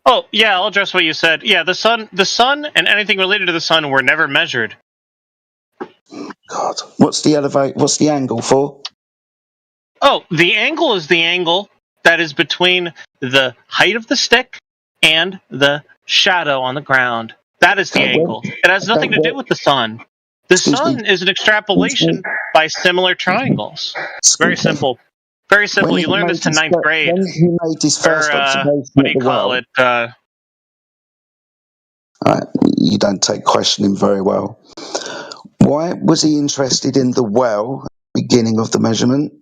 Oh, yeah, I'll address what you said. Yeah, the sun and anything related to the sun were never measured. God, what's the angle for? Oh, the angle is the angle that is between the height of the stick and the shadow on the ground. That is the Okay, angle. It has nothing to do with the sun. The excuse me. sun is an extrapolation by similar triangles. Very Excuse me. simple. Very simple. You learned this in ninth grade. When he made his Or, first observation what do at you the call well, it? right, you don't take questioning very well. Why was he interested in the well, beginning of the measurement?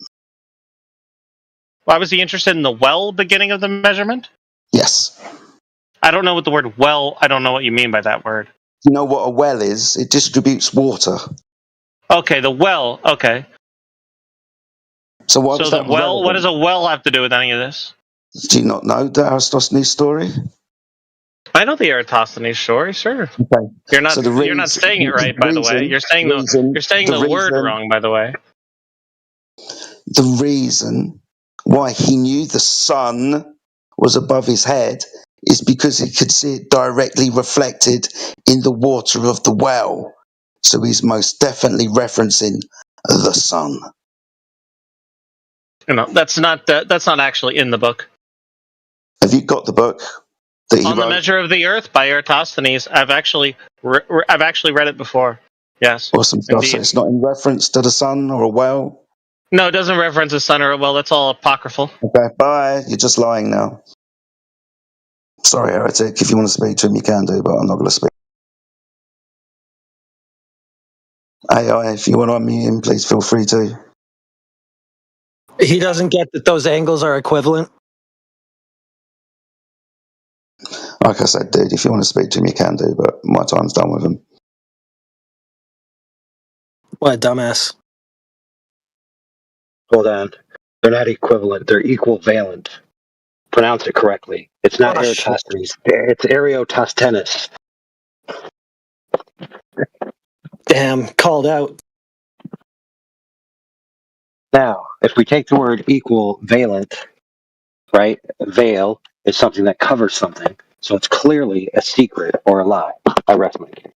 Why was he interested in the well beginning of the measurement? Yes. I don't know what the word well, I don't know what you mean by that word. You know what a well is? It distributes water. Okay, the well, okay. So why So was the that well, what relevant? does a well have to do with any of this? Do you not know the Aristophanes story? I know the Eratosthenes story, sure. Okay. So You're not saying it right, by the way. You're saying the word wrong, by the way. The reason why he knew the sun was above his head is because he could see it directly reflected in the water of the well. So he's most definitely referencing the sun. You know, that's not actually in the book. Have you got the book that he On the wrote? Measure of the Earth by Eratosthenes, I've actually read it before. Yes, Awesome stuff. So indeed. it's not in reference to the sun or a well. No, it doesn't reference a sun or a well. That's all apocryphal. Okay, bye. You're just lying now. Sorry, heretic. If you want to speak to him, you can do, but I'm not going to speak. AI, if you want to unmute him, please feel free to. He doesn't get that those angles are equivalent. Like I said, dude, if you want to speak to him, you can do, but my time's done with him. What a dumbass. Hold on. They're not equivalent. They're equivalent. Pronounce it correctly. It's not Oh, shit. Eratosthenes. It's Eratosthenes. Damn, called out. Now, if we take the word equivalent, right? Veil is something that covers something. So it's clearly a secret or a lie. I rest my case.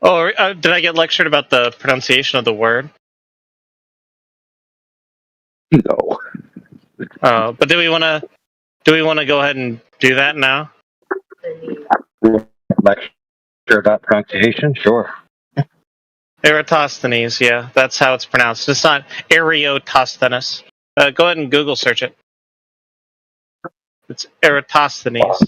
Oh, did I get lectured about the pronunciation of the word? No. But do we want to go ahead and do that now? Lecture about pronunciation? Sure. Eratosthenes, yeah, that's how it's pronounced. It's not Eratosthenes. Go ahead and Google search it. It's Eratosthenes,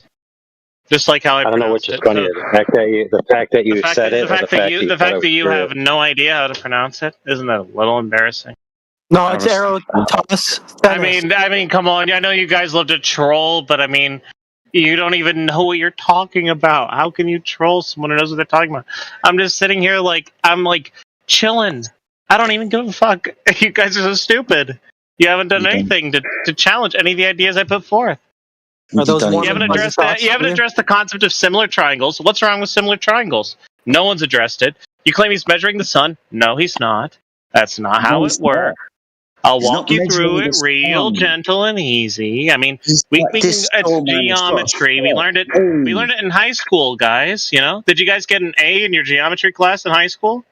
just like how I don't know which pronounced is it. funnier, So the fact that you said it, or the fact that you the thought fact it that was you true. have no idea how to pronounce it, isn't that a little embarrassing? No, it's Eratosthenes. I mean, come on. I know you guys love to troll, but I mean, you don't even know what you're talking about. How can you troll someone who knows what they're talking about? I'm just sitting here I'm like chilling. I don't even give a fuck. You guys are so stupid. You haven't done anything to challenge any of the ideas I put forth. Are those You haven't addressed that. You haven't addressed the concept of similar triangles. What's wrong with similar triangles? No one's addressed it. You claim he's measuring the sun. No, he's not. That's not how it works. I'll walk you through it real gentle and easy. I mean, it's geometry. We learned it. We learned it in high school, guys. You know, did you guys get an A in your geometry class in high school?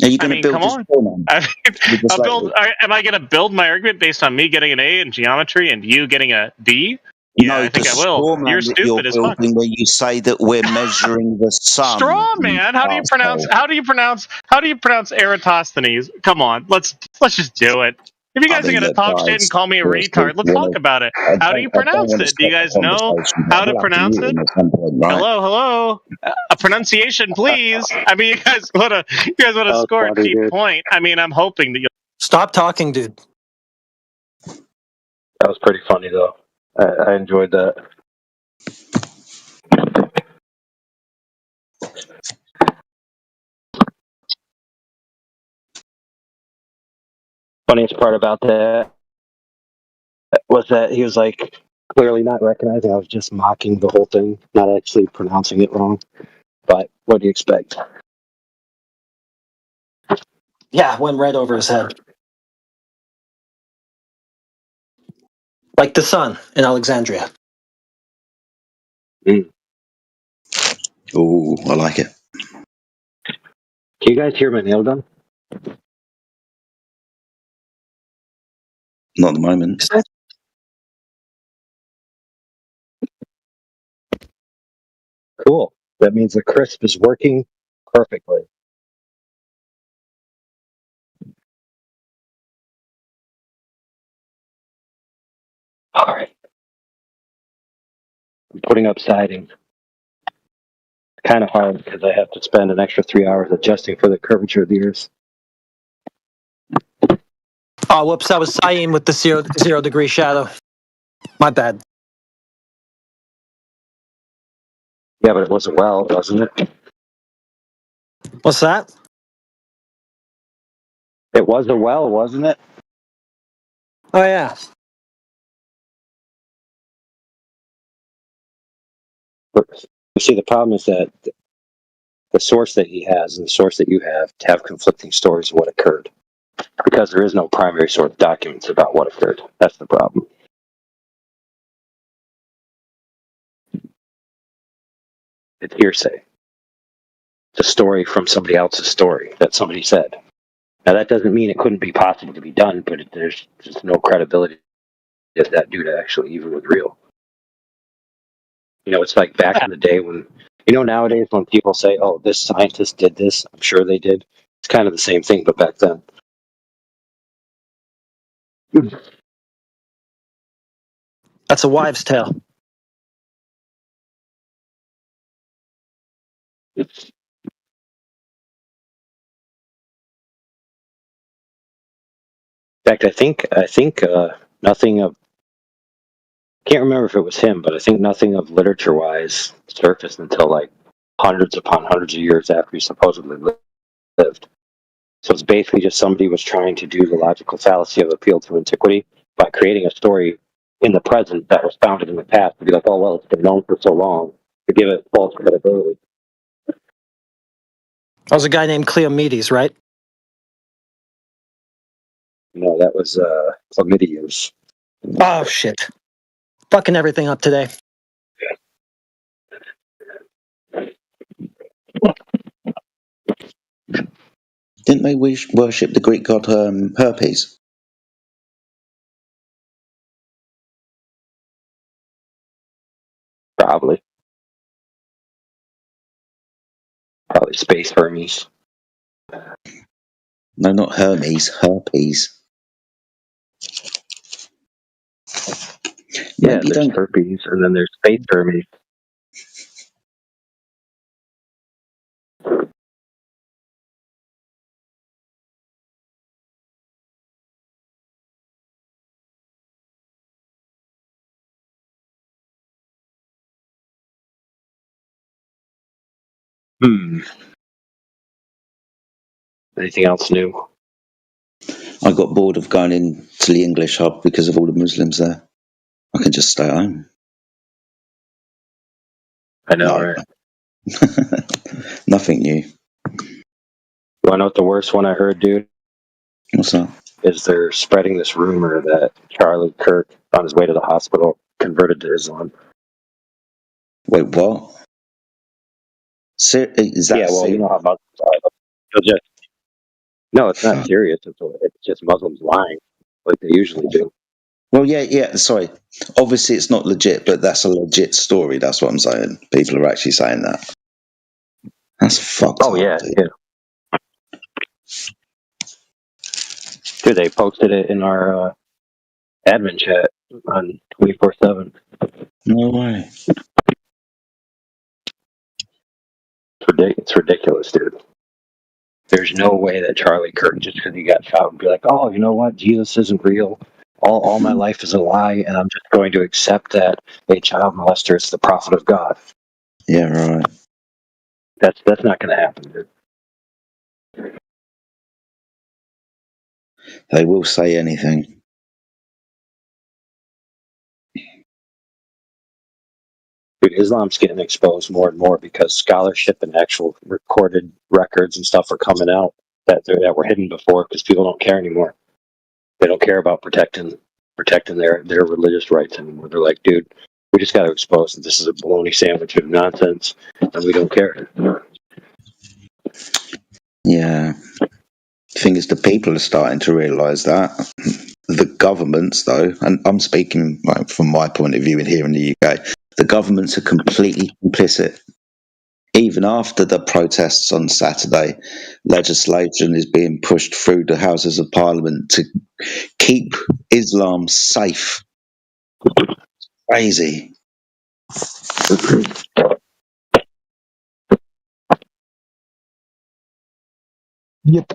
Are you going to build come this on. man? Am I going to build my argument based on me getting an A in geometry and you getting a D? Yeah, I think I will. You're stupid as fuck. Where you say that we're measuring the sun. Straw man. How do you pronounce Eratosthenes? Come on, let's just do it. If you guys are gonna talk shit and call me a retard, let's talk about it. How do you pronounce it? Do you guys know how to pronounce it? Hello. A pronunciation, please. I mean, you guys want to score a cheap point. I mean, I'm hoping that you'll stop talking, dude. That was pretty funny, though. I enjoyed that. Funniest part about that was that he was like, Clearly not recognizing I was just mocking the whole thing, not actually pronouncing it wrong. But what do you expect? Yeah, went right over his head. Like the sun in Alexandria. Ooh, I like it. Can you guys hear my nail gun? Not at the moment. Cool. That means the crisp is working perfectly. All right. I'm putting up siding. Kind of hard because I have to spend an extra 3 hours adjusting for the curvature of the earth. Oh, whoops, that was Saeem with the 0 degree shadow. My bad. Yeah, but it was a well, wasn't it? What's that? It was a well, wasn't it? Oh, yeah. You see, the problem is that the source that he has and the source that you have conflicting stories of what occurred because there is no primary source documents about what occurred. That's the problem. It's hearsay. It's a story from somebody else's story that somebody said. Now, that doesn't mean it couldn't be possible to be done, but there's just no credibility that that dude actually even was real. You know, it's like back in the day when, nowadays when people say, oh, this scientist did this, I'm sure they did. It's kind of the same thing, but back then. That's a wives' tale. In fact, I think nothing of, can't remember if it was him, but I think nothing of literature-wise surfaced until like hundreds upon hundreds of years after he supposedly lived. So it's basically just somebody was trying to do the logical fallacy of appeal to antiquity by creating a story in the present that was founded in the past to be like, oh, well, it's been known for so long, to give it false credibility. That was a guy named Cleomedes, right? No, that was chlamydias. Oh, shit. Fucking everything up today. Didn't they worship the Greek god Herpes? Probably Space Hermes. No, not Hermes. Herpes. Yeah, Maybe there's don't. herpes, and then there's Space Hermes. Anything else new? I got bored of going into the English hub because of all the Muslims there. I can just stay at home. I know, No, right? nothing new. You want to know what the worst one I heard, dude? What's that? Is they're spreading this rumor that Charlie Kirk, on his way to the hospital, converted to Islam. Wait, what? Is that Yeah, well, you serious? know how Muslims are. They'll just, no, it's not serious. It's just Muslims lying, like they usually do. Well, yeah. Sorry. Obviously, it's not legit, but that's a legit story. That's what I'm saying. People are actually saying that. That's fucked Oh up, yeah, dude. yeah. Dude, they posted it in our admin chat on 24/7. No way. It's ridiculous, dude. There's no way that Charlie Kirk, just because he got shot, would be like, oh, you know what? Jesus isn't real. All my life is a lie, and I'm just going to accept that a child molester is the prophet of God. Yeah, right. That's not going to happen, dude. They will say anything. Dude, Islam's getting exposed more and more because scholarship and actual recorded records and stuff are coming out that were hidden before because people don't care anymore. They don't care about protecting their religious rights anymore. They're like, dude, we just got to expose that this is a bologna sandwich of nonsense, and we don't care. Yeah. The thing is, the people are starting to realise that. The governments, though, and I'm speaking from my point of view in here in the UK, the governments are completely complicit. Even after the protests on Saturday, legislation is being pushed through the Houses of Parliament to keep Islam safe. Crazy. Yep.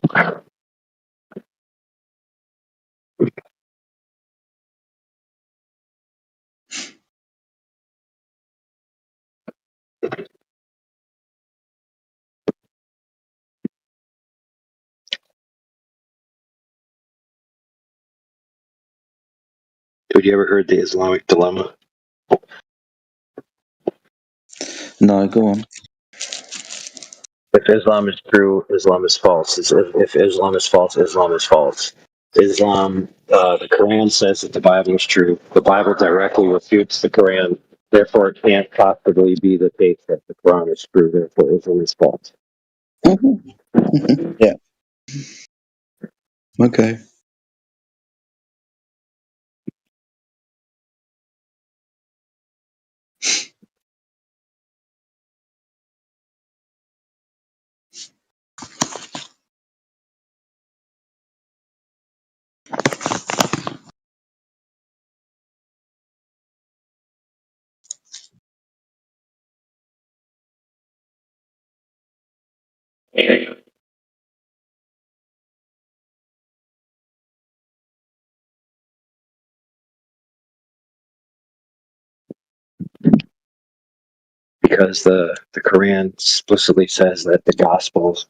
Have you ever heard the Islamic dilemma? No, go on. If Islam is true, Islam is false. If Islam is false, Islam is false. Islam, the Quran says that the Bible is true. The Bible directly refutes the Quran. Therefore, it can't possibly be the case that the Quran is true. Therefore, Islam is false. Yeah. Okay. Because the Quran explicitly says that the Gospels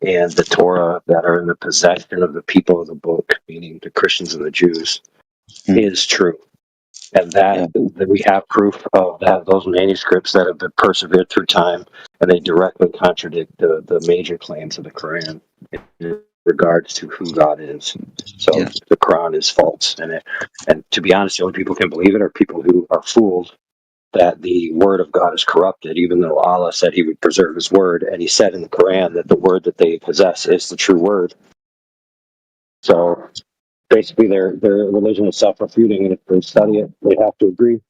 and the Torah that are in the possession of the people of the book, meaning the Christians and the Jews, is true. And that we have proof of that, those manuscripts that have been persevered through time, and they directly contradict the major claims of the Quran in regards to who God is. So the Quran is false, and to be honest, the only people who can believe it are people who are fooled that the word of God is corrupted, even though Allah said He would preserve His word, and He said in the Quran that the word that they possess is the true word. So basically, their religion is self-refuting, and if they study it, they have to agree.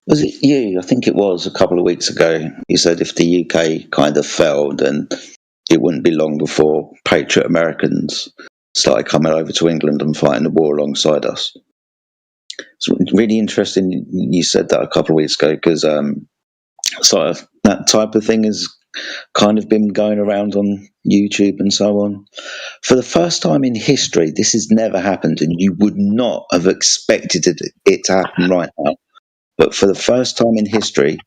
Was it you? I think it was a couple of weeks ago. You said if the UK kind of failed, then it wouldn't be long before patriot Americans started coming over to England and fighting the war alongside us. It's really interesting you said that a couple of weeks ago because sort of that type of thing has kind of been going around on YouTube and so on. For the first time in history, this has never happened, and you would not have expected it to happen right now. But for the first time in history,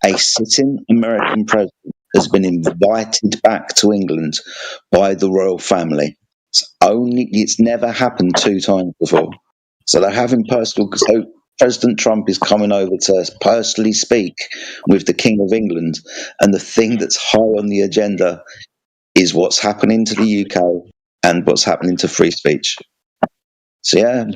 a sitting American president has been invited back to England by the royal family. It's never happened 2 times before. So they're having personal. So President Trump is coming over to personally speak with the King of England, and the thing that's high on the agenda is what's happening to the UK and what's happening to free speech. So yeah,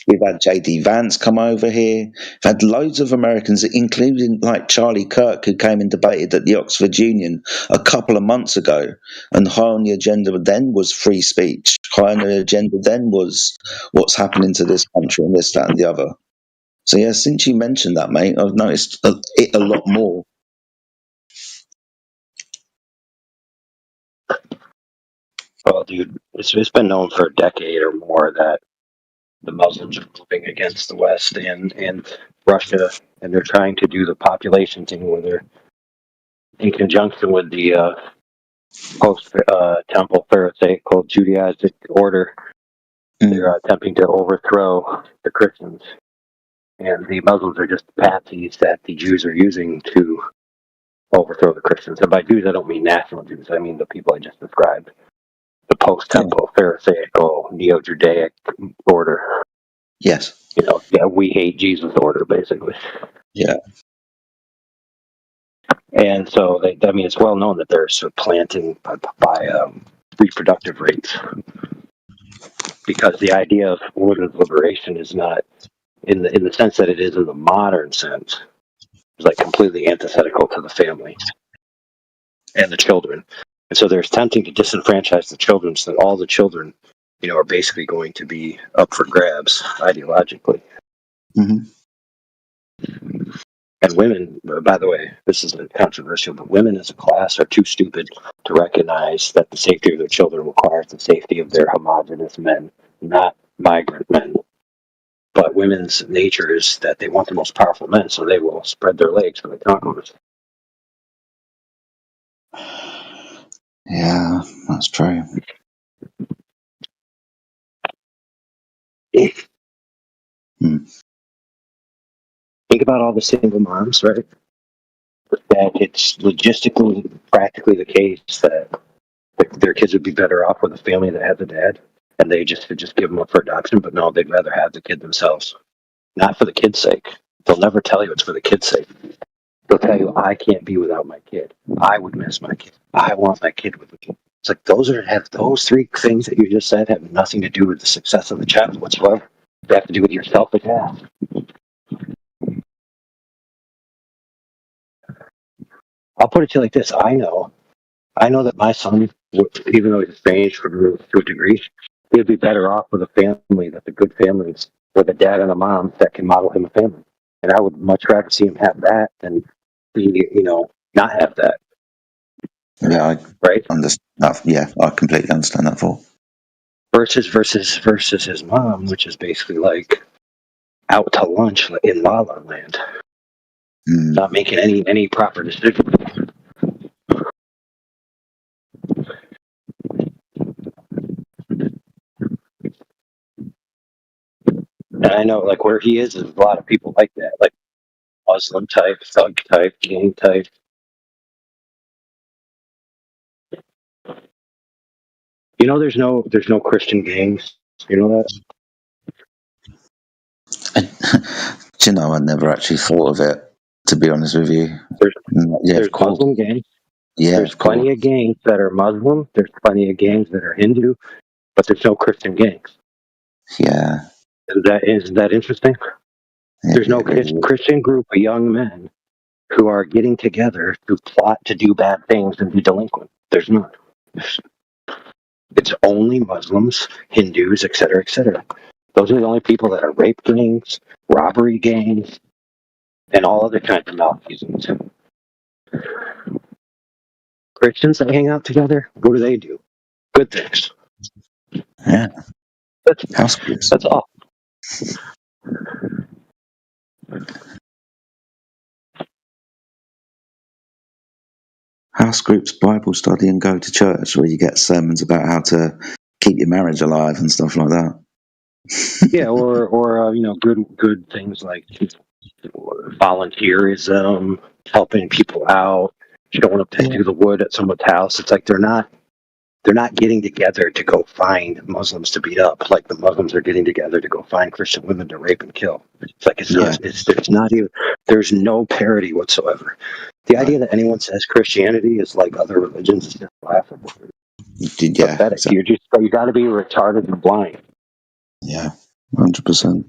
we've had JD Vance come over here. We've had loads of Americans, including like Charlie Kirk, who came and debated at the Oxford Union a couple of months ago. And high on the agenda then was free speech. High on the agenda then was what's happening to this country and this, that, and the other. So yeah, since you mentioned that, mate, I've noticed it a lot more. Well, dude, it's been known for a decade or more that the Muslims are moving against the West and Russia, and they're trying to do the population thing where they're in conjunction with the post-temple Pharisaical Judaic order. They're attempting to overthrow the Christians, and the Muslims are just patsies that the Jews are using to overthrow the Christians. And by Jews, I don't mean national Jews. I mean the people I just described. The post-temple, Pharisaical, Neo-Judaic order. Yes. Yeah, we hate Jesus order, basically. Yeah. And so, it's well known that they're supplanting by reproductive rates, because the idea of women's liberation is not in the sense that it is in the modern sense. It's like completely antithetical to the family and the children. And so they're attempting to disenfranchise the children so that all the children, are basically going to be up for grabs ideologically. Mm-hmm. And women, by the way, this is controversial, but women as a class are too stupid to recognize that the safety of their children requires the safety of their homogenous men, not migrant men. But women's nature is that they want the most powerful men, so they will spread their legs for the conquerors. Yeah, that's true. Think about all the single moms, right? That it's logistically, practically the case that their kids would be better off with a family that had the dad, and they just give them up for adoption. But no, they'd rather have the kid themselves, not for the kid's sake. They'll never tell you it's for the kid's sake. They'll tell you, I can't be without my kid. I would miss my kid. I want my kid with me. It's like those three things that you just said have nothing to do with the success of the child whatsoever. They have to do with your selfish ass. I'll put it to you like this: I know that my son, even though he's estranged from me to a degree, he'd be better off with a family that's a good family, with a dad and a mom that can model him a family. And I would much rather see him have that than be, not have that. Yeah, I right? understand that. Yeah, I completely understand that. Versus his mom, which is basically like out to lunch in La La Land, not making any proper decisions. And I know, like, where he is a lot of people like that, like Muslim type, thug type, gang type. There's no Christian gangs. You know that. Do you know, I never actually thought of it, to be honest with you. There's Muslim gangs. Yeah, there's plenty of gangs that are Muslim. There's plenty of gangs that are Hindu, but there's no Christian gangs. Yeah. Is that interesting? There's no Christian group of young men who are getting together to plot to do bad things and be delinquent. There's none. It's only Muslims, Hindus, etc., etc. Those are the only people that are rape gangs, robbery gangs, and all other kinds of malfeasance. Christians that hang out together, what do? Good things. Yeah. That's all. House groups, Bible study, and go to church, where you get sermons about how to keep your marriage alive and stuff like that. Yeah, or good things like volunteerism, helping people out, showing up to do the wood at someone's house. It's like they're not getting together to go find Muslims to beat up, like the Muslims are getting together to go find Christian women to rape and kill. It's like there's no parity whatsoever. The idea that anyone says Christianity is like other religions is just laughable. Yeah, pathetic. exactly. You got to be retarded and blind. Yeah, 100%.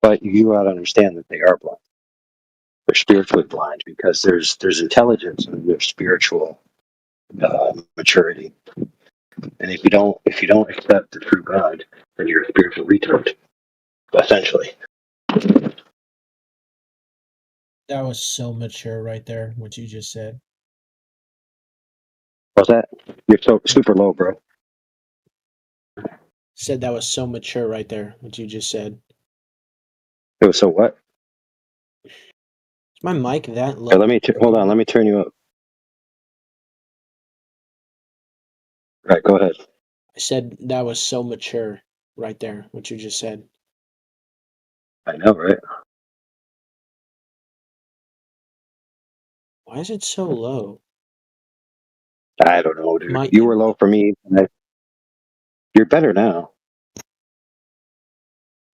But you ought to understand that they are blind. They're spiritually blind because there's intelligence and there's spiritual maturity. And if you don't accept the true God, then you're a spiritual retard, essentially. That was so mature right there, what you just said. What's that? You're so super low, bro. Said that was so mature right there, what you just said. It was so what? Is my mic that low? Here, hold on. Let me turn you up. Right, go ahead. I said that was so mature right there, what you just said. I know, right? Why is it so low? I don't know, dude. My You were low for me. You're better now.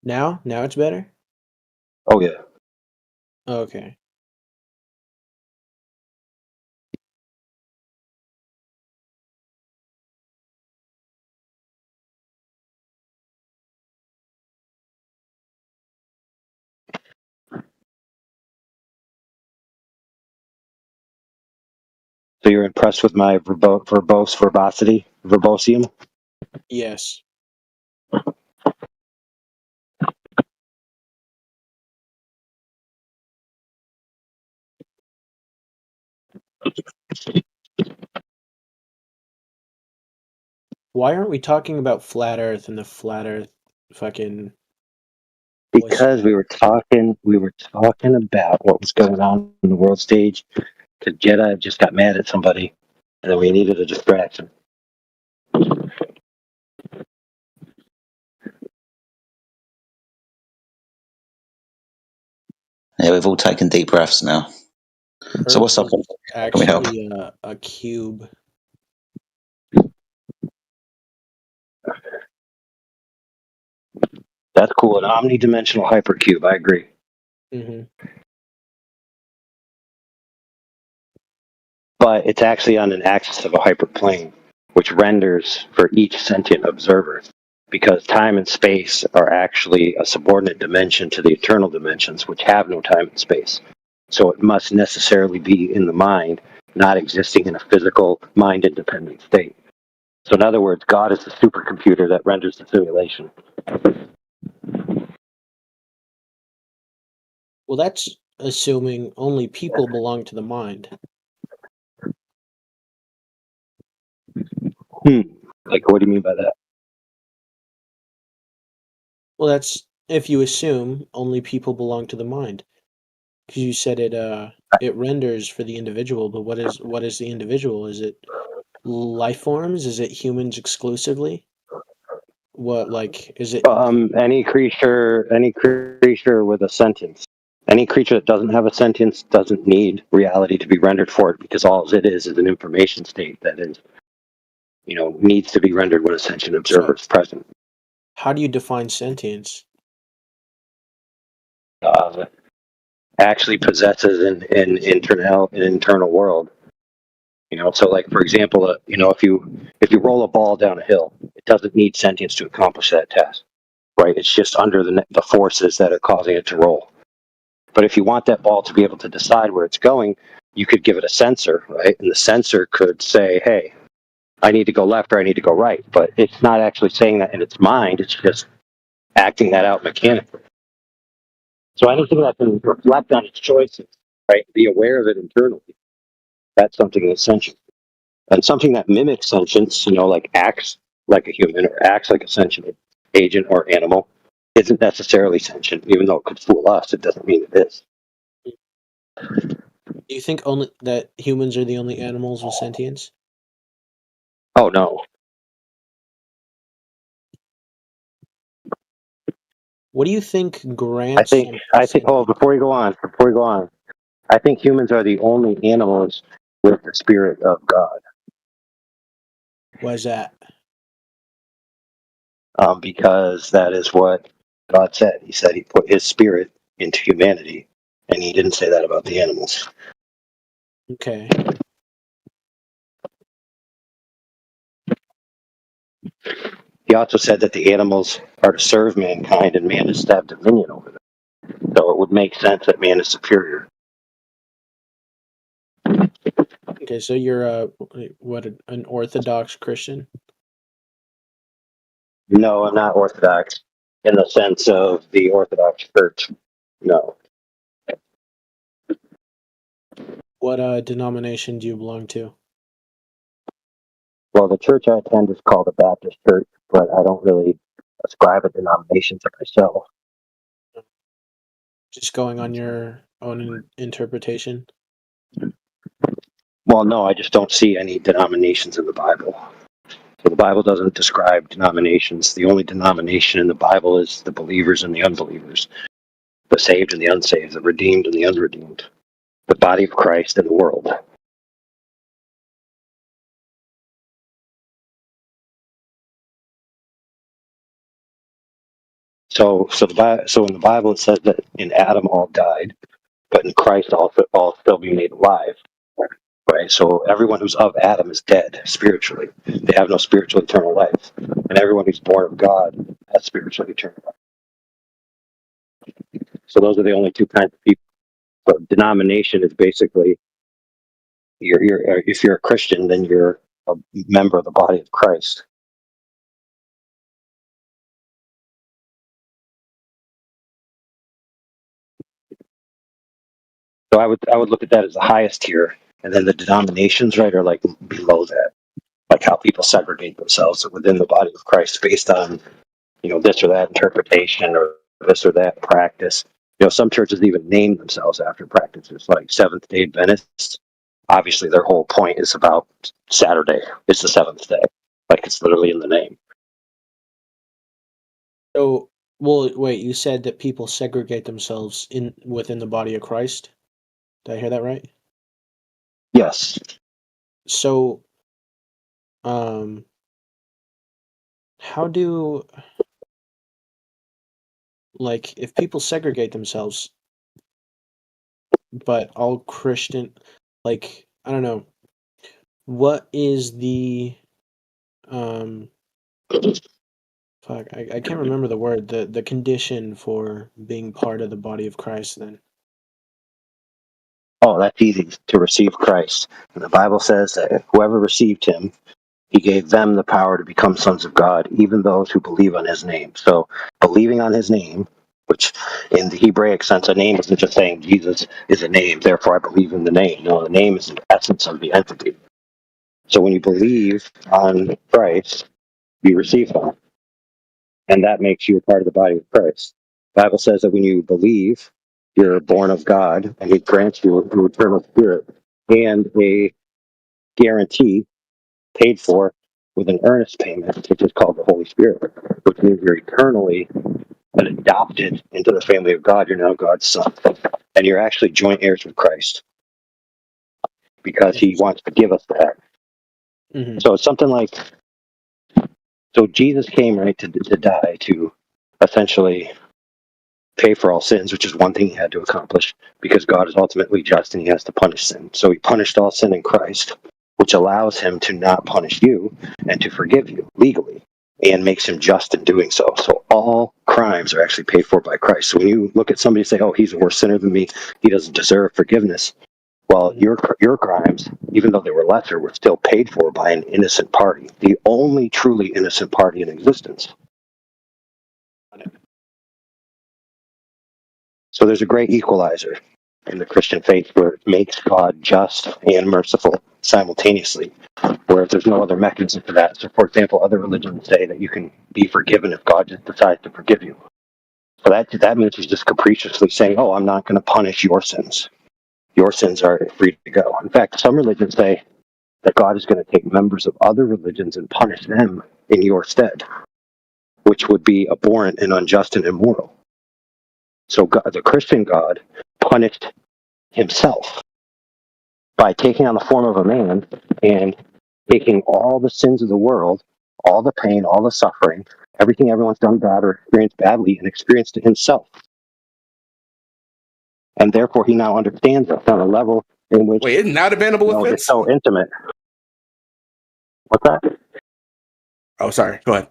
Now it's better? Oh, yeah. Okay. So you're impressed with my verbosium? Yes. Why aren't we talking about flat Earth and the flat Earth fucking Because we were talking about what was going on in the world stage. Because Jedi just got mad at somebody, and then we needed a distraction. Yeah, we've all taken deep breaths now. So what's up? Earth is Can we help? actually a cube. That's cool. An omnidimensional hypercube. I agree. Mm-hmm. But it's actually on an axis of a hyperplane, which renders for each sentient observer. Because time and space are actually a subordinate dimension to the eternal dimensions, which have no time and space. So it must necessarily be in the mind, not existing in a physical, mind-independent state. So in other words, God is the supercomputer that renders the simulation. Well, that's assuming only people belong to the mind. Like, what do you mean by that? Well, that's if you assume only people belong to the mind. Because you said it renders for the individual, but what is the individual? Is it life forms? Is it humans exclusively? What is it? Any creature with a sentence. Any creature that doesn't have a sentence doesn't need reality to be rendered for it, because all it is an information state that is, needs to be rendered when a sentient observer is present. How do you define sentience? Actually possesses an internal world. So like for example, if you roll a ball down a hill, it doesn't need sentience to accomplish that task, right? It's just under the forces that are causing it to roll. But if you want that ball to be able to decide where it's going, you could give it a sensor, right? And the sensor could say, hey, I need to go left or I need to go right. But it's not actually saying that in its mind. It's just acting that out mechanically. So anything that can reflect on its choices, right? Be aware of it internally. That's something that's sentient. And something that mimics sentience, like acts like a human or acts like a sentient agent or animal, isn't necessarily sentient. Even though it could fool us, it doesn't mean it is. Do you think only that humans are the only animals with sentience? Oh no. What do you think I grants? think before you go on, I think humans are the only animals with the spirit of God. Why is that? Because that is what God said. He said he put his spirit into humanity, and he didn't say that about the animals. Okay. He also said that the animals are to serve mankind, and man is to have dominion over them. So it would make sense that man is superior. Okay, so you're an Orthodox Christian? No, I'm not Orthodox in the sense of the Orthodox Church. No. What denomination do you belong to? Well, the church I attend is called a Baptist church. but I don't really ascribe a denomination to myself. Just going on your own interpretation. Well, no, I just don't see any denominations in the Bible. So the Bible doesn't describe denominations. The only denomination in the Bible is the believers and the unbelievers, the saved and the unsaved, the redeemed and the unredeemed, the body of Christ and the world. So in the Bible it says that in Adam all died, but in Christ all still be made alive. Right? So everyone who's of Adam is dead spiritually. They have no spiritual eternal life. And everyone who's born of God has spiritual eternal life. So those are the only two kinds of people. So denomination is basically if you're a Christian, then you're a member of the body of Christ. So I would look at that as the highest tier, and then the denominations, right, are like below that, like how people segregate themselves within the body of Christ based on this or that interpretation or this or that practice. Some churches even name themselves after practices, like Seventh Day Adventists. Obviously, their whole point is about Saturday. It's the seventh day, like it's literally in the name. So, well, wait. You said that people segregate themselves within the body of Christ. Did I hear that right? Yes. So, how do, like, if people segregate themselves, but all Christian, like, I don't know, what is the, fuck, I can't remember the word, the condition for being part of the body of Christ then? Oh, that's easy to receive Christ. And the Bible says that whoever received him, he gave them the power to become sons of God, even those who believe on his name. So believing on his name, which in the Hebraic sense, a name isn't just saying Jesus is a name, therefore I believe in the name. No, the name is the essence of the entity. So when you believe on Christ, you receive him. And that makes you a part of the body of Christ. The Bible says that when you believe, you're born of God, and he grants you an eternal spirit and a guarantee paid for with an earnest payment, which is called the Holy Spirit, which means you're eternally adopted into the family of God. You're now God's son. And you're actually joint heirs with Christ because he wants to give us that. Mm-hmm. So it's something like, so Jesus came, right, to die, to essentially pay for all sins, which is one thing he had to accomplish because God is ultimately just and he has to punish sin. So he punished all sin in Christ, which allows him to not punish you and to forgive you legally and makes him just in doing so. So all crimes are actually paid for by Christ. So when you look at somebody and say, oh, he's a worse sinner than me, he doesn't deserve forgiveness. Well, your crimes, even though they were lesser, were still paid for by an innocent party, the only truly innocent party in existence. So there's a great equalizer in the Christian faith where it makes God just and merciful simultaneously, where if there's no other mechanism for that. So, for example, other religions say that you can be forgiven if God just decides to forgive you. So that means he's just capriciously saying, oh, I'm not going to punish your sins. Your sins are free to go. In fact, some religions say that God is going to take members of other religions and punish them in your stead, which would be abhorrent and unjust and immoral. So God, the Christian God punished himself by taking on the form of a man and taking all the sins of the world, all the pain, all the suffering, everything everyone's done bad or experienced badly, and experienced it himself. And therefore, he now understands us on a level in which isn't that a bannable offense? It's so intimate. What's that? Oh, sorry. Go ahead.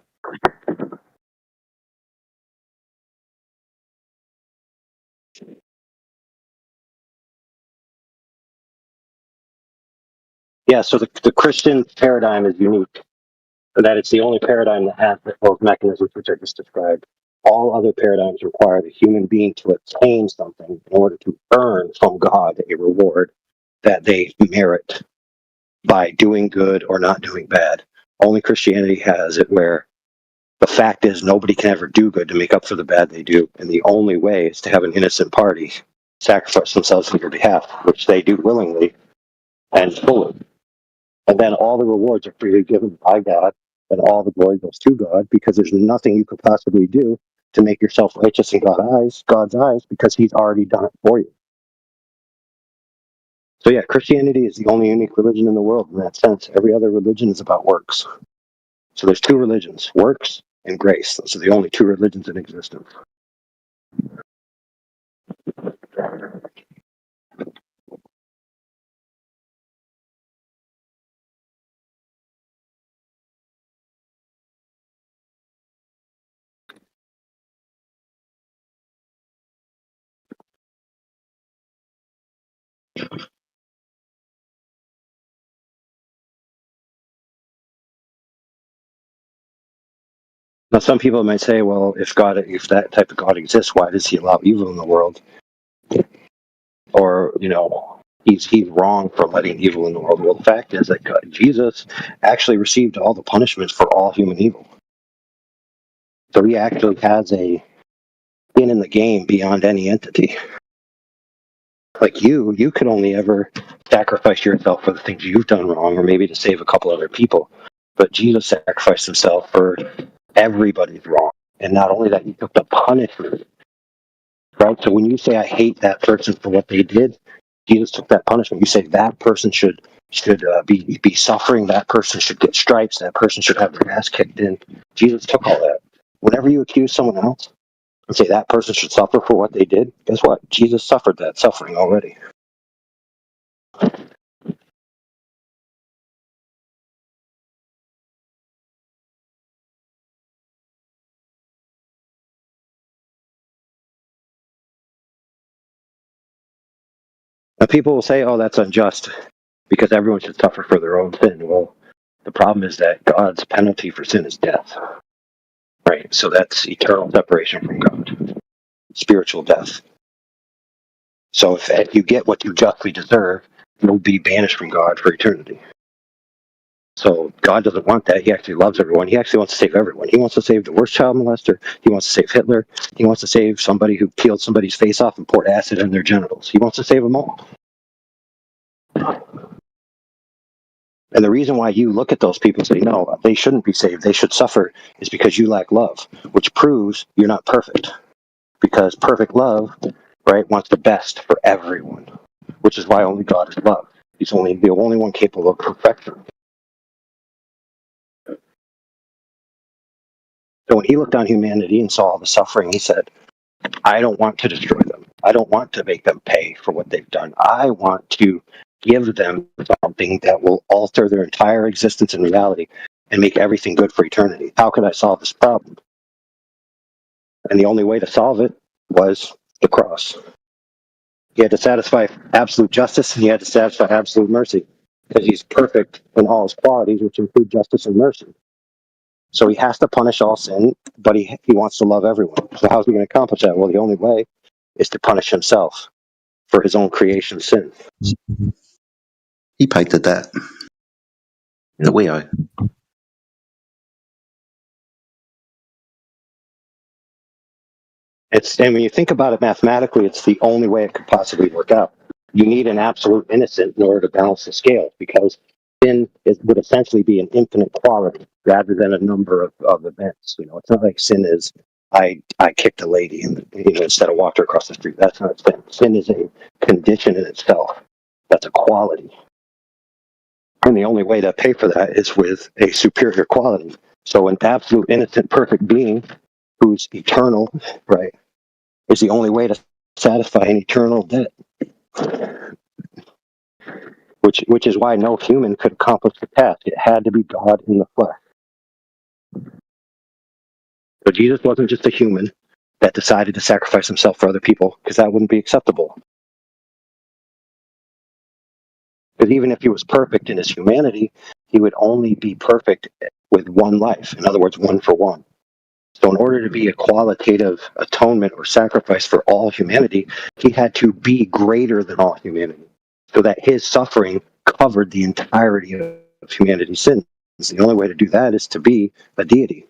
Yeah, so the Christian paradigm is unique, in that it's the only paradigm that has those mechanisms which I just described. All other paradigms require the human being to attain something in order to earn from God a reward that they merit by doing good or not doing bad. Only Christianity has it where The fact is, nobody can ever do good to make up for the bad they do, and the only way is to have an innocent party sacrifice themselves on your behalf, which they do willingly and fully. And then all the rewards are freely given by God, and all the glory goes to God, because there's nothing you could possibly do to make yourself righteous in God's eyes, because He's already done it for you. So yeah, Christianity is the only unique religion in the world in that sense. Every other religion is about works. So there's two religions, works and grace. Those are the only two religions in existence. Now, some people might say, well, if that type of God exists, why does He allow evil in the world? Or, he's wrong for letting evil in the world. Well, the fact is that Jesus actually received all the punishments for all human evil. So He actually has a skin in the game beyond any entity. Like you could only ever sacrifice yourself for the things you've done wrong, or maybe to save a couple other people. But Jesus sacrificed Himself for everybody's wrong. And not only that, He took the punishment. Right? So when you say, I hate that person for what they did, Jesus took that punishment. You say that person should be suffering, that person should get stripes, that person should have their ass kicked in. Jesus took all that. Whenever you accuse someone else and say that person should suffer for what they did, guess what? Jesus suffered that suffering already. Now people will say, oh, that's unjust because everyone should suffer for their own sin. Well, the problem is that God's penalty for sin is death. Right? So that's eternal separation from God, spiritual death. So if you get what you justly deserve, you'll be banished from God for eternity. So God doesn't want that. He actually loves everyone. He actually wants to save everyone. He wants to save the worst child molester. He wants to save Hitler. He wants to save somebody who peeled somebody's face off and poured acid in their genitals. He wants to save them all. And the reason why you look at those people and say, no, they shouldn't be saved, they should suffer, is because you lack love, which proves you're not perfect. Because perfect love, right, wants the best for everyone, which is why only God is love. He's the only one capable of perfection. So when He looked on humanity and saw all the suffering, He said, I don't want to destroy them. I don't want to make them pay for what they've done. I want to give them something that will alter their entire existence and reality and make everything good for eternity. How could I solve this problem? And the only way to solve it was the cross. He had to satisfy absolute justice, and He had to satisfy absolute mercy, because He's perfect in all His qualities, which include justice and mercy. So He has to punish all sin, but he wants to love everyone. So how's He going to accomplish that? Well, the only way is to punish Himself for His own creation sin. He paid the debt that we owe. And when you think about it mathematically, it's the only way it could possibly work out. You need an absolute innocent in order to balance the scale, because sin would essentially be an infinite quality rather than a number of events. It's not like sin is I kicked a lady and instead of walked her across the street. That's not sin. Sin is a condition in itself. That's a quality. And the only way to pay for that is with a superior quality. So an absolute innocent, perfect being who's eternal, right, is the only way to satisfy an eternal debt. Which is why no human could accomplish the task. It had to be God in the flesh. But Jesus wasn't just a human that decided to sacrifice Himself for other people, because that wouldn't be acceptable. Because even if He was perfect in His humanity, He would only be perfect with one life. In other words, one for one. So in order to be a qualitative atonement or sacrifice for all humanity, He had to be greater than all humanity, so that His suffering covered the entirety of humanity's sins. The only way to do that is to be a deity.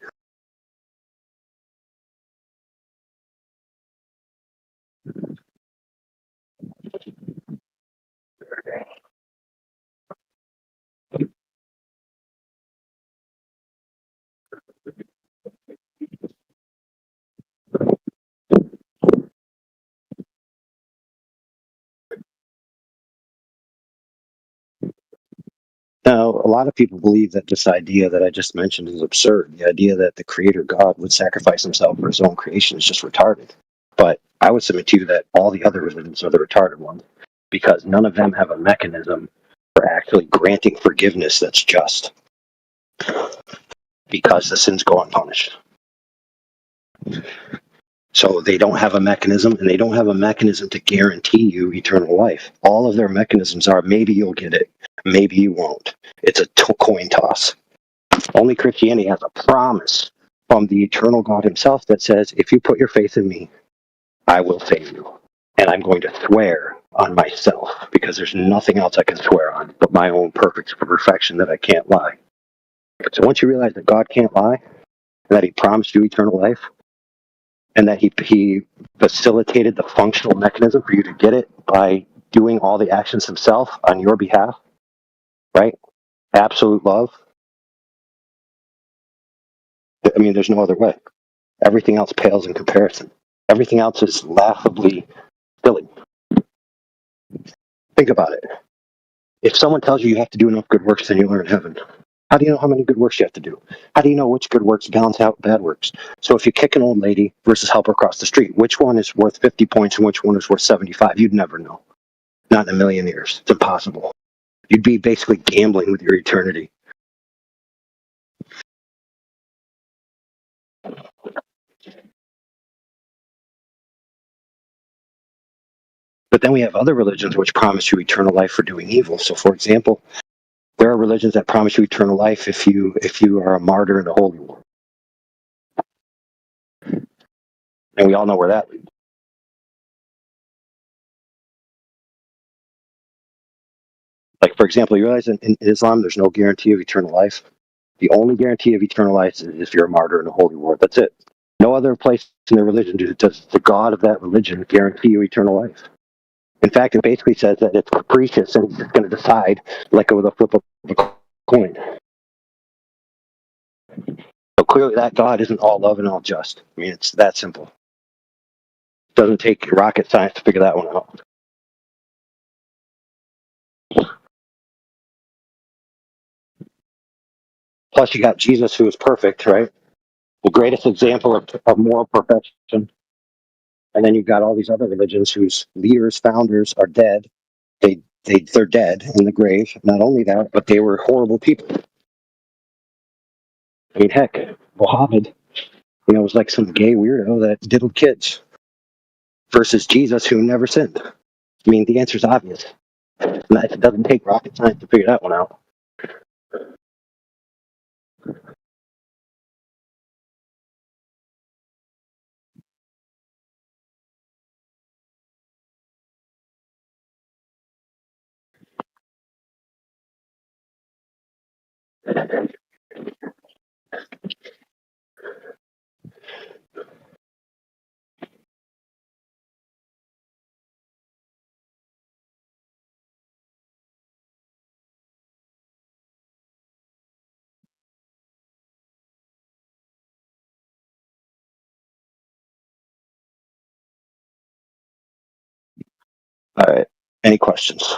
Now, a lot of people believe that this idea that I just mentioned is absurd. The idea that the creator God would sacrifice himself for his own creation is just retarded. But I would submit to you that all the other religions are the retarded ones, because none of them have a mechanism for actually granting forgiveness that's just, because the sins go unpunished. So they don't have a mechanism, and they don't have a mechanism to guarantee you eternal life. All of their mechanisms are maybe you'll get it, maybe you won't. It's a coin toss. Only Christianity has a promise from the eternal God himself that says, if you put your faith in me, I will save you. And I'm going to swear on myself, because there's nothing else I can swear on but my own perfect perfection that I can't lie. So once you realize that God can't lie, and that he promised you eternal life, and that he facilitated the functional mechanism for you to get it by doing all the actions himself on your behalf, right? Absolute love. I mean, there's no other way. Everything else pales in comparison. Everything else is laughably silly. Think about it. If someone tells you you have to do enough good works, then you'll earn heaven. How do you know how many good works you have to do? How do you know which good works balance out bad works? So if you kick an old lady versus help her across the street, which one is worth 50 points and which one is worth 75? You'd never know. Not in a million years. It's impossible. You'd be basically gambling with your eternity. But then we have other religions which promise you eternal life for doing evil. So, for example, there are religions that promise you eternal life if you are a martyr in the holy war. And we all know where that leads. Like, for example, you realize in Islam there's no guarantee of eternal life. The only guarantee of eternal life is if you're a martyr in a holy war. That's it. No other place in their religion does the God of that religion guarantee you eternal life. In fact, it basically says that it's capricious and he's just going to decide like with a flip of a coin. So clearly that God isn't all love and all just. I mean, it's that simple. It doesn't take rocket science to figure that one out. Plus, you got Jesus, who is perfect, right? The greatest example of moral perfection. And then you've got all these other religions whose leaders, founders are dead. They're dead in the grave. Not only that, but they were horrible people. I mean, heck, Muhammad, was like some gay weirdo that diddled kids. Versus Jesus, who never sinned. I mean, the answer's obvious. And it doesn't take rocket science to figure that one out. All right. Any questions?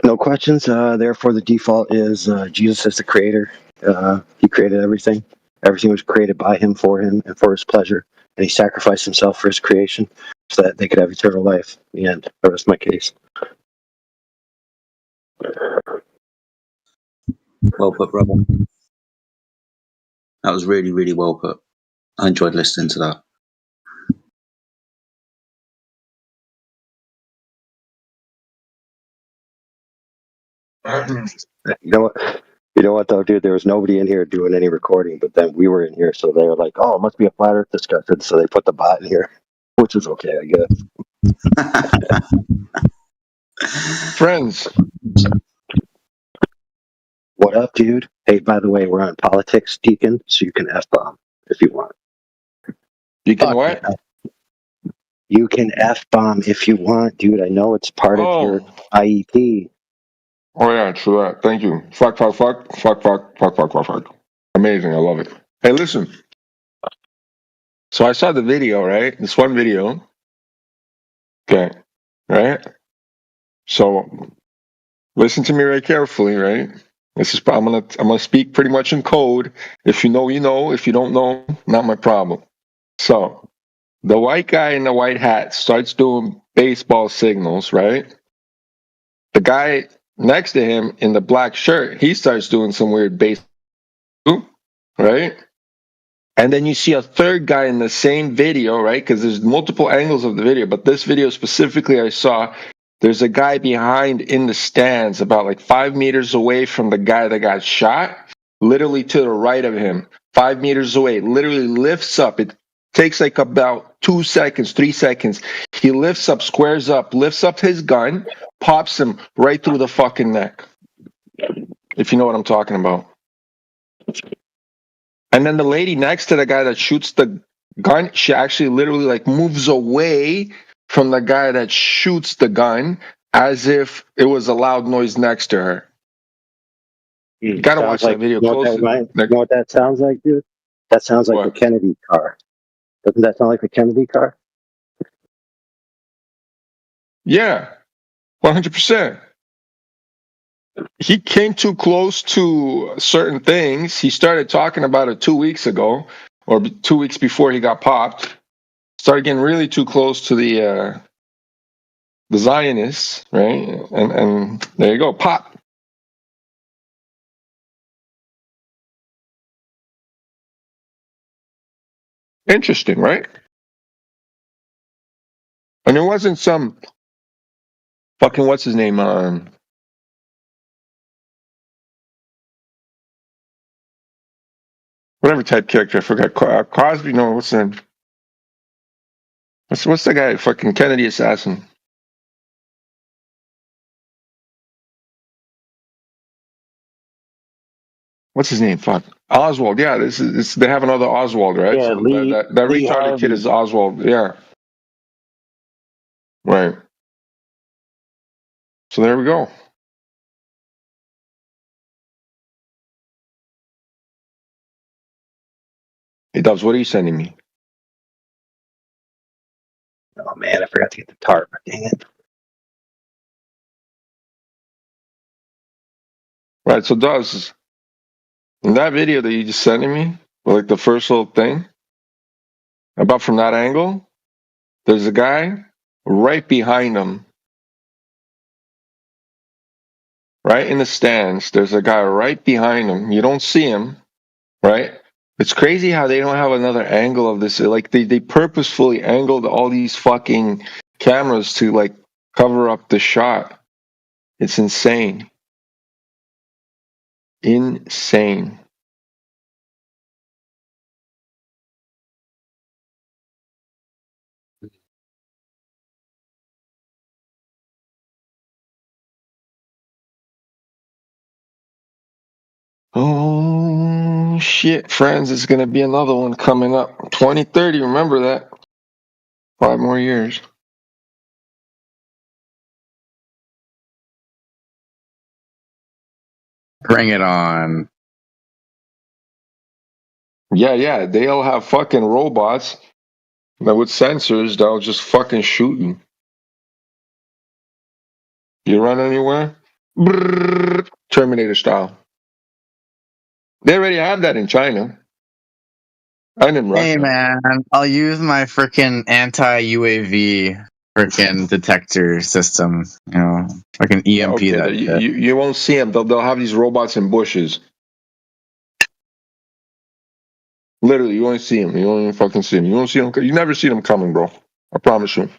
No questions. Therefore, the default is Jesus is the creator. He created everything. Everything was created by him, for him, and for his pleasure. And he sacrificed himself for his creation so that they could have eternal life. The end. That was my case. Well put, brother. That was really, really well put. I enjoyed listening to that. You know what though, dude? There was nobody in here doing any recording, but then we were in here, so they were like, "Oh, it must be a flat Earth discussion." So they put the bot in here, which is okay, I guess. friends. What up, dude? Hey, by the way, we're on politics, Deacon, so you can F-bomb if you want. You can what? You can F-bomb if you want, dude. I know it's part of your IEP. Oh, yeah, true that. Thank you. Fuck. Amazing. I love it. Hey, listen. So I saw the video, right? This one video. Okay. Right? So listen to me very carefully, right? This is I'm gonna speak pretty much in code. If you know, you know. If you don't know, not my problem. So the white guy in the white hat starts doing baseball signals, right? The guy next to him in the black shirt, he starts doing some weird bass, right? And then you see a third guy in the same video, right? Because there's multiple angles of the video, but this video specifically I saw, there's a guy behind in the stands about like 5 meters away from the guy that got shot, literally to the right of him, 5 meters away, literally lifts up. It takes like about 2 seconds, 3 seconds. He lifts up, squares up, lifts up his gun, pops him right through the fucking neck. If you know what I'm talking about. And then the lady next to the guy that shoots the gun, she actually literally like moves away from the guy that shoots the gun as if it was a loud noise next to her. You gotta watch that video closely. You know what that sounds like, dude? That sounds like the Kennedy car. Doesn't that sound like the Kennedy car? Yeah, 100%. He came too close to certain things. He started talking about it 2 weeks ago, or 2 weeks before he got popped. Started getting really too close to the Zionists, right? And there you go, pop. Interesting, right? And it wasn't some fucking what's his name? Whatever type character, I forgot. Cosby? No, what's his name? What's the guy? Fucking Kennedy assassin. What's his name? Fuck. Oswald. Yeah, this they have another Oswald, right? Yeah, So that Lee retarded Harvey. kid is Oswald. Yeah. Right. So there we go. Hey Dubs, what are you sending me? Oh man, I forgot to get the tarp. Dang it. Right, so Dubs, in that video that you just sent me, like the first little thing, about from that angle, there's a guy right behind him. Right in the stands, there's a guy right behind him. You don't see him, right? It's crazy how they don't have another angle of this. Like they purposefully angled all these fucking cameras to like cover up the shot. It's insane. Insane. Oh shit, friends, it's gonna be another one coming up. 2030, remember that. 5 more years. Bring it on. Yeah, they'll have fucking robots that with sensors that'll just fucking shoot you. You run anywhere? Brrr, Terminator style. They already have that in China. And in Russia. Hey man, I'll use my freaking anti-UAV freaking detector system. You know, I can EMP Okay, that. you won't see them. They'll have these robots in bushes. Literally, you won't see them. You won't even fucking see them. You won't see them. You never see them coming, bro. I promise you.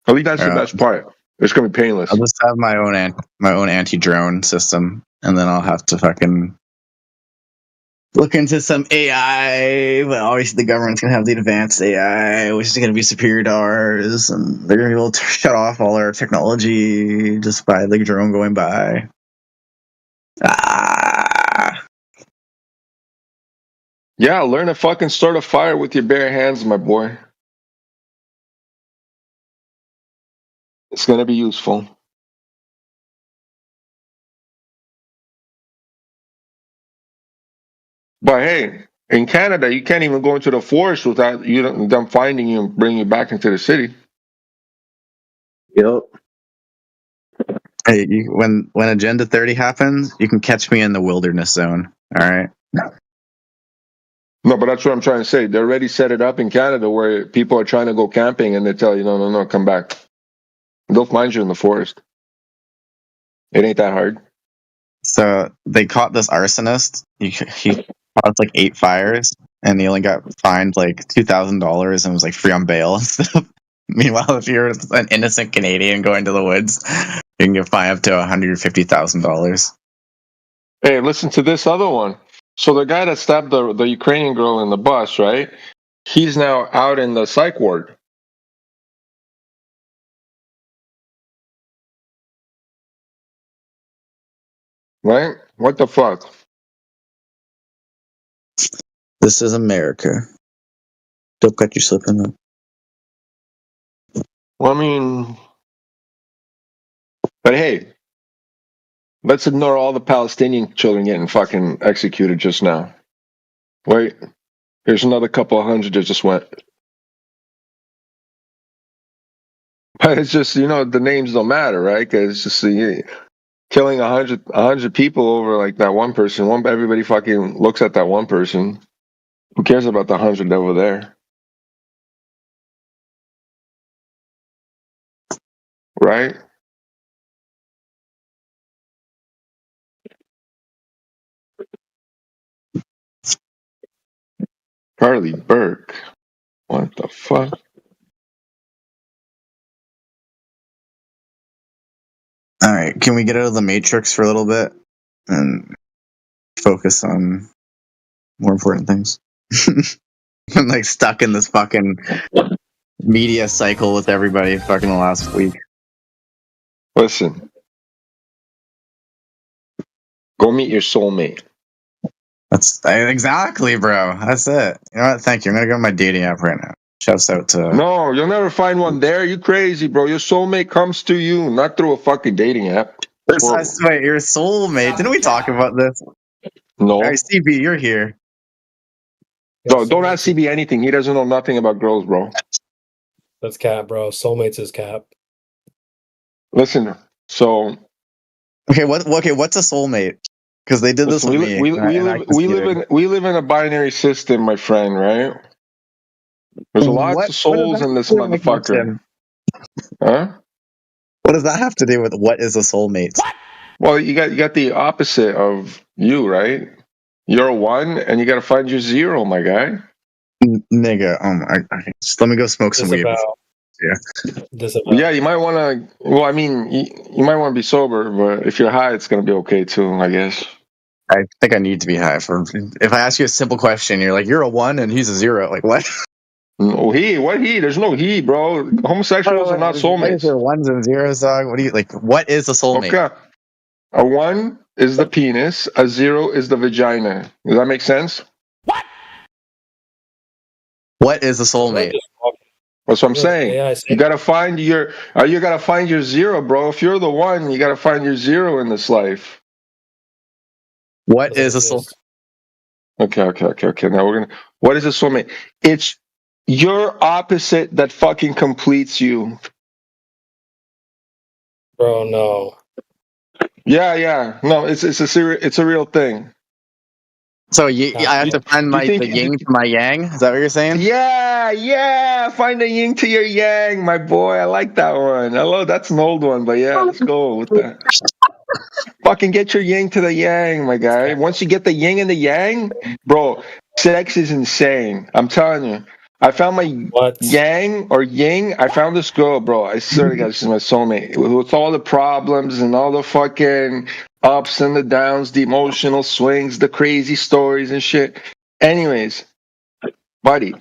I think that's the best part. It's gonna be painless. I'll just have my own anti-drone system, and then I'll have to fucking look into some AI, but obviously the government's gonna have the advanced AI, which is gonna be superior to ours, and they're gonna be able to shut off all our technology just by the drone going by. Yeah, learn to fucking start a fire with your bare hands, my boy. It's gonna be useful. But hey, in Canada, you can't even go into the forest without them finding you and bringing you back into the city. Yep. Hey, when Agenda 30 happens, you can catch me in the wilderness zone. All right. No, but that's what I'm trying to say. They already set it up in Canada where people are trying to go camping and they tell you, no, come back. They'll find you in the forest. It ain't that hard. So they caught this arsonist. He caused like 8 fires, and he only got fined like $2,000 and was like free on bail and stuff. Meanwhile, if you're an innocent Canadian going to the woods, you can get fined up to $150,000. Hey, listen to this other one. So the guy that stabbed the Ukrainian girl in the bus, right? He's now out in the psych ward. Right? What the fuck? This is America. Don't got you slipping up. Well, I mean, but hey, let's ignore all the Palestinian children getting fucking executed just now. Wait, here's another couple of hundred that just went. But it's just, the names don't matter, right? Because it's just killing 100 people over like that one person. Everybody fucking looks at that one person. Who cares about the 100 over there? Right? Carly Burke. What the fuck? All right, can we get out of the Matrix for a little bit and focus on more important things? I'm like stuck in this fucking media cycle with everybody fucking the last week. Listen. Go meet your soulmate. Exactly, bro. That's it. You know what? Thank you. I'm gonna go to my dating app right now. Shouts out to. No, you'll never find one there. You crazy, bro. Your soulmate comes to you, not through a fucking dating app. Wait, your soulmate. Didn't we talk about this? No. All right, CB, you're here. No, don't ask CB anything. He doesn't know nothing about girls, bro. That's cap, bro. Soulmates is cap. Listen, so. Okay, what's a soulmate? Because they did this with me. We live in a binary system, my friend, right? There's lots of souls in this motherfucker. Huh? What does that have to do with what is a soulmate? What? Well, you got the opposite of you, right? You're a 1, and you got to find your 0, my guy. Nigga, just let me go smoke some weed. Yeah, you might want to. Well, I mean, you might want to be sober, but if you're high, it's gonna be okay too, I guess. I think I need to be high for. If I ask you a simple question, you're like, "You're a 1 and he's a 0." Like what? No, what he? There's no he, bro. Homosexuals are not soulmates. There are 1s and 0s, dog. What do you like? What is a soulmate? Okay, a 1 is the penis, a 0 is the vagina. Does that make sense? What is a soulmate? That's what I'm saying. You gotta find your 0, bro. If you're the 1, you gotta find your 0 in this life. What is a soulmate? Okay. Now what is a soulmate? It's your opposite that fucking completes you. Bro, no. Yeah. No, it's a real thing. So I have to find the yin to my yang? Is that what you're saying? Yeah. Find the yin to your yang, my boy. I like that one. That's an old one, but yeah, let's go with that. Fucking get your yin to the yang, my guy. Once you get the yin and the yang, bro, sex is insane. I'm telling you. I found my yang or ying. I found this girl, bro. I swear to God, she's my soulmate. With all the problems and all the fucking ups and the downs, the emotional swings, the crazy stories and shit. Anyways, buddy,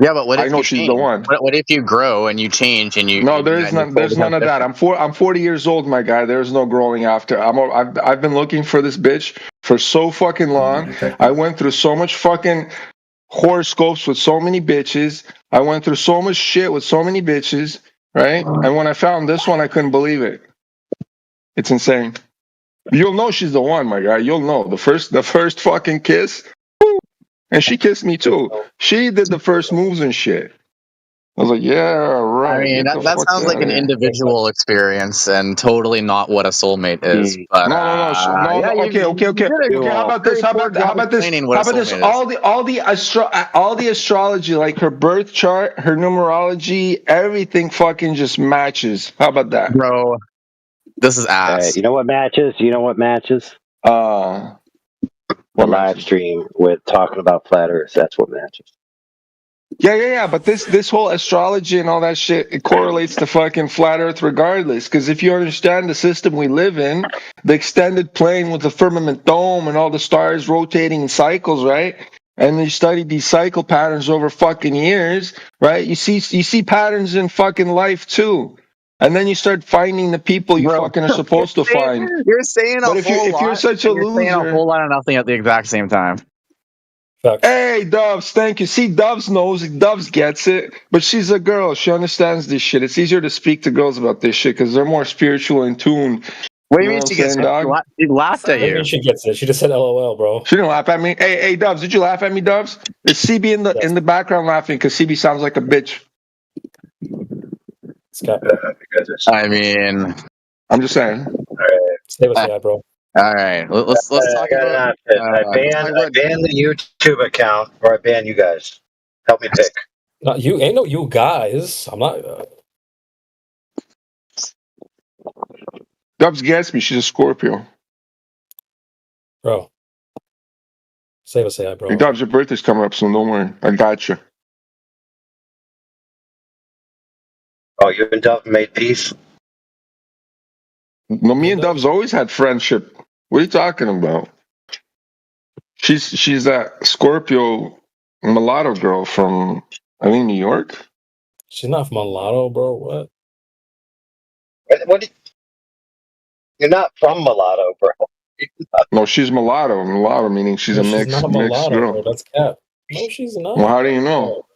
Yeah, but what I if know you she's change? the one. What if you grow and you change and you? No, And there's you none. totally There's none have of that. different- I'm 40 years old, my guy. There's no growing after. I've been looking for this bitch for so fucking long. I went through so much fucking horoscopes with so many bitches. I went through so much shit with so many bitches, right? And when I found this one, I couldn't believe it. It's insane. You'll know she's the one, my guy. You'll know the first fucking kiss, woo, and she kissed me too. She did the first moves and shit. I was like, yeah, right. I mean, Get the that fuck sounds like out an of here. individual experience and totally not what a soulmate is. But No. yeah, Okay. you did a Okay, how about this? very poor job explaining what a soulmate is. All the astrology, like her birth chart, her numerology, everything fucking just matches. How about that? Bro, this is ass. You know what matches? What live matches? stream with talking about flat Earth. That's what matches. Yeah. But this whole astrology and all that shit, it correlates to fucking flat Earth regardless. Because if you understand the system we live in, the extended plane with the firmament dome and all the stars rotating in cycles, right? And you study these cycle patterns over fucking years, right? You see patterns in fucking life too. And then you start finding the people you fucking are supposed to find. You're saying But a if whole lot. you're such a You're saying a loser, whole lot of nothing at the exact same time. hey, Dubs, thank you. See, Dubs knows, Dubs gets it, but she's a girl. She understands this shit. It's easier to speak to girls about this shit because they're more spiritual in tune. What do you know mean what she I'm gets saying, it? dog? She laughed at What do you you. mean she gets it? She just said LOL, bro. She didn't laugh at me. Hey, Dubs, did you laugh at me, Dubs? Is CB in the background laughing because CB sounds like a bitch? I mean, I'm just saying. Stay with that, bro. All right, let's talk about. I ban the YouTube account, or I ban you guys. Help me pick. Not you. Ain't no you guys. I'm not. Dubs gets me. She's a Scorpio. Bro. Say what say, bro. Hey, Dubs, your birthday's coming up soon. Don't worry. I got you. Oh, you and Dove made peace? No, me and Dubs always had friendship. What are you talking about? She's that Scorpio mulatto girl from, I think, New York. She's not from mulatto, bro. What? What? You're not from mulatto, bro. No, she's mulatto. Mulatto meaning she's No, a mixed not a mixed mulatto, girl. bro. That's cap. No, she's not. Well, how do you know?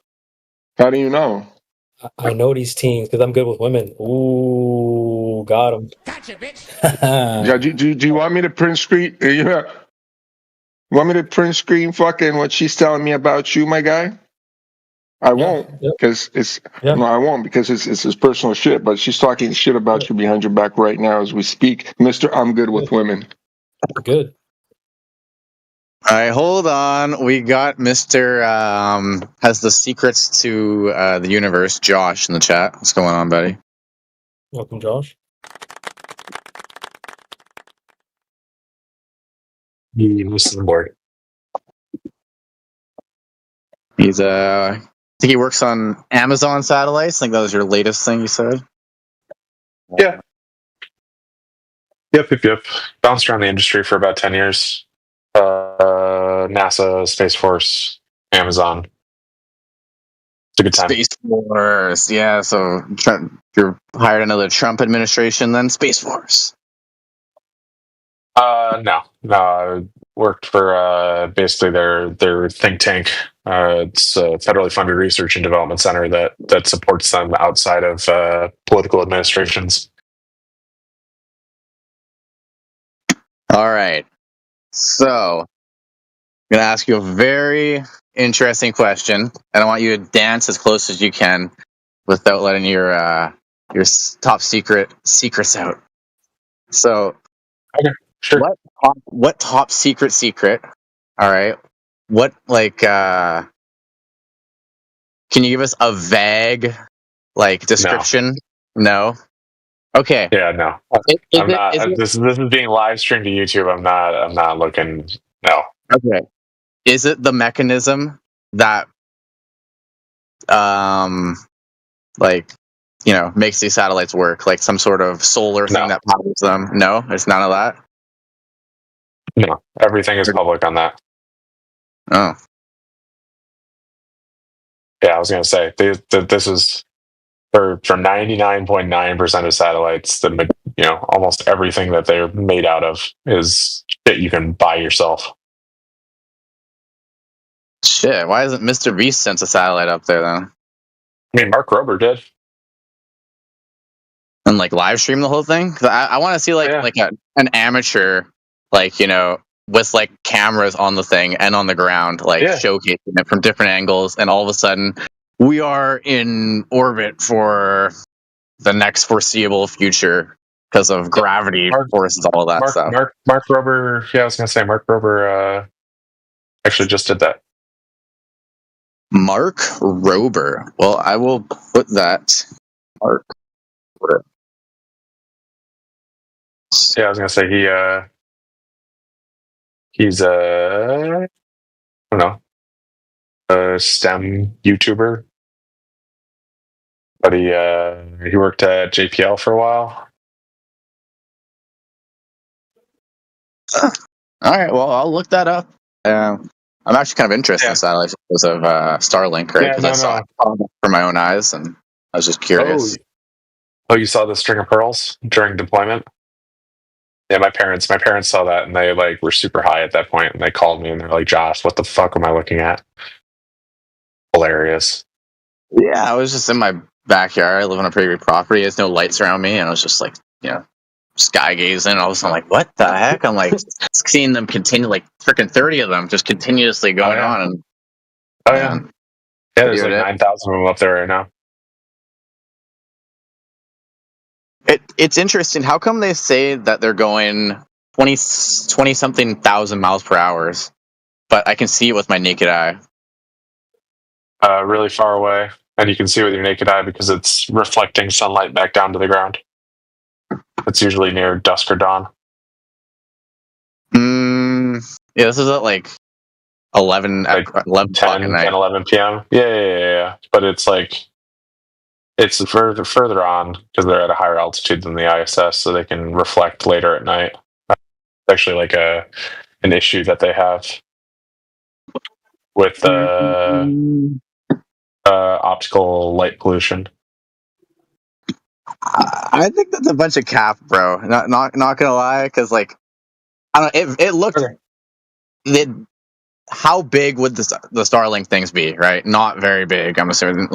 How do you know? I know these teens because I'm good with women. Ooh, got him. Gotcha, bitch. Yeah, do you want me to print screen? Yeah. You want me to print screen fucking what she's telling me about you, my guy? I won't because no, I won't because it's personal shit. But she's talking shit about you behind your back right now as we speak, Mister. I'm good with women. Good. All right, hold on. We got Mr. Has the secrets to the universe, Josh, in the chat. What's going on, buddy? Welcome, Josh. This is the board. He's I think he works on Amazon satellites. I think that was your latest thing you said. Yeah. Yep. Bounced around the industry for about 10 years. NASA, Space Force, Amazon. It's a good time. Space Force, yeah. So you're hired under the Trump administration, then Space Force. No. I worked for basically their think tank. It's a federally funded research and development center that supports them outside of political administrations. All right. So, I'm going to ask you a very interesting question, and I want you to dance as close as you can without letting your top secrets out. So, okay, sure. What top secret? All right. What can you give us a vague description? No. Okay. Yeah, no. I'm not. This is being live streamed to YouTube. I'm not looking. No. Okay. Is it the mechanism that makes these satellites work, like some sort of solar thing that powers them? No, it's none of that. No, everything is public on that. Oh, Yeah, I was going to say this is for 99.9% of satellites. Almost everything that they're made out of is shit you can buy yourself. shit. Why isn't Mr. Beast sent a satellite up there then? I mean, Mark Rober did. And like live stream the whole thing? 'Cause I want to see an amateur, with like cameras on the thing and on the ground, showcasing it from different angles, and all of a sudden we are in orbit for the next foreseeable future because of gravity forces, all that stuff. Mark Rober, I was going to say Mark Rober actually just did that. Mark Rober. Well, I will put that. Mark Rober. Yeah, I was going to say he's I don't know, a STEM YouTuber, but he worked at JPL for a while. All right, well, I'll look that up. I'm actually kind of interested in satellites because of Starlink, right? Because I saw it for my own eyes, and I was just curious. Oh, you saw the string of pearls during deployment? Yeah, my parents saw that, and they were super high at that point, and they called me and they're like, "Josh, what the fuck am I looking at?" Hilarious. Yeah, I was just in my backyard. I live on a pretty big property. There's no lights around me, and I was just sky gazing. All of a sudden, I'm like, what the heck? I'm like seeing them continue, freaking 30 of them just continuously going on. And there's 9,000 of them up there right now. It's interesting. How come they say that they're going 20 something thousand miles per hour, but I can see it with my naked eye? Really far away, and you can see it with your naked eye because it's reflecting sunlight back down to the ground. It's usually near dusk or dawn. Yeah, this is at 11 o'clock at night. 10, 11 p.m. Yeah. But it's it's further on because they're at a higher altitude than the ISS, so they can reflect later at night. It's actually an issue that they have with optical light pollution. I think that's a bunch of cap, bro. Not gonna lie, because I don't know. It looked. How big would the Starlink things be? Right, not very big. I'm assuming.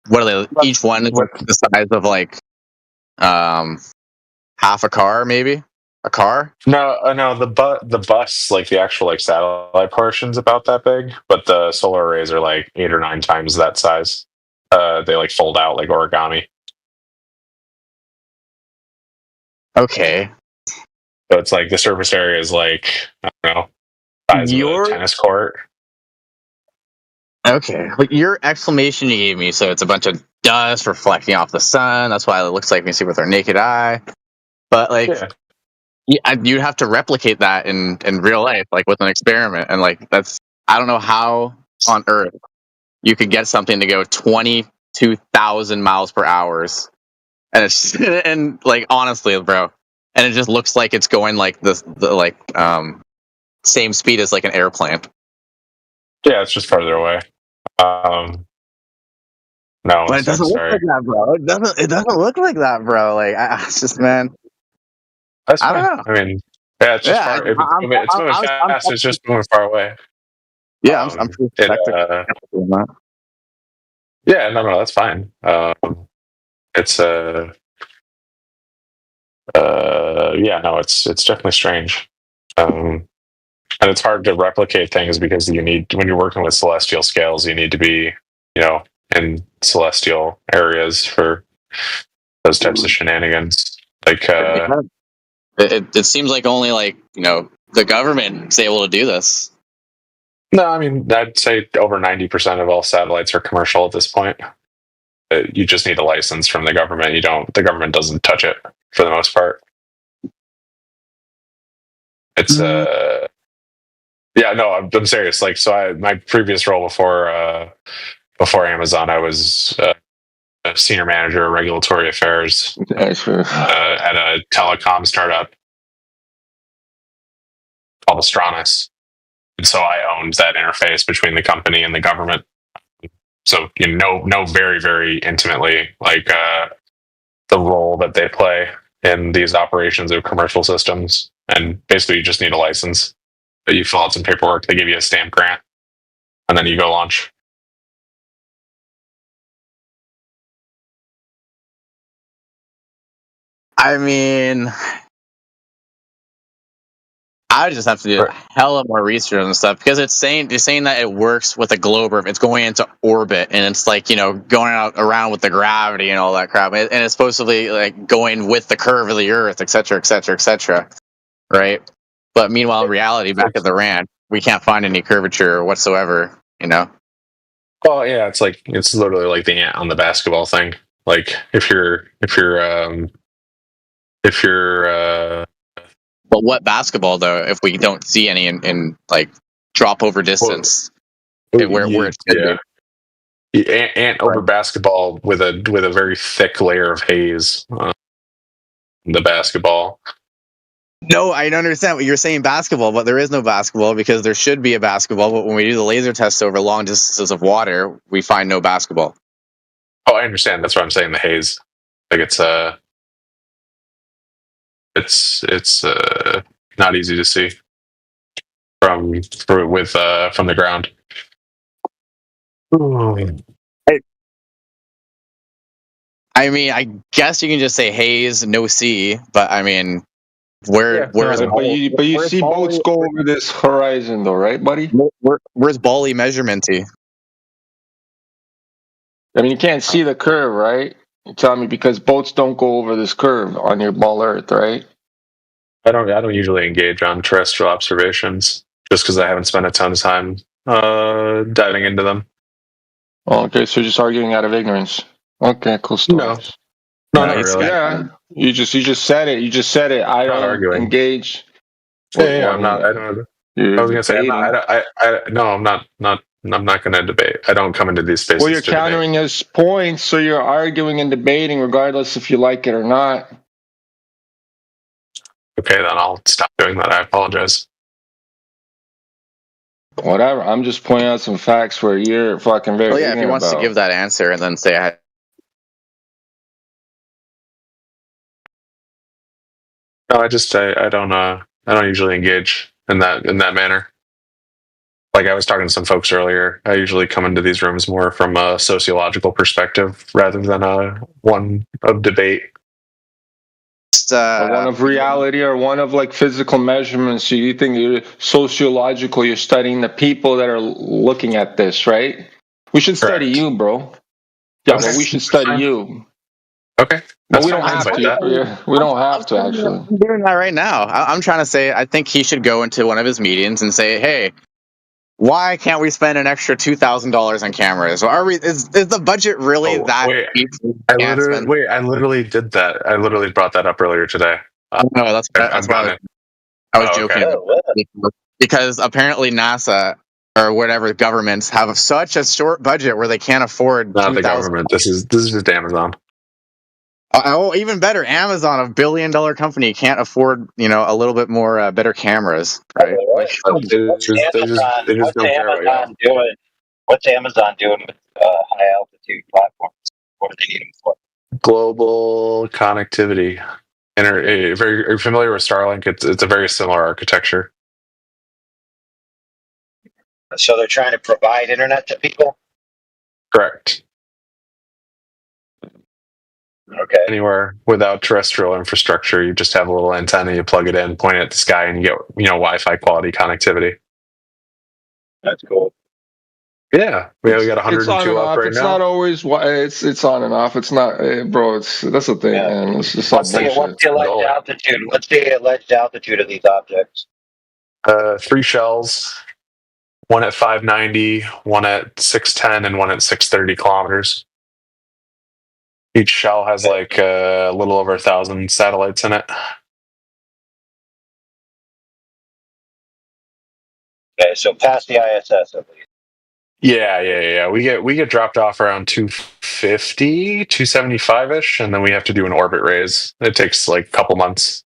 What are they? Each one is the size of half a car, maybe a car. No. The bus, the actual satellite portion's about that big, but the solar arrays are 8 or 9 times that size. They fold out like origami. Okay. So it's the surface area is I don't know, size of a tennis court. Okay. Your explanation you gave me, so it's a bunch of dust reflecting off the sun. That's why it looks like we see with our naked eye. But you'd have to replicate that in real life, with an experiment, and I don't know how on earth you could get something to go 22,000 miles per hour, and it's and honestly, bro, and it just looks like it's going the same speed as an airplane. Yeah, it's just farther away. No, but it doesn't look like that, bro. It doesn't look like that, bro. It's just, man. That's fine. I don't know. I mean, yeah, it's just far. It's moving fast. It's just moving far away. Yeah, I'm pretty yeah, no, that's fine. It's it's definitely strange. And it's hard to replicate things because when you're working with celestial scales, you need to be, in celestial areas for those types of shenanigans. It seems like only the government is able to do this. No, I mean, I'd say over 90% of all satellites are commercial at this point. You just need a license from the government. The government doesn't touch it for the most part. It's yeah, no, I'm serious. My previous role before Amazon, I was a senior manager of regulatory affairs at a telecom startup. called Astranis. And so I owned that interface between the company and the government. So you know very, very intimately the role that they play in these operations of commercial systems. And basically you just need a license. You fill out some paperwork, they give you a stamp grant, and then you go launch. I mean, I would just have to do a hell of more research and stuff because you're saying that it works with a globe, it's going into orbit, and it's like, going out around with the gravity and all that crap, and it's supposedly like going with the curve of the Earth, etc., etc., etc. Right? But meanwhile, in reality, back at the ranch, we can't find any curvature whatsoever. Well, yeah, it's literally like the ant on the basketball thing. Like if you're But what basketball though? If we don't see any in like drop over distance, where it should be. Ant over basketball with a very thick layer of haze on the basketball. No, I don't understand what you're saying basketball, but there is no basketball because there should be a basketball. But when we do the laser test over long distances of water, we find no basketball. Oh, I understand. That's what I'm saying. The haze, like it's not easy to see from the ground. I mean, I guess you can just say haze, no sea, but I mean, where's but you see boats go over this horizon, though, right, buddy? Where's Bali measurementy? I mean, you can't see the curve, right? You tell me, because boats don't go over this curve on your ball Earth, right? I don't usually engage on terrestrial observations just because I haven't spent a ton of time diving into them. Oh, okay, so you're just arguing out of ignorance. Okay, cool stories. No, not really. Yeah, you just said it. You just said it. I don't engage. Yeah, I'm not. I don't. I was gonna say I'm not going to debate. I don't come into these spaces. Well, you're countering his points, so you're arguing and debating, regardless if you like it or not. Okay, then I'll stop doing that. I apologize. Whatever. I'm just pointing out some facts where you're fucking very. Well, yeah, if he wants to give that answer and then say No, I don't usually engage in that manner. Like I was talking to some folks earlier, I usually come into these rooms more from a sociological perspective rather than one of debate. One of reality or one of like physical measurements. So you think you're sociological, you're studying the people that are looking at this, right? We should study you, bro. Yeah, okay. But we should study you. Okay. But we don't have to. We don't have to, actually. I'm doing that right now. I'm trying to say, I think he should go into one of his meetings and say, hey, why can't we spend an extra $2,000 on cameras? Or is the budget really that cheap? I literally did that. I literally brought that up earlier today. No, that's why I was joking. Okay. Because apparently NASA or whatever governments have such a short budget where they can't afford. Not the government. This is just Amazon. Oh, even better. Amazon, $1 billion company, can't afford a little bit more better cameras, right? What's Amazon doing with high altitude platforms? What do they need them for? Global connectivity. Are you familiar with Starlink? It's a very similar architecture. So they're trying to provide internet to people? Correct. Okay. Anywhere without terrestrial infrastructure, you just have a little antenna, you plug it in, point it at the sky, and you get Wi-Fi quality connectivity. That's cool. Yeah, we got 102 up right now. It's not always. It's on and off. It's not, bro. That's the thing, man. It's just all bullshit. What's the alleged altitude? What's the alleged altitude of these objects? 3 shells. One at 590, one at 610, and one at 630 kilometers. Each shell has like a little over 1,000 satellites in it. Okay, so past the ISS at least. Yeah. We get dropped off around 250, 275-ish, and then we have to do an orbit raise. It takes like a couple months.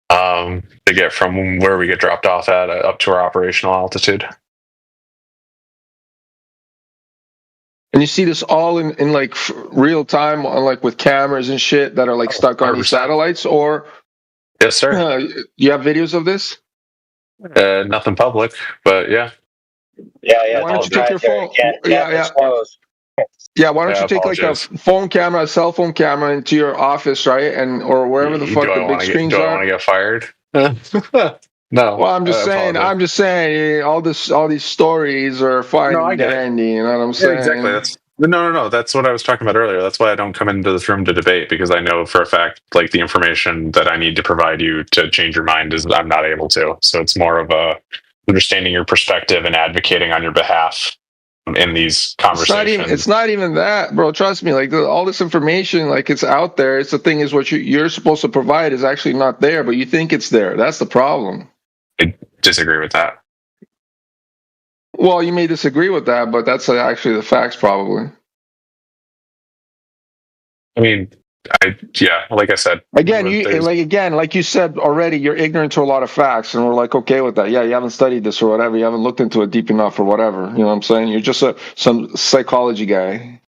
to get from where we get dropped off at up to our operational altitude. And you see this all in like real time, on like with cameras and shit that are like stuck on these 100%. satellites, or Yes, sir. you have videos of this? Nothing public, but yeah. Yeah. Why don't you take your phone? Can't Yeah. disclose. Yeah, why don't Yeah, you take like a apologies. phone camera, a cell phone camera into your office, right? And or wherever the fuck Do I the big want screens to are. get fired? No. Well, I'm just I saying. apologize. I'm just saying. All these stories are fine No, I and get it. dandy. You know what I'm Yeah, saying? exactly. No. That's what I was talking about earlier. That's why I don't come into this room to debate, because I know for a fact, like, the information that I need to provide you to change your mind is I'm not able to. So it's more of a understanding your perspective and advocating on your behalf in these conversations. It's not even that, bro. Trust me. Like all this information, like it's out there. It's the thing is what you're supposed to provide is actually not there, but you think it's there. That's the problem. I disagree with that. Well, you may disagree with that, but that's actually the facts, probably. I mean, like I said. Again, like you said already, you're ignorant to a lot of facts, and we're like okay with that. Yeah, you haven't studied this or whatever. You haven't looked into it deep enough or whatever. You know what I'm saying? You're just some psychology guy.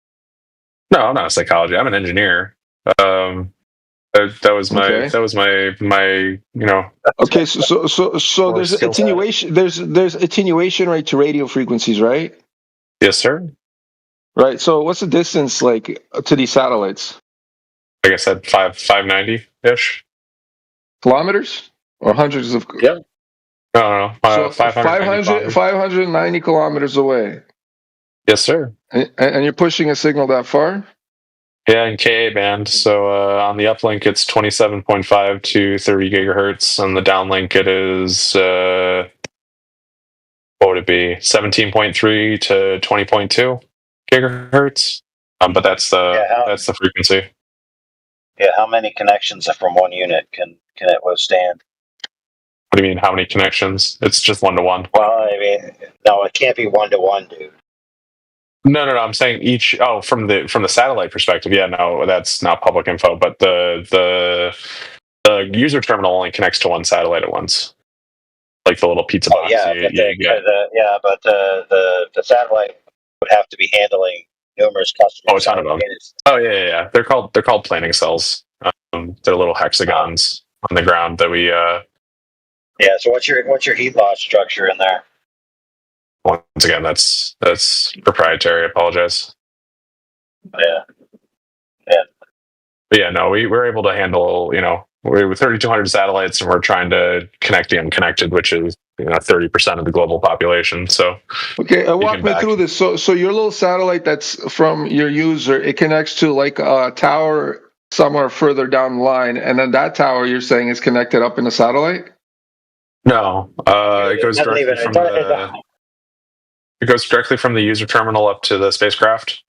No, I'm not a psychology. I'm an engineer. That was my Okay, so there's attenuation. There's attenuation right to radio frequencies, right? Yes, sir. Right. So what's the distance like to these satellites? Like I said, 590 ish kilometers or hundreds of. Yeah. No. So 590 590 kilometers away. Yes, sir. And you're pushing a signal that far? Yeah, in Ka band. So on the uplink, it's 27.5 to 30 gigahertz. On the downlink, it is what would it be? 17.3 to 20.2 gigahertz. But that's the frequency. Yeah, how many connections from one unit can it withstand? What do you mean? How many connections? It's just 1-to-1. Well, I mean, no, it can't be 1-to-1, dude. No. I'm saying each. Oh, from the satellite perspective, yeah. No, that's not public info. But the user terminal only connects to one satellite at once, like the little pizza box. But the satellite would have to be handling numerous customers. Oh, a ton of them. Oh yeah. They're called planning cells. They're little hexagons on the ground that we. Yeah. So what's your heat loss structure in there? Once again, that's proprietary. I apologize. Yeah. But yeah, no, we were able to handle. We're with 3,200 satellites, and we're trying to connect the unconnected, which is 30% of the global population. So okay, walk me through this. So your little satellite that's from your user, it connects to like a tower somewhere further down the line, and then that tower you're saying is connected up in the satellite? No, it goes directly it goes directly from the user terminal up to the spacecraft.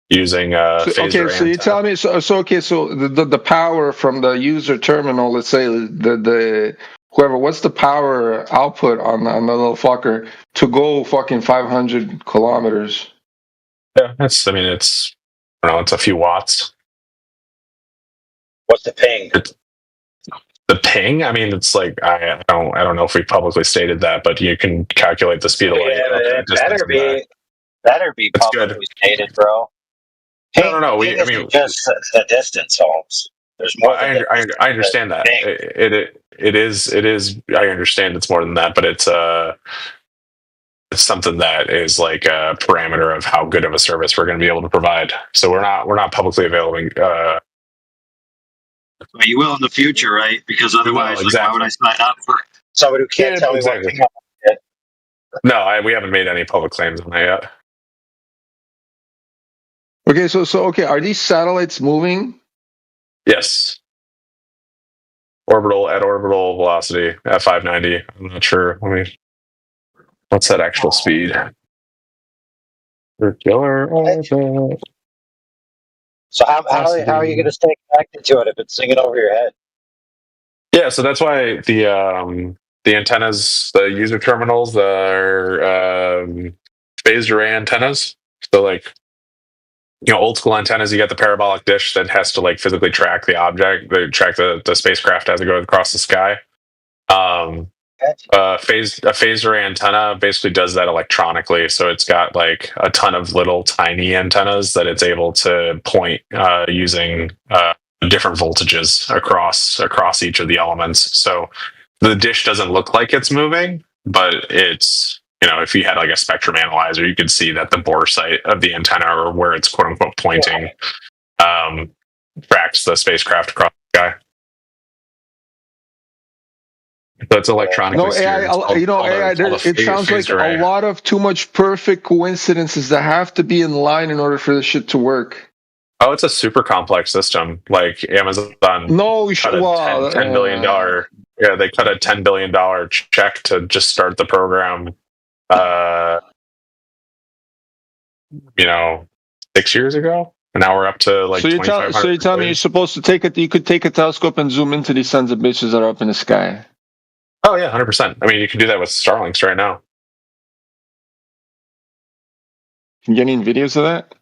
Using phaser. So you tell me. So the power from the user terminal, let's say the whoever, what's the power output on the little fucker to go fucking 500 kilometers? Yeah, it's a few watts. What's the ping? The ping? I mean, it's like I don't know if we publicly stated that, but you can calculate the speed of light. It better be publicly stated, bro. No. I mean, just the distance, Holmes. There's more. I understand that. It is. I understand it's more than that, but it's something that is like a parameter of how good of a service we're going to be able to provide. So we're not publicly available. You will in the future, right? Because otherwise, why would I sign up for somebody who can't tell me what thing I'm on? No, we haven't made any public claims on that yet. Okay, so are these satellites moving? Yes. At orbital velocity at 590. I'm not sure. What's that actual speed? Circular orbit. So how are you going to stay connected to it if it's singing over your head? Yeah, so that's why the antennas, the user terminals, are phased array antennas. So like old school antennas, you get the parabolic dish that has to like physically track the object, track the spacecraft as it goes across the sky. A phased array antenna basically does that electronically, so it's got like a ton of little tiny antennas that it's able to point using different voltages across each of the elements. So the dish doesn't look like it's moving, but it's, if you had like a spectrum analyzer, you could see that the bore site of the antenna, or where it's quote unquote pointing, tracks the spacecraft across the sky. So it's electronically steered. It sounds like a lot of too much perfect coincidences that have to be in line in order for this shit to work. Oh, it's a super complex system. Like Amazon. No, $10 billion. Yeah, they cut a $10 billion check to just start the program. 6 years ago, and now we're up to like. So you're telling me you're supposed to take it? You could take a telescope and zoom into these sons of bitches that are up in the sky. Oh yeah, 100%. I mean, you can do that with Starlinks right now. Can you get any videos of that?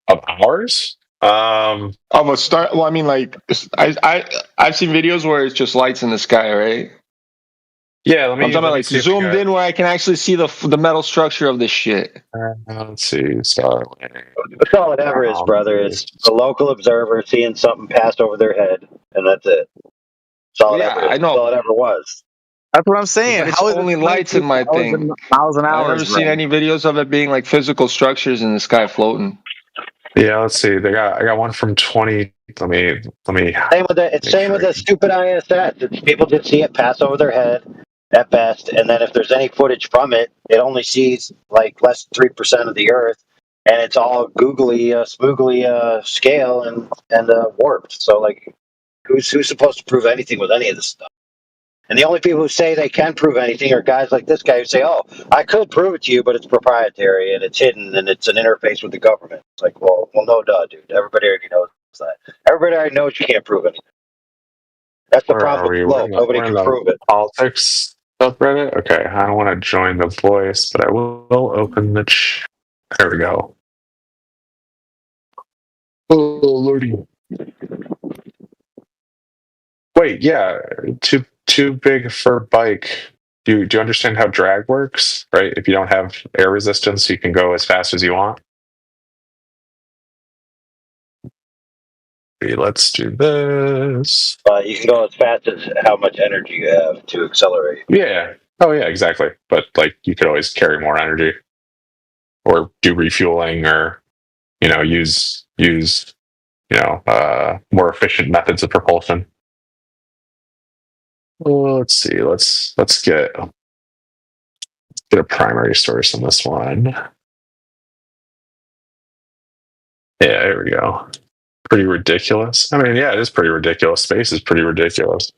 Of ours? Of a star? Well, I mean, like I've seen videos where it's just lights in the sky, right? Yeah, I'm talking about like zoomed in where I can actually see the metal structure of this shit. Let's see. Starlink. That's all it ever is, brother. It's a local observer seeing something pass over their head, and that's it. That's all it ever is. I know. That's all it ever was. That's what I'm saying. How is only lights in my thing? Miles an hour. I've never seen any videos of it being like physical structures in the sky floating. Yeah, let's see. I got one from 20. Let me. Same with the. It's same with the stupid ISS. People just see it pass over their head at best, and then if there's any footage from it, it only sees like less than 3% of the Earth, and it's all googly, spoogly scale and warped. So like, who's supposed to prove anything with any of this stuff? And the only people who say they can prove anything are guys like this guy who say, "Oh, I could prove it to you, but it's proprietary and it's hidden and it's an interface with the government." It's like, well, no, duh, dude. Everybody already knows that. Everybody already knows you can't prove anything. That's the problem with Flow. Nobody can prove it. Politics subreddit. Okay, I don't want to join the voice, but I will open the. There we go. Oh lordy! Wait, yeah, too big for bike. Do you understand how drag works? Right, if you don't have air resistance, you can go as fast as you want. Let's do this. You can go as fast as how much energy you have to accelerate. Yeah. Oh, yeah, exactly. But like, you could always carry more energy, or do refueling, or use more efficient methods of propulsion. Well, let's see. Let's get a primary source on this one. Yeah, there we go. Pretty ridiculous. I mean, yeah, it is pretty ridiculous. Space is pretty ridiculous.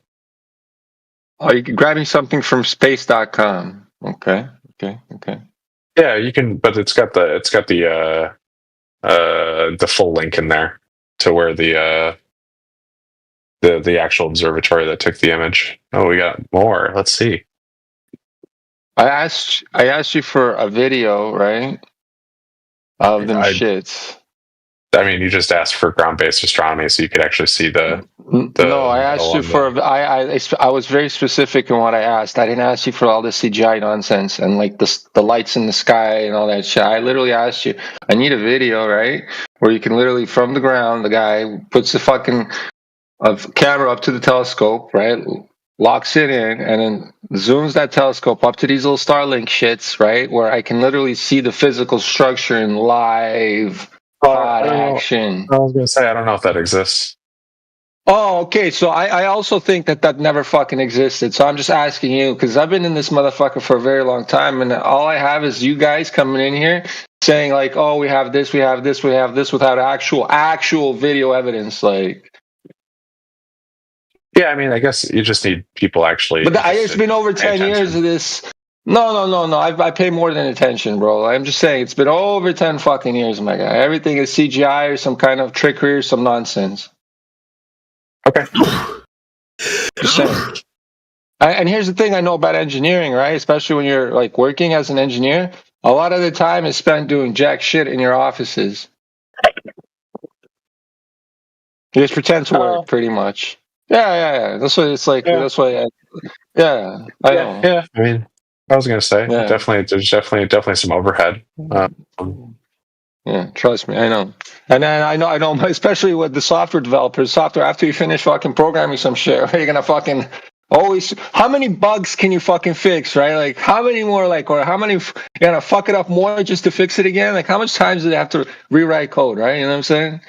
Oh, you're grabbing something from space.com. Okay. Yeah, you can, but it's got the full link in there to where the actual observatory that took the image. Oh, we got more. Let's see. I asked you for a video, right? Of them shits. I mean, you just asked for ground-based astronomy, so you could actually see the. No, I asked you for. I was very specific in what I asked. I didn't ask you for all this CGI nonsense and like the lights in the sky and all that shit. I literally asked you. I need a video, right, where you can literally from the ground, the guy puts the fucking camera up to the telescope, right, locks it in, and then zooms that telescope up to these little Starlink shits, right, where I can literally see the physical structure in live. Action. I was gonna say I don't know if that exists. Oh, okay. So I also think that never fucking existed. So I'm just asking you because I've been in this motherfucker for a very long time, and all I have is you guys coming in here saying like, "Oh, we have this, we have this, we have this," without actual video evidence. Like, yeah, I mean, I guess you just need people actually. But it's been over 10 years of this. No. I pay more than attention, bro. I'm just saying it's been over 10 fucking years, my guy. Everything is CGI or some kind of trickery or some nonsense. Okay. Just saying. And here's the thing I know about engineering, right? Especially when you're like working as an engineer, a lot of the time is spent doing jack shit in your offices. You just pretend to work, pretty much. Yeah. That's what it's like. Yeah. That's why. I know. Yeah. I mean, I was gonna say Yeah. there's definitely some overhead. Yeah, trust me, I know. And then I know, especially with the software developers, after you finish fucking programming some shit, you're gonna fucking always, how many bugs can you fucking fix, right? Like, how many more, like, or how many, you're gonna fuck it up more just to fix it again? Like, how much times do they have to rewrite code, right? You know what I'm saying?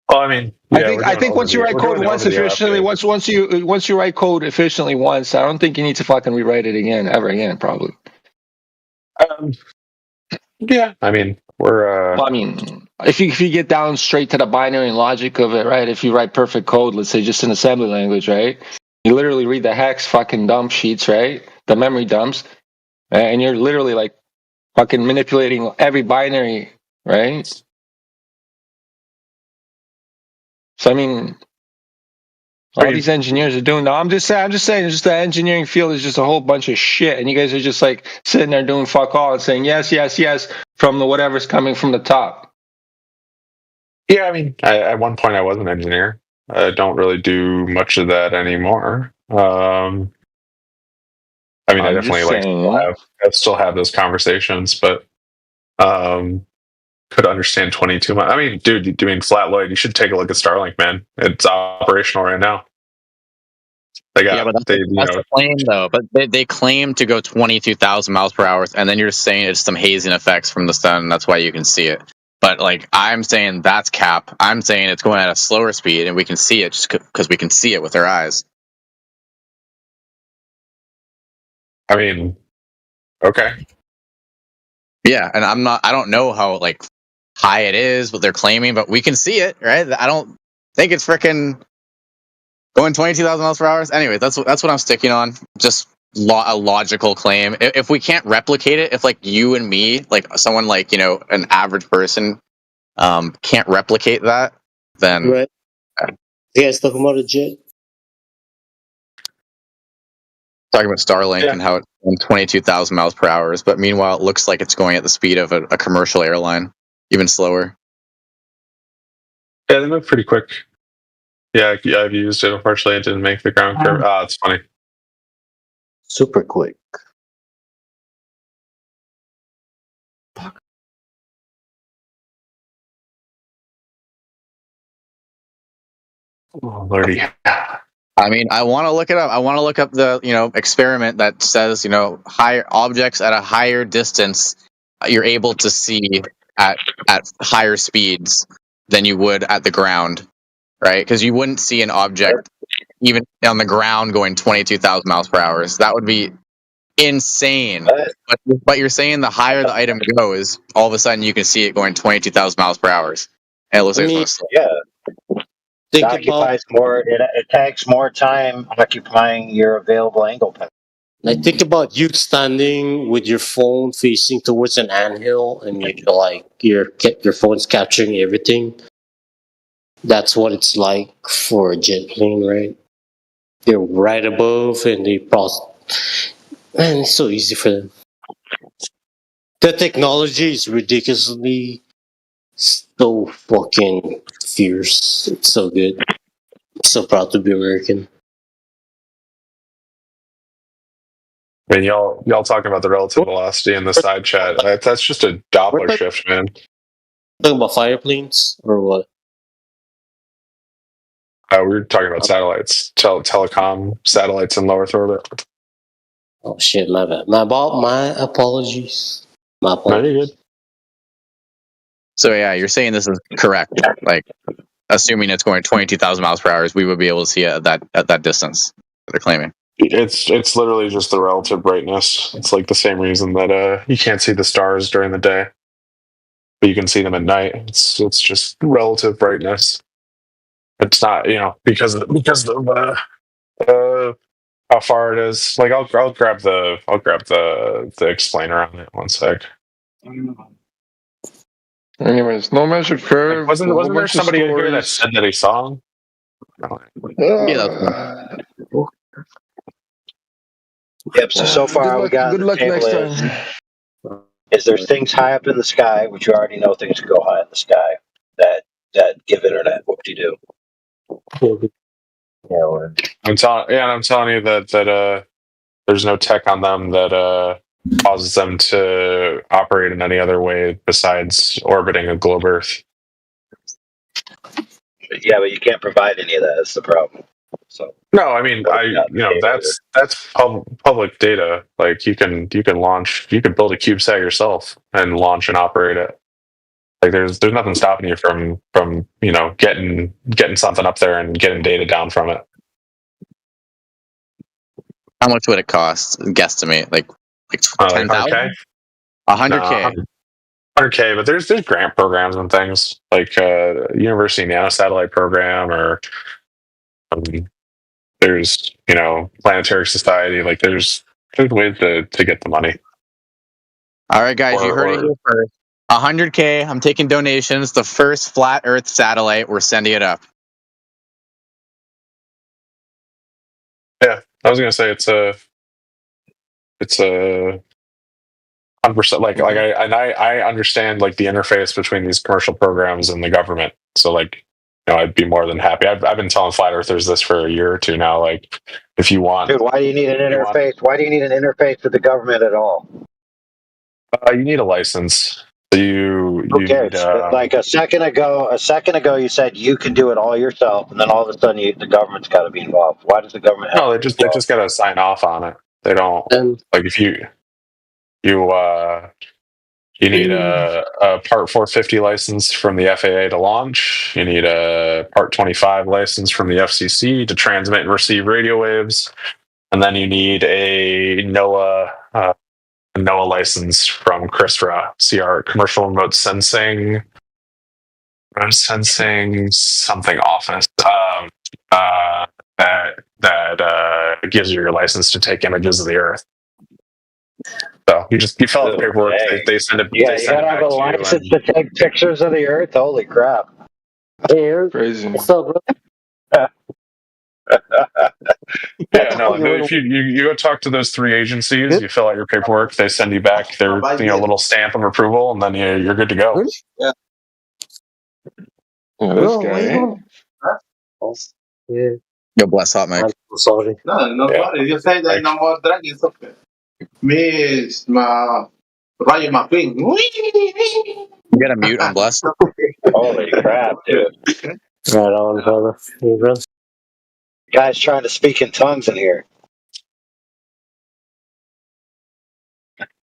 Well, I mean, I think once you write code once efficiently, once you write code efficiently once, I don't think you need to fucking rewrite it again, ever again, probably. Yeah, I mean, we're. Well, I mean, if you get down straight to the binary and logic of it, right? If you write perfect code, let's say just in assembly language, right? You literally read the hex fucking dump sheets, right? The memory dumps, and you're literally like fucking manipulating every binary, right? So I mean, all these engineers are doing. No, I'm just saying, just the engineering field is just a whole bunch of shit, and you guys are just like sitting there doing fuck all and saying yes from the whatever's coming from the top. Yeah, I mean, at one point I was an engineer. I don't really do much of that anymore. I mean, I definitely still have those conversations, but could understand 22 months. I mean, dude, you're doing Flat Lloyd. You should take a look at Starlink, man. It's operational right now. They got, but that's the claim, though. But they claim to go 22,000 miles per hour, and then you're saying it's some hazing effects from the sun, and that's why you can see it. But like, I'm saying that's cap. I'm saying it's going at a slower speed, and we can see it just because we can see it with our eyes. I mean, okay. Yeah, and I don't know how like high it is, what they're claiming, but we can see it, right? I don't think it's freaking going 22,000 miles per hour. Anyway, that's what I'm sticking on. Just a logical claim. If we can't replicate it, if like you and me, like someone like, you know, an average person, can't replicate that, then right. You guys talking about a jet? Talking about Starlink and how it's going 22,000 miles per hour, but meanwhile it looks like it's going at the speed of a commercial airline, even slower. Yeah, they move pretty quick. Yeah, I've used it. Unfortunately, it didn't make the ground curve. It's funny. Super quick. Oh, Lordy. I mean, I want to look it up. I want to look up the, you know, experiment that says, you know, higher objects at a higher distance, you're able to see at higher speeds than you would at the ground, right? Because you wouldn't see an object even on the ground going 22,000 miles per hour. That would be insane. But you're saying the higher the item goes, all of a sudden you can see it going 22,000 miles per hour. And it looks like it's yeah. It occupies more. It takes more time occupying your available angle path. Like, think about you standing with your phone facing towards an anthill, and you're like your phone's capturing everything. That's what it's like for a jet plane, right? They're right above, and man, it's so easy for them. The technology is ridiculously so fucking fierce. It's so good. So proud to be American. I mean, y'all talking about the relative velocity in the side chat. That's just a Doppler shift, man. Talking about fire planes or what? We were talking about satellites, telecom satellites in low Earth orbit. Oh shit, my bad. My apologies. My apologies. No, you're good. So yeah, you're saying this is correct. Like, assuming it's going 22,000 miles per hour, we would be able to see it at that distance that they're claiming. It's literally just the relative brightness. It's like the same reason that you can't see the stars during the day, but you can see them at night. It's just relative brightness. It's not, you know, because of how far it is. Like I'll grab the explainer on it. One sec. Anyways, no measured curve. Like, wasn't there somebody in here that said that he saw him? Yeah. Yep. So far, we got good luck next time. Is there's things high up in the sky, which you already know things go high in the sky that that give internet. What would you do? I'm telling you that there's no tech on them that causes them to operate in any other way besides orbiting a globe Earth. Yeah, but you can't provide any of that. That's the problem. So No, I mean, that's public data. Like you can build a CubeSat yourself and launch and operate it. Like there's nothing stopping you from getting something up there and getting data down from it. How much would it cost? Guesstimate, like 10,000, 100K. 100K, but there's grant programs and things like University Nanosatellite program, or there's Planetary Society. Like there's ways to get the money. All right, guys, you heard it here first. 100K. I'm taking donations. The first flat Earth satellite. We're sending it up. Yeah, I was gonna say it's a 100%. I understand like the interface between these commercial programs and the government. So like, I'd be more than happy. I've been telling flat earthers this for a year or two now. Like, if you want, dude, why do you need an interface? Why do you need an interface with the government at all? You need a license. Who cares? Like a second ago, you said you can do it all yourself, and then all of a sudden the government's got to be involved. Why does the government? No, they just got to sign off on it. They don't like if you need a Part 450 license from the FAA to launch. You need a Part 25 license from the FCC to transmit and receive radio waves, and then you need a NOAA license from CRISPR, CR, Commercial Remote Sensing something office that gives you your license to take images of the Earth. So you fill out the paperwork. They send it. Yeah, you gotta have a license to take pictures of the Earth. Holy crap! Crazy. Yeah, no. If you go talk to those three agencies, you fill out your paperwork. They send you back their little stamp of approval, and then you're good to go. Yeah. This guy. Yo, bless hot Mike. Sorry. No worries. You say that no more drag is okay. Miss Rayo McQueen. You gotta mute on bless. Holy crap, dude! Right on, brother. You good? Guys trying to speak in tongues in here.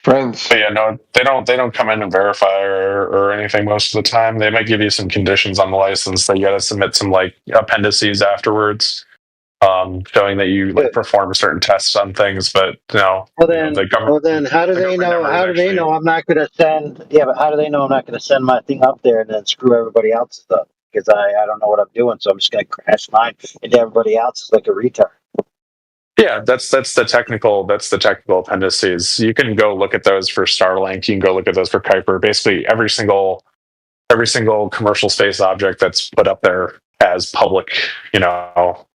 Friends. But yeah, no, they don't come in and verify or anything most of the time. They might give you some conditions on the license that you got to submit some like appendices afterwards, showing that you like perform certain tests on things. But Well then, how do they know? How do they know I'm not going to send? Yeah, but how do they know I'm not going to send my thing up there and then screw everybody else's up? Because I don't know what I'm doing, so I'm just going to crash mine into everybody else's like a retard. Yeah, that's the technical appendices. You can go look at those for Starlink. You can go look at those for Kuiper. Basically, every single commercial space object that's put up there has public,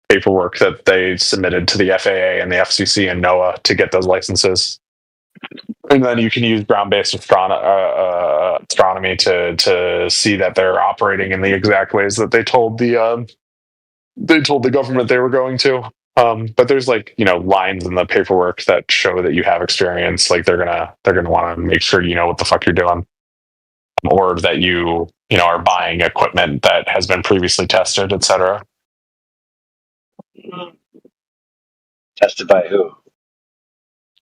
paperwork that they submitted to the FAA and the FCC and NOAA to get those licenses. And then you can use ground-based astronomy to see that they're operating in the exact ways that they told the government they were going to. But there's lines in the paperwork that show that you have experience. Like they're gonna want to make sure you know what the fuck you're doing, or that you are buying equipment that has been previously tested, etc. Tested by who?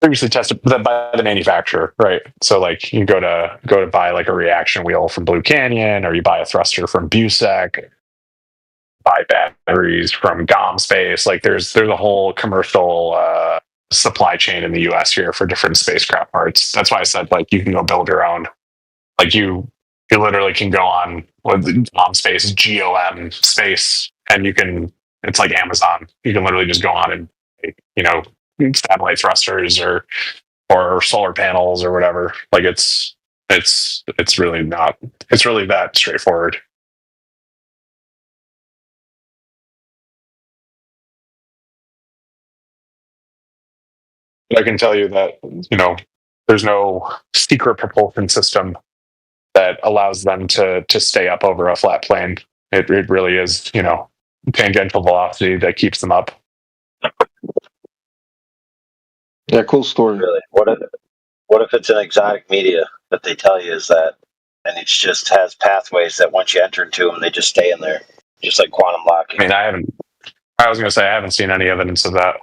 Previously tested by the manufacturer, right? So like you go to buy like a reaction wheel from Blue Canyon, or you buy a thruster from Busek, buy batteries from GomSpace. Like there's a whole commercial supply chain in the US here for different spacecraft parts. That's why I said like you can go build your own. Like you literally can go on with GomSpace, GOM space, and it's like Amazon. You can literally just go on and satellite thrusters or solar panels or whatever. Like it's really that straightforward. But I can tell you that there's no secret propulsion system that allows them to stay up over a flat plane. It really is, tangential velocity that keeps them up. Yeah, cool story. Really, what if it's an exotic media that they tell you is that, and it just has pathways that once you enter into them, they just stay in there, just like quantum locking. I mean, I was going to say I haven't seen any evidence of that.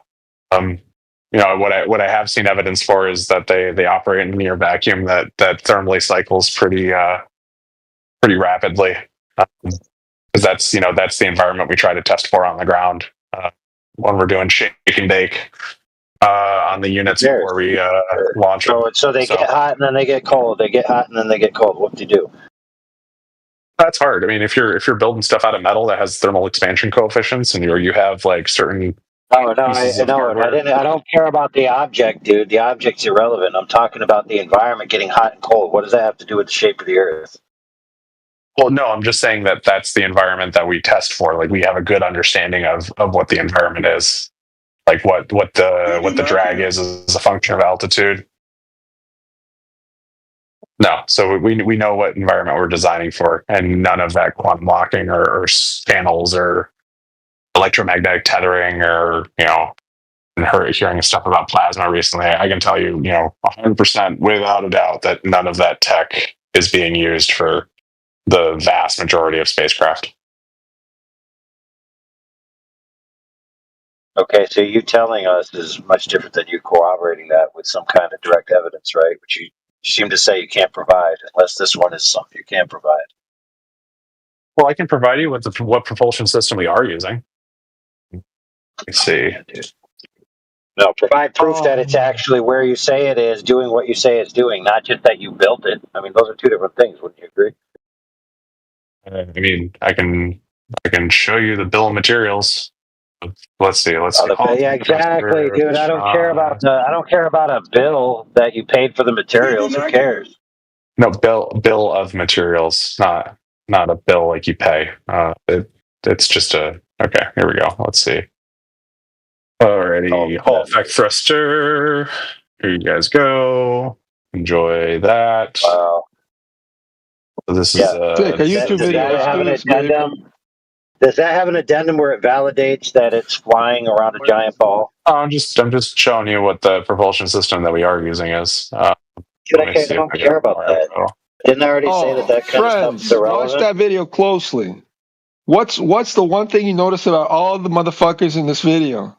What I have seen evidence for is that they operate in near vacuum that thermally cycles pretty rapidly. Because that's the environment we try to test for on the ground when we're doing shake and bake on the units before we launch them. So they get hot and then they get cold. They get hot and then they get cold. What do you do? That's hard. I mean, if you're building stuff out of metal that has thermal expansion coefficients, and you have like certain I don't care about the object, dude. The object's irrelevant. I'm talking about the environment getting hot and cold. What does that have to do with the shape of the Earth? Well, no, I'm just saying that that's the environment that we test for. Like, we have a good understanding of what the environment is, like what the drag is as a function of altitude. No, so we know what environment we're designing for, and none of that quantum locking or channels or electromagnetic tethering or hearing stuff about plasma recently. I can tell you, 100% without a doubt that none of that tech is being used for the vast majority of spacecraft. Okay, so you telling us is much different than you corroborating that with some kind of direct evidence, right? Which you seem to say you can't provide, unless this one is something you can't provide. Well, I can provide you with what propulsion system we are using. Let's see. No, provide proof that it's actually where you say it is, doing what you say it's doing, not just that you built it. I mean, those are two different things. Wouldn't you agree? I mean, I can show you the bill of materials. Let's see. Yeah, exactly, dude. I don't care about a bill that you paid for the materials. Who cares? No, bill of materials, not a bill like you pay. It's just okay. Here we go. Let's see. Alrighty, Hall effect thruster. Here you guys go. Enjoy that. Wow. So this is Does that have an addendum where it validates that it's flying around a giant ball? I'm just showing you what the propulsion system that we are using is. I don't care about that. Didn't I already say that kind of stuff is irrelevant? Watch that video closely. What's the one thing you notice about all the motherfuckers in this video?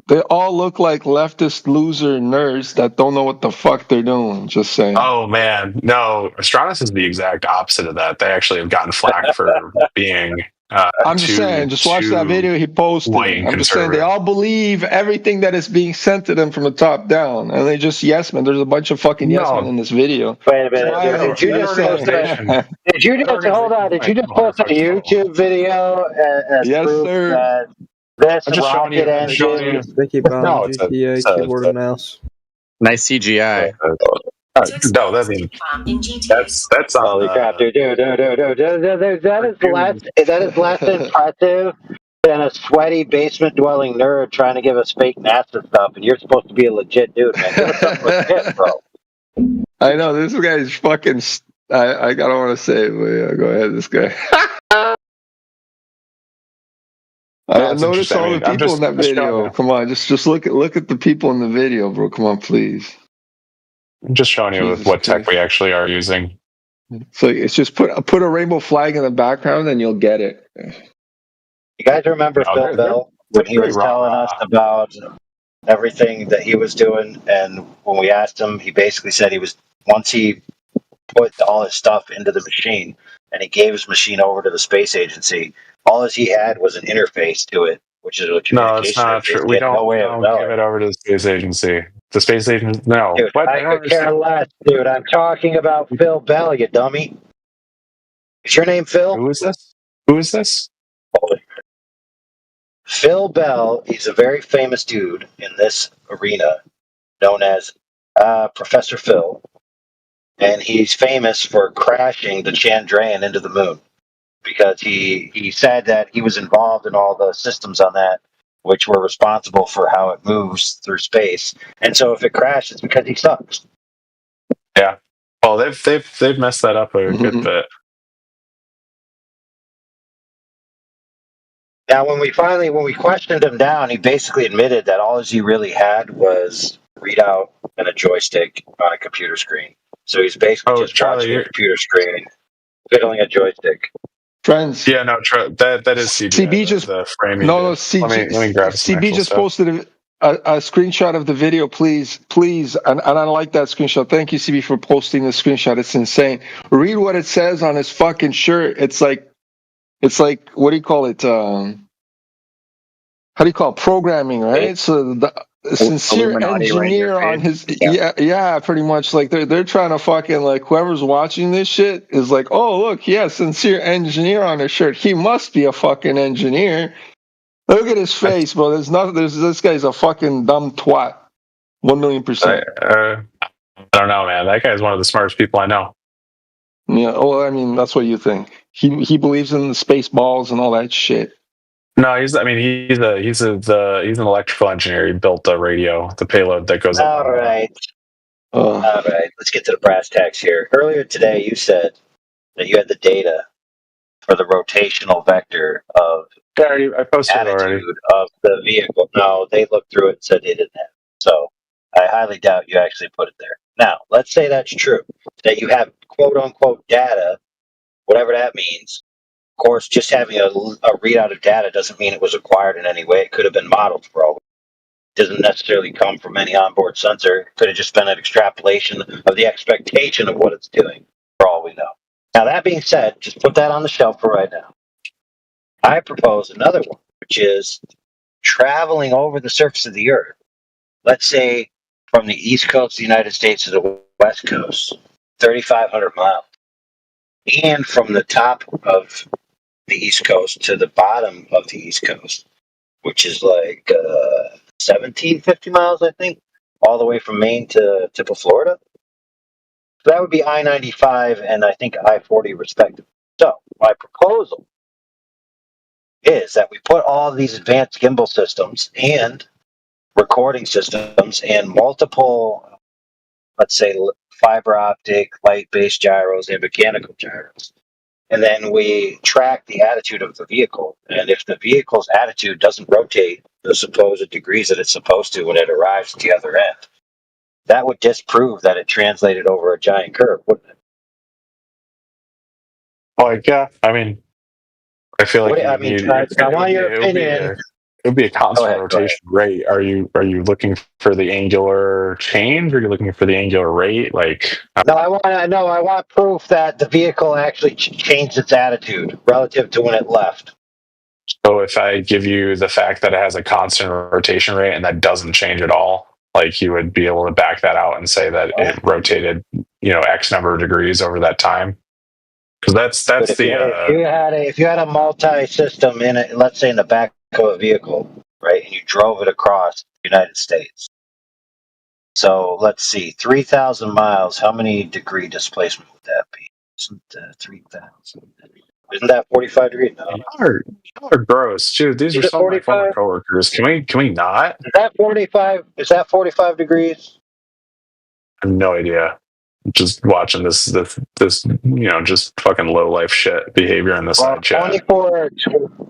They all look like leftist loser nerds that don't know what the fuck they're doing. Just saying. Oh man, no. Astronus is the exact opposite of that. They actually have gotten flack for being. I'm just saying, just watch that video he posted. I'm just saying, they all believe everything that is being sent to them from the top down, and they just yes men. There's a bunch of fucking yes men in this video. Wait a minute, did you just post a YouTube video as proof that this rocket engine? Vicky Bomb, GTA, keyboard and mouse. Nice CGI. No, that's on. Holy crap, dude! That is less impressive than a sweaty basement-dwelling nerd trying to give us fake NASA stuff, and you're supposed to be a legit dude, man. Give us something legit, bro. I know this guy's fucking. I don't want to say it, but yeah, go ahead, this guy. I noticed all the people in that video. Come on, just look at the people in the video, bro. Come on, please. I'm just showing you what tech we actually are using. So it's just put a rainbow flag in the background, and you'll get it. You guys remember Phil Bell when he was telling us about everything that he was doing, and when we asked him, he basically said once he put all his stuff into the machine and he gave his machine over to the space agency, all he had was an interface to it, which is a communication. No, it's not true. We don't give it over to the space agency. The space agency, no. Dude, I could care less, dude. I'm talking about Phil Bell, you dummy. Is your name Phil? Who is this? Phil Bell. He's a very famous dude in this arena, known as Professor Phil. And he's famous for crashing the Chandrayaan into the moon because he said that he was involved in all the systems on that, which were responsible for how it moves through space. And so if it crashes, it's because he sucks. Yeah. Well, they've messed that up a good bit. Now, when we questioned him down, he basically admitted that all he really had was a readout and a joystick on a computer screen. So he's basically just Charlie, watching a computer screen, fiddling a joystick. Friends. Yeah, no, that is CGI. CB just the framing. no, let me grab some CB actual just stuff. posted a screenshot of the video, please, and I like that screenshot. Thank you, CB, for posting the screenshot. It's insane. Read what it says on his fucking shirt. It's like what do you call it? How do you call it? Programming, right? So the sincere Illuminati engineer Ranger, on his yeah, pretty much. Like they're trying to fucking like whoever's watching this shit is like, oh look, he has sincere engineer on his shirt. He must be a fucking engineer. Look at his face, bro. This guy's a fucking dumb twat. 1,000,000%. I don't know, man. That guy's one of the smartest people I know. Yeah. Well, I mean, that's what you think. He believes in the space balls and all that shit. No, he's an electrical engineer. He built the radio, the payload that goes up. All right. Let's get to the brass tacks here. Earlier today, you said that you had the data for the rotational vector of I posted attitude already. of the vehicle. No, they looked through it and said they didn't have it. So I highly doubt you actually put it there. Now, let's say that's true, that you have quote unquote data, whatever that means. Of course, just having a readout of data doesn't mean it was acquired in any way. It could have been modeled for all. It doesn't necessarily come from any onboard sensor. It could have just been an extrapolation of the expectation of what it's doing, for all we know. Now, that being said, just put that on the shelf for right now. I propose another one, which is traveling over the surface of the Earth. Let's say from the East Coast of the United States to the West Coast, 3,500 miles. And from the top of the East Coast to the bottom of the East Coast, which is like 1,750 miles, I think, all the way from Maine to tip of Florida. So that would be I-95 and I think I-40 respectively. So my proposal is that we put all these advanced gimbal systems and recording systems and multiple, let's say, fiber optic, light-based gyros and mechanical gyros. And then we track the attitude of the vehicle. And if the vehicle's attitude doesn't rotate the supposed degrees that it's supposed to when it arrives at the other end, that would disprove that it translated over a giant curve, wouldn't it? Like, yeah, I mean, I feel like I want your opinion. It would be a constant rotation rate. Are you looking for the angular change, or are you looking for the angular rate? Like, No, I want proof that the vehicle actually changed its attitude relative to when it left. so if I give you the fact that it has a constant rotation rate and that doesn't change at all, like you would be able to back that out and say that it rotated, X number of degrees over that time. Because that's if you had a multi-system in it, let's say in the back of a vehicle, right, and you drove it across the United States. So let's see, 3,000 miles. How many degree displacement would that be? Isn't 3,000? Isn't that 45 degrees? No. Y'all are gross, dude. These are some of my former coworkers. Can we not? Is that 45? Is that 45 degrees? I have no idea. Just watching this, just fucking low life shit behavior in the side chat.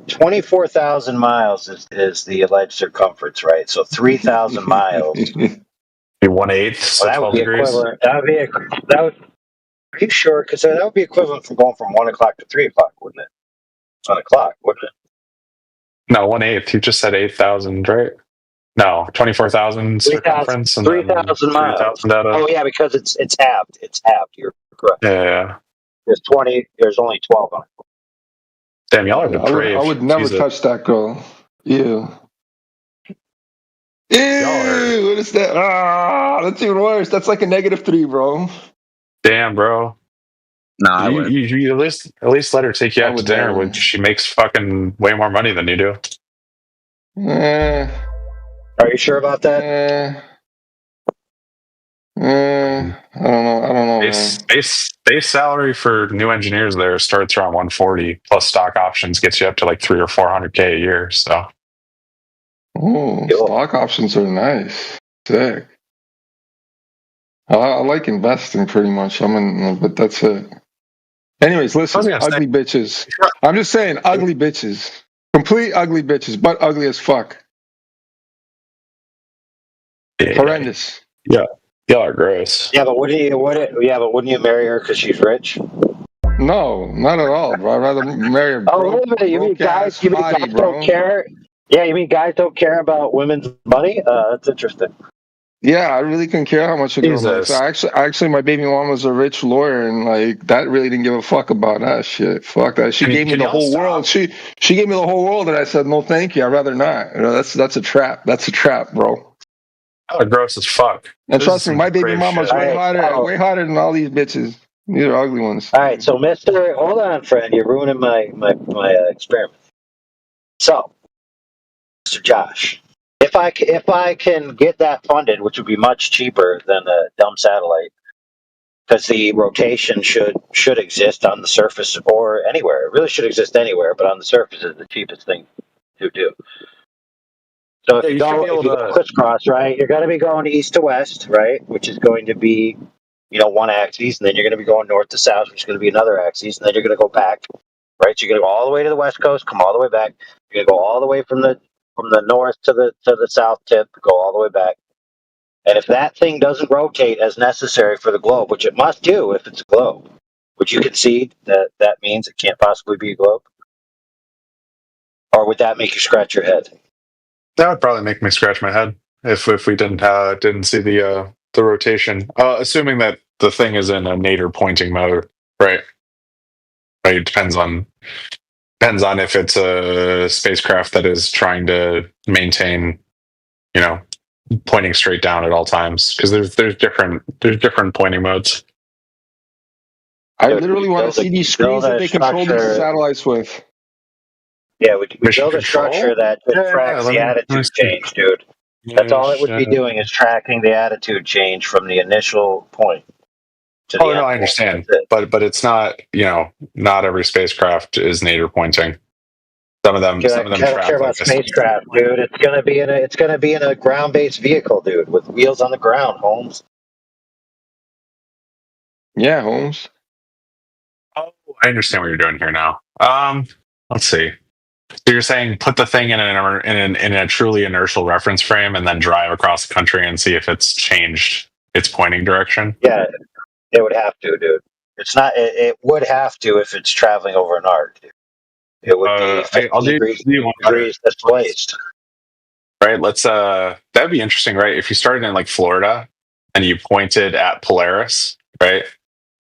24,000 miles is the alleged circumference, right? So 3,000 miles. Be 1/8. So that would be degrees. equivalent. Are you sure? Because that would be equivalent from going from 1 o'clock to 3 o'clock, wouldn't it? 1 o'clock, wouldn't it? No, 1/8. You just said 8,000, right? No, 24,000 circumference and 3,000 miles. Oh yeah, because it's halved. It's halved. You're correct. Yeah. There's 20. There's only 12 on it. Damn, y'all are depraved. I would never touch that girl. Ew. Ew, what is that? That's even worse. That's like a -3, bro. Damn, bro. Nah, you at least let her take you out to dinner when she makes fucking way more money than you do. Are you sure about that? I don't know. Base salary for new engineers there starts around 140 plus stock options gets you up to like 300 or 400K a year. So, stock options are nice. Sick. I like investing pretty much. But that's it. Anyways, listen, ugly bitches. I'm just saying, ugly bitches. Complete ugly bitches, but ugly as fuck. Horrendous. Yeah, y'all are gross. Yeah, but wouldn't you marry her because she's rich? No, not at all, bro. I'd rather marry a Oh, wait a minute. You mean guys don't care? Yeah, you mean guys don't care about women's money? That's interesting. Yeah, I really couldn't care how much a girl makes. Actually, my baby mom was a rich lawyer, and like that really didn't give a fuck about that shit. Fuck that. She gave me the whole world. She gave me the whole world, and I said no, thank you. I'd rather not. You know, that's a trap. That's a trap, bro. Oh, gross as fuck. And trust me, my baby mama's way hotter than all these bitches. These are ugly ones. All right, so hold on, friend. You're ruining my experiment. So, Mr. Josh, if I can get that funded, which would be much cheaper than a dumb satellite, because the rotation should exist on the surface or anywhere. It really should exist anywhere, but on the surface is the cheapest thing to do. So if you go crisscross, right, you're going to be going east to west, right, which is going to be, one axis, and then you're going to be going north to south, which is going to be another axis, and then you're going to go back, right? So you're going to go all the way to the west coast, come all the way back. You're going to go all the way from the north to the south tip, go all the way back. And if that thing doesn't rotate as necessary for the globe, which it must do if it's a globe, would you concede that that means it can't possibly be a globe? Or would that make you scratch your head? That would probably make me scratch my head if we didn't see the rotation. Assuming that the thing is in a nadir pointing mode, right? Right. It depends on if it's a spacecraft that is trying to maintain, pointing straight down at all times, because there's different pointing modes. I literally want to see these screens that they control these satellites with. Yeah, we build a structure that tracks the attitude change, dude. That's all it would be doing, is tracking the attitude change from the initial point to the end. I understand, but it's not. Not every spacecraft is nadir pointing. Some of them. I don't care about spacecraft, dude. It's gonna be in a ground-based vehicle, dude, with wheels on the ground, Holmes. Yeah, Holmes. Oh, I understand what you're doing here now. Let's see. So you're saying put the thing in a truly inertial reference frame and then drive across the country and see if it's changed its pointing direction? Yeah, it would have to, dude. It's not. It would have to if it's traveling over an arc. Dude. It would be 50 degrees displaced. Right. Let's. That'd be interesting, right? If you started in like Florida and you pointed at Polaris, right?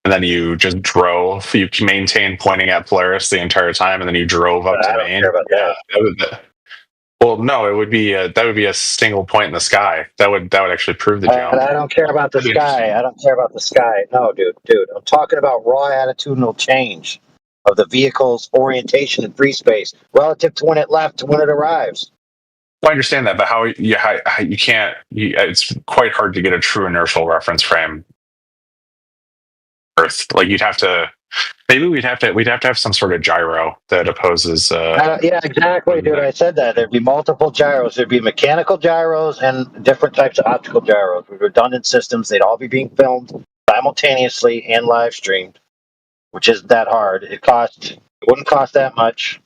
And then you just drove. You maintained pointing at Polaris the entire time, and then you drove up to Maine. Care about that. Well, no, it would be that would be a single point in the sky. That would actually prove the geometry. I don't care about the sky. I don't care about the sky. No, dude. I'm talking about raw attitudinal change of the vehicle's orientation in free space relative to when it left to when it arrives. Well, I understand that, but how you can't? It's quite hard to get a true inertial reference frame. Earth, like you'd have to. Maybe we'd have to have some sort of gyro that opposes. Yeah, exactly, dude. I said that there'd be multiple gyros. There'd be mechanical gyros and different types of optical gyros with redundant systems. They'd all be being filmed simultaneously and live streamed, which isn't that hard. It wouldn't cost that much.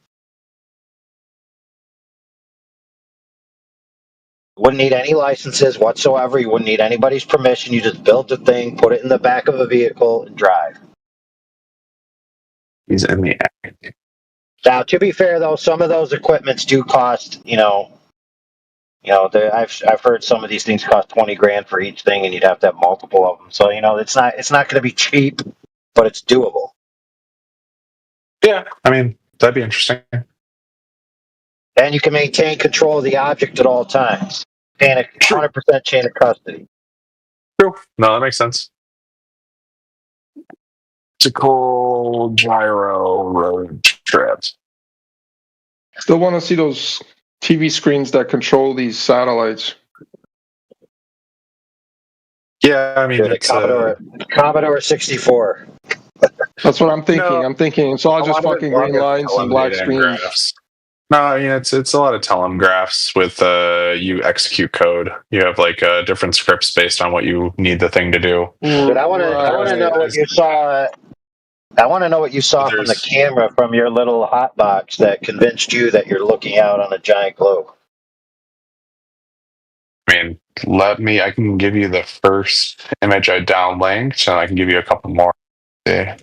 Wouldn't need any licenses whatsoever. You wouldn't need anybody's permission. You just build the thing, put it in the back of a vehicle, and drive. He's in the. Now, to be fair, though, some of those equipments do cost. I've heard some of these things cost $20,000 for each thing, and you'd have to have multiple of them. So it's not going to be cheap, but it's doable. Yeah, I mean that'd be interesting. And you can maintain control of the object at all times. 100% chain of custody. True. No, that makes sense. Optical gyro road trips. Still want to see those TV screens that control these satellites. Yeah, I mean, it's Commodore 64. That's what I'm thinking. I'm thinking it's all just fucking green lines and black screens. Graphs. No, I mean it's a lot of telem graphs with you execute code. You have like different scripts based on what you need the thing to do. But I want to know what you saw. I want to know what you saw from the camera from your little hot box that convinced you that you're looking out on a giant globe. I mean, I can give you the first image I downlinked, and I can give you a couple more. Yeah.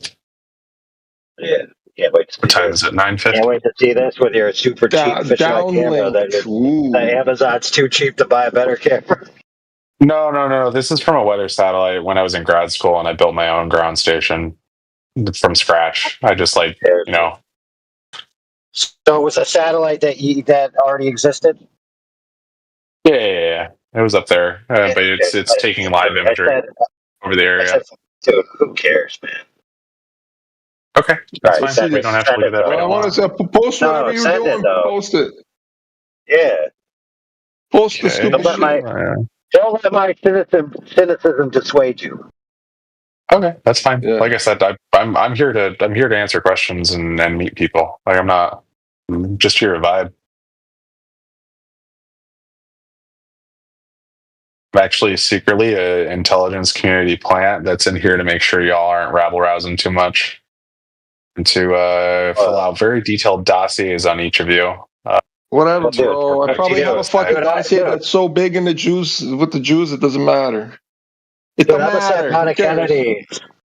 Can't wait to see what time is it? 9:50. Can't wait to see this with your super cheap fisheye camera. That Amazon's too cheap to buy a better camera. No. This is from a weather satellite when I was in grad school, and I built my own ground station from scratch. I just So it was a satellite that already existed? Yeah. It was up there, but it's taking live imagery over the area. Dude, who cares, man? Okay, that's fine. We don't have to look at that. I want to post whatever you're doing. Post it. Yeah. Post the stupid shit. Don't let my cynicism dissuade you. Okay, that's fine. Yeah. Like I said, I'm here to answer questions and meet people. Like I'm just here to vibe. I'm actually secretly an intelligence community plant that's in here to make sure y'all aren't rabble-rousing too much. And to fill out very detailed dossiers on each of you. Whatever, bro. I probably have a fucking dossier that's so big in the Jews, with the Jews, it doesn't matter. It doesn't matter.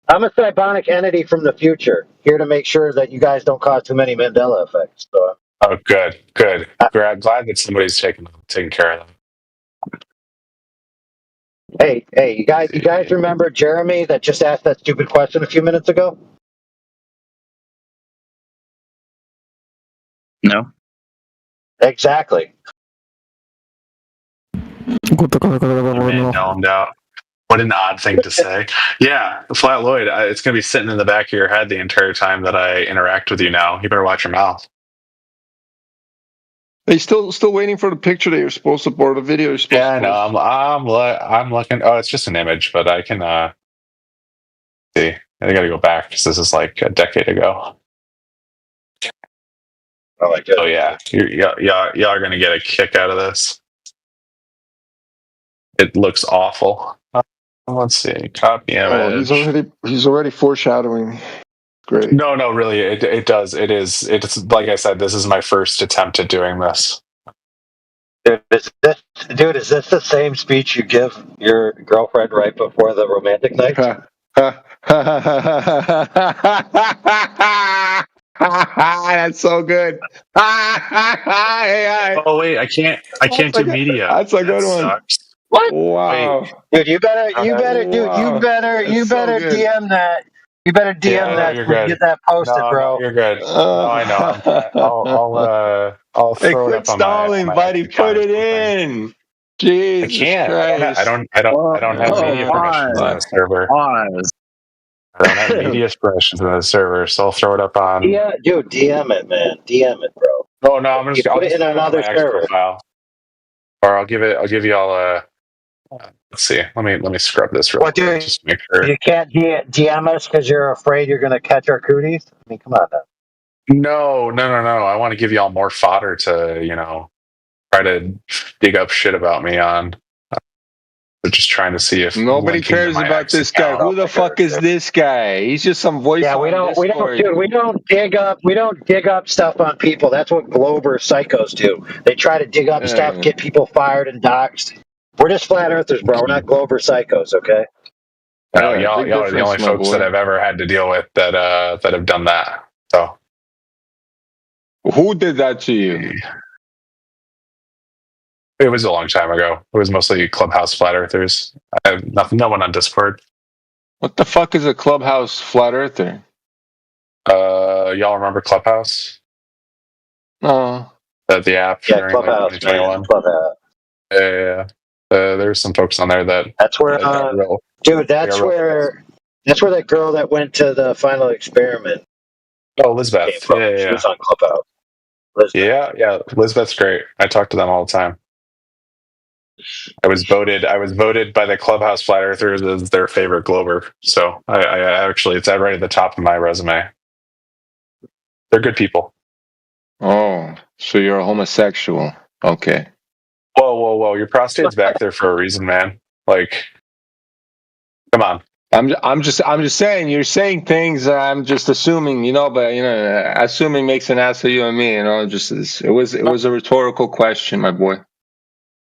I'm a cybonic entity from the future, here to make sure that you guys don't cause too many Mandela effects. So. Oh, good. Glad that somebody's taking care of them. Hey, you guys remember Jeremy that just asked that stupid question a few minutes ago? No. Exactly. No. What an odd thing to say. Yeah, Flat Lloyd, it's going to be sitting in the back of your head the entire time that I interact with you now. You better watch your mouth. Are you still waiting for the picture that you're supposed to, or the video you're supposed to? Yeah, no, I'm looking. Oh, it's just an image, but I can see. I got to go back because this is like a decade ago. So yeah, y'all are gonna get a kick out of this. It looks awful. Let's see. Copy image. He's already foreshadowing. Great. No, really, it does. It's like I said. This is my first attempt at doing this. Dude, is this the same speech you give your girlfriend right before the romantic night? That's so good. Oh wait, I can't do media. That's a good one. What? Wow. Dude, you better DM that. You better DM that when you get that posted, bro. You're good. No, I know. I'll throw it up on Stalling, buddy. Put it in. Jesus I can't. Christ. I don't have media permissions on the server. I don't have media permissions on the server, so I'll throw it up on. Yeah, dude, DM it, man. DM it, bro. No, I'm just. I'll put it in another server. File. Or I'll give you all a. Let's see. Let me scrub this real quick. Just make sure. You can't DM us because you're afraid you're going to catch our cooties? I mean, come on now. No. I want to give you all more fodder to, try to dig up shit about me on. They're just trying to see if nobody cares about this guy. Who the fuck is this guy? He's just some voice. Yeah, we don't dig up stuff on people. That's what Glober psychos do. They try to dig up stuff, get people fired and doxxed. We're just flat earthers, bro. We're not Glober psychos, okay? No, y'all are the only folks that I've ever had to deal with that have done that. So, who did that to you? It was a long time ago. It was mostly Clubhouse flat earthers. I have no one on Discord. What the fuck is a Clubhouse flat earther? Y'all remember Clubhouse? No. The app during Clubhouse, 2021. Clubhouse. Yeah. There's some folks on there that. That's where, that's where that girl that went to the final experiment. Oh, Elizabeth. Yeah. She was on Clubhouse. Elizabeth. Yeah. Elizabeth's great. I talk to them all the time. I was voted by the Clubhouse flat earthers as their favorite Glober. So I actually, it's right at the top of my resume. They're good people. Oh, so you're a homosexual? Okay. Whoa! Your prostate's back there for a reason, man. Like, come on. I'm just saying. You're saying things. I'm just assuming, but assuming makes an ass of you and me. It was a rhetorical question, my boy.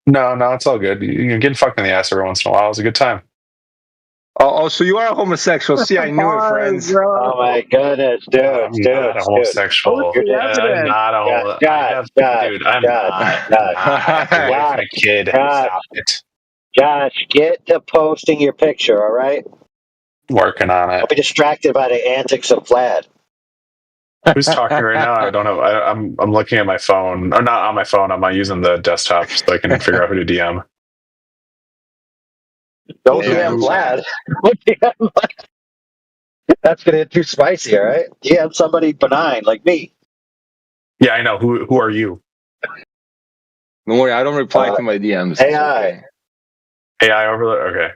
No, it's all good. You're getting fucked in the ass every once in a while. It's a good time. Oh, so you are a homosexual. See, I knew it, friends. Oh my goodness, dude. I'm not a homosexual. I'm not a homosexual. Dude, I'm not. I have a wife and a kid. Stop it. Josh, get to posting your picture, all right? Working on it. Don't be distracted by the antics of Vlad. Who's talking right now? I don't know. I'm looking at my phone. Or not on my phone. I'm using the desktop so I can figure out who to DM. Don't DM Vlad. That's going to get too spicy, all right? DM somebody benign like me. Yeah, I know. Who are you? Don't worry, I don't reply to my DMs. AI. AI over there? Okay.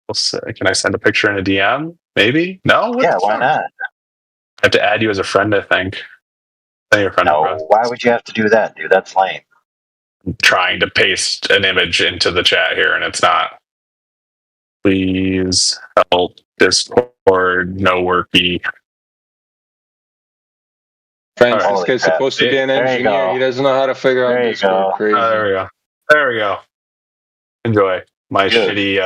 We'll see. Can I send a picture in a DM? Maybe? No? Yeah, why not? I have to add you as a friend, I think. You're a friend. No, why would you have to do that, dude? That's lame. I'm trying to paste an image into the chat here, and it's not. Please help Discord, no worky. Friends, this guy's supposed to be an engineer. He doesn't know how to figure out Discord. Crazy. There we go. There we go. Enjoy my shitty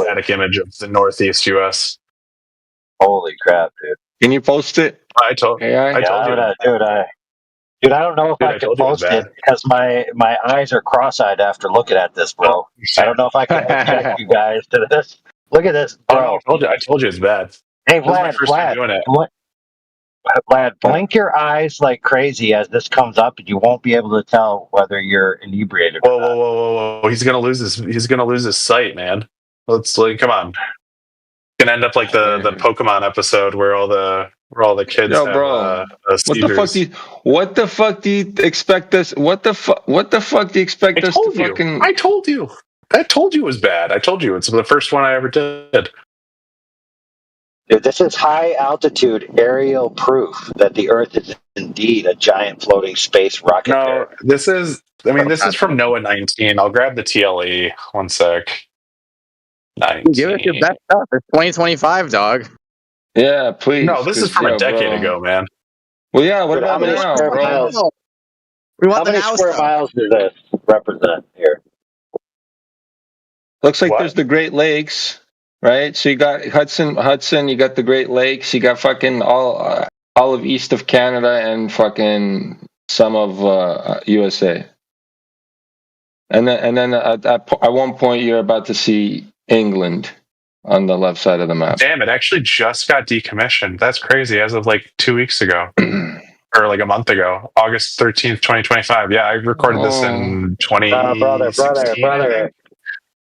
static image of the Northeast U.S. Holy crap, dude! Can you post it? I told you. Dude, I don't know if I can post it because my eyes are cross-eyed after looking at this, bro. I don't know if I can check you guys to this. Look at this, bro. I told you it's bad. Hey, Vlad, blink your eyes like crazy as this comes up, and you won't be able to tell whether you're inebriated. Whoa! He's gonna lose his sight, man. Let's come on. Can end up like the Pokemon episode where all the kids have bro. seizures. What the fuck do you expect us? What the fuck do you expect us to fucking? I told you. I told you it was bad. I told you it's the first one I ever did. Dude, this is high altitude aerial proof that the Earth is indeed a giant floating space rocket. No, this is from NOAA 19. I'll grab the TLE. One sec. 19. Give it your best stuff. It's 2025, dog. Yeah, please. No, this is from a decade ago, man. Well, yeah. What about now, bro? How many square miles does this represent here? Looks like there's the Great Lakes. Right, so you got Hudson, you got the Great Lakes, you got fucking all of east of Canada and fucking some of USA, and then at one point you're about to see England on the left side of the map. Damn, it actually just got decommissioned. That's crazy. As of like 2 weeks ago, or like a month ago, August 13th, 2025. Yeah, I recorded this in 2016. Brother.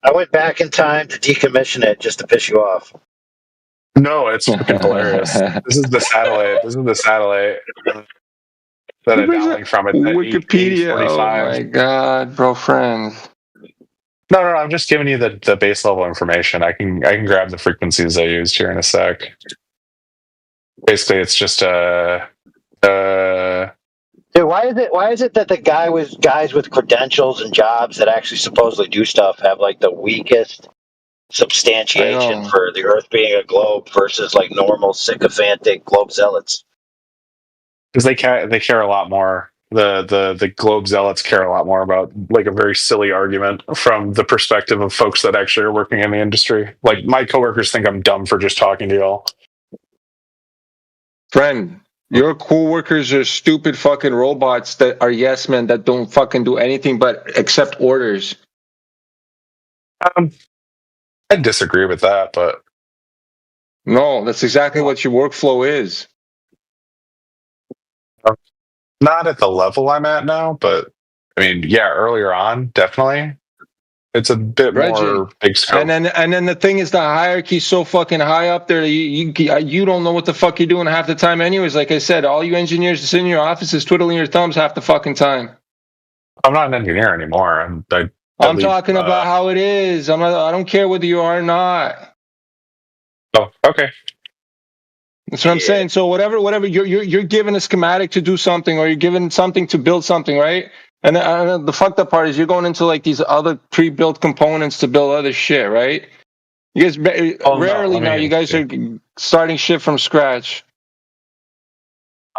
I went back in time to decommission it just to piss you off. No, it's fucking hilarious. This is the satellite that I'm downloading from it. Wikipedia. Oh my god, bro, friend. No, I'm just giving you the base level information. I can grab the frequencies I used here in a sec. Basically, it's just Dude, why is it that the guys with credentials and jobs that actually supposedly do stuff have like the weakest substantiation for the Earth being a globe versus like normal sycophantic globe zealots? Because they care a lot more. The globe zealots care a lot more about like a very silly argument from the perspective of folks that actually are working in the industry. Like my coworkers think I'm dumb for just talking to y'all. Friend. Your coworkers are stupid fucking robots that are yes men that don't fucking do anything but accept orders. I disagree with that, but no, that's exactly what your workflow is. Not at the level I'm at now, but I mean, yeah, earlier on, definitely. It's a bit more big scope. And then the thing is, the hierarchy's so fucking high up there that you don't know what the fuck you're doing half the time. Anyways, like I said, all you engineers just in your offices twiddling your thumbs half the fucking time. I'm not an engineer anymore. I'm talking about how it is. I don't care whether you are or not. Oh, okay. That's what I'm saying. So whatever you're given a schematic to do something, or you're given something to build something, right? And the fucked up part is you're going into like these other pre-built components to build other shit, right? You guys rarely let me now. You guys are starting shit from scratch.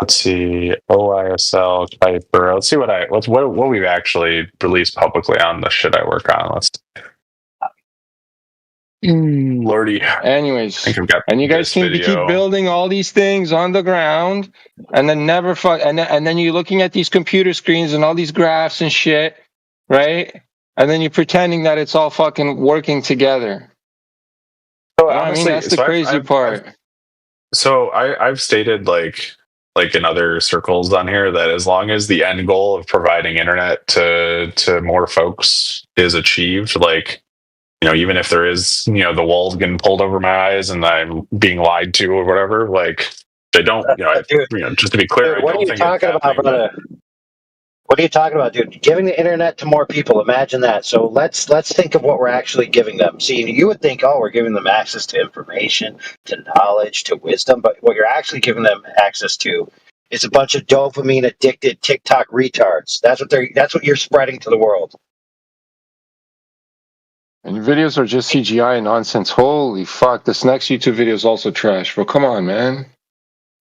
Let's see, OISL Kuiper. Let's see what we've actually released publicly on the shit I work on. Let's. Lordy. Anyways, I think I've got and you guys this seem to keep video. building all these things on the ground, and then never and then you're looking at these computer screens and all these graphs and shit, right? And then you're pretending that it's all fucking working together. So You know what I mean, honestly, that's the crazy part. I've stated like in other circles on here that as long as the end goal of providing internet to more folks is achieved, like, you know, even if there is, you know, the walls getting pulled over my eyes and I'm being lied to or whatever, like, I don't, you know, just to be clear, Dude, what I don't are you think talking it's about, happening. brother? What are you talking about, dude? Giving the internet to more people. Imagine that. So let's think of what we're actually giving them. See, you would think, oh, we're giving them access to information, to knowledge, to wisdom, but what you're actually giving them access to is a bunch of dopamine addicted TikTok retards. That's what you're spreading to the world. And your videos are just CGI nonsense. Holy fuck! This next YouTube video is also trash, bro. Come on, man.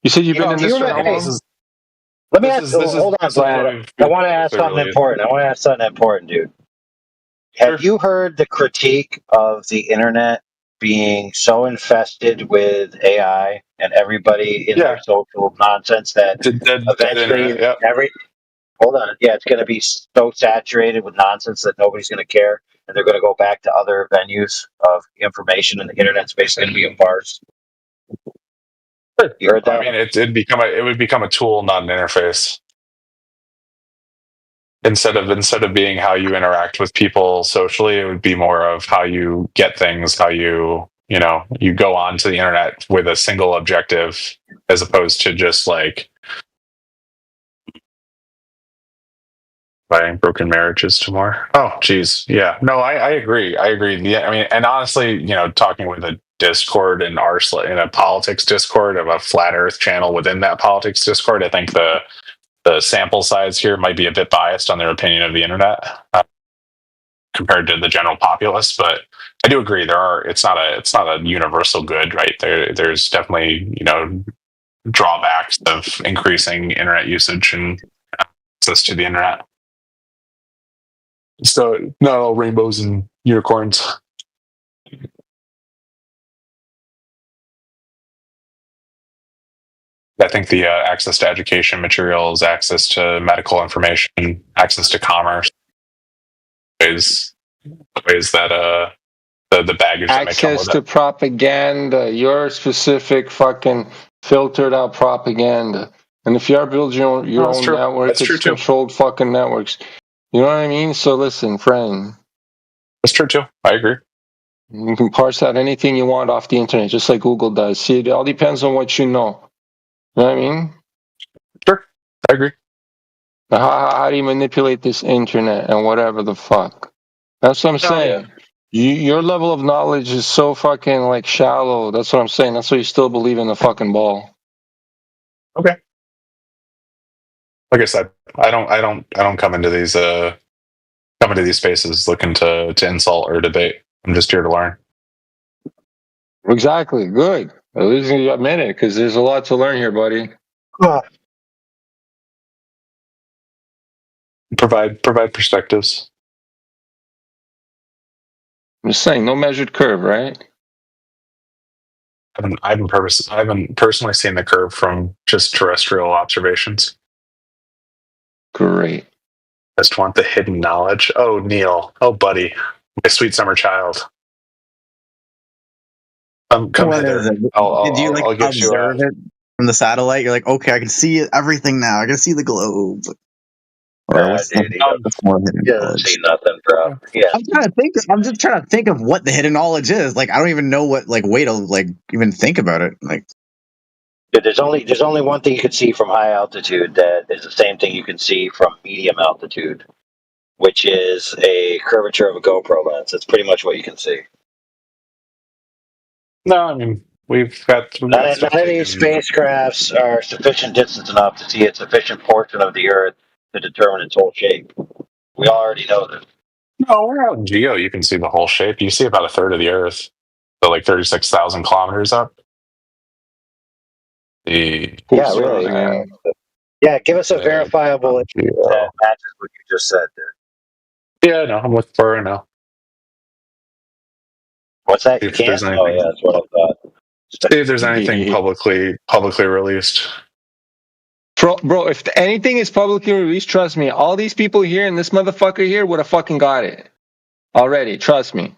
You said you've been in this for how long? Let me ask. Hold on, Vlad. I want to ask something important. Dude. Have you heard the critique of the internet being so infested with AI and everybody in their social nonsense that eventually it's going to be so saturated with nonsense that nobody's going to care, and they're going to go back to other venues of information, and the internet's basically going to be a farce. You heard that? I mean, it would become a tool, not an interface. Instead of being how you interact with people socially, it would be more of how you get things, how you go onto the internet with a single objective, as opposed to just like buying broken marriages to more. Oh, geez, yeah, no, I agree. Yeah, I mean, and honestly, you know, talking with a Discord and in a politics Discord of a flat Earth channel within that politics Discord, I think the sample size here might be a bit biased on their opinion of the internet compared to the general populace, but I do agree it's not a universal good, right? There's definitely, you know, drawbacks of increasing internet usage and access to the internet. So not all rainbows and unicorns. I think the access to education materials, access to medical information, access to commerce, ways that the baggage that may come Access with to it. propaganda, your specific fucking filtered out propaganda. And if you are building your own network, it's controlled fucking networks. You know what I mean? So listen, friend. That's true too. I agree. You can parse out anything you want off the internet, just like Google does. See, it all depends on what you know. You know what I mean? Sure. I agree. How do you manipulate this internet and whatever the fuck? That's what I'm saying. Your level of knowledge is so fucking like shallow. That's what I'm saying. That's why you still believe in the fucking ball. Okay. Like I said, I don't come into these spaces looking to insult or debate. I'm just here to learn. Exactly. Good. At least you admit it, because there's a lot to learn here, buddy. Provide perspectives. I'm just saying, no measured curve, right? I haven't personally seen the curve from just terrestrial observations. Great. Just want the hidden knowledge. Oh, Neil. Oh, buddy. My sweet summer child. Come hither. Did you observe it from the satellite? You're like, okay, I can see everything now. I can see the globe. Or what's more hidden knowledge? See nothing, bro. Yeah. I'm just trying to think of what the hidden knowledge is. Like, I don't even know what way to even think about it. Like, Dude, there's only one thing you can see from high altitude that is the same thing you can see from medium altitude, which is a curvature of a GoPro lens. That's pretty much what you can see. No, I mean we've got none of these spacecrafts are sufficient distance enough to see a sufficient portion of the Earth to determine its whole shape. We already know this. No, we're out in geo. You can see the whole shape. You see about a third of the Earth. So like 36,000 kilometers up. Yeah, really. Yeah, give us a verifiable that matches what you just said, dude. Yeah, no, I'm looking for it now. What's that? You If there's can't? Oh, anything, yeah, that's what I thought. see if there's anything publicly released. Bro, if anything is publicly released, trust me, all these people here and this motherfucker here would have fucking got it already. Trust me.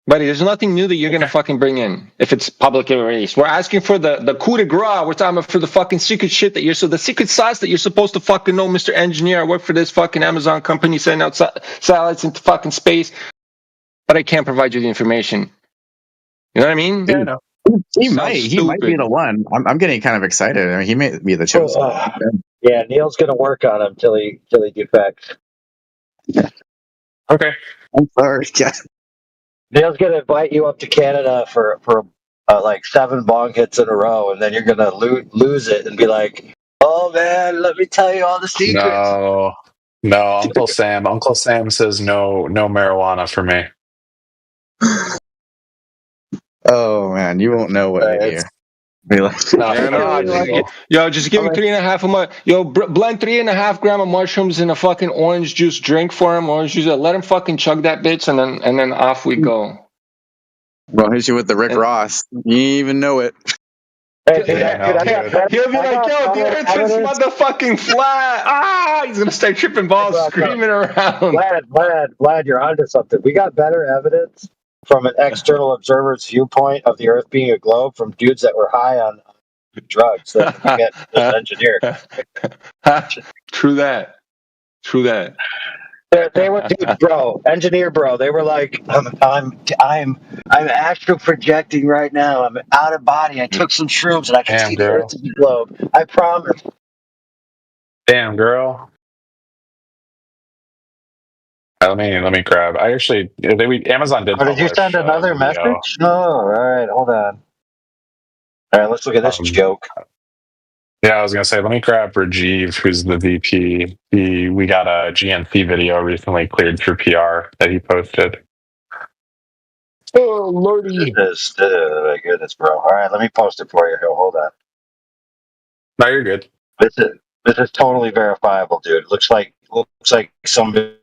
Buddy, there's nothing new that you're going to fucking bring in if it's publicly released. We're asking for the coup de grace. We're talking about for the fucking secret shit that the secret sauce that you're supposed to fucking know, Mr. Engineer. I work for this fucking Amazon company sending out satellites into fucking space, but I can't provide you the information. You know what I mean? Yeah, no. He might be the one. I'm getting kind of excited. I mean, he may be the chosen. Yeah, Neil's going to work on him till he defects. Okay. I'm sorry. Yeah. Neil's going to invite you up to Canada for like 7 bong hits in a row, and then you're going to lose it and be like, "Oh man, let me tell you all the secrets." No, Uncle Sam says no marijuana for me. Oh man, you won't know what I hear. Yo, just give him 3.5 a month. Yo, blend 3.5 grams of mushrooms in a fucking orange juice drink for him. Orange juice. Let him fucking chug that bitch, and then off we go. Well, hit you with the Rick Ross. You even know it. He'll be like, yo, the earth is motherfucking flat. He's gonna start tripping balls, screaming around. Vlad, you're onto something. We got better evidence from an external observer's viewpoint of the Earth being a globe from dudes that were high on drugs that you get as engineer. True that. They were, dude, bro, engineer, bro. They were like, I'm astral projecting right now. I'm out of body. I took some shrooms and I can see the Earth as a globe. I promise. Damn, girl. Let me grab. I actually, Amazon did. Oh, did you send another message? No. All right, hold on. All right, let's look at this joke. Yeah, I was gonna say, let me grab Rajiv, who's the VP. We got a GNC video recently cleared through PR that he posted. Oh lordy! Goodness, bro. All right, let me post it for you. Hold on. No, you're good. This is totally verifiable, dude. Looks like somebody.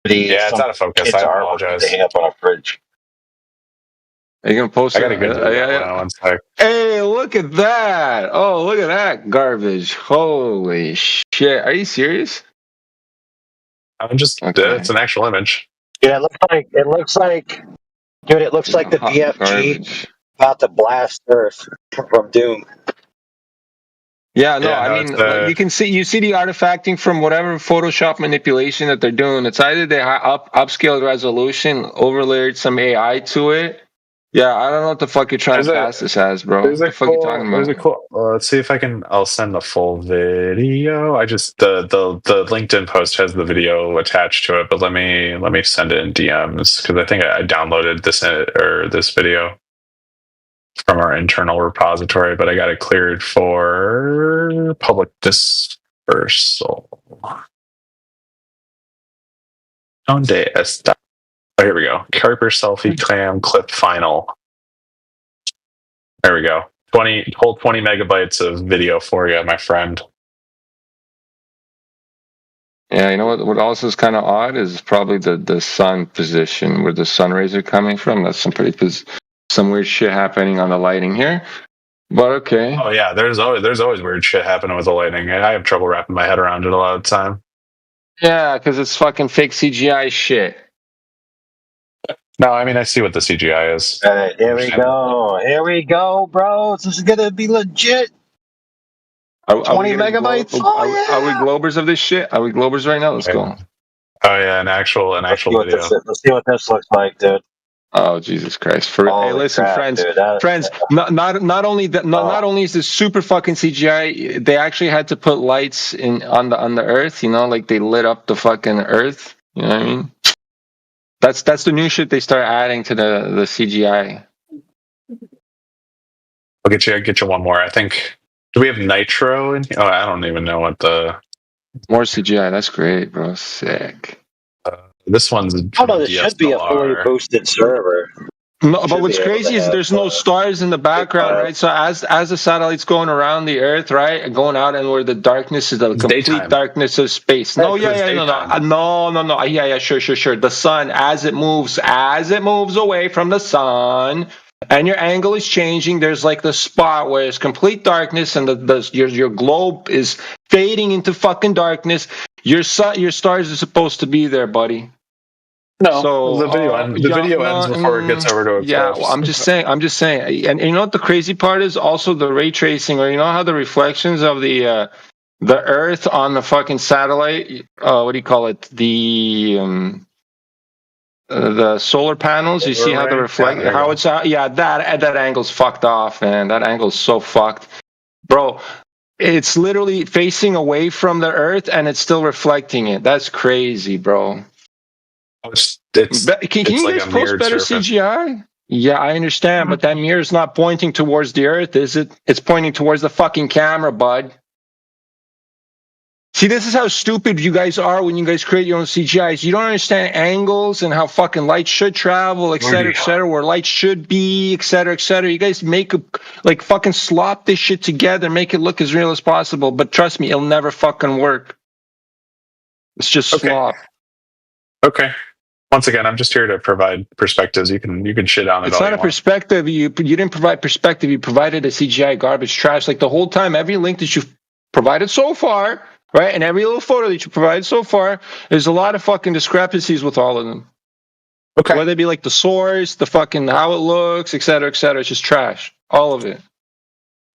Yeah, it's out of focus. I apologize. They hang up on a fridge. Are you gonna post it? I got a good video. One sec. Hey, look at that! Oh, look at that garbage! Holy shit! Are you serious? I'm just. It's an actual image. Yeah, it looks like the BFG about to blast Earth from Doom. Yeah, no, I mean, like, you see the artifacting from whatever Photoshop manipulation that they're doing. It's either they upscaled resolution, overlaid some AI to it. Yeah, I don't know what the fuck you're trying to pass this as, bro. What the fuck you talking about? Let's see if I can. I'll send the full video. I just the LinkedIn post has the video attached to it, but let me send it in DMs because I think I downloaded this video from our internal repository, but I got it cleared for public dispersal. Donde está? Oh, here we go. Kuiper selfie cam clip final. There we go. 20 megabytes of video for you, my friend. Yeah, you know what also is kind of odd is probably the sun position where the sun rays are coming from. That's some weird shit happening on the lighting here. But okay. Oh yeah, there's always weird shit happening with the lighting. I have trouble wrapping my head around it a lot of the time. Yeah, because it's fucking fake CGI shit. No, I mean I see what the CGI is. All right, here we go, bro. This is gonna be legit. 20 megabytes. Are we globers of this shit? Are we globers right now? Let's go. Oh yeah, an actual video. Let's see what this looks like, dude. Oh Jesus Christ! Hey, listen, friends. Not only is this super fucking CGI, they actually had to put lights on the Earth. You know, like they lit up the fucking Earth. You know what I mean? That's the new shit they start adding to the CGI. I'll get you one more. I think. Do we have Nitro in here? Oh, I don't even know what the more CGI. That's great, bro. Sick. This one's. Oh no, this should be a fully boosted server. No, but Should what's be able crazy to is have there's no stars in the background, right? So as the satellite's going around the Earth, right, and going out, and where the darkness is the It's complete daytime. darkness of space. Yeah, No, 'cause it's daytime. no. Yeah, sure. The sun, as it moves away from the sun, and your angle is changing. There's like the spot where it's complete darkness, and your globe is fading into fucking darkness. Your stars are supposed to be there, buddy. No, So the video ends before it gets over to yeah, eclipse. well, I'm just saying, and you know what the crazy part is? Also the ray tracing, or you know how the reflections of the Earth on the fucking satellite, what do you call it? The solar panels. You see how the reflect, how it's that angle's fucked off, man. That angle's so fucked, bro. It's literally facing away from the Earth, and it's still reflecting it. That's crazy, bro. Can you like guys a post mirrored better surface. CGI? Yeah, I understand, but that mirror is not pointing towards the Earth, is it? It's pointing towards the fucking camera, bud. See, this is how stupid you guys are when you guys create your own CGIs. You don't understand angles and how fucking light should travel, et cetera, where light should be, et cetera. You guys like fucking slop this shit together, make it look as real as possible. But trust me, it'll never fucking work. It's just slop. Okay. Once again, I'm just here to provide perspectives. You can shit on it. It's not a perspective. You didn't provide perspective. You provided a CGI garbage trash. Like the whole time, every link that you've provided so far, right, and every little photo that you provided so far, there's a lot of fucking discrepancies with all of them. Okay. Whether it be like the source, the fucking how it looks, et cetera, it's just trash. All of it.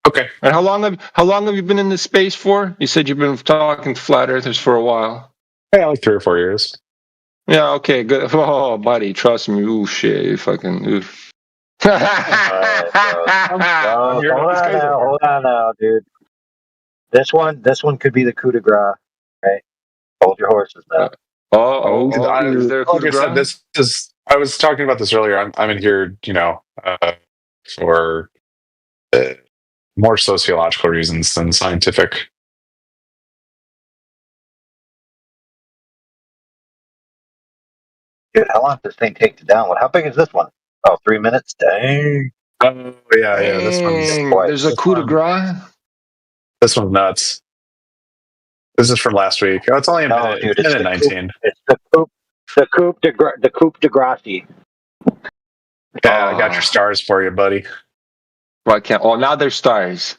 Okay. And how long have you been in this space for? You said you've been talking to flat earthers for a while. Yeah, like 3 or 4 years. Yeah, okay, good. Oh, buddy, trust me. Ooh, shit, fucking. Oof. Hold on now, dude. This one could be the coup de grace. Right? Hold your horses now. Is there a coup de grace? I was talking about this earlier. I'm in here, for more sociological reasons than scientific. Dude, how long does this thing take to download? How big is this one? Oh, 3 minutes? Dang. Oh, yeah. This one's... There's a coup de grace? This one's nuts. This is from last week. Oh, it's only a minute. Dude, it's minute 19. It's the coup de grace. Yeah, I got your stars for you, buddy. Well, I can't. Oh, now they're stars.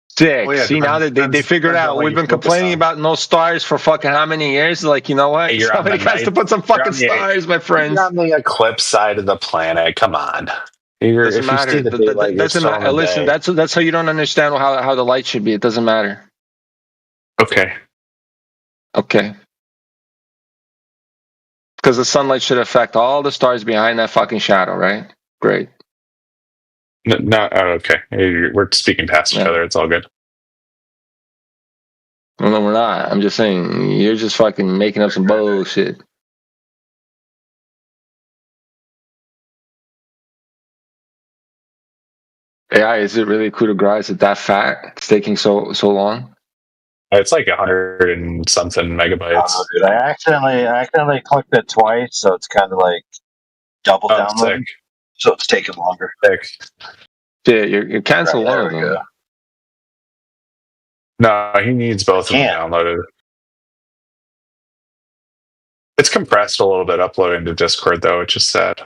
Sick. See, now that they figured out, we've been complaining about no stars for fucking how many years? Like, you know what? Hey, Somebody has to put some fucking stars, my friends. You're on the eclipse side of the planet. Come on. Doesn't matter. Doesn't matter. Listen, that's how you don't understand how the light should be. It doesn't matter. Okay. Because the sunlight should affect all the stars behind that fucking shadow, right? Great. No, okay. We're speaking past each other. It's all good. No, we're not. I'm just saying, you're just fucking making up some bullshit. AI, is it really coup de grace? Is it that fat? It's taking so long? It's like 100 and something megabytes. Oh, dude, I accidentally clicked it twice, so it's kind of like double downloading. So it's taking longer. Yeah, you cancel one of them. No, he needs both of them downloaded. It's compressed a little bit uploading to Discord, though, which is sad.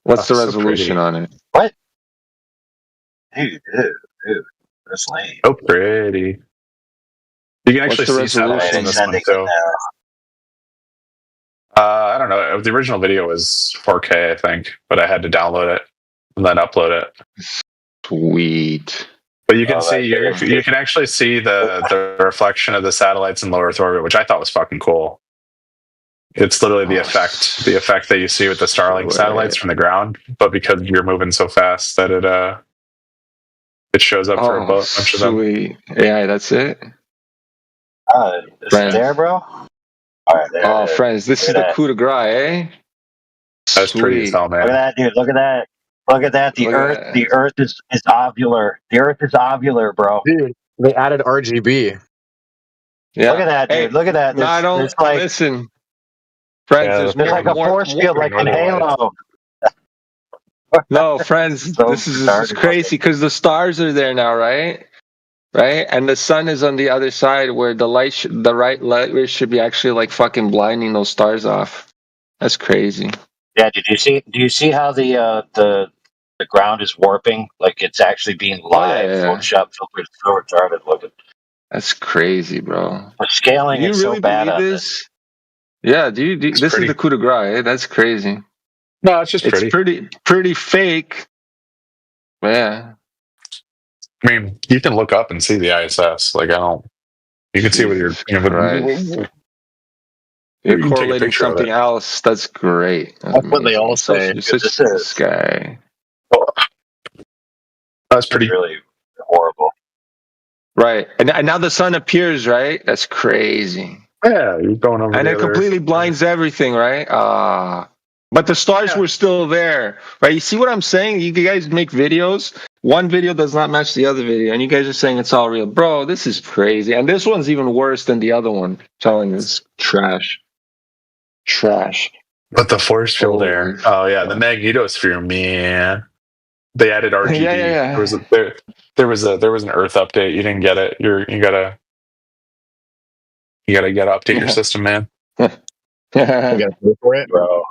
What's the resolution on it? What? Dude, that's lame. So pretty. You can actually see satellites in this one, too. I don't know. The original video was 4K, I think, but I had to download it and then upload it. Sweet. But you can see, you can actually see the reflection of the satellites in low Earth orbit, which I thought was fucking cool. It's literally the effect that you see with the Starlink satellites from the ground, but because you're moving so fast that it shows up for a bunch of them. Sweet. Yeah, that's it. Is it there, bro? All right, there. Friends, this is the coup de grace, eh? That's pretty as hell, man. Look at that, dude. Look at that. The Earth is ovular. The Earth is ovular, bro. Dude, they added RGB. Yeah. Look at that, dude. Look at that. Listen. Friends, there's It's like a force field, like in Halo. No, friends, this is crazy because the stars are there now, right? Right, and the sun is on the other side where the right light should be actually like fucking blinding those stars off. That's crazy. Yeah, do you see how the ground is warping? Like it's actually being live Photoshop filtered, so retarded looking. That's crazy, bro. The scaling Do you is really so bad believe on this? Yeah, this is the coup de grace, eh? That's crazy. No, it's just pretty fake. Yeah. I mean, you can look up and see the ISS. Like, you can see with your, You're correlating something else. That's great. That's what they all say. This guy. That's pretty really horrible. Right, and now the sun appears. Right, that's crazy. Yeah, you're going over, and it completely blinds everything. Right. But the stars were still there. Right. You see what I'm saying? You guys make videos. One video does not match the other video, and you guys are saying it's all real, bro. This is crazy, and this one's even worse than the other one. I'm telling you, it's trash. But the force field there. Oh yeah, the magnetosphere, man. They added RGB. Yeah. There was an Earth update. You didn't get it. You gotta update your system, man. You gotta pay for it, bro.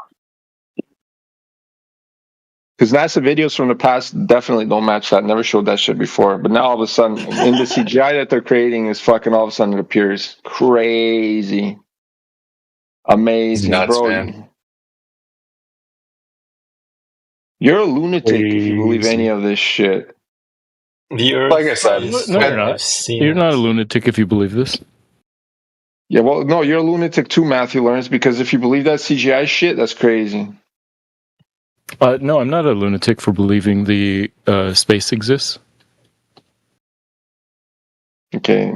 Because NASA videos from the past definitely don't match that. Never showed that shit before. But now all of a sudden, in the CGI that they're creating is fucking all of a sudden it appears crazy, amazing, nuts, bro. Man. You're a lunatic if you believe any of this shit. The Earth, like I said, no, you're not. You're not a lunatic if you believe this. Yeah, well, no, you're a lunatic too, Matthew Lawrence. Because if you believe that CGI shit, that's crazy. No, I'm not a lunatic for believing the space exists. Okay,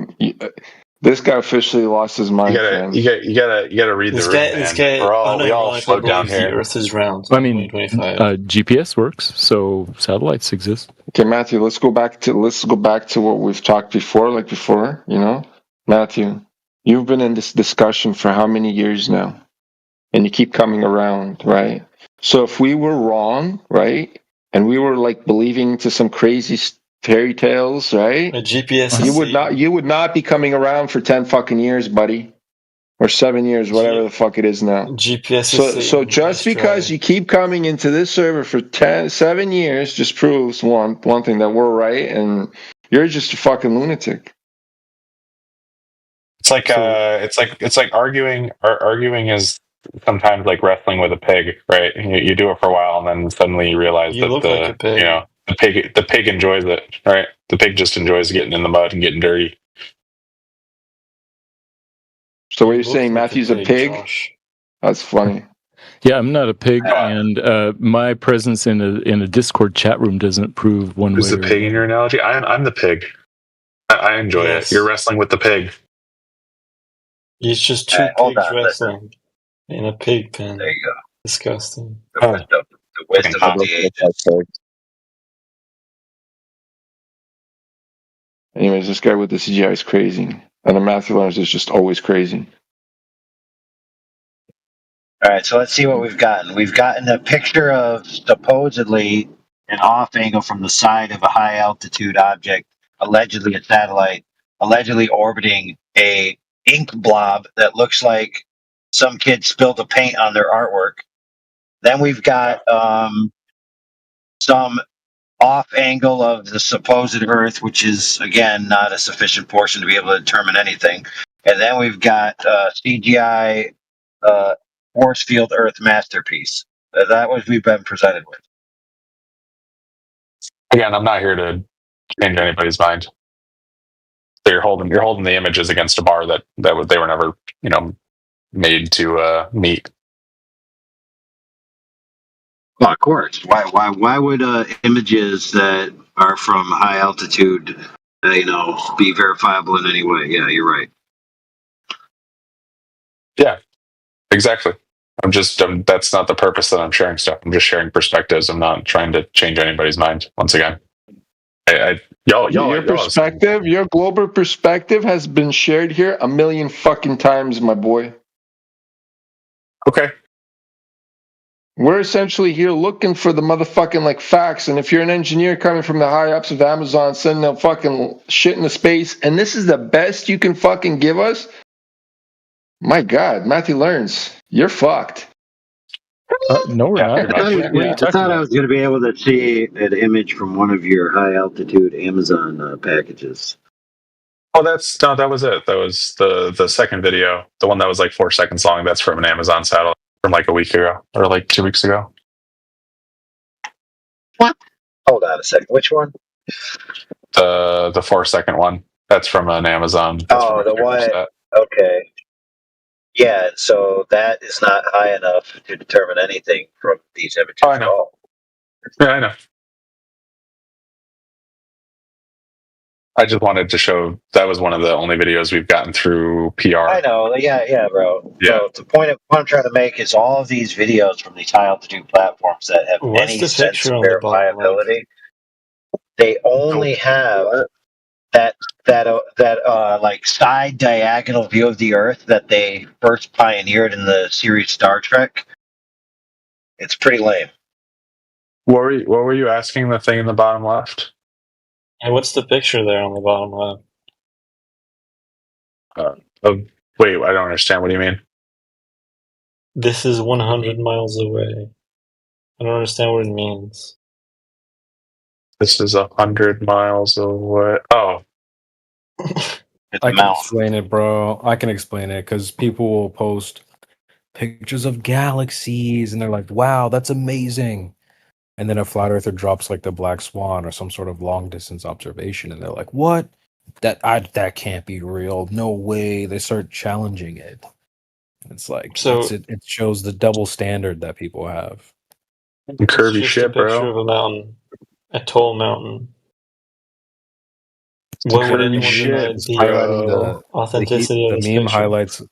this guy officially lost his mind. You gotta read the room, man. We all slowed down here. The Earth is round. I mean, GPS works, so satellites exist. Okay, Matthew, let's go back to what we've talked before. Like before, Matthew, you've been in this discussion for how many years now, and you keep coming around, right? So if we were wrong, right, and we were like believing to some crazy fairy tales, right? A GPS. You would not be coming around for 10 fucking years, buddy, or 7 years, whatever the fuck it is now. GPS. So just because you keep coming into this server for 7 years, just proves one thing, that we're right, and you're just a fucking lunatic. It's like arguing. Arguing is sometimes like wrestling with a pig, right? You do it for a while, and then suddenly you realize the pig enjoys it, right? The pig just enjoys getting in the mud and getting dirty. So what you're saying, Matthew's a pig? Josh. That's funny. Yeah, I'm not a pig, and my presence in a Discord chat room doesn't prove one way. Who's the pig in your analogy? I'm the pig. I enjoy it. You're wrestling with the pig. It's just two pigs wrestling in a pig pen. There you go. Disgusting. The wisdom of the ages. Anyways, this guy with the CGI is crazy. And the Matthew Lawrence is just always crazy. All right, so let's see what we've gotten. We've gotten a picture of supposedly an off angle from the side of a high altitude object, allegedly a satellite, allegedly orbiting a ink blob that looks like some kid spilled a paint on their artwork. Then we've got some off angle of the supposed Earth, which is, again, not a sufficient portion to be able to determine anything. And then we've got CGI force field Earth masterpiece. That was we've been presented with. Again, I'm not here to change anybody's mind. So you're holding the images against a bar that they were never, made to meet. Well, of course. Why would images that are from high altitude, be verifiable in any way? Yeah, you're right. Yeah, exactly. That's not the purpose that I'm sharing stuff. I'm just sharing perspectives. I'm not trying to change anybody's mind. Once again, your global perspective has been shared here 1 million fucking times, my boy. Okay. We're essentially here looking for the motherfucking like facts. And if you're an engineer coming from the high ups of Amazon, sending out fucking shit into space, and this is the best you can fucking give us, my God, Matthew Learns, you're fucked. No, we're not. What are you I talking thought I about? was going to be able to see an image from one of your high altitude Amazon packages. Oh, that was it. That was the second video, the one that was like 4 seconds long. That's from an Amazon satellite from like a week ago or like 2 weeks ago. What? Hold on a second. Which one? The 4-second one. That's from an Amazon. That's Oh, the one. Okay. Yeah, so that is not high enough to determine anything from these images I know. at all. Yeah, I know. I just wanted to show that was one of the only videos we've gotten through PR. I know. Yeah, bro. Yeah. So the point I'm trying to make is all of these videos from these high altitude platforms that have What's any the sense picture of on the bottom left? verifiability, they only have that like side diagonal view of the Earth that they first pioneered in the series Star Trek. It's pretty lame. What were you asking the thing in the bottom left? And what's the picture there on the bottom left? Wait, I don't understand. What do you mean? This is 100 miles away. I don't understand what it means. This is 100 miles away. Oh. I can explain it, bro. I can explain it because people will post pictures of galaxies and they're like, wow, that's amazing. And then a flat earther drops like the black swan or some sort of long distance observation and they're like, what? That can't be real. No way. They start challenging it. It's like it shows the double standard that people have. Curvy it's just shit, a picture bro. of a mountain, a tall mountain. What would anyone deny the authenticity of this meme picture? highlights.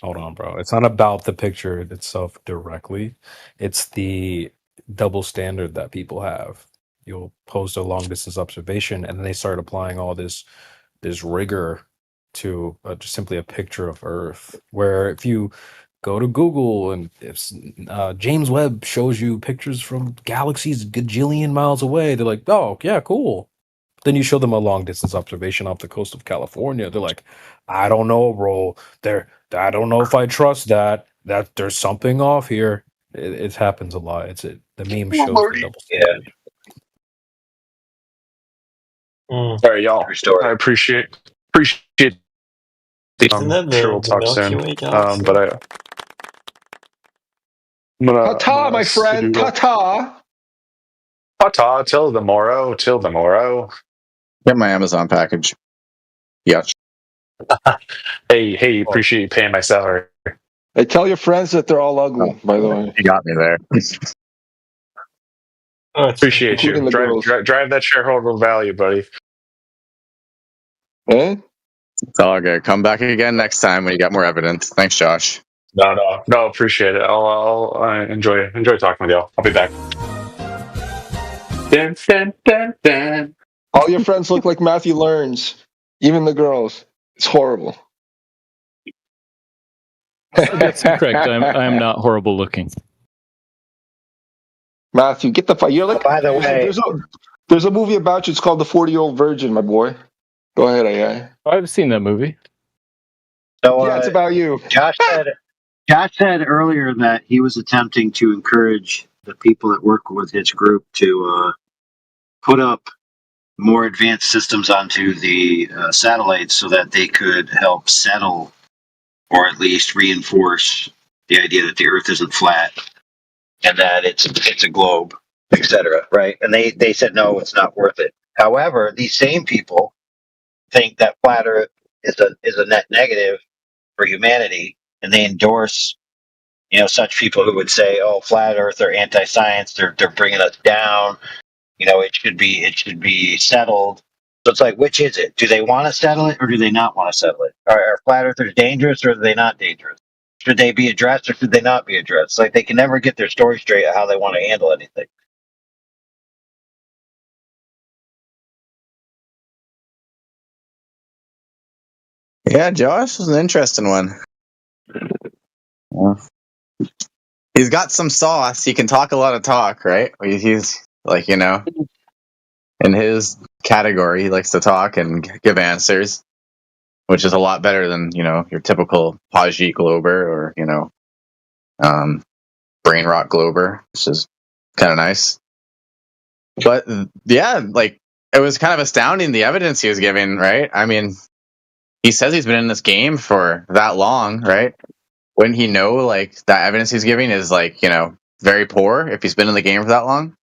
Hold on, bro. It's not about the picture itself directly. It's the double standard that people have. You'll post a long distance observation, and then they start applying all this rigor to just simply a picture of Earth. Where if you go to Google and if James Webb shows you pictures from galaxies gajillion miles away, they're like, oh yeah, cool. Then you show them a long distance observation off the coast of California. They're like, I don't know, bro. I don't know if I trust that. That there's something off here. It happens a lot. The meme shows the double standard. All right, y'all. I appreciate. Isn't that sure we'll the talk Milky soon. Way galaxy? But I'm gonna Ta-ta, my friend. Ta-ta. Ta-ta. Till the morrow. Get my Amazon package. Yeah. Hey, appreciate you paying my salary. Hey, tell your friends that they're all ugly, by the way. You got me there. Appreciate you. Drive that shareholder value, buddy. Eh? It's all good. Come back again next time when you got more evidence. Thanks, Josh. No, appreciate it. I'll enjoy talking with y'all. I'll be back. Dun, dun, dun, dun. All your friends look like Matthew Learns, even the girls. It's horrible. That's incorrect. I'm not horrible looking. Matthew, get the fuck. You're like. By the way, there's a movie about you. It's called The 40-Year-Old Virgin, my boy. Go ahead, AI. I've seen that movie. So, yeah, it's about you. Josh said earlier that he was attempting to encourage the people that work with his group to put up more advanced systems onto the satellites so that they could help settle or at least reinforce the idea that the Earth isn't flat and that it's a globe, etc. Right? And they said no, it's not worth it. However, these same people think that flat Earth is a net negative for humanity, and they endorse, such people who would say, "Oh, flat Earth are anti-science. They're bringing us down. It should be settled." So it's like, which is it? Do they want to settle it, or do they not want to settle it? Are flat earthers dangerous, or are they not dangerous? Should they be addressed, or should they not be addressed? It's like they can never get their story straight of how they want to handle anything. Yeah, Josh was an interesting one. Yeah. he's got some sauce. He can talk a lot of talk, right? He's like, you know, in his category, he likes to talk and give answers, which is a lot better than, you know, your typical Pajit Glober or, you know, Brain Rot Glober, which is kind of nice. But yeah, like, it was kind of astounding the evidence he was giving, right? I mean, he says he's been in this game for that long, right? Wouldn't he know, like, that evidence he's giving is, like, you know, very poor if he's been in the game for that long?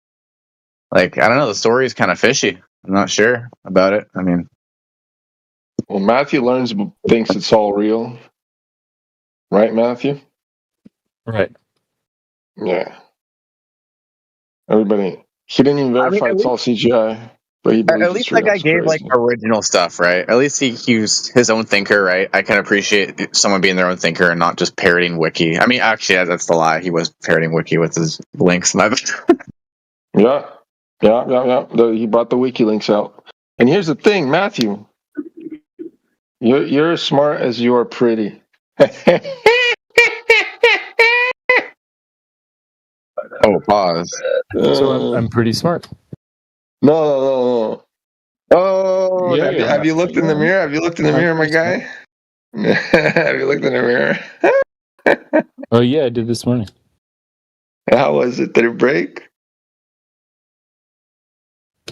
Like, I don't know, the story is kind of fishy. I'm not sure about it. I mean, Well, Matthew Learns thinks it's all real. Right, Matthew? Right. Yeah. Everybody. He didn't even verify it's all CGI, but he believes at it's least real. that guy It's gave, like, crazy. original stuff, right? At least he was his own thinker, right? I can appreciate someone being their own thinker and not just parroting Wiki. I mean, actually, that's the lie. He was parroting Wiki with his links. Yeah. He brought the wiki links out. And here's the thing, Matthew. You're as smart as you are pretty. Oh, pause. So I'm pretty smart. No. Oh, Have you looked in the mirror? Have you looked in the mirror, my guy? Have you looked in the mirror? Oh yeah, I did this morning. How was it? Did it break?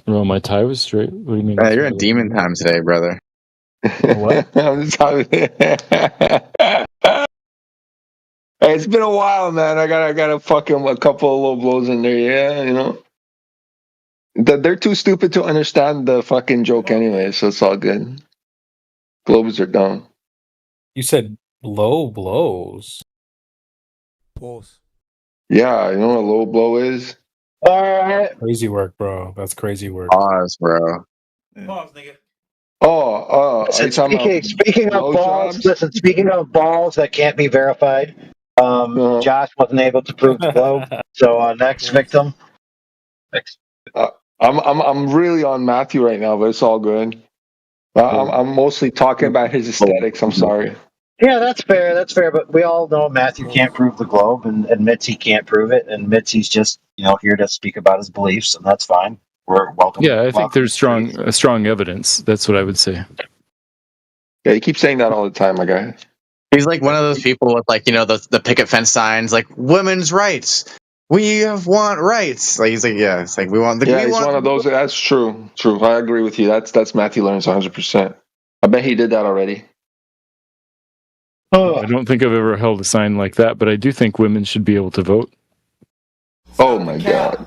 Well, my tie was straight. What do you mean? You're in demon time today, brother. What? I'm just talking. Hey, it's been a while, man. I got a fucking a couple of low blows in there. Yeah, you know. They're too stupid to understand the fucking joke anyway, so it's all good. Globes are down. You said low blows. Pause. Yeah, you know what a low blow is? Crazy work, bro. That's crazy work. Pause, bro. Pause, nigga. Are you talking about Speaking of blow balls, jobs? listen. Speaking of balls that can't be verified, Josh wasn't able to prove the globe. So next victim. I'm really on Matthew right now, but it's all good. I'm mostly talking about his aesthetics. I'm sorry. Yeah, that's fair. That's fair. But we all know Matthew can't prove the globe and admits he can't prove it, and admits he's just here to speak about his beliefs, and that's fine. We're welcome. Yeah, I think there's strong evidence. That's what I would say. Yeah, you keep saying that all the time, my guy. He's like one of those people with, like, you know, the picket fence signs, like, women's rights. We want rights. Like, he's like, yeah, it's like we want the. Yeah, he's one of those. That's true. True. I agree with you. That's Matthew Learns 100%. I bet he did that already. I don't think I've ever held a sign like that, but I do think women should be able to vote. Oh my god.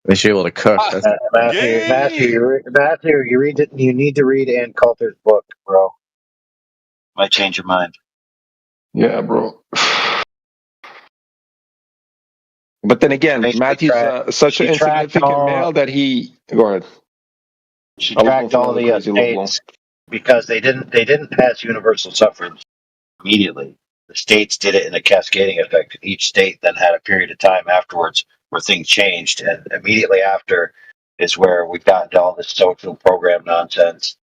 They should be able to cook. Matthew, you read it. You need to read Ann Coulter's book, bro. Might change your mind. Yeah, bro. But then again, Matthew's such an insignificant male that he. Go ahead. She tracked all the states because they didn't pass universal suffrage immediately. The states did it in a cascading effect. Each state then had a period of time afterwards where things changed, and immediately after is where we've gotten to all this social program nonsense.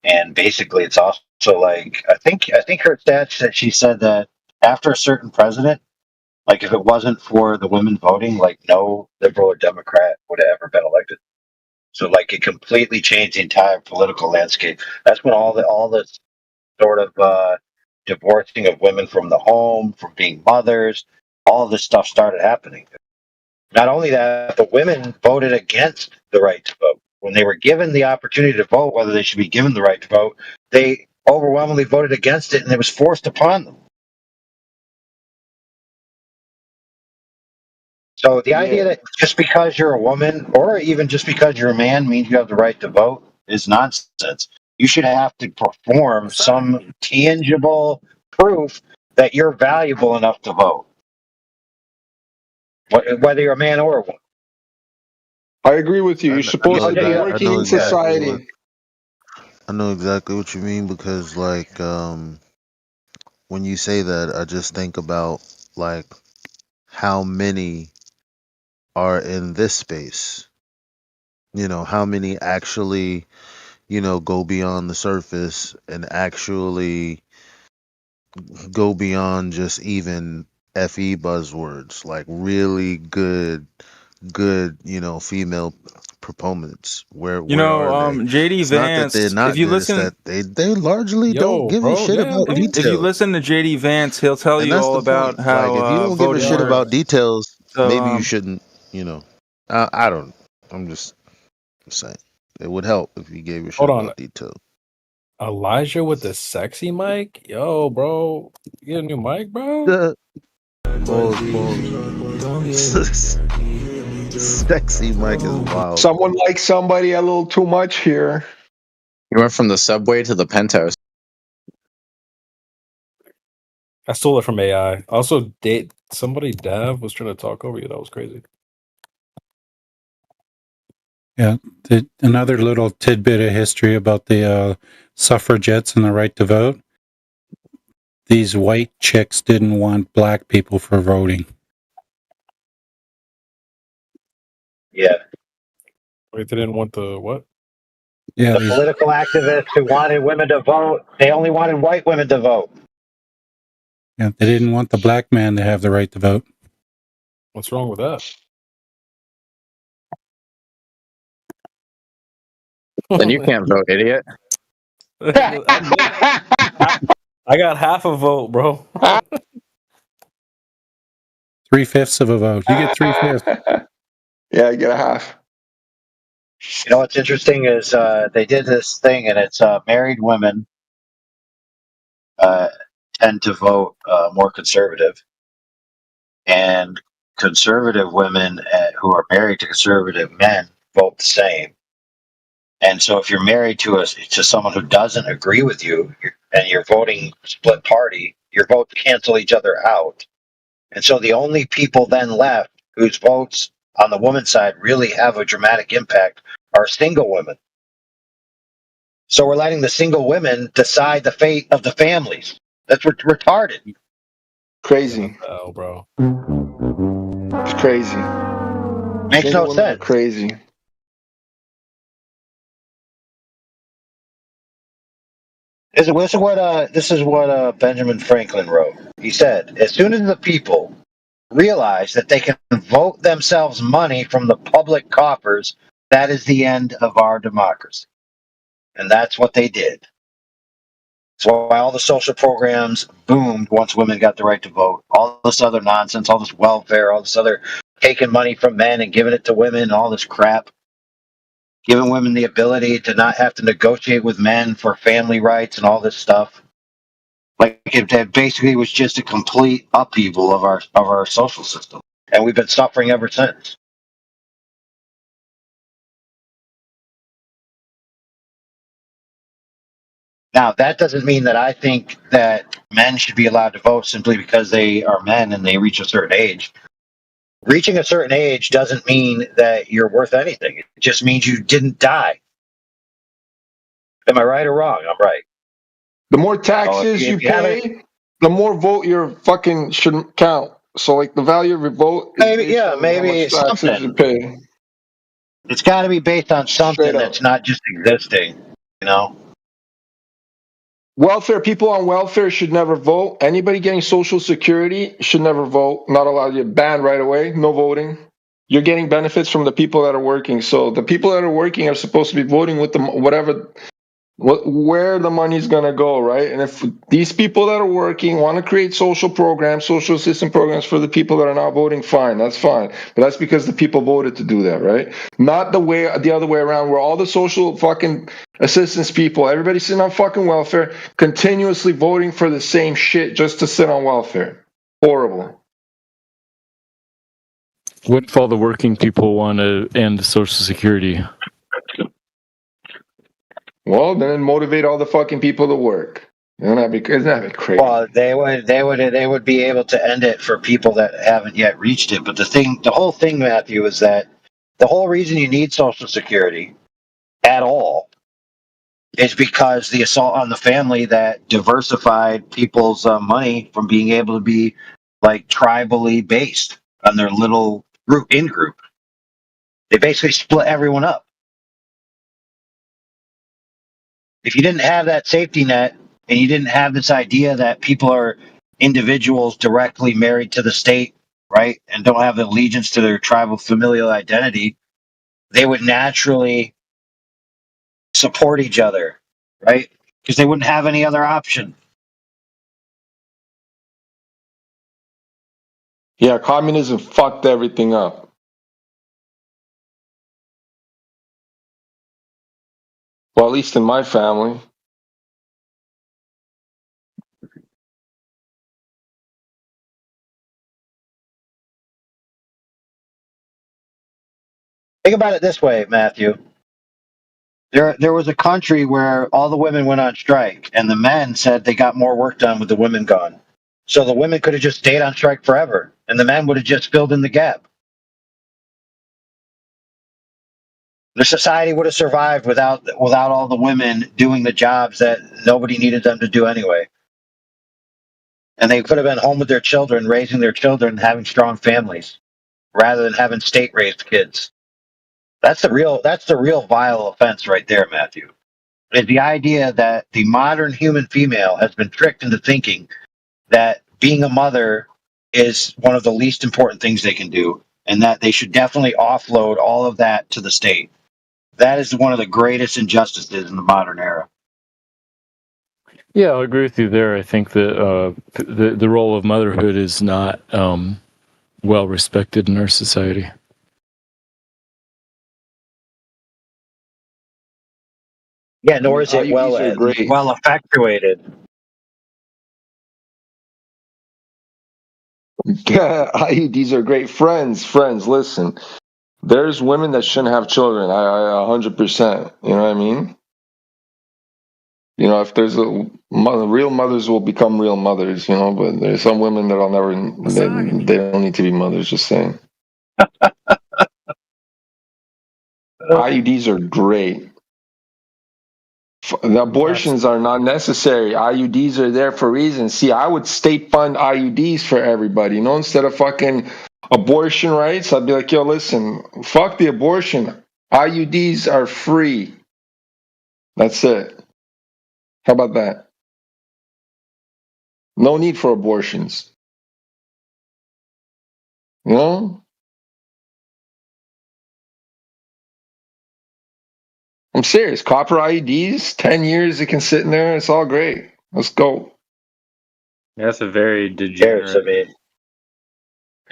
And basically, it's also like I think her stats that she said that after a certain president, like if it wasn't for the women voting, like no liberal or Democrat would have ever been elected. So like it completely changed the entire political landscape. That's when all the sort of divorcing of women from the home, from being mothers, all of this stuff started happening. Not only that, the women voted against the right to vote. When they were given the opportunity to vote, whether they should be given the right to vote, they overwhelmingly voted against it, and it was forced upon them. So the idea that just because you're a woman, or even just because you're a man, means you have the right to vote is nonsense. You should have to perform some tangible proof that you're valuable enough to vote, whether you're a man or a woman. I agree with you. You're supposed to be working in society. I know exactly what you mean because, like, when you say that, I just think about, like, how many are in this space. You know, how many actually, go beyond the surface and actually, go beyond just even FE buzzwords, like really good, female proponents. Where are they? JD It's not that they're Vance, if not you good, it's listen, that they largely don't yo, give a bro, shit damn, about bro. If you details. listen to JD Vance, he'll tell And you that's all the about point. Like, if you how don't give a voting shit about works. details, So, maybe you shouldn't, I don't. I'm just saying. It would help if you gave a shit Hold on. about details. Elijah with the sexy mic? Yo, bro. You get a new mic, bro? Sexy Mike is wild. Someone likes somebody a little too much here. You went from the subway to the penthouse. I stole it from AI. Also, somebody, Dav, was trying to talk over you. That was crazy. Yeah, another little tidbit of history about the suffragettes and the right to vote. These white chicks didn't want black people for voting. Yeah. Wait, they didn't want the what? Yeah, The political activists who wanted women to vote, they only wanted white women to vote. yeah, they didn't want the black man to have the right to vote. What's wrong with that? Then you can't vote, idiot. I got half a vote, bro. 3/5 of a vote. You get 3/5. Yeah, I get a half. You know what's interesting is they did this thing, and it's married women tend to vote more conservative, and conservative women who are married to conservative men vote the same. And so, if you're married to someone who doesn't agree with you, and you're voting split party, your votes cancel each other out. And so, the only people then left whose votes on the woman's side really have a dramatic impact are single women. So we're letting the single women decide the fate of the families. That's retarded. Crazy. Oh, bro. It's crazy. Makes Single no women are sense. crazy. This is what Benjamin Franklin wrote. He said, "As soon as the people realize that they can vote themselves money from the public coffers, that is the end of our democracy." And that's what they did. That's why all the social programs boomed once women got the right to vote. All this other nonsense, all this welfare, all this other taking money from men and giving it to women, and all this crap. Giving women the ability to not have to negotiate with men for family rights and all this stuff. Like it basically was just a complete upheaval of our social system, and we've been suffering ever since. Now, that doesn't mean that I think that men should be allowed to vote simply because they are men and they reach a certain age. Reaching a certain age doesn't mean that you're worth anything. It just means you didn't die. Am I right or wrong? I'm right. The more taxes you pay, the more vote your fucking should count. So, like, the value of your vote is maybe, based on how much taxes you pay. It's got to be based on something that's not just existing, you know? Welfare, people on welfare should never vote. Anybody getting Social Security should never vote. Not allowed. You're banned right away. No voting. You're getting benefits from the people that are working. So the people that are working are supposed to be voting with where the money's going to go, right? And if these people that are working want to create social programs, social assistance programs for the people that are not voting, fine, that's fine. But that's because the people voted to do that, right? Not the other way around, where all the social fucking assistance people, everybody sitting on fucking welfare, continuously voting for the same shit just to sit on welfare. Horrible. What if all the working people want to end Social Security? Well, then motivate all the fucking people to work. Isn't that crazy? Well, they would be able to end it for people that haven't yet reached it. But the whole thing, Matthew, is that the whole reason you need Social Security at all is because the assault on the family that diversified people's money from being able to be like tribally based on their little group. They basically split everyone up. If you didn't have that safety net, and you didn't have this idea that people are individuals directly married to the state, right, and don't have allegiance to their tribal familial identity, they would naturally support each other, right? Because they wouldn't have any other option. Yeah, communism fucked everything up. Well, at least in my family. Think about it this way, Matthew. There was a country where all the women went on strike, and the men said they got more work done with the women gone. So the women could have just stayed on strike forever, and the men would have just filled in the gap. The society would have survived without all the women doing the jobs that nobody needed them to do anyway. And they could have been home with their children, raising their children, having strong families, rather than having state-raised kids. That's the real vile offense right there, Matthew. Is the idea that the modern human female has been tricked into thinking that being a mother is one of the least important things they can do, and that they should definitely offload all of that to the state. That is one of the greatest injustices in the modern era. Yeah, I'll agree with you there. I think that the role of motherhood is not well respected in our society. Yeah, nor is it IUDs are great. well effectuated. IUDs are great. Friends, listen. There's women that shouldn't have children. I 100%. You know what I mean? You know, if there's real mothers will become real mothers, you know, but there's some women that'll never, they don't need to be mothers, just saying. IUDs are great. The abortions are not necessary. IUDs are there for a reason. See, I would state fund IUDs for everybody, you know, instead of fucking abortion rights. I'd be like, yo, listen, fuck the abortion. IUDs are free. That's it. How about that? No need for abortions. You know? I'm serious. Copper IUDs, 10 years, it can sit in there. It's all great. Let's go. Yeah, that's a very Cares, degenerate. I mean,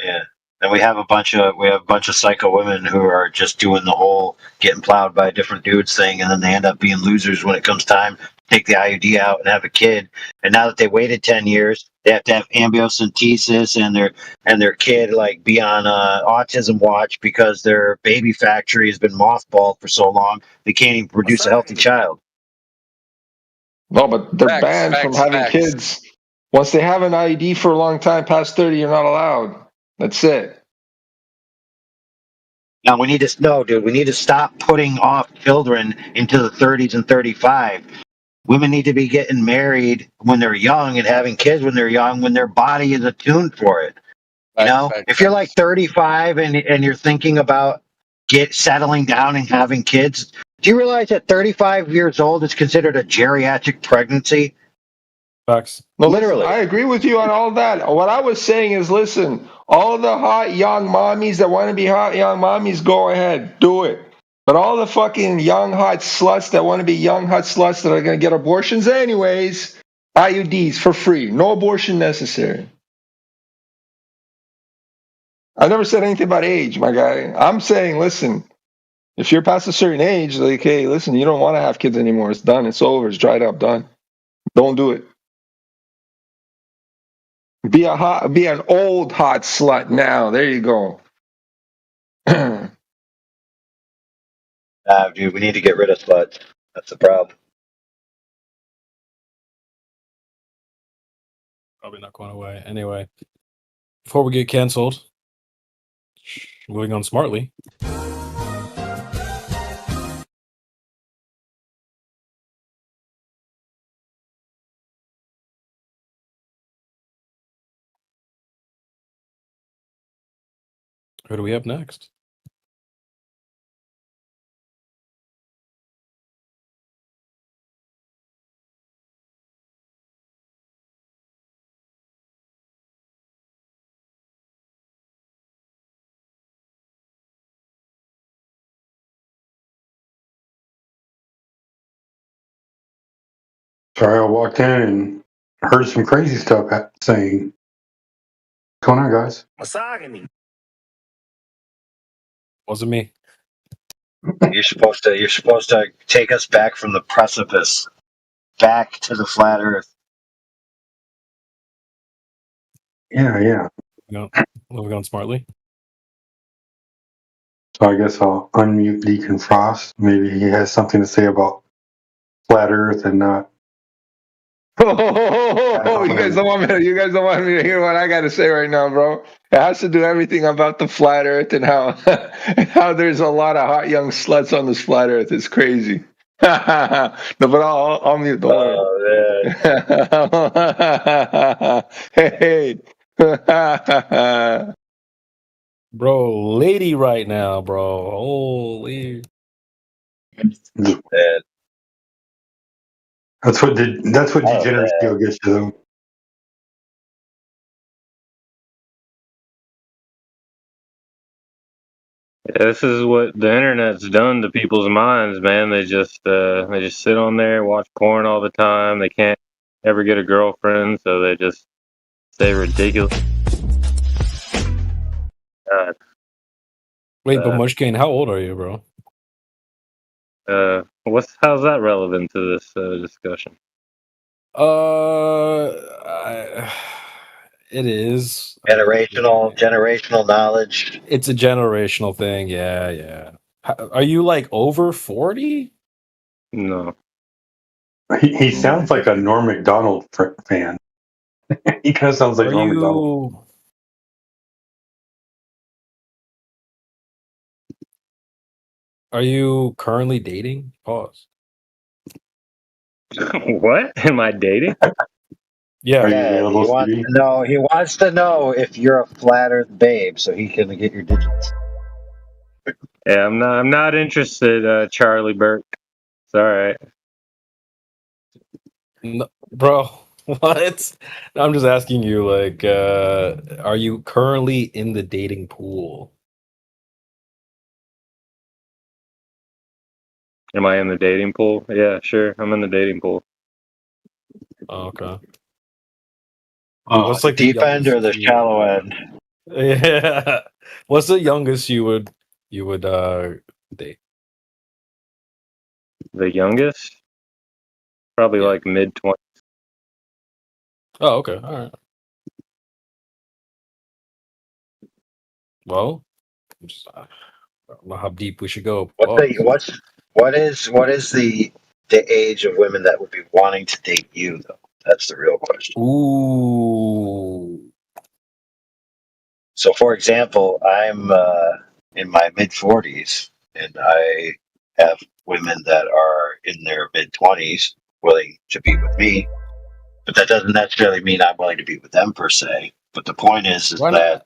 yeah. And we have a bunch of psycho women who are just doing the whole getting plowed by different dudes thing, and then they end up being losers when it comes time to take the IUD out and have a kid. And now that they waited 10 years, they have to have amniocentesis and their kid like be on autism watch because their baby factory has been mothballed for so long they can't even produce a healthy child. No, but they're Facts, banned from facts, having facts. kids. Once they have an IUD for a long time, past 30, you're not allowed. That's it. Now we need to no, dude. We need to stop putting off children into the 30s and 35. Women need to be getting married when they're young and having kids when they're young, when their body is attuned for it. You know, if you're like 35 and you're thinking about settling down and having kids, do you realize that 35 years old is considered a geriatric pregnancy? Facts. No, Literally. listen, I agree with you on all that. What I was saying is, listen, all the hot young mommies that want to be hot young mommies, go ahead, do it. But all the fucking young hot sluts that want to be young hot sluts that are going to get abortions anyways, IUDs for free. No abortion necessary. I never said anything about age, my guy. I'm saying, listen, if you're past a certain age, like, hey, listen, you don't want to have kids anymore. It's done. It's over. It's dried up. Done. Don't do it. Be an old hot slut now. There you go. Dude, we need to get rid of sluts. That's the problem. Probably not going away. Anyway, before we get canceled, moving on smartly. Who do we have next? Sorry, I walked in and heard some crazy stuff saying. What's going on, guys? Wasn't me. You're supposed to take us back from the precipice, back to the flat Earth. Yeah. Moving on smartly. So I guess I'll unmute Deacon Frost. Maybe he has something to say about flat Earth and not. You guys don't want me to hear what I got to say right now, bro. It has to do everything about the flat Earth and how how there's a lot of hot young sluts on this flat Earth. It's crazy. No, but I'll mute. Don't worry. Hey. Bro, lady right now, bro. Holy. That's what degeneracy will get you, though. Yeah, this is what the internet's done to people's minds, man. They just sit on there, watch porn all the time. They can't ever get a girlfriend, so they just say ridiculous. God. Wait, but Mushkane, how old are you, bro? How's that relevant to this discussion? It is Generational knowledge. It's a generational thing. Yeah. Are you like over 40? No. He sounds like a Norm Macdonald fan. He kind of sounds like Norm Macdonald. Are you currently dating? Pause. What? Am I dating? Yeah, he wants to know if you're a flat Earth babe, so he can get your digits. Yeah, I'm not interested, Charlie Burke. It's all right. No, bro, what? I'm just asking you, like, are you currently in the dating pool? Am I in the dating pool? Yeah, sure. I'm in the dating pool. Oh, okay. What's like the deep end or the shallow end? Yeah. What's the youngest you would date? The youngest? Probably like mid-20s. Oh, okay. All right. Well, I don't know how deep we should go. What is the age of women that would be wanting to date you though? That's the real question. Ooh. So, for example, I'm in my mid-40s, and I have women that are in their mid-20s willing to be with me, but that doesn't necessarily mean I'm willing to be with them per se. But the point is that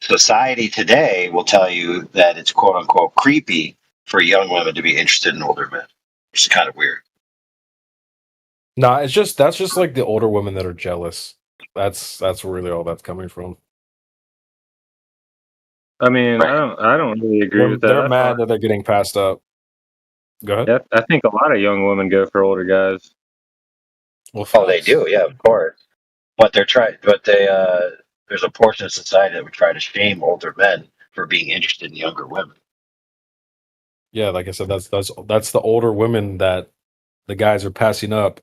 society today will tell you that it's quote unquote creepy for young women to be interested in older men, which is kind of weird. Nah, that's just like the older women that are jealous. That's really all that's coming from. I mean, I don't really agree with that. They're mad that they're getting passed up. Go ahead. Yeah, I think a lot of young women go for older guys. Well, they do, yeah, of course. But there's a portion of society that would try to shame older men for being interested in younger women. Yeah, like I said, that's the older women that the guys are passing up.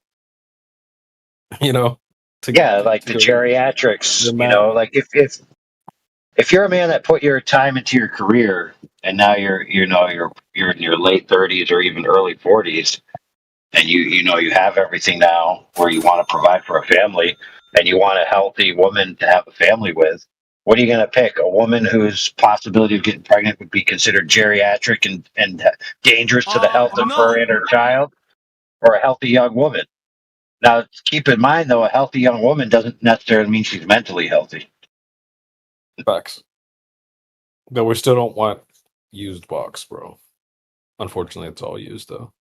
You know. Like the geriatrics. You know, like if you're a man that put your time into your career and now you're in your late 30s or even early 40s, and you have everything now where you want to provide for a family and you want a healthy woman to have a family with, what are you going to pick? A woman whose possibility of getting pregnant would be considered geriatric and dangerous to the health of her and her child, or a healthy young woman? Now, keep in mind, though, a healthy young woman doesn't necessarily mean she's mentally healthy. Facts. But we still don't want used box, bro. Unfortunately, it's all used, though.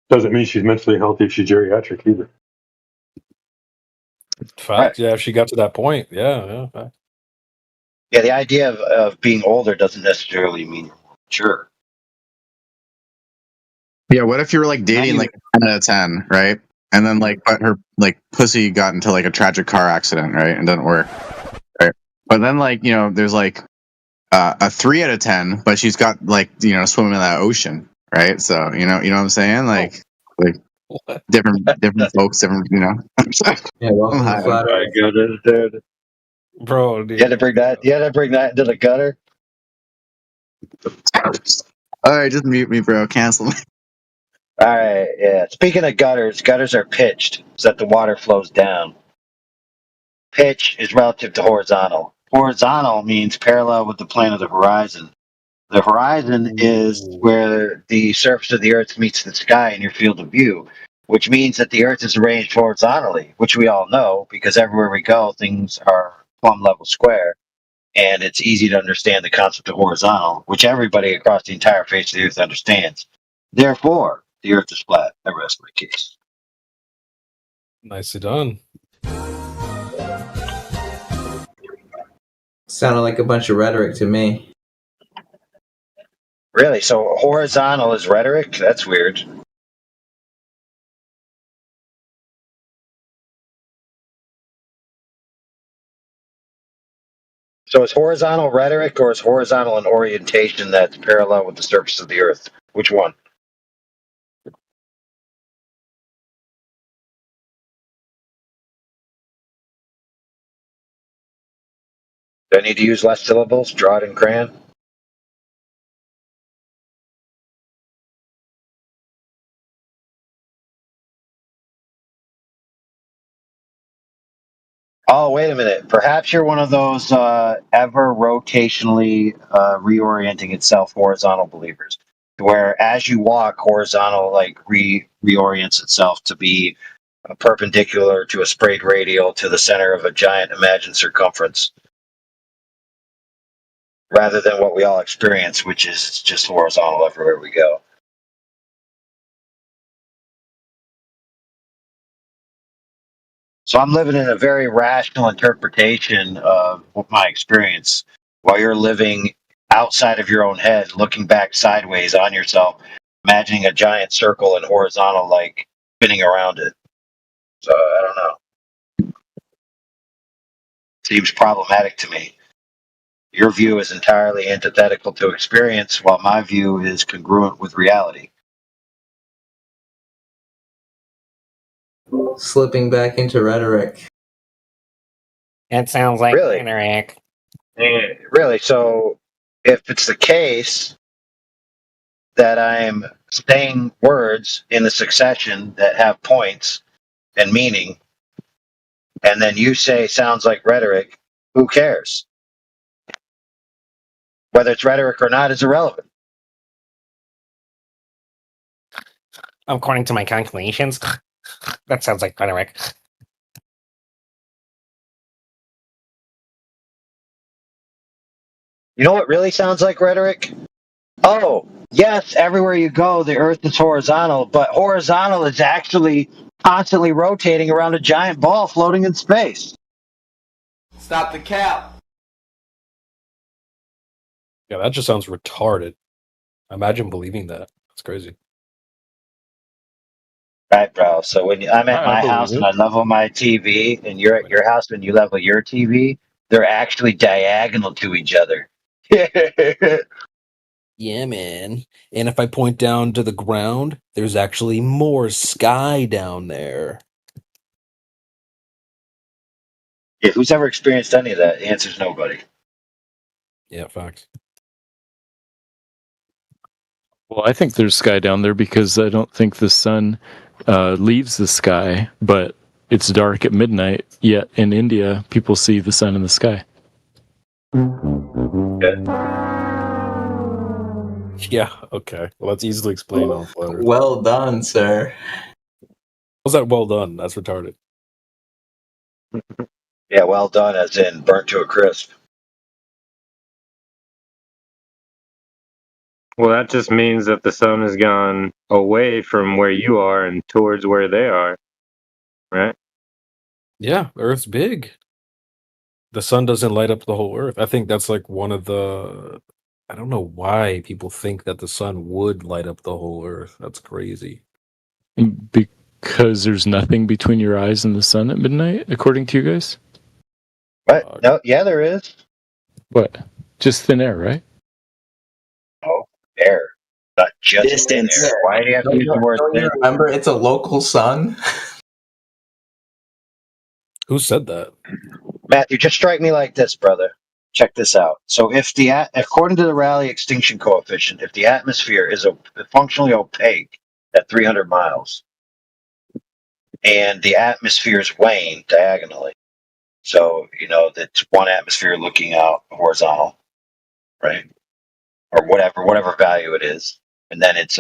Doesn't mean she's mentally healthy if she's geriatric either. Fact, yeah. If she got to that point, yeah. Fact. Yeah, the idea of being older doesn't necessarily mean you're more mature. Yeah, what if you were like dating like 10 out of 10, right? And then like, but her like pussy got into like a tragic car accident, right? And didn't work, right? But then like, you know, there's like a 3 out of 10, but she's got like, you know, swimming in that ocean, right? So, you know what I'm saying? Like different folks, different, you know. Yeah, welcome to Flat Earth. Goodness, dude. Bro, You had to bring that. You had to bring that into the gutter. All right, just mute me, bro. Cancel me. All right. Yeah. Speaking of gutters, gutters are pitched so that the water flows down. Pitch is relative to horizontal. Horizontal means parallel with the plane of the horizon. The horizon is where the surface of the Earth meets the sky in your field of view, which means that the Earth is arranged horizontally, which we all know because everywhere we go, things are plumb level square. And it's easy to understand the concept of horizontal, which everybody across the entire face of the Earth understands. Therefore, the Earth is flat. I rest my case. Nicely done. Sounded like a bunch of rhetoric to me. Really? So horizontal is rhetoric? That's weird. So is horizontal rhetoric or is horizontal an orientation that's parallel with the surface of the Earth? Which one? Do I need to use less syllables? Draw it in crayon? Oh, wait a minute. Perhaps you're one of those ever rotationally reorienting itself horizontal believers, where as you walk, horizontal like reorients itself to be perpendicular to a sprayed radial to the center of a giant imagined circumference, rather than what we all experience, which is just horizontal everywhere we go. So I'm living in a very rational interpretation of my experience while you're living outside of your own head, looking back sideways on yourself, imagining a giant circle and horizontal, like spinning around it. So I don't know. Seems problematic to me. Your view is entirely antithetical to experience, while my view is congruent with reality. Slipping back into rhetoric. It sounds like Really? rhetoric. Really? So if it's the case that I'm saying words in the succession that have points and meaning, and then you say sounds like rhetoric, who cares? Whether it's rhetoric or not is irrelevant. According to my calculations, that sounds like rhetoric. You know what really sounds like rhetoric? Oh, yes, everywhere you go, the Earth is horizontal, but horizontal is actually constantly rotating around a giant ball floating in space. Stop the cap. Yeah, that just sounds retarded. Imagine believing that. That's crazy. Right, bro. So when I'm at my house and I level my TV, and you're at your house and you level your TV, they're actually diagonal to each other. Yeah, man. And if I point down to the ground, there's actually more sky down there. Yeah, who's ever experienced any of that? The answer's nobody. Yeah, facts. Well, I think there's sky down there because I don't think the sun leaves the sky, but it's dark at midnight. Yet in India, people see the sun in the sky. Yeah, okay. Well, that's easily explained on Flutter. Well done, sir. How's that well done? That's retarded. Yeah, well done, as in burnt to a crisp. Well, that just means that the sun has gone away from where you are and towards where they are, right? Yeah, Earth's big. The sun doesn't light up the whole Earth. I think that's like one of the I don't know why people think that the sun would light up the whole Earth. That's crazy. Because there's nothing between your eyes and the sun at midnight, according to you guys? What? No, yeah, there is. What? Just thin air, right? Oh, air. Not just Distance. air. Why do you have to use the word Don't you thin? remember it's a local sun? Who said that? Matthew, just strike me like this, brother. Check this out. So, according to the Rayleigh extinction coefficient, if the atmosphere is functionally opaque at 300 miles, and the atmospheres wane diagonally, so that's one atmosphere looking out horizontal, right, or whatever value it is, and then it's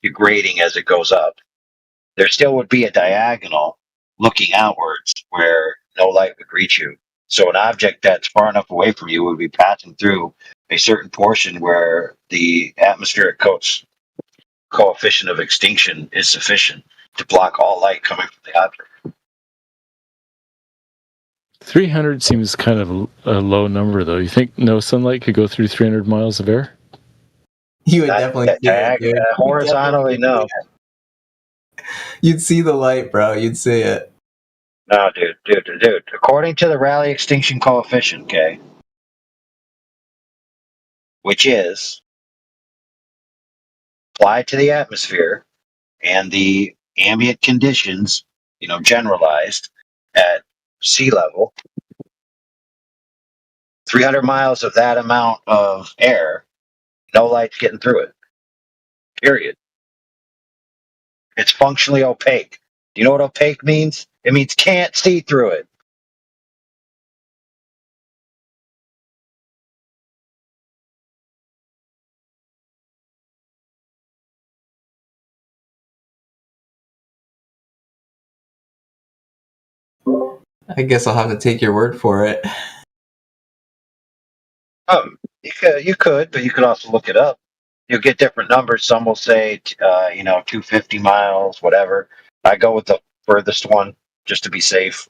degrading as it goes up. There still would be a diagonal looking outwards where no light would reach you. So an object that's far enough away from you would be passing through a certain portion where the atmospheric coefficient of extinction is sufficient to block all light coming from the object. 300 seems kind of a low number, though. You think no sunlight could go through 300 miles of air? You would definitely see it, dude. Horizontally, no. You'd see the light, bro. You'd see it. No, dude. According to the Rayleigh extinction coefficient, okay, which is applied to the atmosphere and the ambient conditions, generalized at sea level, 300 miles of that amount of air, no light's getting through it. Period. It's functionally opaque. Do you know what opaque means? It means can't see through it. I guess I'll have to take your word for it. You could, but you could also look it up. You'll get different numbers. Some will say, 250 miles, whatever. I go with the furthest one just to be safe.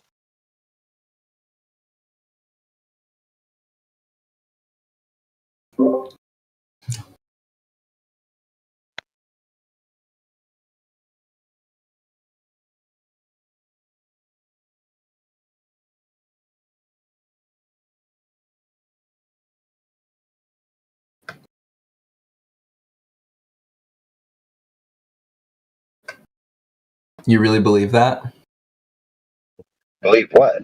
You really believe that? Believe what?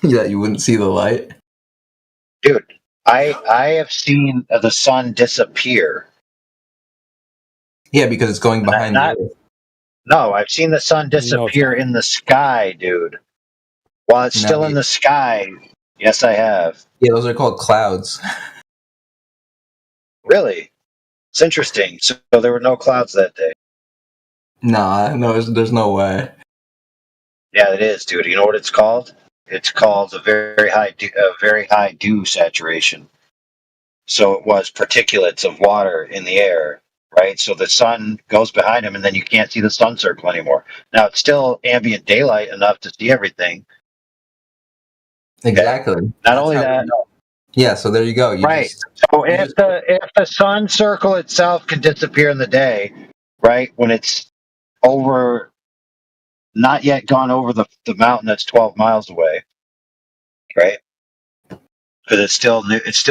That you wouldn't see the light? Dude, I have seen the sun disappear. Yeah, because it's going behind you. No, I've seen the sun disappear in the sky, dude. While it's still in the sky, yes, I have. Yeah, those are called clouds. Really? It's interesting. So there were no clouds that day. Nah, no, there's no way. Yeah, it is, dude. You know what it's called? It's called a very high dew saturation. So it was particulates of water in the air, right? So the sun goes behind them, and then you can't see the sun circle anymore. Now it's still ambient daylight enough to see everything. Exactly. Okay. Not only that. Yeah, so there you go. So if the sun circle itself can disappear in the day, right, when it's over, not yet gone over the mountain that's 12 miles away, right? Because it's still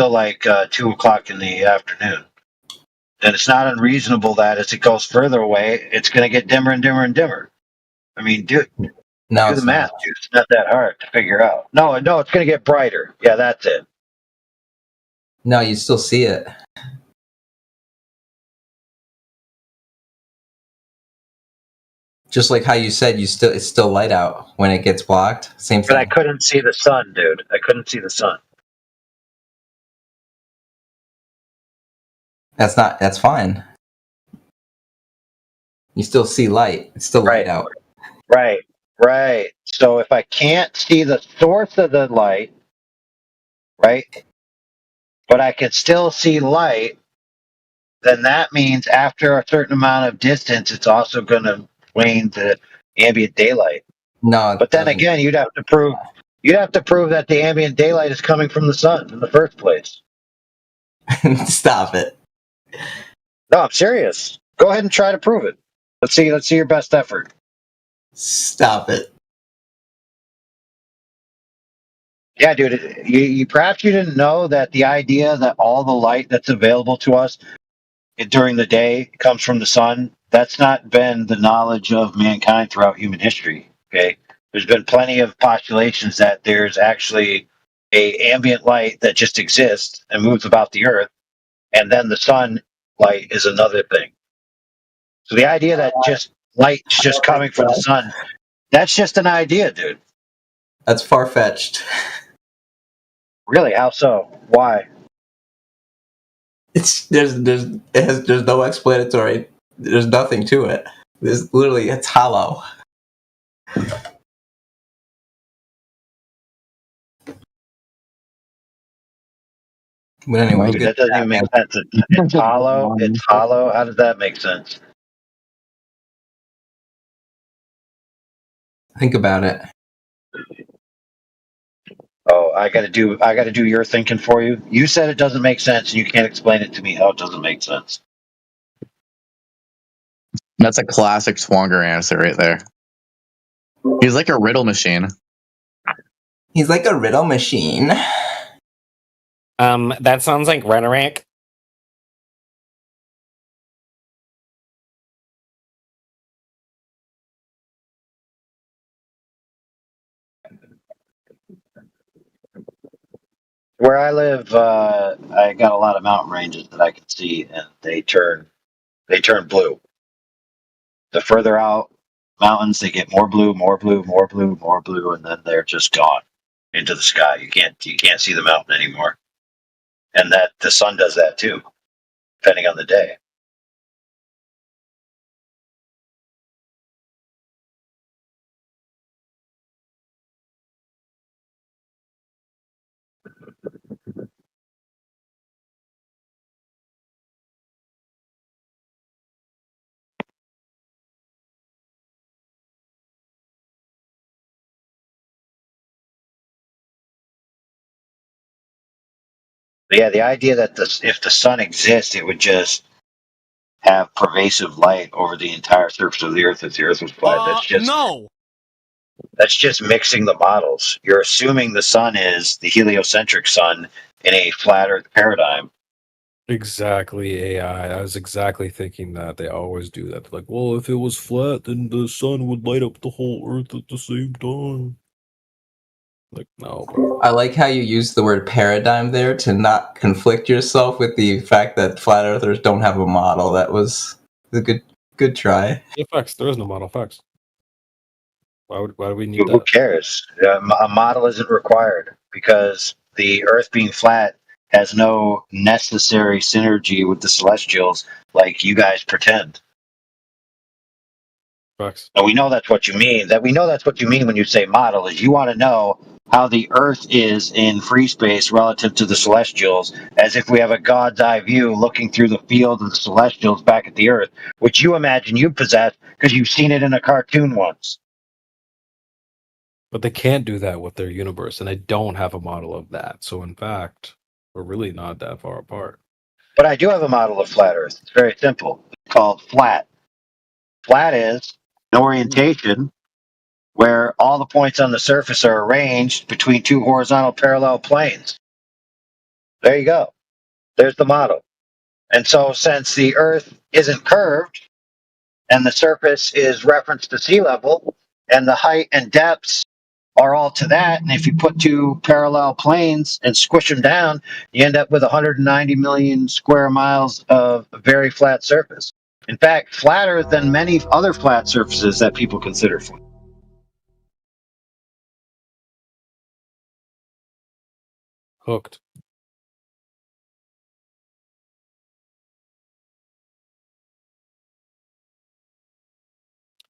like 2:00 in the afternoon. Then it's not unreasonable that as it goes further away, it's going to get dimmer and dimmer and dimmer. I mean, do the math, dude. It's not that hard to figure out. No, it's going to get brighter. Yeah, that's it. No, you still see it. Just like how you said, it's still light out when it gets blocked. Same thing. But I couldn't see the sun, dude. I couldn't see the sun. That's fine. You still see light. It's still light out. Right. So if I can't see the source of the light, right, but I can still see light, then that means after a certain amount of distance, it's also going to wane to ambient daylight. No. But then again, you'd have to prove You'd have to prove that the ambient daylight is coming from the sun in the first place. Stop it. No, I'm serious. Go ahead and try to prove it. Let's see your best effort. Stop it. Yeah, dude. You perhaps you didn't know that the idea that all the light that's available to us during the day comes from the sun. That's not been the knowledge of mankind throughout human history. Okay, there's been plenty of postulations that there's actually a ambient light that just exists and moves about the earth, and then the sun light is another thing. So the idea that just light is just coming from the sun, that's just an idea, dude. That's far-fetched. Really? How so? Why? There's no explanatory. There's nothing to it. It's hollow. But anyway, Dude, that doesn't even make sense. It's hollow. It's hollow. How does that make sense? Think about it. Oh, I gotta do your thinking for you. You said it doesn't make sense, and you can't explain it to me how it doesn't make sense. That's a classic Swanger answer right there. He's like a riddle machine. He's like a riddle machine. That sounds like rhetoric. Where I live, I got a lot of mountain ranges that I can see, and they turn blue. The further out mountains, they get more blue, more blue, more blue, more blue, and then they're just gone into the sky. You can't see the mountain anymore. And that the sun does that too, depending on the day. But yeah, the idea that if the sun exists, it would just have pervasive light over the entire surface of the Earth if the Earth was flat. That's just mixing the models. You're assuming the sun is the heliocentric sun in a flat Earth paradigm. Exactly, AI. I was exactly thinking that. They always do that. They're like, well, if it was flat, then the sun would light up the whole Earth at the same time. Like, no, bro. I like how you use the word paradigm there to not conflict yourself with the fact that flat earthers don't have a model. That was a good try. Yeah, facts. There is no model. Facts. Why do we need Who that? cares? A model isn't required because the Earth being flat has no necessary synergy with the celestials like you guys pretend. Facts. And we know that's what you mean. That's what you mean when you say model. Is you want to know how the Earth is in free space relative to the celestials, as if we have a God's eye view looking through the field of the celestials back at the Earth, which you imagine you possess because you've seen it in a cartoon once. But they can't do that with their universe, and they don't have a model of that. So, in fact, we're really not that far apart. But I do have a model of flat Earth. It's very simple. It's called flat. Flat is an orientation where all the points on the surface are arranged between two horizontal parallel planes. There you go. There's the model. And so since the Earth isn't curved and the surface is referenced to sea level and the height and depths are all to that, and if you put two parallel planes and squish them down, you end up with 190 million square miles of very flat surface. In fact, flatter than many other flat surfaces that people consider flat. Hooked.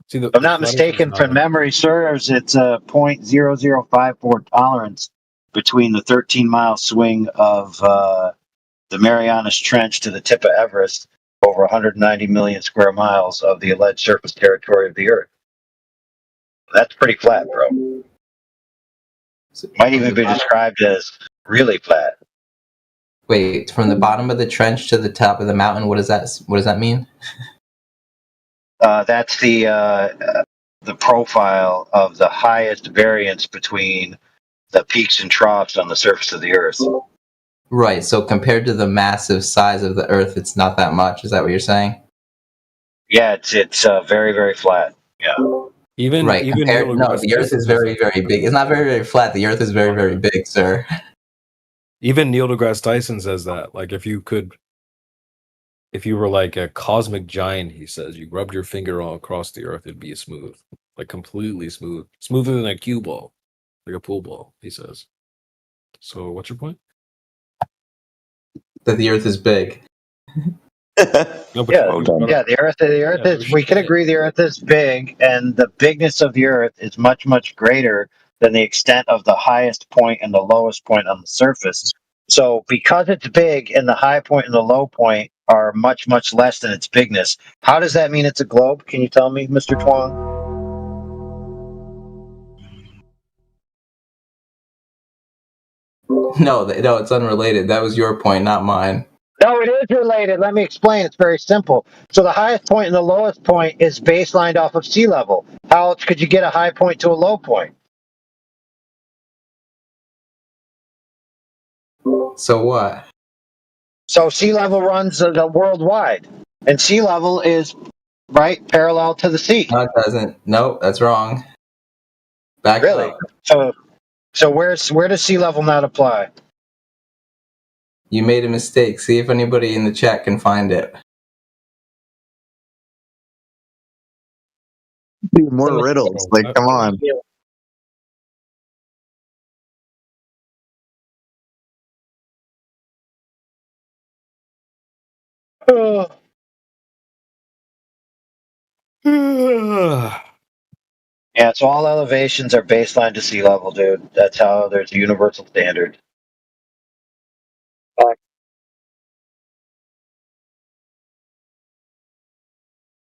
See, If I'm not mistaken, from memory serves, it's a 0.0054 tolerance between the 13-mile swing of the Marianas Trench to the tip of Everest, over 190 million square miles of the alleged surface territory of the Earth. That's pretty flat, bro. Might even be described as really flat. Wait, from the bottom of the trench to the top of the mountain, what does that mean? That's the profile of the highest variance between the peaks and troughs on the surface of the Earth. Right, so compared to the massive size of the Earth, it's not that much. Is that what you're saying? Yeah, it's very, very flat. Yeah. Even Right, even compared, Neil no, deGrasse the Earth Tyson is says very, that. very big. It's not very, very flat. The Earth is very, very big, sir. Even Neil deGrasse Tyson says that. Like if you were like a cosmic giant, he says, you rubbed your finger all across the Earth, it'd be smooth, like completely smooth, smoother than a cue ball, like a pool ball. He says. So what's your point? That the Earth is big. No, but The Earth is. We can agree the Earth is big, and the bigness of the Earth is much, much greater than the extent of the highest point and the lowest point on the surface. So, because it's big, and the high point and the low point are much, much less than its bigness, how does that mean it's a globe? Can you tell me, Mr. Twong? No, it's unrelated. That was your point, not mine. No, it is related. Let me explain. It's very simple. So the highest point and the lowest point is baselined off of sea level. How else could you get a high point to a low point? So what? So sea level runs the worldwide, and sea level is right parallel to the sea. No, it doesn't. Nope, that's wrong. Back really? up. So where does sea level not apply? You made a mistake. See if anybody in the chat can find it. Dude, more riddles. Like, come on. Yeah, so all elevations are baseline to sea level, dude. That's how there's a universal standard.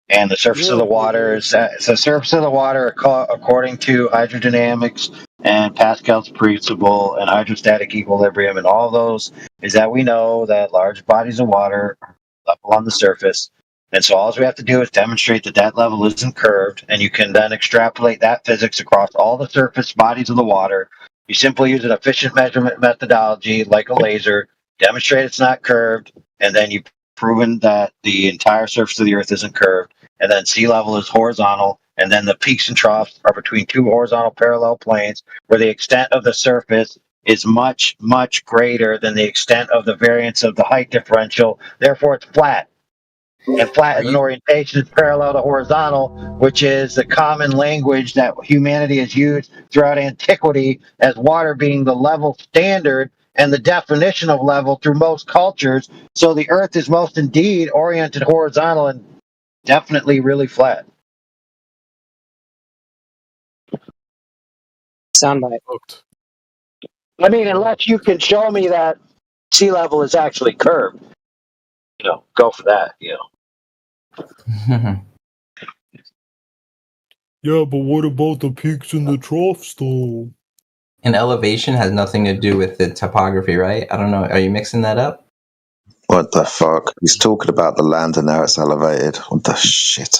And the surface of the water is the surface of the water, according to hydrodynamics and Pascal's principle and hydrostatic equilibrium and all those, is that we know that large bodies of water are level on the surface. And so all we have to do is demonstrate that that level isn't curved, and you can then extrapolate that physics across all the surface bodies of the water. You simply use an efficient measurement methodology like a laser, demonstrate it's not curved, and then you've proven that the entire surface of the Earth isn't curved, and then sea level is horizontal, and then the peaks and troughs are between two horizontal parallel planes where the extent of the surface is much, much greater than the extent of the variance of the height differential. Therefore, it's flat. And flat as an orientation is parallel to horizontal, which is the common language that humanity has used throughout antiquity as water being the level standard and the definition of level through most cultures. So the Earth is most indeed oriented horizontal and definitely really flat. Soundbite. I mean, unless you can show me that sea level is actually curved, go for that, Yeah, but what about the peaks and the troughs, though? And elevation has nothing to do with the topography, right? I don't know. Are you mixing that up? What the fuck? He's talking about the land and now it's elevated. What the shit?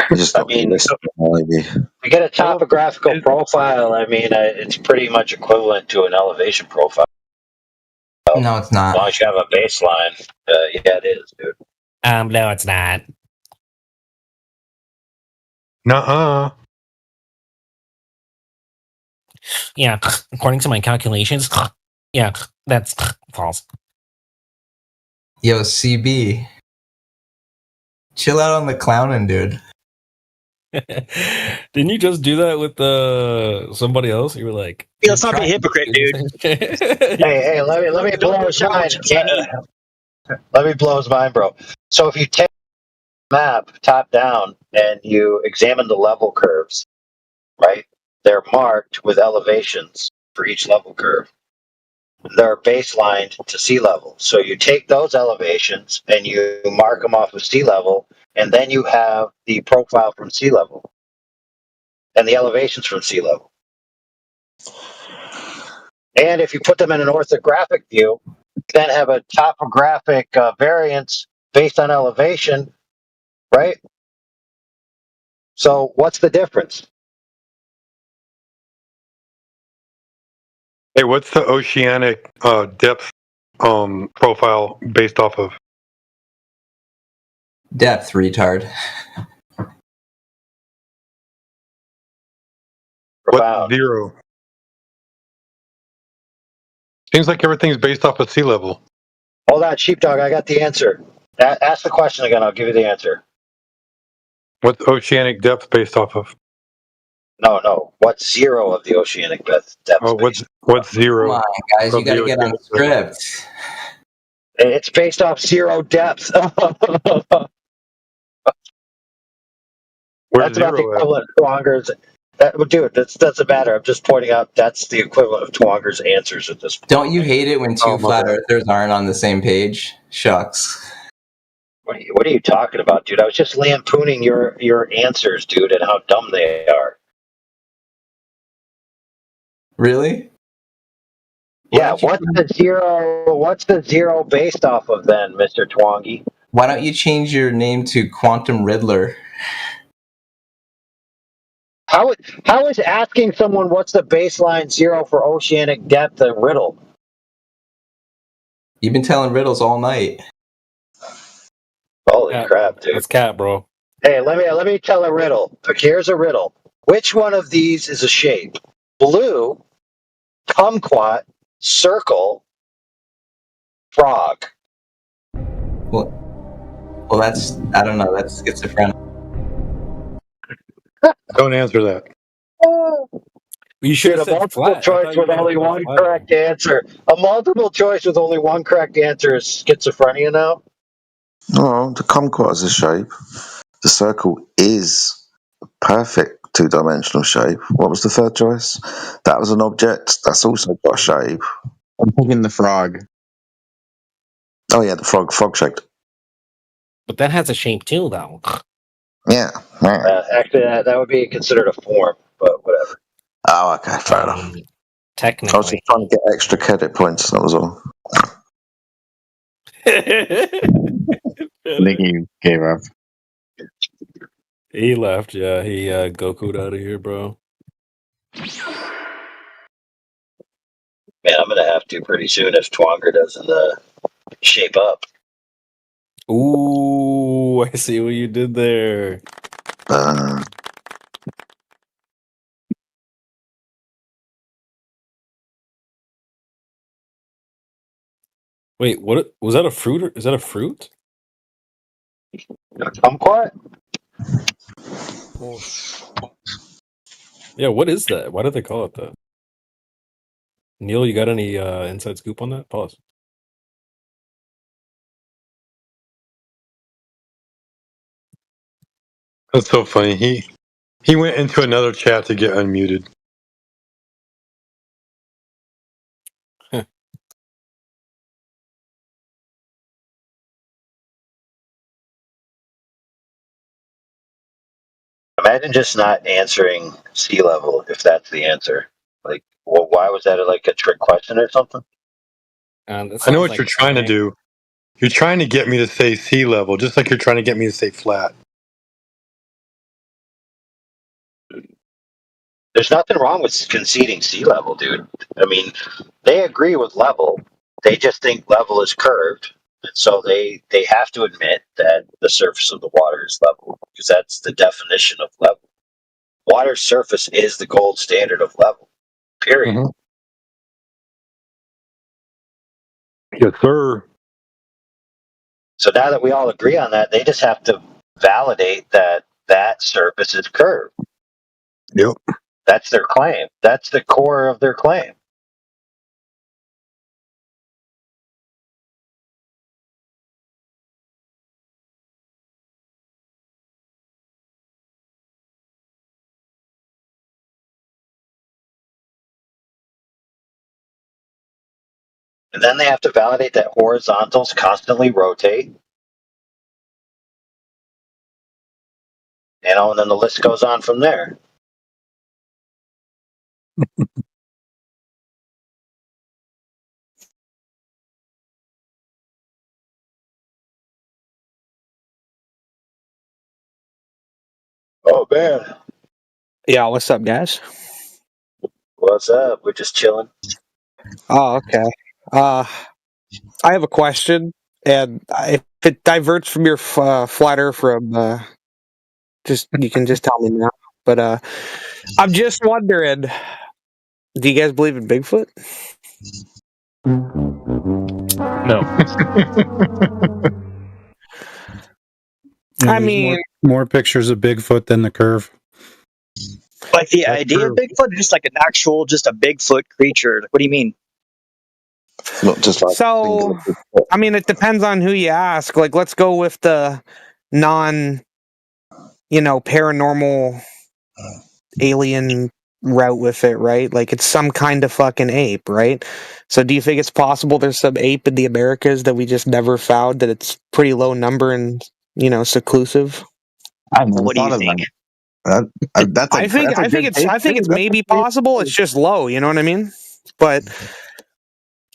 You just got to listen, maybe. To get a topographical profile, I mean, it's pretty much equivalent to an elevation profile. No, it's not. As long as you have a baseline, yeah, it is, dude. No, it's not. Nuh-uh. Yeah, according to my calculations, yeah, that's false. Yo, CB. Chill out on the clowning, dude. Didn't you just do that with somebody else? You were like, Yeah, let's not be a hypocrite, dude. hey, let me blow his mind. Let me blow his mind, bro. So if you take a map top down and you examine the level curves, right? They're marked with elevations for each level curve. They're baselined to sea level. So you take those elevations and you mark them off of sea level, and then you have the profile from sea level and the elevations from sea level. And if you put them in an orthographic view, then have a topographic variance based on elevation, right? So what's the difference? Hey, what's the oceanic depth profile based off of? Depth, retard. What's zero? Seems like everything's based off of sea level. Hold on, sheepdog, I got the answer. Ask the question again, I'll give you the answer. What's oceanic depth based off of? No. What's zero of the oceanic depth? Oh, what's zero? Come on, guys, you gotta get on script. It's based off zero depth. That's about the equivalent of Twonger's. Dude, that doesn't matter. I'm just pointing out that's the equivalent of Twonger's answers at this point. Don't you hate it when two flat earthers aren't on the same page? Shucks. What are you talking about, dude? I was just lampooning your answers, dude, and how dumb they are. Really? Yeah, what's the zero based off of then, Mr. Twangy? Why don't you change your name to Quantum Riddler? How is asking someone what's the baseline zero for oceanic depth a riddle? You've been telling riddles all night. Holy crap, dude. That's cat, bro. Hey, let me tell a riddle. Here's a riddle. Which one of these is a shape? Blue, kumquat, circle, frog. Well, that's, I don't know, that's schizophrenic. Don't answer that. You should have a multiple choice with only one correct answer. A multiple choice with only one correct answer is schizophrenia now? Oh, the kumquat is a shape. The circle is a perfect two-dimensional shape. What was the third choice? That was an object. That's also got a shape. I'm thinking the frog. Oh yeah, the frog shaped. But that has a shape too, though. Yeah. Actually, that would be considered a form, but whatever. Oh, okay, fair enough. Technically. I was just trying to get extra credit points, that was all. I think he gave up. He left, yeah. He Goku'd out of here, bro. Man, I'm going to have to pretty soon if Twonger doesn't shape up. Ooh, I see what you did there. Wait, what was that a fruit? Is that a fruit? Kumquat? Yeah, what is that? Why did they call it that? Neil, you got any inside scoop on that? Pause. That's so funny. He went into another chat to get unmuted. Imagine just not answering sea level if that's the answer. Like, well, why was that like a trick question or something? I know what you're trying to do. You're trying to get me to say sea level, just like you're trying to get me to say flat. There's nothing wrong with conceding sea level, dude. I mean, they agree with level. They just think level is curved. And so they have to admit that the surface of the water is level because that's the definition of level. Water's surface is the gold standard of level. Period. Mm-hmm. Yes, sir. So now that we all agree on that, they just have to validate that that surface is curved. Yep. That's their claim. That's the core of their claim. And then they have to validate that horizontals constantly rotate. And then the list goes on from there. Oh man, Yeah, what's up, guys? what's up? We're just chilling. Oh, okay. I have a question, and if it diverts from your flat earth from just you can just tell me now. But I'm just wondering, do you guys believe in Bigfoot? No. Yeah, I there's mean, more pictures of Bigfoot than the curve. Like the That's idea true. of Bigfoot, just like an actual, just a Bigfoot creature. Like, what do you mean? Not just like so I mean, it depends on who you ask. Like, let's go with the paranormal alien route with it, right? Like, it's some kind of fucking ape, right? So do you think it's possible there's some ape in the Americas that we just never found, that it's pretty low number and, seclusive? I've never What do you thought of think? that. I think it's maybe possible. It's just low, you know what I mean? But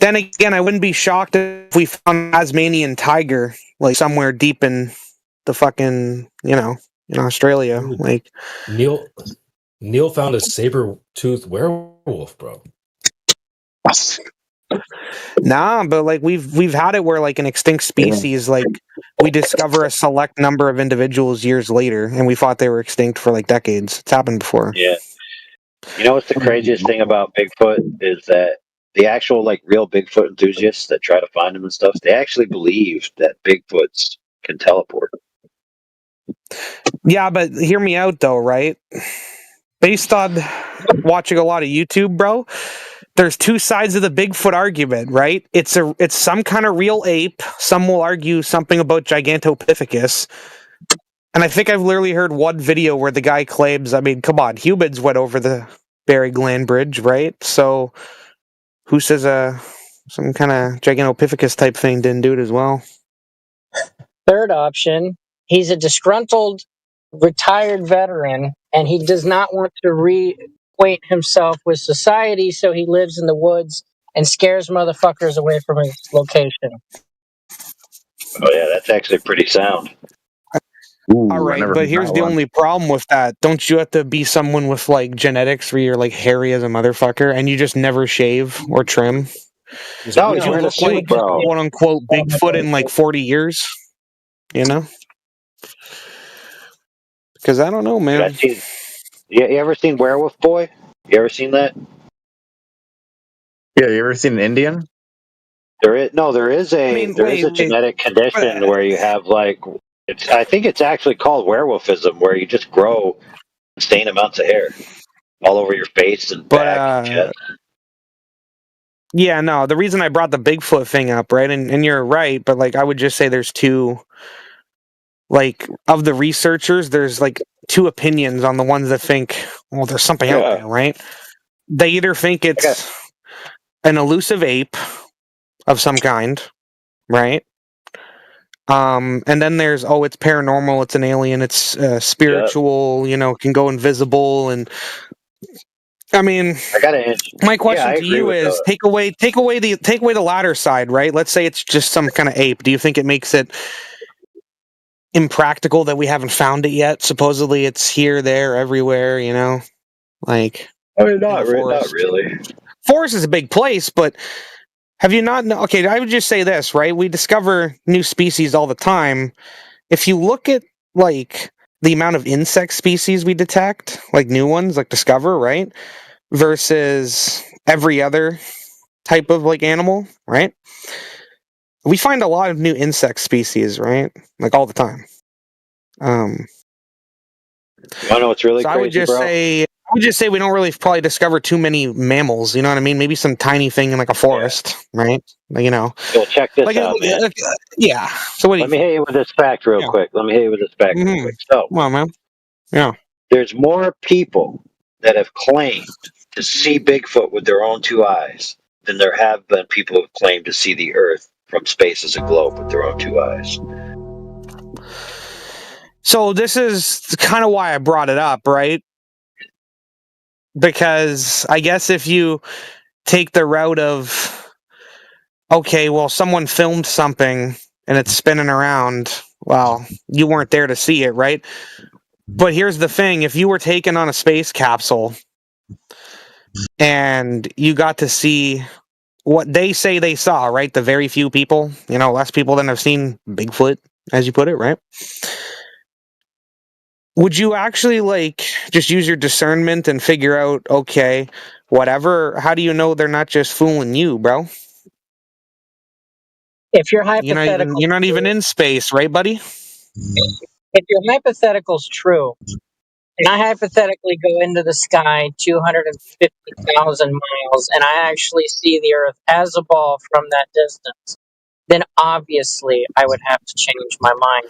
then again, I wouldn't be shocked if we found Tasmanian tiger like somewhere deep in the fucking, in Australia. Like Neil found a saber-toothed werewolf, bro. Nah, but like we've had it where like an extinct species, like we discover a select number of individuals years later, and we thought they were extinct for like decades. It's happened before. Yeah. You know what's the craziest thing about Bigfoot is that the actual like real Bigfoot enthusiasts that try to find him and stuff, they actually believe that Bigfoots can teleport. Yeah, but hear me out though, right? Based on watching a lot of YouTube, bro, there's two sides of the Bigfoot argument, right? It's some kind of real ape. Some will argue something about Gigantopithecus. And I think I've literally heard one video where the guy claims, I mean, come on, humans went over the Bering Land Bridge, right? So who says some kind of Gigantopithecus type thing didn't do it as well? Third option, he's a disgruntled retired veteran and he does not want to reacquaint himself with society, so he lives in the woods and scares motherfuckers away from his location. Oh yeah, that's actually pretty sound. All right, but here's the only problem with that. Don't you have to be someone with like genetics where you're like hairy as a motherfucker and you just never shave or trim? No, Would he's you wearing a look suit, like bro. quote unquote Bigfoot in like 40 years? You know? Because I don't know, man. You ever seen Werewolf Boy? You ever seen that? Yeah, you ever seen an Indian? There is a genetic condition where you have like I think it's actually called werewolfism, where you just grow insane amounts of hair all over your face and back and chest. Yeah, no, the reason I brought the Bigfoot thing up, right? And you're right, but like I would just say there's two, like, of the researchers, there's like two opinions on the ones that think, well, there's something out there, right? They either think it's an elusive ape of some kind, right? And then there's, it's paranormal, it's an alien, it's spiritual, can go invisible, and I mean, my question to you is take away the latter side, right? Let's say it's just some kind of ape. Do you think it makes it impractical that we haven't found it yet? Supposedly it's here, there, everywhere, like. I mean, not really. Forest is a big place, but have you not? Okay, I would just say this, right? We discover new species all the time. If you look at like the amount of insect species we detect, like new ones, like discover, right? Versus every other type of like animal, right? We find a lot of new insect species, right? Like all the time. You want to know what's really so crazy, I would just say we don't really probably discover too many mammals. You know what I mean? Maybe some tiny thing in like a forest, right? Like, Well, check this out, man. Yeah. So what? Let me hit you with this fact real quick. So, come on, man. Yeah. There's more people that have claimed to see Bigfoot with their own two eyes than there have been people who have claimed to see the Earth from space as a globe with their own two eyes. So this is kind of why I brought it up, right? Because I guess if you take the route of, okay, well, someone filmed something and it's spinning around, well, you weren't there to see it, right? But here's the thing: if you were taken on a space capsule and you got to see what they say they saw, right? The very few people, less people than have seen Bigfoot, as you put it, right? Would you actually just use your discernment and figure out, okay, whatever? How do you know they're not just fooling you, bro? If your You're not even in space, right, buddy? if your hypothetical's true, and I hypothetically go into the sky 250,000 miles and I actually see the Earth as a ball from that distance, then obviously I would have to change my mind.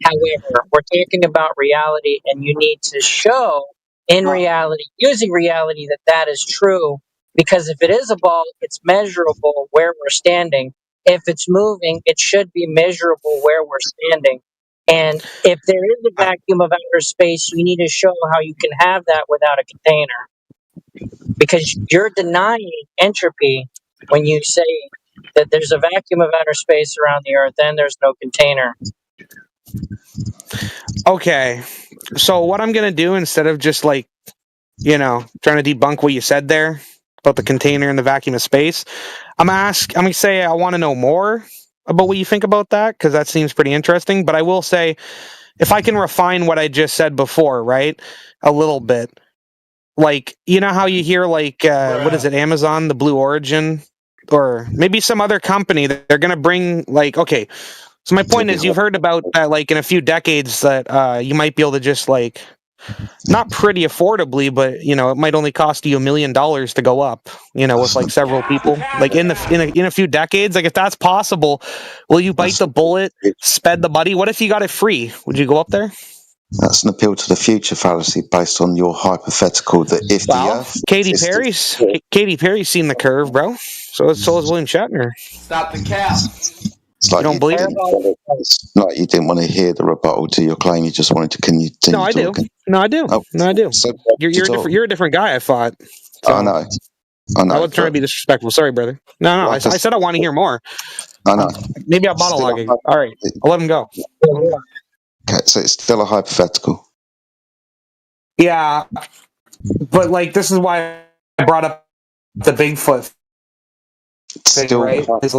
However, we're talking about reality, and you need to show in reality, using reality, that that is true. Because if it is a ball, it's measurable where we're standing. If it's moving, it should be measurable where we're standing. And if there is a vacuum of outer space, you need to show how you can have that without a container. Because you're denying entropy when you say that there's a vacuum of outer space around the Earth and there's no container. Okay, so what I'm going to do, instead of just trying to debunk what you said there about the container and the vacuum of space, I'm going to say I want to know more about what you think about that, because that seems pretty interesting. But I will say, if I can refine what I just said before, right, a little bit, how you hear what is it, Amazon, the Blue Origin, or maybe some other company that they're going to bring, okay. So my point is, you've heard about that, in a few decades, that you might be able to just not pretty affordably, but it might only cost you $1 million to go up. With several people. In a few decades, if that's possible, will you bite the bullet, spend the money? What if you got it free? Would you go up there? That's an appeal to the future fallacy based on your hypothetical that if the Earth Katy Perry's seen the curve, bro. So is William Shatner. Stop the cap. It's like you don't believe it? It's like you didn't want to hear the rebuttal to your claim. You just wanted to continue No, I do. talking. No, I do. Oh, no, I do. So You're a different guy, I thought. So I know. I wasn't trying to be disrespectful. Sorry, brother. No. I said I want to hear more. I know. Maybe I'm monologuing. All right. I'll let him go. Okay, so it's still a hypothetical. Yeah. But this is why I brought up the Bigfoot thing, still right? Is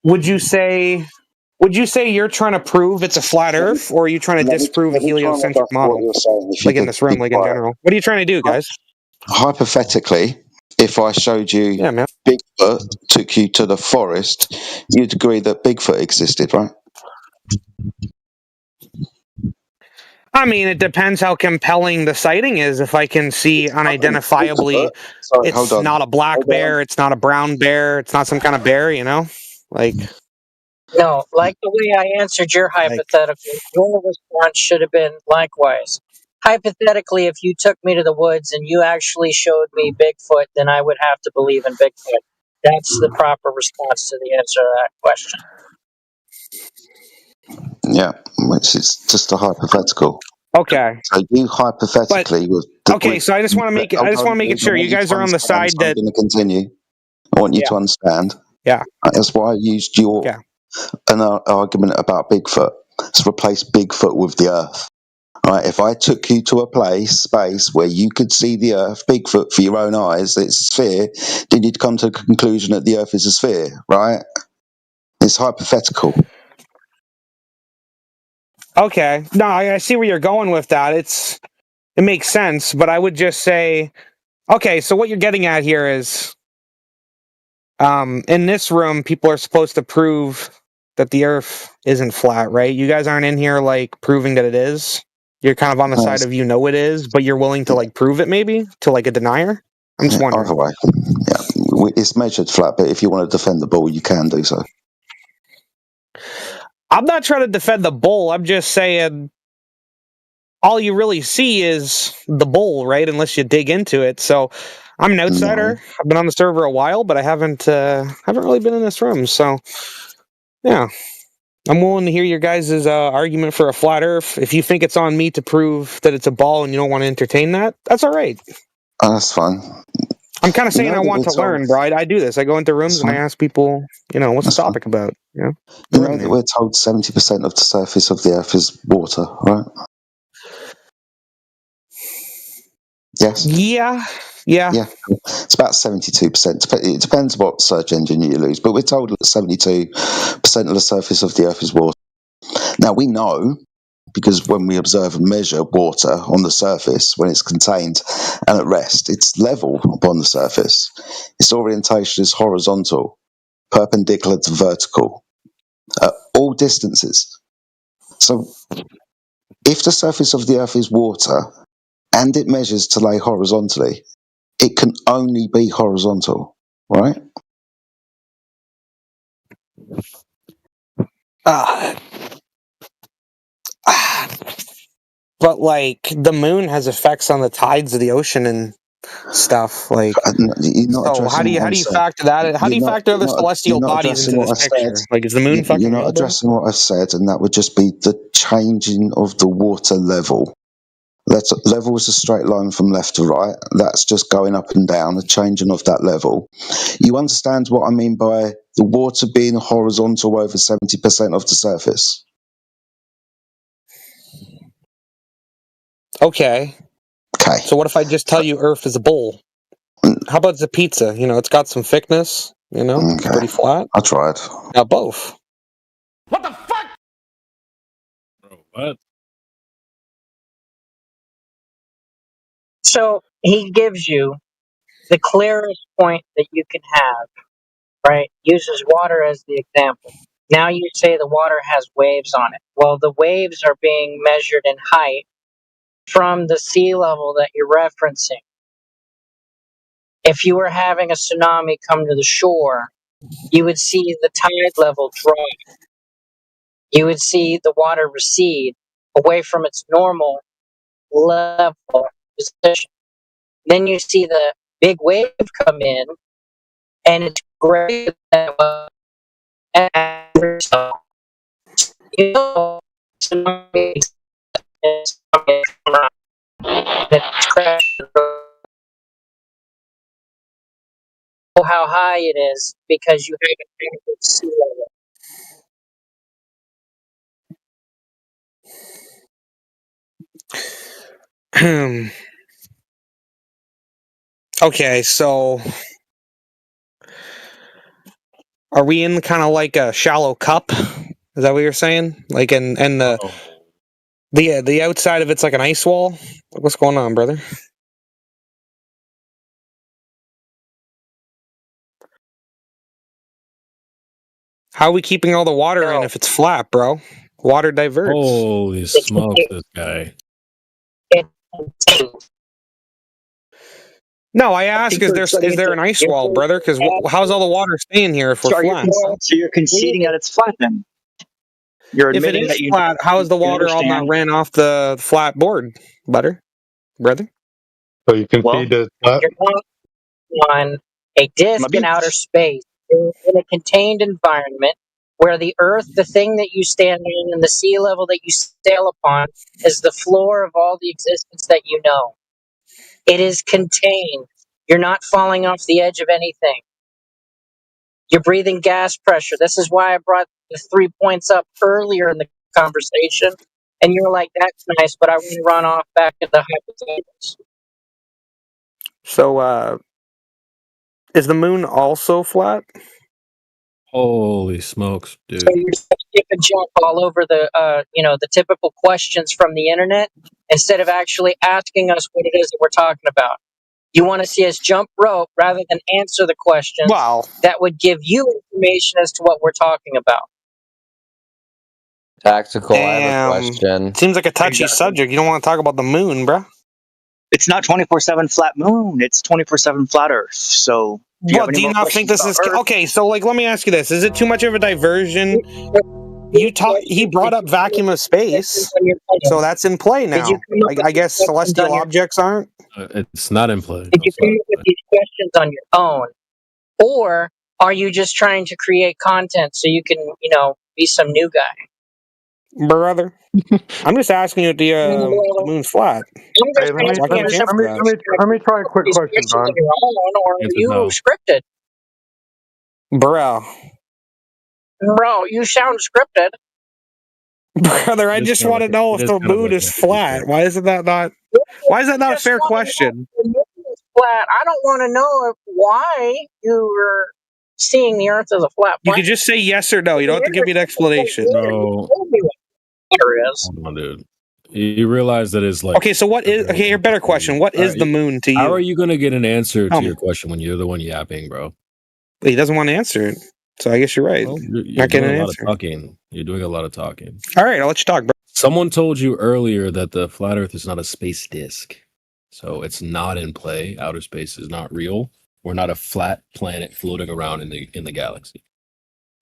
would you say you're trying to prove it's a flat Earth, or are you trying to disprove a heliocentric model? In this room, in general. What are you trying to do, guys? Hypothetically, if I showed you Bigfoot, took you to the forest, you'd agree that Bigfoot existed, right? I mean, it depends how compelling the sighting is. If I can see unidentifiably, it's not a black bear, it's not a brown bear, it's not some kind of bear, No, like the way I answered your hypothetical, your response should have been likewise. Hypothetically, if you took me to the woods and you actually showed me Bigfoot, then I would have to believe in Bigfoot. That's the proper response to the answer to that question. Yeah, which is just a hypothetical. Okay. So you hypothetically so I just want to make it sure you guys are on the side that I'm going to continue. I want you to understand. Yeah. That's why I used an argument about Bigfoot. Let's replace Bigfoot with the Earth. All right, if I took you to a space where you could see the Earth, Bigfoot, for your own eyes, it's a sphere, then you'd come to the conclusion that the Earth is a sphere, right? It's hypothetical. Okay. No, I see where you're going with that. It makes sense, but I would just say, okay, so what you're getting at here is, in this room, people are supposed to prove that the Earth isn't flat, right? You guys aren't in here proving that it is. You're kind of on the side of it is, but you're willing to prove it maybe to a denier. I'm just wondering. Either way, yeah, it's measured flat, but if you want to defend the ball, you can do so. I'm not trying to defend the bull. I'm just saying all you really see is the bull, right? Unless you dig into it. So I'm an outsider. No. I've been on the server a while, but I haven't really been in this room. So yeah, I'm willing to hear your guys' argument for a flat Earth. If you think it's on me to prove that it's a ball and you don't want to entertain that, that's all right. That's fine. I'm kind of saying I want to learn, bro. I do this. I go into rooms and I ask people, what's the topic about? We're told 70% of the surface of the Earth is water, right? Yes. Yeah. Yeah, it's about 72%. It depends what search engine you use, but we're told that 72% of the surface of the Earth is water. Now, we know, because when we observe and measure water on the surface, when it's contained and at rest, it's level upon the surface. Its orientation is horizontal, perpendicular to vertical, at all distances. So, if the surface of the Earth is water, and it measures to lay horizontally, it can only be horizontal, right? But like the moon has effects on the tides of the ocean and stuff. Like, You're not so how addressing do you what I'm saying. factor that? How do you factor other You're celestial not bodies addressing into what this I said. picture? Like, is the moon You're fucking not real, bro? addressing what I said, and that would just be the changing of the water level. Level is a straight line from left to right. That's just going up and down, the changing of that level. You understand what I mean by the water being horizontal over 70% of the surface? Okay. Okay. So what if I just tell you Earth is a bowl? How about the pizza? You know, it's got some thickness. You know, it's pretty flat. I tried. Now both. What? So he gives you the clearest point that you can have, right? Uses water as the example. Now you say the water has waves on it. Well, the waves are being measured in height from the sea level that you're referencing. If you were having a tsunami come to the shore, you would see the tide level drop. You would see the water recede away from its normal level position. Then you see the big wave come in, and it's greater than it was at the you know, tsunami is it's crashed. How high it is because you have a sea level. Okay, so are we in kind of like a shallow cup? Is that what you're saying? Like, and the outside of it's like an ice wall. What's going on, brother? How are we keeping all the water in if it's flat, bro? Water diverts. Holy smokes, this guy. No, I ask, is there an ice wall, brother? Because how's all the water staying here if we're flat? So you're conceding that it's flat then. You're If it admitting is that you flat, how is the you water all not understand. ran off the flat board, brother? So you can Well, see the flat. You're not on a disk in outer space. You're in a contained environment where the earth, the thing that you stand on, and the sea level that you sail upon is the floor of all the existence that you know. It is contained. You're not falling off the edge of anything. You're breathing gas pressure. This is why I brought the 3 points up earlier in the conversation. And you're like, that's nice, but I want to run off back to the hypotheticals. So, is the moon also flat? Holy smokes, dude. So you're just skip and jump all over the, the typical questions from the internet instead of actually asking us what it is that we're talking about. You want to see us jump rope rather than answer the questions that would give you information as to what we're talking about. Tactical, I have a question. Seems like a touchy subject. You don't want to talk about the moon, bro. It's not 24/7 flat moon. It's 24/7 flat Earth. So Do you not think this is okay? So, like, let me ask you this: is it too much of a diversion? He brought up vacuum of space, so that's in play now. I guess celestial objects aren't. It's not in play. Did you come up with these questions on your own, or are you just trying to create content so you can, be some new guy? Brother, I'm just asking you if the moon's flat. Hey, let me try a quick question, Don. Or are you scripted? Bro, you sound scripted. Brother, I just want to know if the moon is flat. Why isn't that not? Why is that not a Just fair wanna know question? if the moon is flat. I don't want to know why you were seeing the Earth as a flat You planet. could just say yes or no. You don't have to give me an explanation. No, Tell me what water is. hold on, dude. You realize that is like Okay, so what is okay? Your better question. What is the moon to how you? are you going to get an answer Tell to me. your question when you're the one yapping, bro? He doesn't want to answer it. So I guess you're right. Well, you're Not getting doing an a lot answer. of talking. You're doing a lot of talking. All right, I'll let you talk, bro. Someone told you earlier that the flat Earth is not a space disk, so it's not in play. Outer space is not real. We're not a flat planet floating around in the galaxy.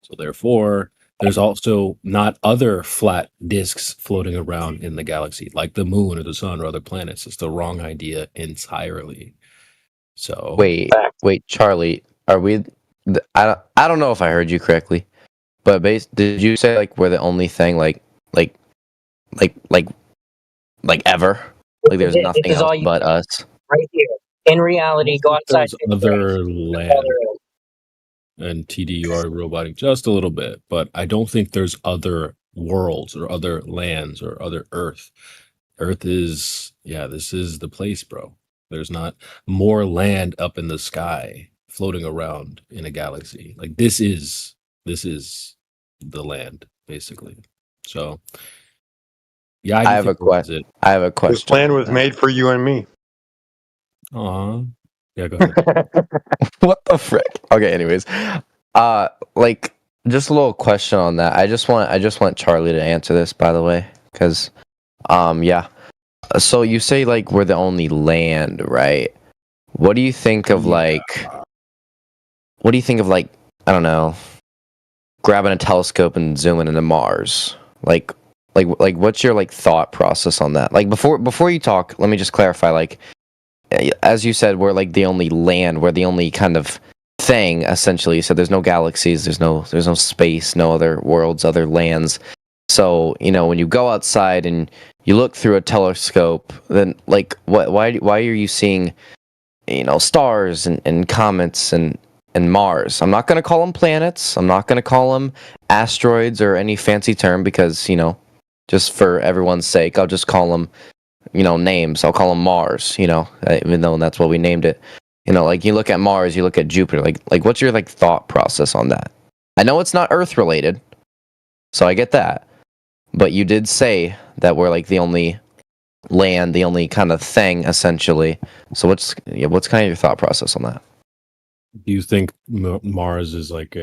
So therefore, there's also not other flat disks floating around in the galaxy, like the moon or the sun or other planets. It's the wrong idea entirely. So Wait, Charlie, are we? I don't know if I heard you correctly, but did you say like we're the only thing like ever? Like there's This nothing is all else you but us? right here. In reality, go outside. there's other land. And TD, you are roboting just a little bit, but I don't think there's other worlds or other lands or other Earth. Earth is, yeah, this is the place, bro. There's not more land up in the sky floating around in a galaxy. Like this is the land, basically. So, yeah, I have a question. I have a question. This plan was made for you and me. Aw. Yeah, go ahead. What the frick? Okay, anyways. Like just a little question on that. I just want Charlie to answer this, by the way, because yeah. So you say like we're the only land, right? What do you think of like I don't know, grabbing a telescope and zooming into Mars? Like what's your like thought process on that? Like before you talk, let me just clarify, like as you said, we're like the only land, we're the only kind of thing, essentially. So there's no galaxies, there's no space, no other worlds, other lands. So, you know, when you go outside and you look through a telescope, then like why are you seeing, you know, stars and comets and Mars? I'm not going to call them planets. I'm not going to call them asteroids or any fancy term because, you know, just for everyone's sake, I'll just call them, you know, names. I'll call them Mars, you know, even though that's what we named it. You know, like you look at Mars, you look at Jupiter, like what's your like thought process on that? I know it's not Earth related, so I get that. But you did say that we're like the only land, the only kind of thing, essentially. So what's kind of your thought process on that? Do you think Mars is like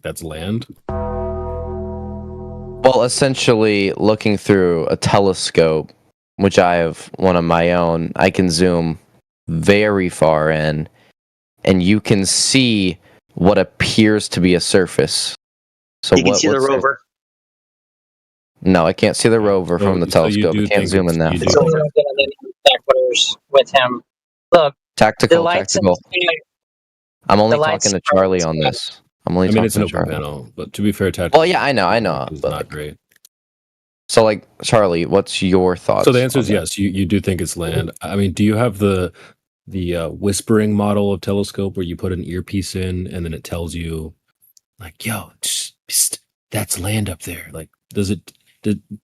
that's land? Well, essentially, looking through a telescope, which I have one of my own, I can zoom very far in, and you can see what appears to be a surface. So you can see the rover. No, I can't see the rover from the telescope. I can't zoom in that. With him. Look, Tactical. the I'm only lights talking to Charlie on this. I'm only I mean, it's an talking to open Charlie. panel, but to be fair, tactical. Well, yeah, I know. It's But not great. So, like, Charlie, what's your thoughts? So the answer is yes. You do think it's land. I mean, do you have the whispering model of telescope where you put an earpiece in and then it tells you, like, yo, psst, that's land up there? Like,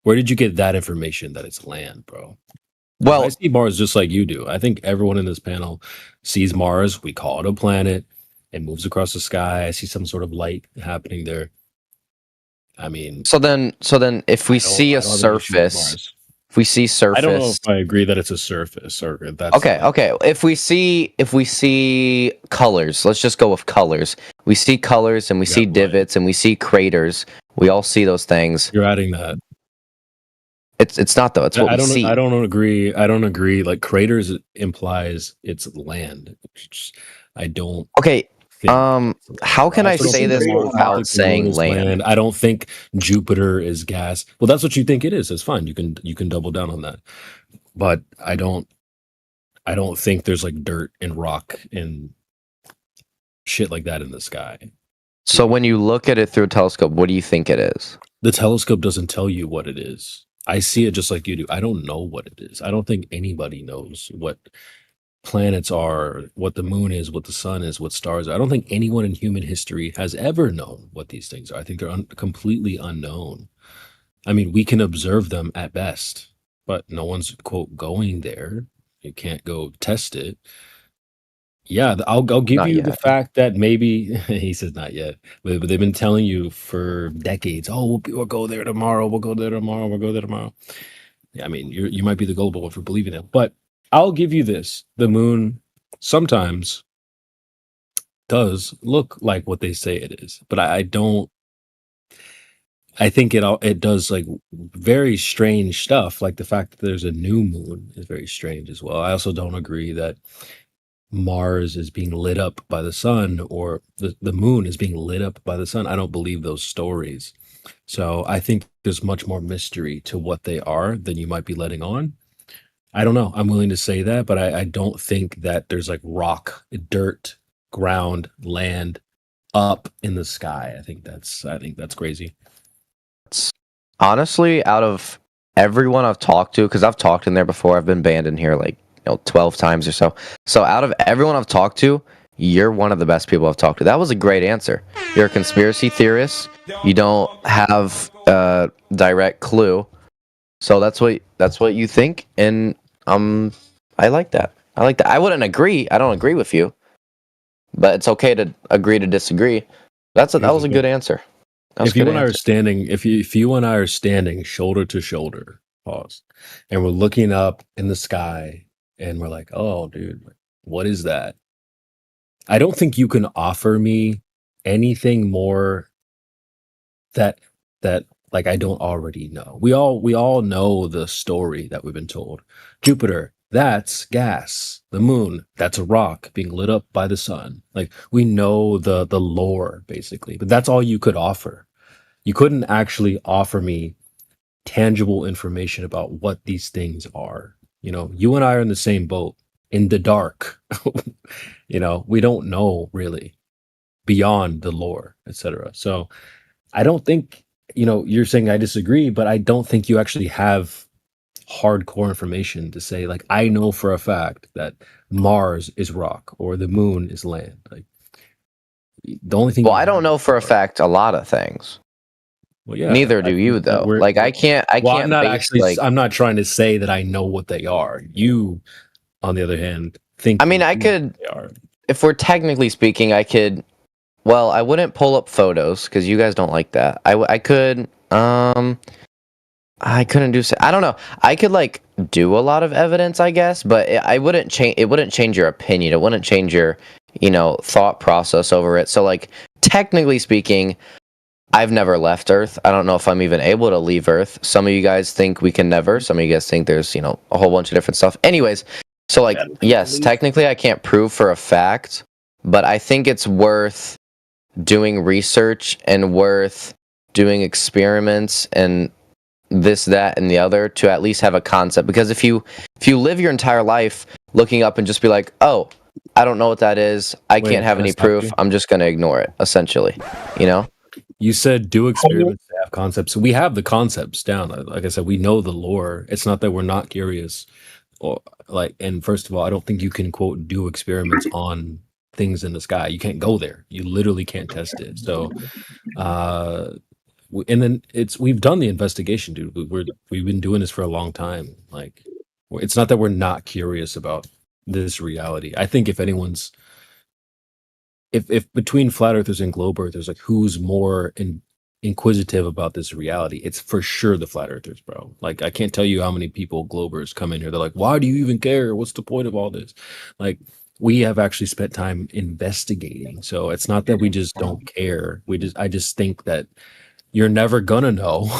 where did you get that information that it's land, bro? Well, I see Mars just like you do. I think everyone in this panel sees Mars. We call it a planet. It moves across the sky. I see some sort of light happening there. I mean, so then, if we see a surface, if we see surface, I don't know if I agree that it's a surface or that's okay. If we see colors, let's just go with colors. We see colors and we see divots and we see craters. We all see those things. You're adding that. It's not though. It's what we see. I don't agree. I don't agree. Like craters implies it's land. I don't. Okay. How can I say this without saying land? I don't think Jupiter is gas. Well, that's what you think it is. It's fine. You can double down on that. But I don't think there's like dirt and rock and shit like that in the sky. So when you look at it through a telescope, what do you think it is? The telescope doesn't tell you what it is. I see it just like you do. I don't know what it is. I don't think anybody knows what planets are, what the moon is, what the sun is, what stars are. I don't think anyone in human history has ever known what these things are. I think they're completely unknown. I mean, we can observe them at best. but no one's quote going there. You can't go test it. Yeah, I'll give Not you the yet. fact that maybe he says not yet, but they've been telling you for decades. Oh, we'll go there tomorrow. We'll go there tomorrow. We'll go there tomorrow. Yeah, I mean, you might be the gullible one for believing it, but I'll give you this: the moon sometimes does look like what they say it is, but I don't. I think it does like very strange stuff, like the fact that there's a new moon is very strange as well. I also don't agree that Mars is being lit up by the sun or the moon is being lit up by the sun. I don't believe those stories. So I think there's much more mystery to what they are than you might be letting on. I don't know. I'm willing to say that, but I don't think that there's like rock, dirt, ground, land up in the sky. I think that's crazy. Honestly, out of everyone I've talked to, because I've talked in there before, I've been banned in here like 12 times or so. So out of everyone I've talked to, you're one of the best people I've talked to. That was a great answer. You're a conspiracy theorist. You don't have a direct clue. So that's what you think, and I like that. I like that. I wouldn't agree. I don't agree with you, but it's okay to agree to disagree. That was a good answer. If you and I are standing, if you and I are standing shoulder to shoulder, pause, and we're looking up in the sky, and we're like, "Oh, dude, what is that?" I don't think you can offer me anything more that like I don't already know. We all know the story that we've been told. Jupiter, that's gas. The moon, that's a rock being lit up by the sun. Like we know the lore basically, but that's all you could offer. You couldn't actually offer me tangible information about what these things are. You know, you and I are in the same boat in the dark. You know, we don't know really beyond the lore, etc. So I don't think, you know, you're saying I disagree, but I don't think you actually have hardcore information to say, like, I know for a fact that Mars is rock or the moon is land. Like, the only thing. Well, I don't know for a fact a lot of things. Well, yeah. Neither do you, though. Like, I can't. Well, can't I'm not base, actually. like, I'm not trying to say that I know what they are. You, on the other hand, think. I mean, I could. They are. If we're technically speaking, I could. Well, I wouldn't pull up photos because you guys don't like that. I could. I couldn't do. I don't know. I could like do a lot of evidence, I guess, but I wouldn't change. It wouldn't change your opinion. It wouldn't change your, thought process over it. So, like, technically speaking, I've never left Earth. I don't know if I'm even able to leave Earth. Some of you guys think we can never. Some of you guys think there's, a whole bunch of different stuff. Anyways, so like, yes, technically I can't prove for a fact, but I think it's worth doing research and worth doing experiments and this, that, and the other to at least have a concept. Because if you live your entire life looking up and just be like, oh, I don't know what that is, I can't have any proof, I'm just going to ignore it, essentially, You said do experiments to have concepts. We have the concepts down. Like I said, we know the lore. It's not that we're not curious. And first of all, I don't think you can, quote, do experiments on things in the sky. You can't go there. You literally can't test it. So, and then we've done the investigation, dude. We've been doing this for a long time. Like, it's not that we're not curious about this reality. I think if anyone's, if between flat earthers and globe earthers, like who's more inquisitive about this reality, it's for sure the flat earthers, bro. Like, I can't tell you how many people globers come in here. They're like, why do you even care? What's the point of all this? Like, we have actually spent time investigating. So it's not that we just don't care. I just think that you're never gonna know.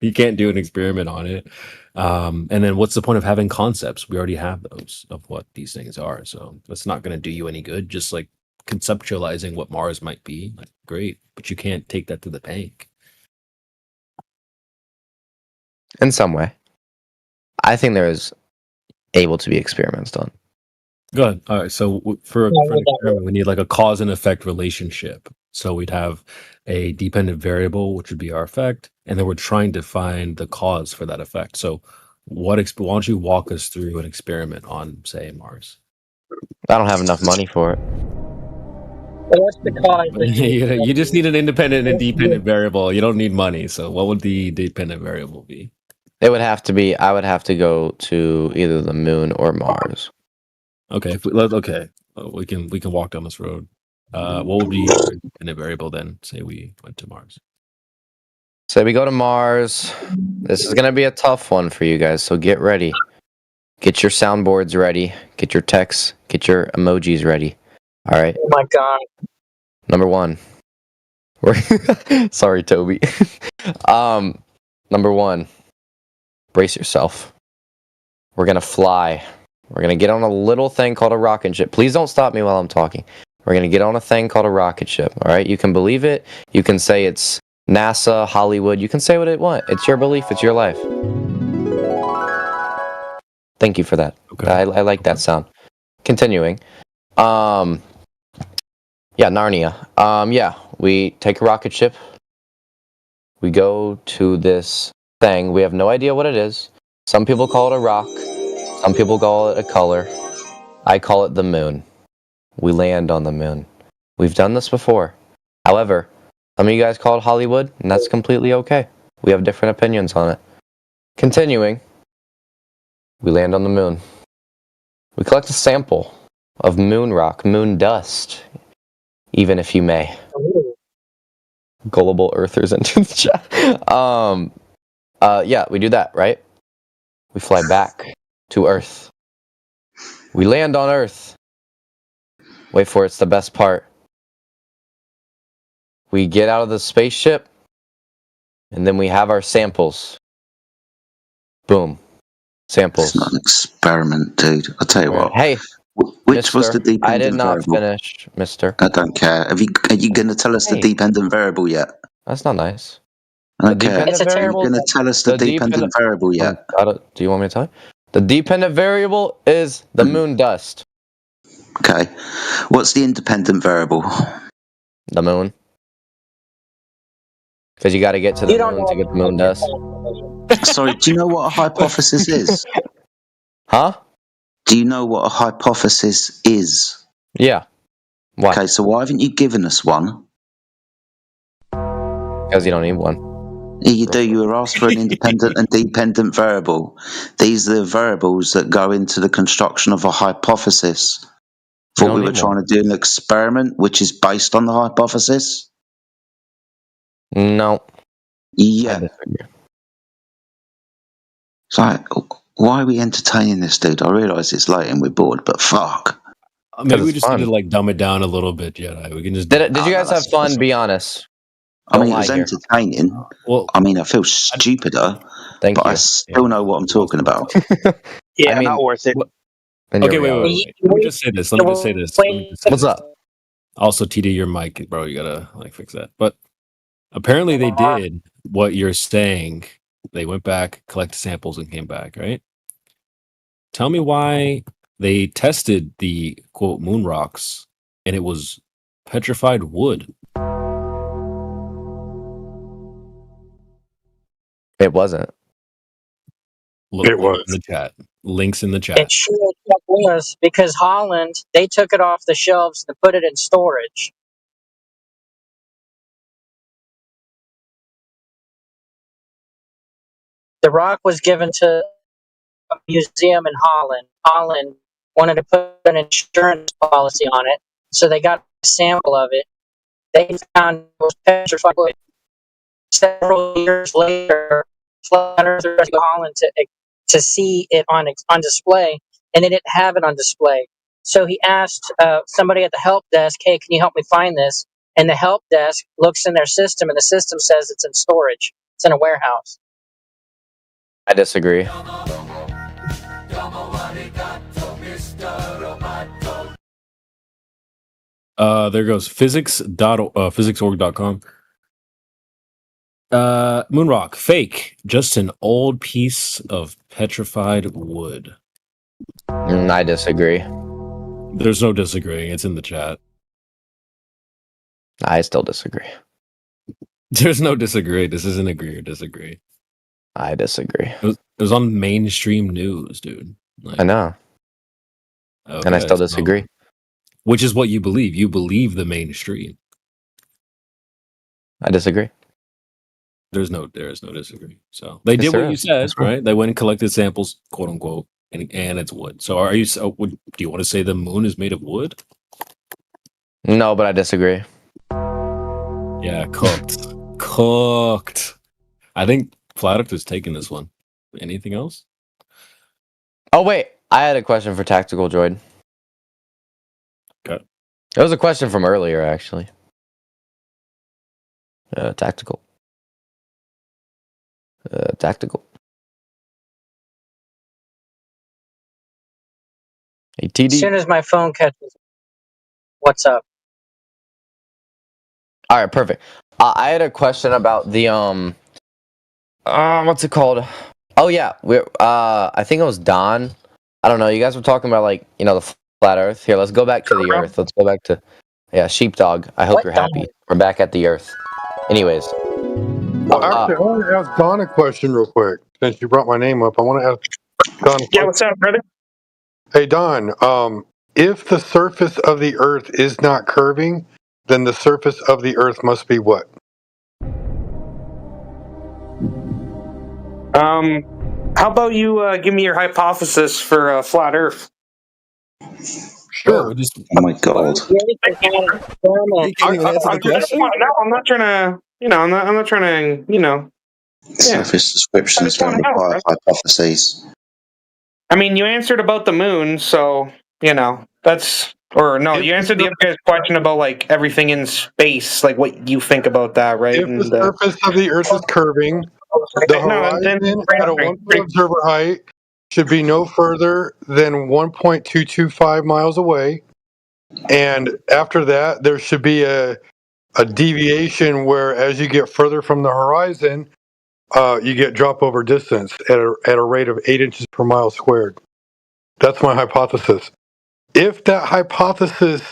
You can't do an experiment on it. And then what's the point of having concepts? We already have those of what these things are. So that's not gonna do you any good. Just like conceptualizing what Mars might be, like, great, but you can't take that to the bank. In some way, I think there is able to be experiments done. Good. All right. So for an experiment, we need like a cause and effect relationship. So we'd have a dependent variable, which would be our effect, and then we're trying to find the cause for that effect. So why don't you walk us through an experiment on, say, Mars? I don't have enough money for it. What's the cause? You just need an independent and dependent variable. You don't need money. So what would the dependent variable be? It would have to be. I would have to go to either the moon or Mars. Okay, we can walk down this road. What would be our independent variable then? Say we went to Mars. Say we go to Mars. This is gonna be a tough one for you guys, so get ready. Get your soundboards ready. Get your texts. Get your emojis ready. All right. Oh my god. Number 1. Sorry, Toby. Number 1. Brace yourself. We're gonna fly. We're gonna get on a little thing called a rocket ship. Please don't stop me while I'm talking. We're gonna get on a thing called a rocket ship. All right. You can believe it. You can say it's NASA, Hollywood. You can say what it want. It's your belief. It's your life. Thank you for that. Okay. I like that sound. Continuing. Yeah, Narnia. Yeah, we take a rocket ship. We go to this thing. We have no idea what it is. Some people call it a rock. Some people call it a color. I call it the moon. We land on the moon. We've done this before. However, some of you guys call it Hollywood, and that's completely okay. We have different opinions on it. Continuing. We land on the moon. We collect a sample of moon rock, moon dust, even if you may. Gullible earthers into the chat. Yeah, we do that, right? We fly back to Earth. We land on Earth. Wait for it, it's the best part. We get out of the spaceship, and then we have our samples. Boom. Samples. It's not an experiment, dude. I'll tell you what. Hey, which was the dependent I did not variable? finish, mister. I don't care. Are you going to tell us the dependent variable yet? That's not nice. I don't care. It's a Are you terrible. going to tell us the dependent variable yet? Do you want me to tell you? The dependent variable is the moon dust. Okay. What's the independent variable? The moon. Because you got to get to the moon to get the moon dust. Sorry, do you know what a hypothesis is? Huh? Do you know what a hypothesis is? Yeah. Why? Okay, so why haven't you given us one? Because you don't need one. Yeah, you do. You were asked for an independent and dependent variable. These are the variables that go into the construction of a hypothesis. Thought we were trying to do an experiment which is based on the hypothesis? No. Yeah. It's like, why are we entertaining this, dude? I realise it's late and we're bored, but fuck. Maybe we just need to like dumb it down a little bit, Jedi. We can just. Did you guys have fun? Be honest. I mean, it was entertaining. Well, I mean, I feel stupider, but I still know what I'm talking about. Yeah, I mean, not worth it. Okay, wait. Let me just say this. What's up? Also, TD, your mic, bro. You gotta like fix that. But apparently, they did what you're saying. They went back, collected samples, and came back. Right? Tell me why they tested the quote moon rocks, and it was petrified wood. It wasn't. Look, it was in the chat. Links in the chat. It sure was, because Holland, they took it off the shelves and put it in storage. The rock was given to a museum in Holland. Holland wanted to put an insurance policy on it, so they got a sample of it. They found it was petrified wood. Several years later, flat earthers went to Holland to see it on display, and they didn't have it on display. So he asked somebody at the help desk, "Hey, can you help me find this?" And the help desk looks in their system, and the system says it's in storage. It's in a warehouse. I disagree. There goes physics.org.com. Moonrock, fake. Just an old piece of petrified wood. I disagree. There's no disagreeing. It's in the chat. I still disagree. There's no disagree. This isn't agree or disagree. I disagree. It was on mainstream news, dude. I know. Okay, and I still disagree. Which is what you believe. You believe the mainstream. I disagree. There is no disagree. So they Yes, did there what you is. said, That's right. right? They went and collected samples, quote unquote, and it's wood. So are you? So do you want to say the moon is made of wood? No, but I disagree. Yeah, cooked. I think Flat Earth is taking this one. Anything else? Oh wait, I had a question for Tactical Droid. Okay. It was a question from earlier, actually. Tactical. Tactical. Hey, As TD. soon as my phone catches, what's up? All right, perfect. I had a question about the what's it called? Oh yeah, I think it was Don. I don't know. You guys were talking about like the flat Earth. Here, let's go back to the Earth. Let's go back to Sheepdog. I hope What you're Don? happy. We're back at the Earth. Anyways, Well, actually, I want to ask Don a question real quick. Since you brought my name up, I want to ask Don. Yeah, what's up, brother? Hey, Don. If the surface of the Earth is not curving, then the surface of the Earth must be what? How about you give me your hypothesis for flat Earth? Sure. Oh my god. You can't even answer the question. No, I'm not trying to. I'm not trying to. Surface descriptions don't require hypotheses. I mean, you answered about the moon, so that's. Or no, you answered the other guy's question about like everything in space, like what you think about that, right? If the surface of the Earth is curving, the horizon at a 1 foot observer height should be no further than 1.225 miles away. And after that, there should be a deviation where as you get further from the horizon, you get drop over distance at a rate of 8 inches per mile squared. That's my hypothesis. If that hypothesis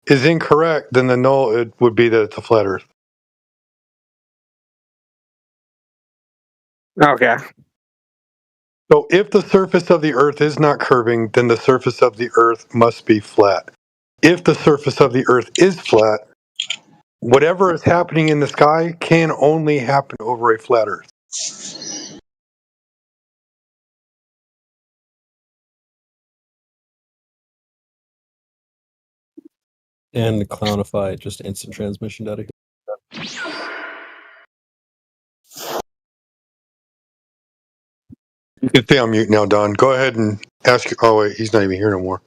is incorrect, then the null it would be that it's a flat Earth. Okay. So if the surface of the Earth is not curving, then the surface of the Earth must be flat. If the surface of the Earth is flat, whatever is happening in the sky can only happen over a flat Earth. And Clownify, just instant transmission data. You can stay on mute now, Don. Go ahead and ask. Oh wait, he's not even here no more.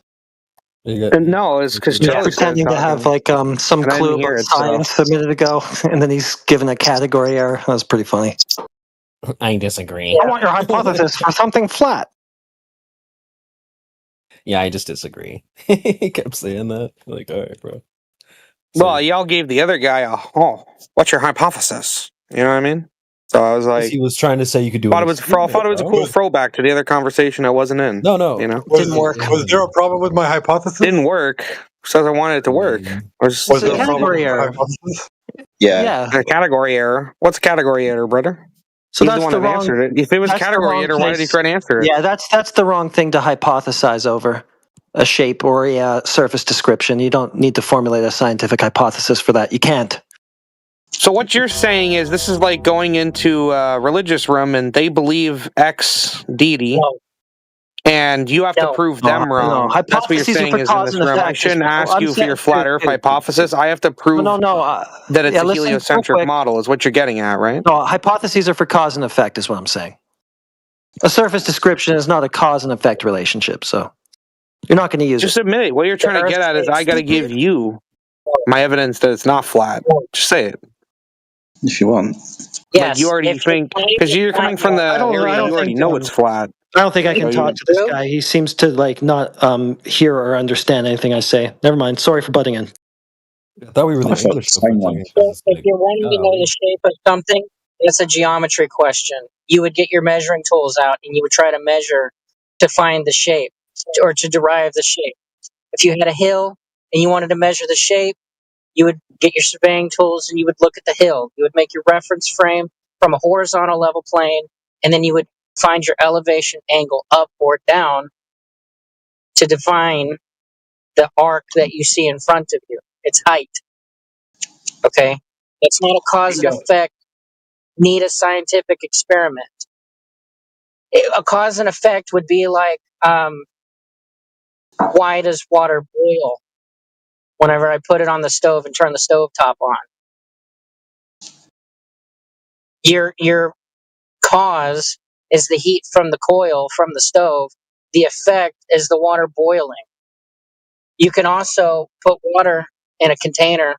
No, it's because He's Charlie started pretending to have talking, like some and I clue didn't hear about it, so- science a minute ago, and then he's given a category error. That was pretty funny. I disagree. I want your hypothesis for something flat. Yeah, I just disagree. He kept saying that. Like, all right, bro. Well, y'all gave the other guy what's your hypothesis? You know what I mean? So I was like, He was trying to say you could do. I thought it was a cool throwback to the other conversation I wasn't in. No. You know, Was there a problem with my hypothesis? Didn't work. Says I wanted it to work. Was there a category error? Yeah. A category error. What's a category error, brother? So He's that's the one the that wrong. answered it. If it was that's the category wrong error, why did he case. try to answer it? Yeah, that's the wrong thing to hypothesize over. A shape or a surface description. You don't need to formulate a scientific hypothesis for that. You can't. So what you're saying is this is like going into a religious room and they believe X deity, and you have to prove them wrong. No. That's what you're Hypotheses are saying for is in cause this and room. I effect. shouldn't ask I'm you for saying- your flat Earth dude. hypothesis. I have to prove No. that it's yeah, a listen, real heliocentric quick. model is what you're getting at, right? No, hypotheses are for cause and effect, is what I'm saying. A surface description is not a cause and effect relationship, so you're not going to use Just it. admit it. What you're trying to get at is I got to give you my evidence that it's not flat. Just say it. If you want. Like you already think, because you're coming from the area you already know it's flat. I don't think I can So talk to this guy. He seems to like not hear or understand anything I say. Never mind. Sorry for butting in. I thought we were the I thought English. the same one. So if you're wanting to know the shape of something, it's a geometry question. You would get your measuring tools out and you would try to measure to find the shape or to derive the shape. If you had a hill and you wanted to measure the shape, you would get your surveying tools and you would look at the hill. You would make your reference frame from a horizontal level plane, and then you would find your elevation angle up or down to define the arc that you see in front of you. It's height. Okay? It's not a cause and effect need a scientific experiment. A cause and effect would be like, why does water boil whenever I put it on the stove and turn the stove top on? Your cause is the heat from the coil from the stove. The effect is the water boiling. You can also put water in a container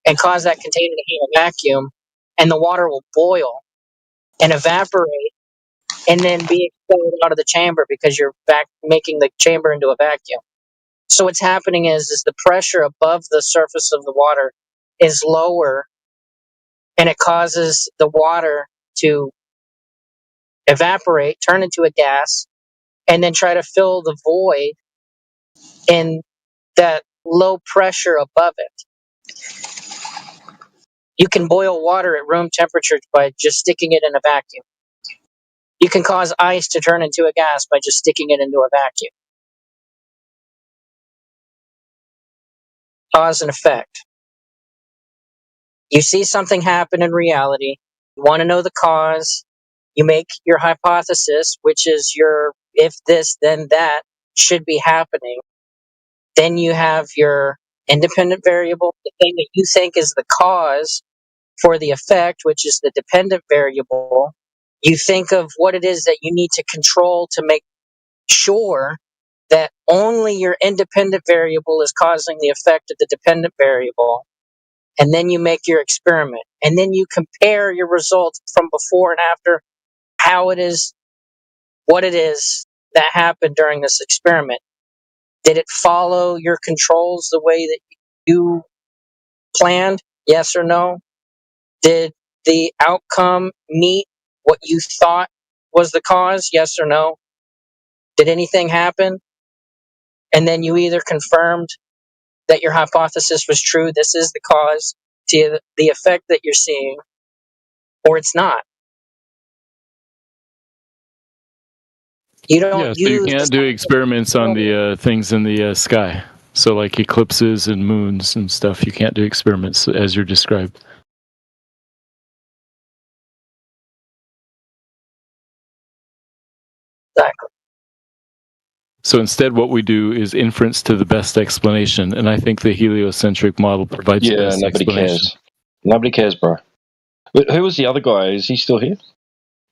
and cause that container to have a vacuum, and the water will boil and evaporate and then be expelled out of the chamber because you're making the chamber into a vacuum. So what's happening is the pressure above the surface of the water is lower, and it causes the water to evaporate, turn into a gas, and then try to fill the void in that low pressure above it. You can boil water at room temperature by just sticking it in a vacuum. You can cause ice to turn into a gas by just sticking it into a vacuum. Cause and effect. You see something happen in reality, you want to know the cause, you make your hypothesis, which is your if this, then that should be happening. Then you have your independent variable, the thing that you think is the cause for the effect, which is the dependent variable. You think of what it is that you need to control to make sure that only your independent variable is causing the effect of the dependent variable. And then you make your experiment. And then you compare your results from before and after, how it is, what it is that happened during this experiment. Did it follow your controls the way that you planned? Yes or no? Did the outcome meet what you thought was the cause? Yes or no? Did anything happen? And then you either confirmed that your hypothesis was true, this is the cause to the effect that you're seeing, or it's not. You don't Yeah, so you use can't do experiments on the things in the sky. So like eclipses and moons and stuff, you can't do experiments as you're described. Exactly. So instead, what we do is inference to the best explanation, and I think the heliocentric model provides the Yeah, best nobody explanation. cares. Nobody cares, bro. But who was the other guy? Is he still here?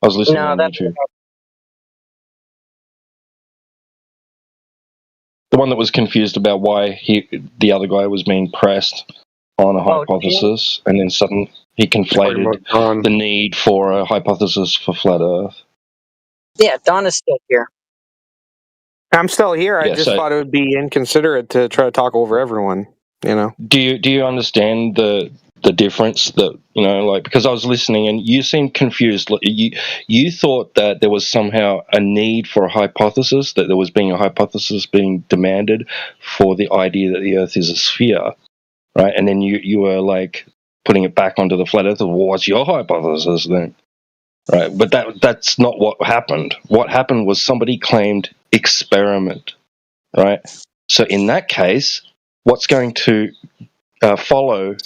I was listening on YouTube. The one that was confused about why the other guy was being pressed on a hypothesis, and then suddenly he conflated the need for a hypothesis for flat Earth. Yeah, Don is still here. I'm still here. I Yeah, just so- thought it would be inconsiderate to try to talk over everyone. You know. Do you understand the difference that like, because I was listening and you seemed confused. Like, you thought that there was somehow a need for a hypothesis, that there was being a hypothesis being demanded for the idea that the Earth is a sphere, right? And then you were like putting it back onto the flat Earth. Well, what's your hypothesis then? Right, but that's not what happened. What happened was somebody claimed experiment, right? So in that case, what's going to follow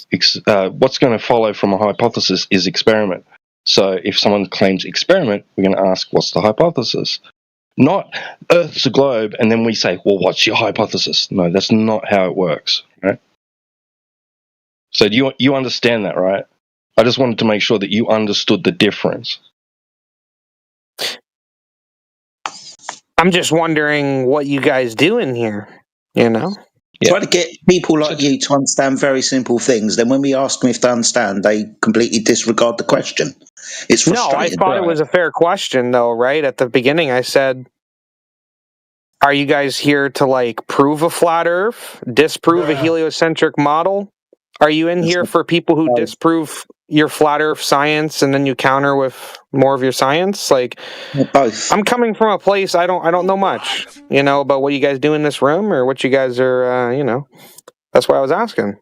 from a hypothesis is experiment. So if someone claims experiment, we're going to ask, what's the hypothesis? Not Earth's a globe, and then we say, well, what's your hypothesis? No, that's not how it works, right? So do you understand that, right? I just wanted to make sure that you understood the difference. I'm just wondering what you guys do in here. You know. Try to get people like you to understand very simple things. Then when we ask them if they understand, they completely disregard the question. It's frustrating. No, I thought it was a fair question, though, right? At the beginning, I said, are you guys here to, like, prove a flat Earth? Disprove a heliocentric model? Are you in here for people who disprove your flat Earth science and then you counter with more of your science? Like, both. I'm coming from a place I don't know much, about what you guys do in this room or what you guys are, That's why I was asking.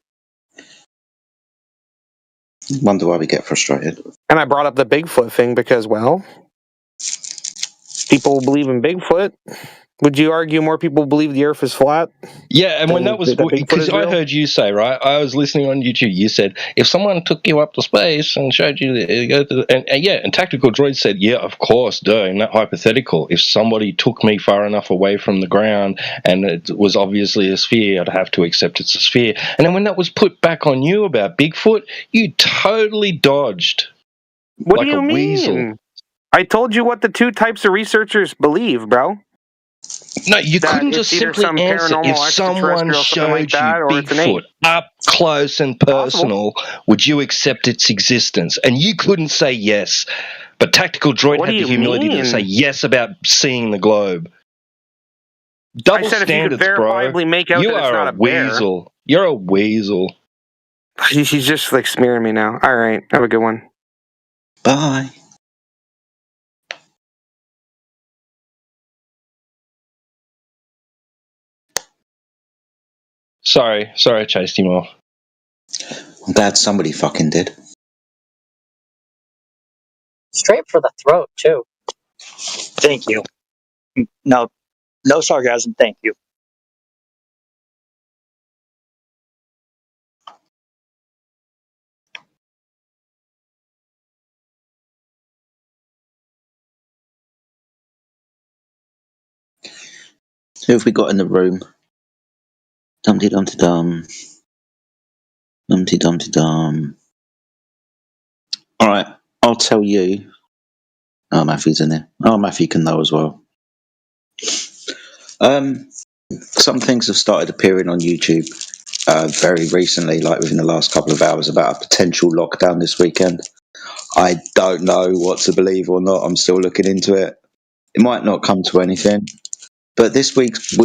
Wonder why we get frustrated. And I brought up the Bigfoot thing because, well, people believe in Bigfoot. Would you argue more people believe the Earth is flat? Yeah, and when that was Bigfoot because is I real? heard you say, right? I was listening on YouTube. You said if someone took you up to space and showed you and Tactical Droid said, yeah, of course, duh. In that hypothetical, if somebody took me far enough away from the ground and it was obviously a sphere, I'd have to accept it's a sphere. And then when that was put back on you about Bigfoot, you totally dodged. What like do you a weasel. mean? I told you what the two types of researchers believe, bro. No, you That couldn't it's just either simply some answer paranormal if someone extraterrestrial something like showed you that, or it's an ape. Bigfoot up close and personal. Would you accept its existence? And you couldn't say yes, but Tactical Droid What had do the you humility to say mean? yes about seeing the globe. I Double said if you could standards, bro. verifiably make out You that it's are not a a bear. weasel. You're a weasel. She's just like smearing me now. All right, have a good one. Bye. Sorry, I chased him off. I'm glad somebody fucking did. Straight for the throat, too. Thank you. No sarcasm. Thank you. Who have we got in the room? Dumpty Dumpty Dum. Dumpty Dumpty Dum. Alright, I'll tell you. Oh, Matthew's in there. Oh, Matthew can know as well. Some things have started appearing on YouTube very recently, like within the last couple of hours, about a potential lockdown this weekend. I don't know what to believe or not. I'm still looking into it. It might not come to anything. But this week's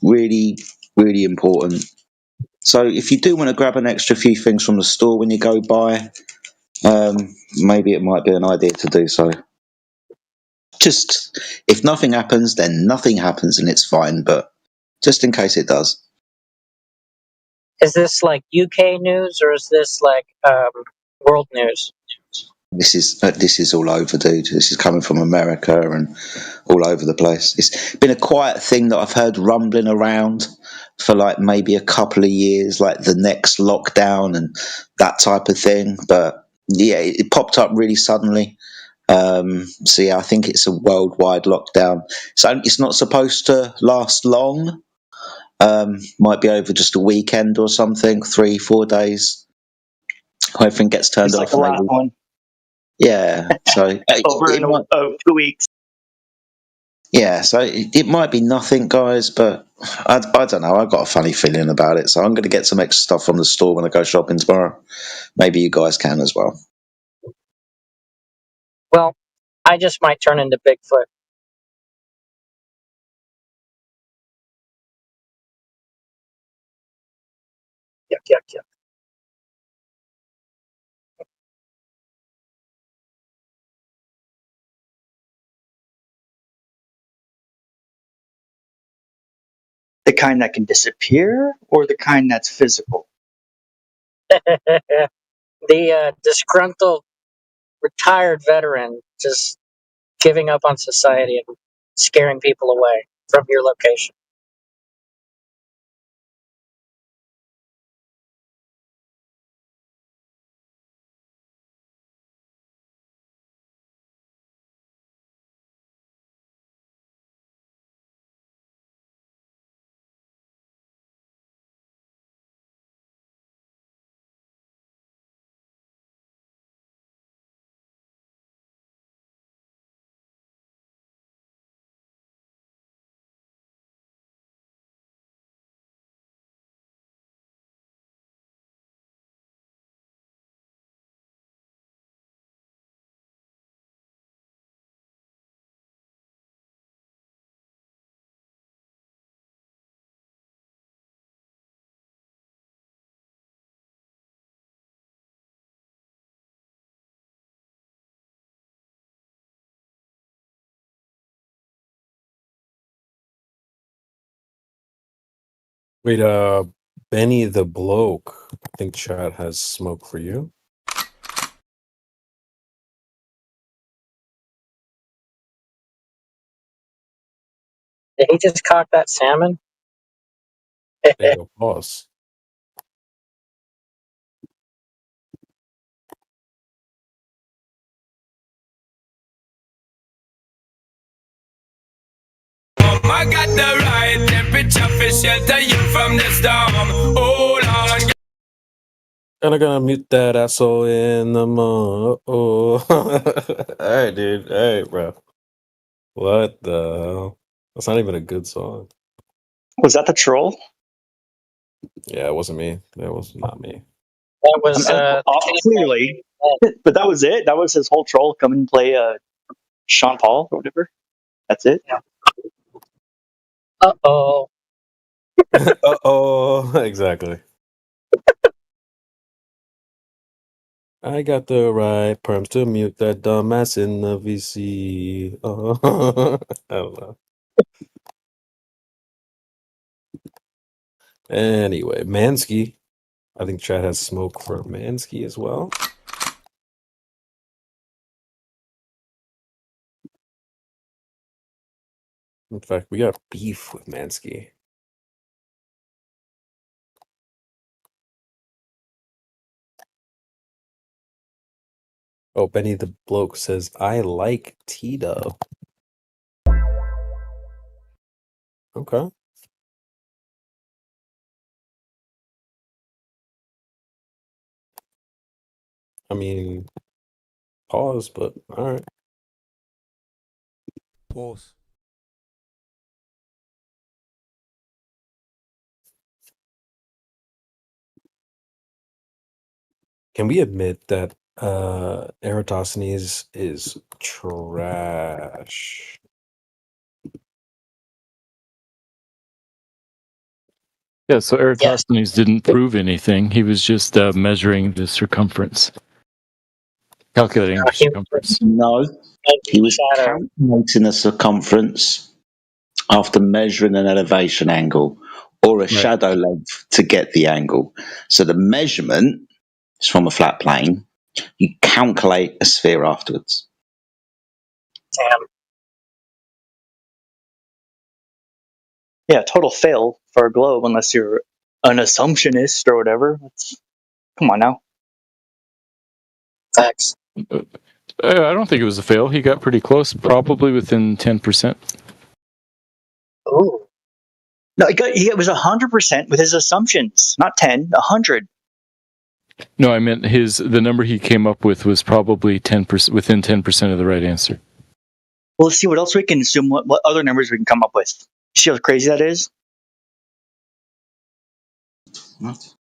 really, really important. So if you do want to grab an extra few things from the store when you go by, maybe it might be an idea to do so. Just, if nothing happens, then nothing happens and it's fine, but just in case it does. Is this like UK news or is this like world news? This is all over, dude. This is coming from America and all over the place. It's been a quiet thing that I've heard rumbling around for like maybe a couple of years, like the next lockdown and that type of thing. But yeah, it popped up really suddenly. So yeah, I think it's a worldwide lockdown. So it's not supposed to last long. Might be over just a weekend or something, 3-4 days. Everything gets turned It's off. like the last one. Yeah, so Over in 2 weeks. Yeah, so it might be nothing, guys, but I don't know. I've got a funny feeling about it, so I'm going to get some extra stuff from the store when I go shopping tomorrow. Maybe you guys can as well. Well, I just might turn into Bigfoot. Yuck, yuck, yuck. The kind that can disappear or the kind that's physical? The disgruntled retired veteran just giving up on society and scaring people away from your location. Wait, Benny the Bloke, I think chat has smoke for you. Did he just cock that salmon? There you go. Pause. I got the right temperature for shelter you from the storm. Hold on. And I'm gonna mute that asshole in the mud. Oh, alright, dude. Alright, bro. What the hell? That's not even a good song. Was that the troll? Yeah, it wasn't me. That was not me. That was Clearly. But that was it? That was his whole troll come and play Sean Paul or whatever? That's it? Uh-oh. Uh-oh. Exactly. I got the right perms to mute that dumbass in the VC. I don't know. Anyway, Mansky. I think Chad has smoke for Mansky as well. In fact, we got beef with Mansky. Oh, Benny the Bloke says, I like T-Dub. Okay. I mean, pause, but alright. Pause. Can we admit that Eratosthenes is trash? Yeah, so Eratosthenes didn't prove anything. He was just measuring the circumference, calculating the circumference. No, he was calculating a circumference after measuring an elevation angle or a shadow length to get the angle. So the measurement is from a flat plane. You calculate a sphere afterwards. Damn. Yeah, total fail for a globe unless you're an assumptionist or whatever. Come on now. Facts. I don't think it was a fail. He got pretty close, probably within 10%. Ooh. No, it was 100% with his assumptions, not 10, 100. No, I meant the number he came up with was probably 10%, within 10% of the right answer. Well, let's see what else we can assume, what other numbers we can come up with. See how crazy that is? What?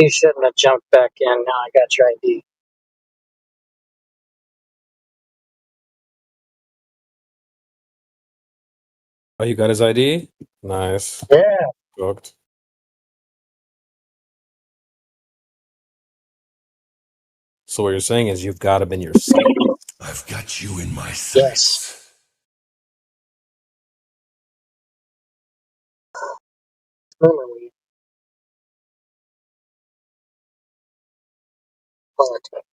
You shouldn't have jumped back in. Now I got your ID. Oh, you got his ID? Nice. Yeah. Cooked. So what you're saying is you've got him in your sights. I've got you in my sights. Yes. Politics.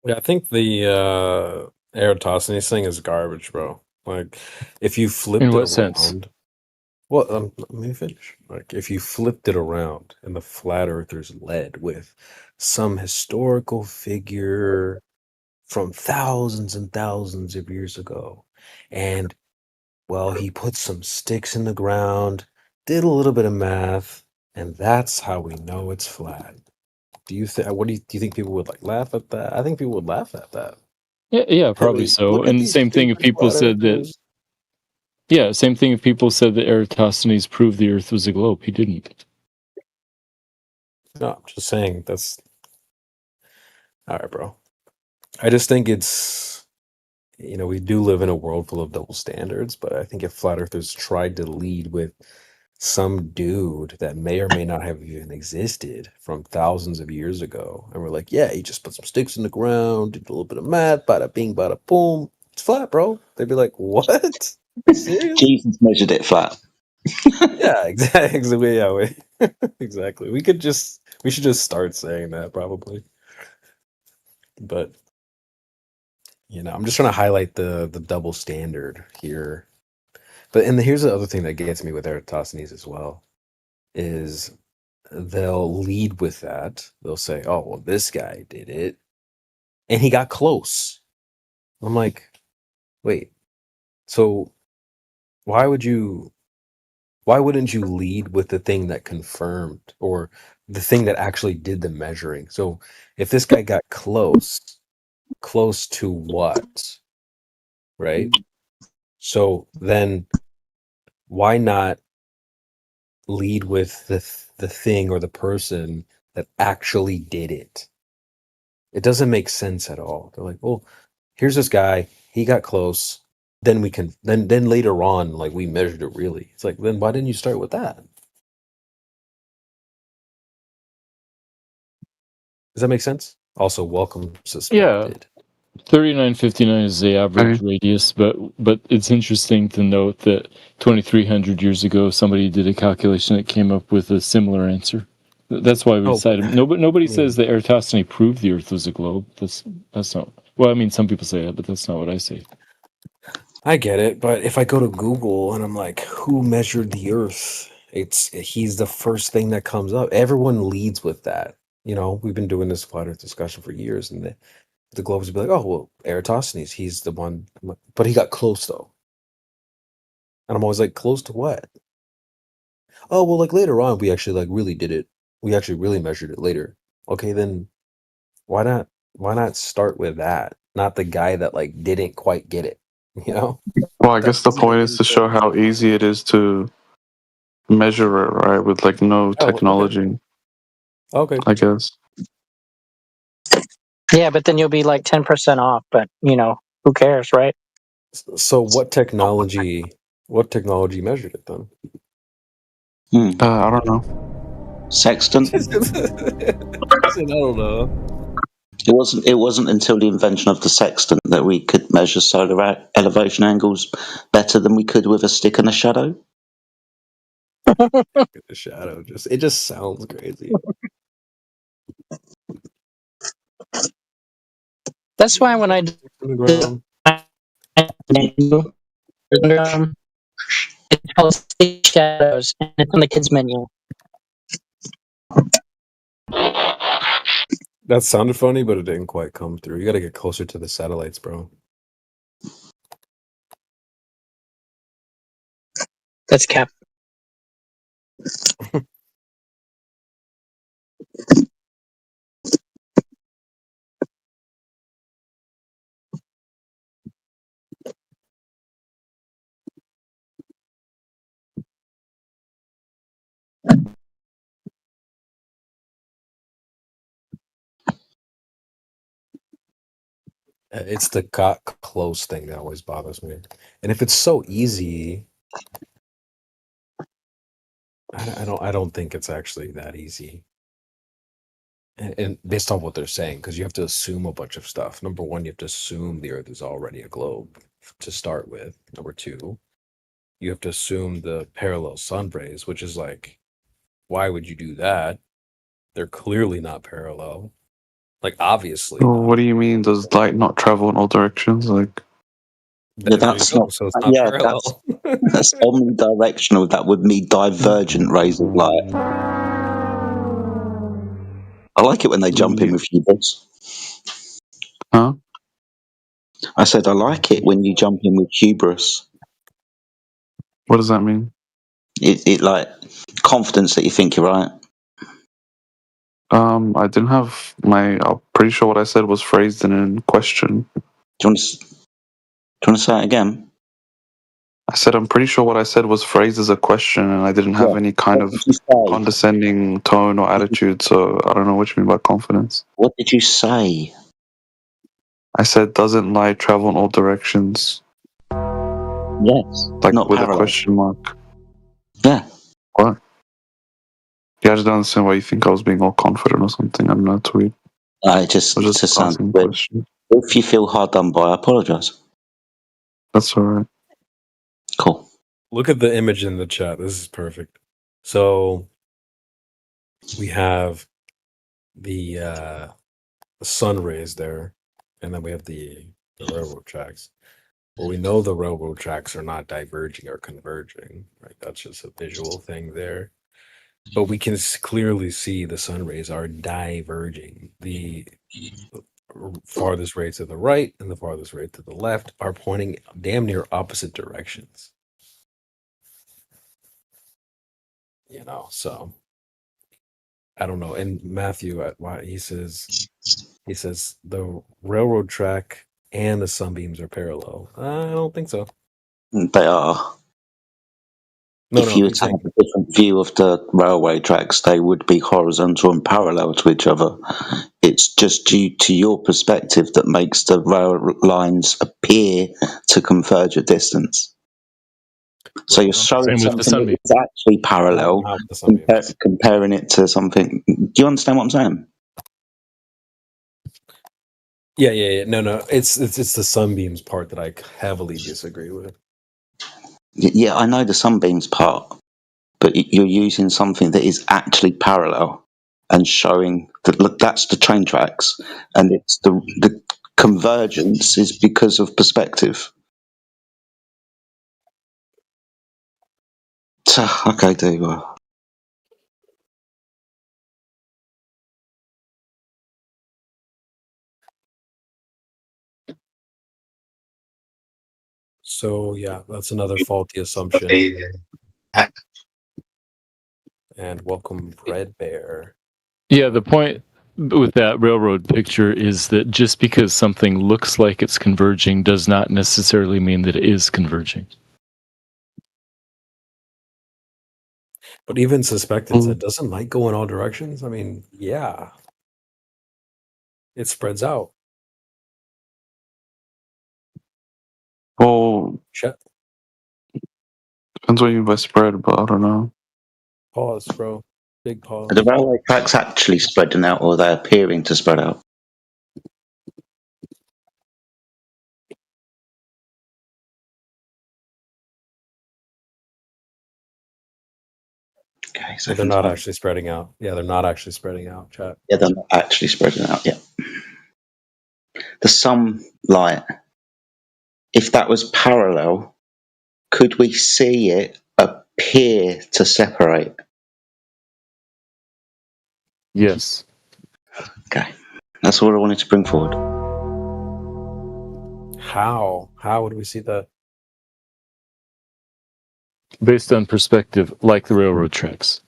Yeah, I think the Eratosthenes thing is garbage, bro. Like, if you flipped In it what around, sense? well, let me finish. Like, if you flipped it around and the flat earthers led with some historical figure from thousands and thousands of years ago, and well, he put some sticks in the ground, did a little bit of math, and that's how we know it's flat. Do you think? What do you think people would like laugh at that? I think people would laugh at that. Yeah, probably so. Look at And these same thing if stupid people flat said that. earthers. Yeah, same thing if people said that Eratosthenes proved the Earth was a globe. He didn't. No, I'm just saying that's all right, bro. I just think it's, we do live in a world full of double standards, but I think if flat earthers tried to lead with some dude that may or may not have even existed from thousands of years ago, and we're like, yeah, he just put some sticks in the ground, did a little bit of math, bada bing, bada boom, it's flat, bro. They'd be like, what? Serious? Jesus measured it flat. Yeah, exactly. Yeah, exactly. We should just start saying that probably. But I'm just trying to highlight the double standard here. But here's the other thing that gets me with Eratosthenes as well, is they'll lead with that. They'll say, "Oh, well, this guy did it, and he got close." I'm like, wait, so why wouldn't you lead with the thing that confirmed, or the thing that actually did the measuring? So if this guy got close to what, right? So then why not lead with the thing or the person that actually did it? It doesn't make sense at all. They're like, well, here's this guy, he got close, then we can then later on, like, we measured it really. It's like, then why didn't you start with that? Does that make sense? Also, welcome suspected. Yeah, 3959 is the average radius, but it's interesting to note that 2,300 years ago, somebody did a calculation that came up with a similar answer. That's why we decided. Nobody says that Eratosthenes proved the Earth was a globe. That's not. Well, I mean, some people say that, but that's not what I say. I get it, but if I go to Google and I'm like, who measured the Earth? He's the first thing that comes up. Everyone leads with that. We've been doing this flat Earth discussion for years, and the Globes would be like, oh, well, Eratosthenes, he's the one, but he got close though. And I'm always like, close to what? Oh, well, like later on, we actually really did it. We actually really measured it later. Okay, then why not start with that? Not the guy that didn't quite get it, Well, I guess the point is to show how easy it is to measure it, right? With no technology. Okay. I guess. Yeah, but then you'll be 10% off, but who cares, right? So what technology measured it then? I don't know. Sextant. I don't know. It wasn't until the invention of the sextant that we could measure solar elevation angles better than we could with a stick and a shadow. The shadow it just sounds crazy. That's why when I it's called Stick Shadows, and it's on the kids menu. That sounded funny, but it didn't quite come through. You got to get closer to the satellites, bro. That's cap. It's the got close thing that always bothers me. And if it's so easy, I don't think it's actually that easy. And based on what they're saying, because you have to assume a bunch of stuff. Number one, you have to assume the Earth is already a globe to start with. Number two, you have to assume the parallel sun rays, which is why would you do that? They're clearly not parallel. Obviously. Well, what do you mean? Does light not travel in all directions? That's not. So it's not parallel. That's omnidirectional. That would mean divergent rays of light. I like it when they jump in with hubris. Huh? I said I like it when you jump in with hubris. What does that mean? It like confidence that you think you're right. I didn't have I'm pretty sure what I said was phrased in a question. Do you want to say it again? I said I'm pretty sure what I said was phrased as a question, and I didn't have any kind of condescending tone or attitude. So I don't know what you mean by confidence. What did you say? I said, doesn't light travel in all directions? Yes. Like not with parallel. a question mark. Yeah. What? Yeah, I just don't understand why you think I was being all confident or something. I'm not weird. I just sound weird. If you feel hard done by, I apologise. That's all right. Cool. Look at the image in the chat. This is perfect. So we have the sun rays there, and then we have the railroad tracks. Well, we know the railroad tracks are not diverging or converging, right? That's just a visual thing there. But we can clearly see the sun rays are diverging. The farthest ray to the right and the farthest ray to the left are pointing damn near opposite directions. You know, so I don't know. And Matthew, he says the railroad track and the sunbeams are parallel. I don't think so. They are. If you were to have a different view of the railway tracks, they would be horizontal and parallel to each other. It's just due to your perspective that makes the rail lines appear to converge at distance. So you're showing something that is actually parallel, comparing it to something. Do you understand what I'm saying? Yeah. No. It's the sunbeams part that I heavily disagree with. Yeah, I know the sunbeams part, but you're using something that is actually parallel and showing that, look, that's the train tracks, and it's the convergence is because of perspective. Okay, there you are. So yeah, that's another faulty assumption. And welcome, Red Bear. Yeah, the point with that railroad picture is that just because something looks like it's converging does not necessarily mean that it is converging. But even suspected said, doesn't light go in all directions? I mean, yeah. It spreads out. Well, depends what you mean by spread, but I don't know. Pause, bro. Big pause. Are the railway tracks actually spreading out, or are they appearing to spread out? Okay, so they're not actually spreading out. Yeah, they're not actually spreading out, chat. Yeah, they're not actually spreading out, yeah. The sunlight, if that was parallel, could we see it appear to separate? Yes. Okay, that's all I wanted to bring forward. How? How would we see that? Based on perspective, like the railroad tracks.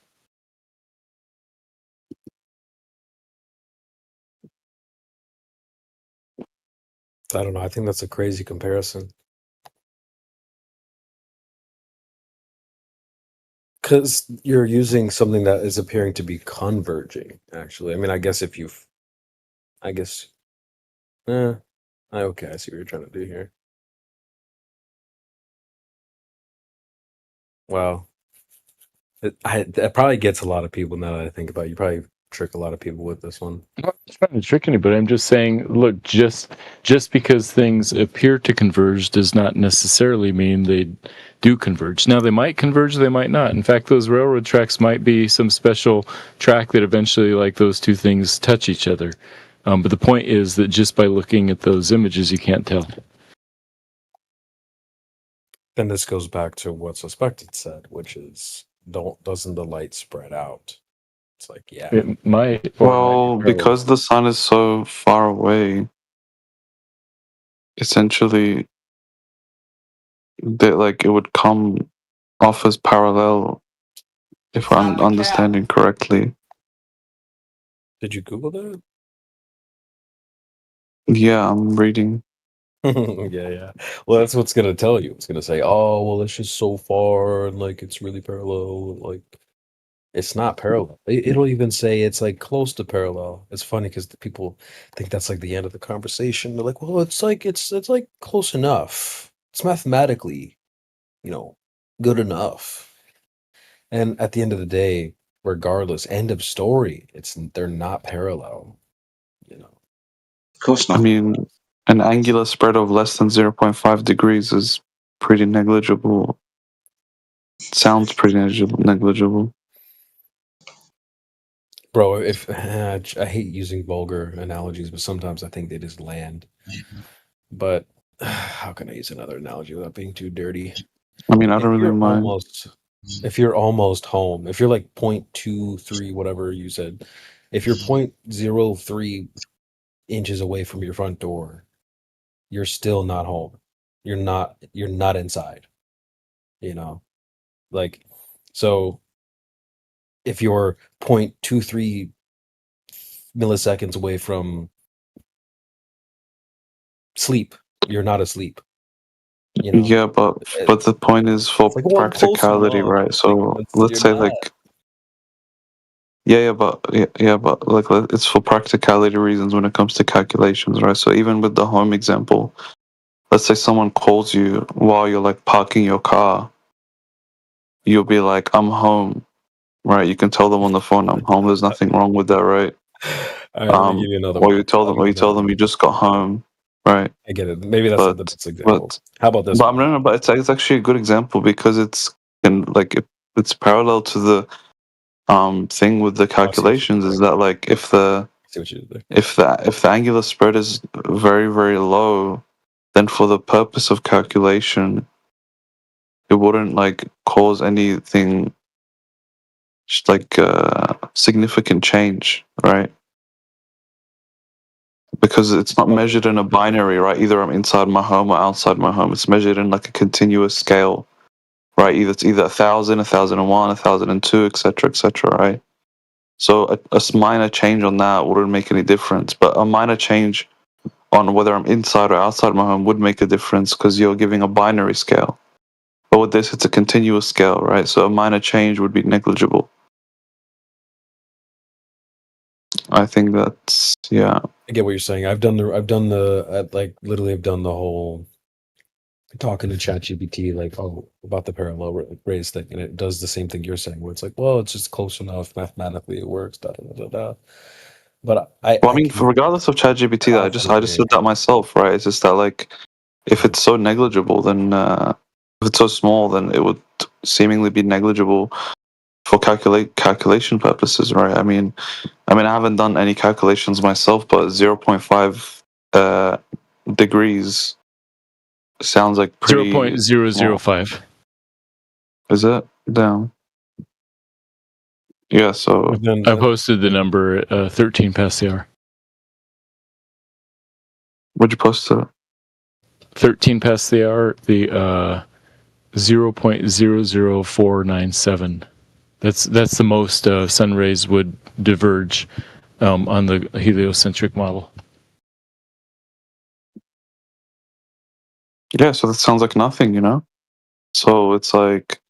I don't know. I think that's a crazy comparison. Because you're using something that is appearing to be converging, actually. I mean, I guess if you've... I guess... okay, I see what you're trying to do here. Well, that probably gets a lot of people now that I think about it. You probably trick a lot of people with this one. I'm not trying to trick anybody. I'm just saying, look, just because things appear to converge does not necessarily mean they do converge. Now, they might converge, they might not. In fact, those railroad tracks might be some special track that eventually, like, those two things touch each other. But the point is that just by looking at those images, you can't tell. Then this goes back to what Suspected said, which is, doesn't the light spread out? It's like, yeah. It might. Well, because the sun is so far away, essentially, that like it would come offers parallel, if I'm understanding correctly. Did you Google that? Yeah, I'm reading. Yeah. Well, that's what's gonna tell you. It's gonna say, "Oh, well, it's just so far, and like it's really parallel." Like, it's not parallel. It'll even say it's like close to parallel. It's funny because the people think that's like the end of the conversation. They're like, "Well, it's like it's like close enough. It's mathematically, good enough." And at the end of the day, regardless, end of story. They're not parallel. Of course I not. mean, an angular spread of less than 0.5 degrees is pretty negligible. Sounds pretty negligible. Bro, if I hate using vulgar analogies, but sometimes I think they just land. But how can I use another analogy without being too dirty? I mean, I don't really mind. If you're almost home, if you're like 0.23, whatever you said, if you're 0.03 inches away from your front door, you're still not home. You're not inside. Like, so if you're 0.23 milliseconds away from sleep, you're not asleep. Yeah, but the point is for like, well, I'm close practicality, enough. right? So Like, let's you're say not. like but like it's for practicality reasons when it comes to calculations, right? So even with the home example, let's say someone calls you while you're like parking your car, you'll be like, "I'm home," right? You can tell them on the phone, "I'm home." There's nothing wrong with that, right? All right, let me give you another Or one. you tell them you just got home, right? I get it. Maybe that's not the best example. How about this? But no, but it's actually a good example because it's parallel to the thing with the calculations is that like if the angular spread is very, very low, then for the purpose of calculation, it wouldn't like cause anything just like significant change, right? Because it's not measured in a binary, right? Either I'm inside my home or outside my home. It's measured in like a continuous scale, right? It's either 1,000, 1,001, 1,002, etc., right? So a minor change on that wouldn't make any difference, but a minor change on whether I'm inside or outside my home would make a difference because you're giving a binary scale. But with this, it's a continuous scale, right? So a minor change would be negligible. I think that's I get what you're saying. I've done the whole talking to ChatGPT like about the parallel race thing, and it does the same thing you're saying, where it's like, well, it's just close enough mathematically, it works. Da, da, da, da. But regardless of ChatGPT, I just said that myself, right? It's just that like if it's so negligible, then if it's so small, then it would seemingly be negligible for calculation purposes, right? I mean, I haven't done any calculations myself, but 0.5 degrees sounds like pretty 0.005. Is it? Down. Yeah, so I posted the number 13 past the hour. What'd you post to? 13 past the hour, the 0.00497. That's the most sun rays would diverge on the heliocentric model. Yeah, so that sounds like nothing, So it's like,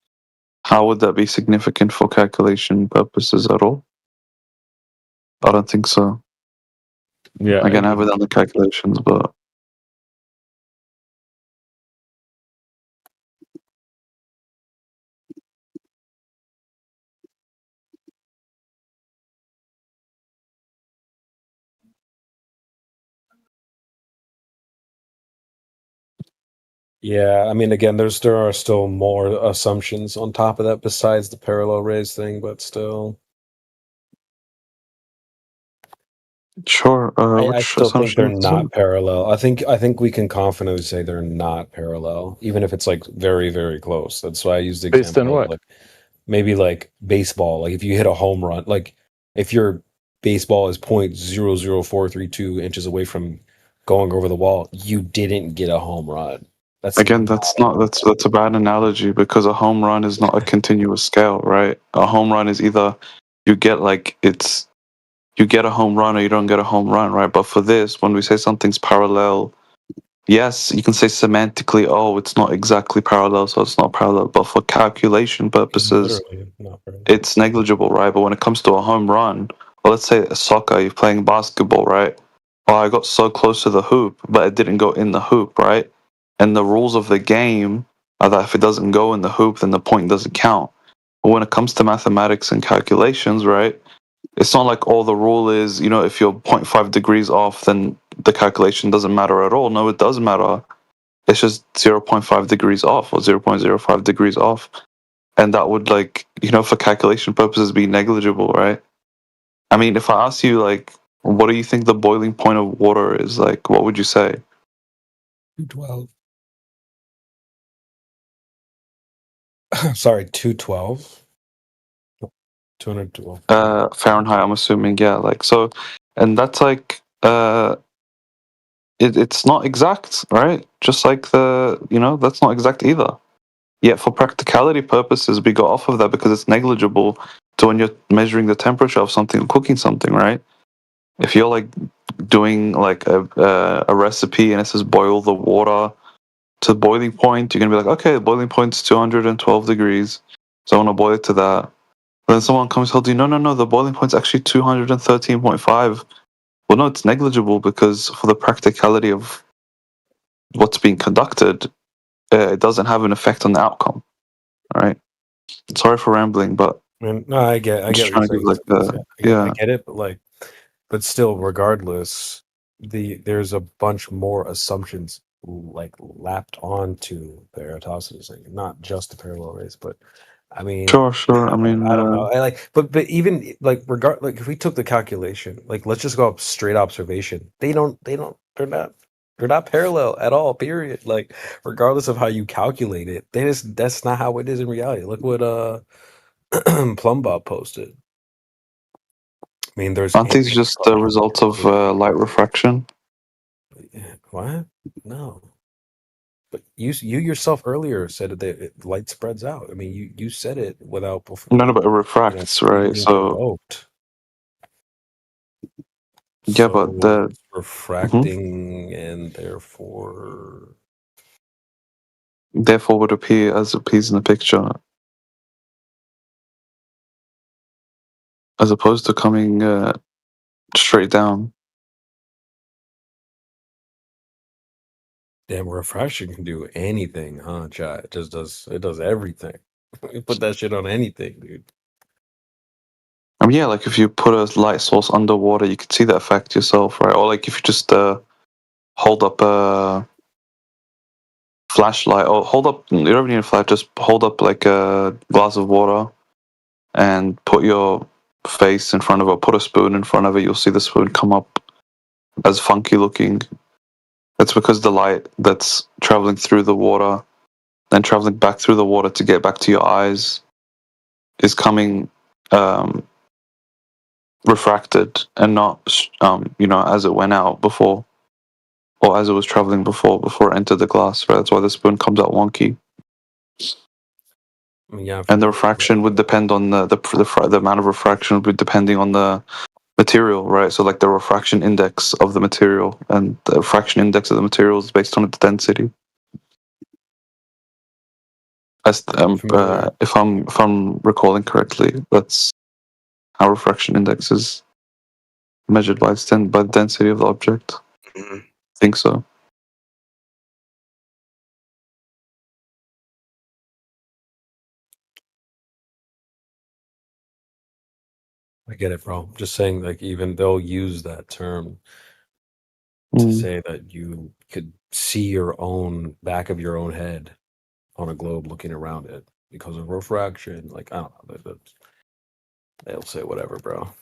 how would that be significant for calculation purposes at all? I don't think so. Yeah. Again, I haven't done the calculations, but yeah, again, there are still more assumptions on top of that besides the parallel rays thing, but still. Sure. I still think they're not parallel. I think we can confidently say they're not parallel, even if it's like very, very close. That's why I used the example. Based on what? Like, maybe like baseball. Like if you hit a home run, like if your baseball is 0.00432 inches away from going over the wall, you didn't get a home run. Again, that's a bad analogy because a home run is not a continuous scale, right? A home run is either you get you get a home run or you don't get a home run, right? But for this, when we say something's parallel, yes, you can say semantically, oh, it's not exactly parallel, so it's not parallel. But for calculation purposes, Literally, not very. it's negligible, right? But when it comes to a home run, or let's say a soccer, you're playing basketball, right? Oh, I got so close to the hoop, but it didn't go in the hoop, right? And the rules of the game are that if it doesn't go in the hoop, then the point doesn't count. But when it comes to mathematics and calculations, right? It's not like all the rule is, if you're 0.5 degrees off, then the calculation doesn't matter at all. No, it does matter. It's just 0.5 degrees off or 0.05 degrees off. And that would, for calculation purposes, be negligible, right? I mean, if I ask you, what do you think the boiling point of water is, what would you say? 212. Sorry, 212. 212. Fahrenheit, I'm assuming, yeah. And that's it's not exact, right? Just like that's not exact either. Yet for practicality purposes, we go off of that because it's negligible to when you're measuring the temperature of something, cooking something, right? If you're doing a recipe and it says boil the water to boiling point, you're gonna be like, okay, the boiling point's 212 degrees, so I want to boil it to that. Then someone comes and tells you, no, the boiling point's actually 213.5. Well, no, it's negligible because for the practicality of what's being conducted, it doesn't have an effect on the outcome, right? Sorry for rambling, but No, I get I'm just what trying you're to give saying. yeah. I get it, but still, regardless, there's a bunch more assumptions lapped onto the Eratosthenes thing, not just the parallel race, but I mean, Sure. I mean, I don't know. But even if we took the calculation, let's just go up straight observation. They're not parallel at all. Period. Regardless of how you calculate it, that's not how it is in reality. Look what Plumbob posted. I mean, there's aren't these just the result of light refraction? What? No. But you yourself earlier said that light spreads out. I mean, you said it without before. No, but it refracts, right? So Provoked. yeah, So but the it's refracting and therefore would appear as it appears in the picture, as opposed to coming straight down. damn, refraction can do anything, huh, chat? It does everything. You put that shit on anything, dude. I mean, yeah, if you put a light source underwater, you could see the effect yourself, right? Or if you just hold up a flashlight, or hold up, you don't need a flash, just hold up a glass of water and put your face in front of it, put a spoon in front of it, you'll see the spoon come up as funky looking. That's because the light that's traveling through the water, then traveling back through the water to get back to your eyes, is coming refracted and not, as it went out before, or as it was traveling before it entered the glass. Right? That's why the spoon comes out wonky. Yeah, and the refraction would depend on the amount of refraction would be depending on the material, right? So the refraction index of the material, and the refraction index of the material is based on its density. As if I'm recalling correctly, that's how refraction index is measured by the density of the object. I think so. I get it, bro. Just saying, even they'll use that term to say that you could see your own back of your own head on a globe looking around it because of refraction. I don't know. They'll say whatever, bro.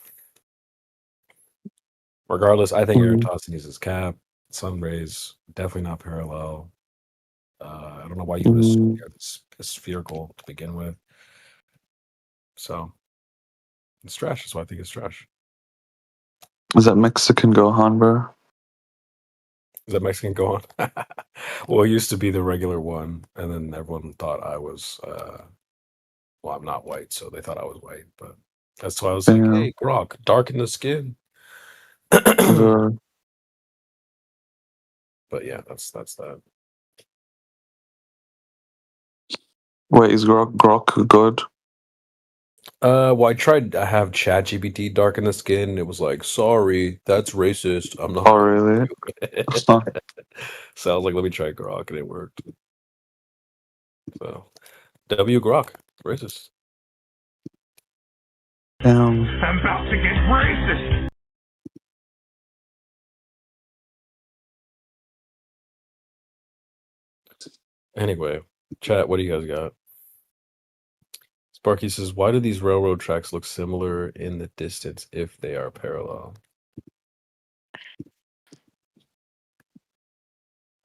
Regardless, I think Eratosthenes is cap. Sun rays definitely not parallel. I don't know why you would assume it's spherical to begin with. So it's trash. That's why I think it's trash. Is that Mexican Gohan, bro? Is that Mexican going? Well, it used to be the regular one, and then everyone thought I was. Well, I'm not white, so they thought I was white. But that's why I was like, Damn. "Hey, Grok, darken the skin." The- But yeah, that's that. Wait, is Grok good? Well, I tried to have ChatGPT darken the skin. It was like, "Sorry, that's racist. I'm not." Oh, really? So I was like, "Let me try Grok," and it worked. So, W Grok, racist. Damn. I'm about to get racist. Anyway, chat. What do you guys got? Sparky says, "Why do these railroad tracks look similar in the distance if they are parallel?"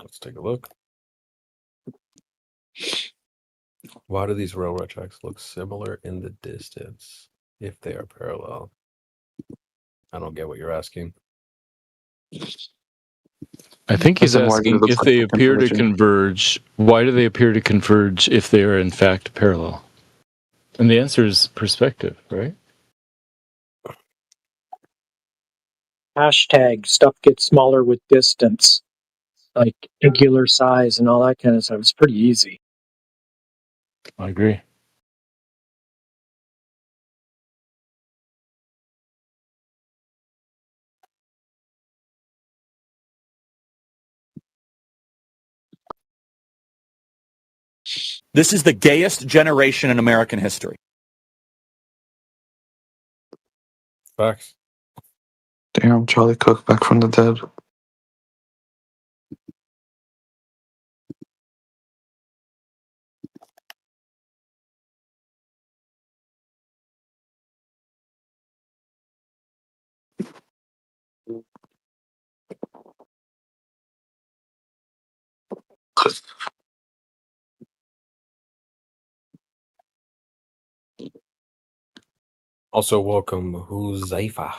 Let's take a look. Why do these railroad tracks look similar in the distance if they are parallel? I don't get what you're asking. I think he's As in, why does it asking look if like they they're appear to converging? converge. Why do they appear to converge if they are in fact parallel? And the answer is perspective, right? Hashtag stuff gets smaller with distance, like angular size and all that kind of stuff. It's pretty easy. I agree. This is the gayest generation in American history. Facts. Damn, Charlie Cook back from the dead. Also, welcome Huzaifa.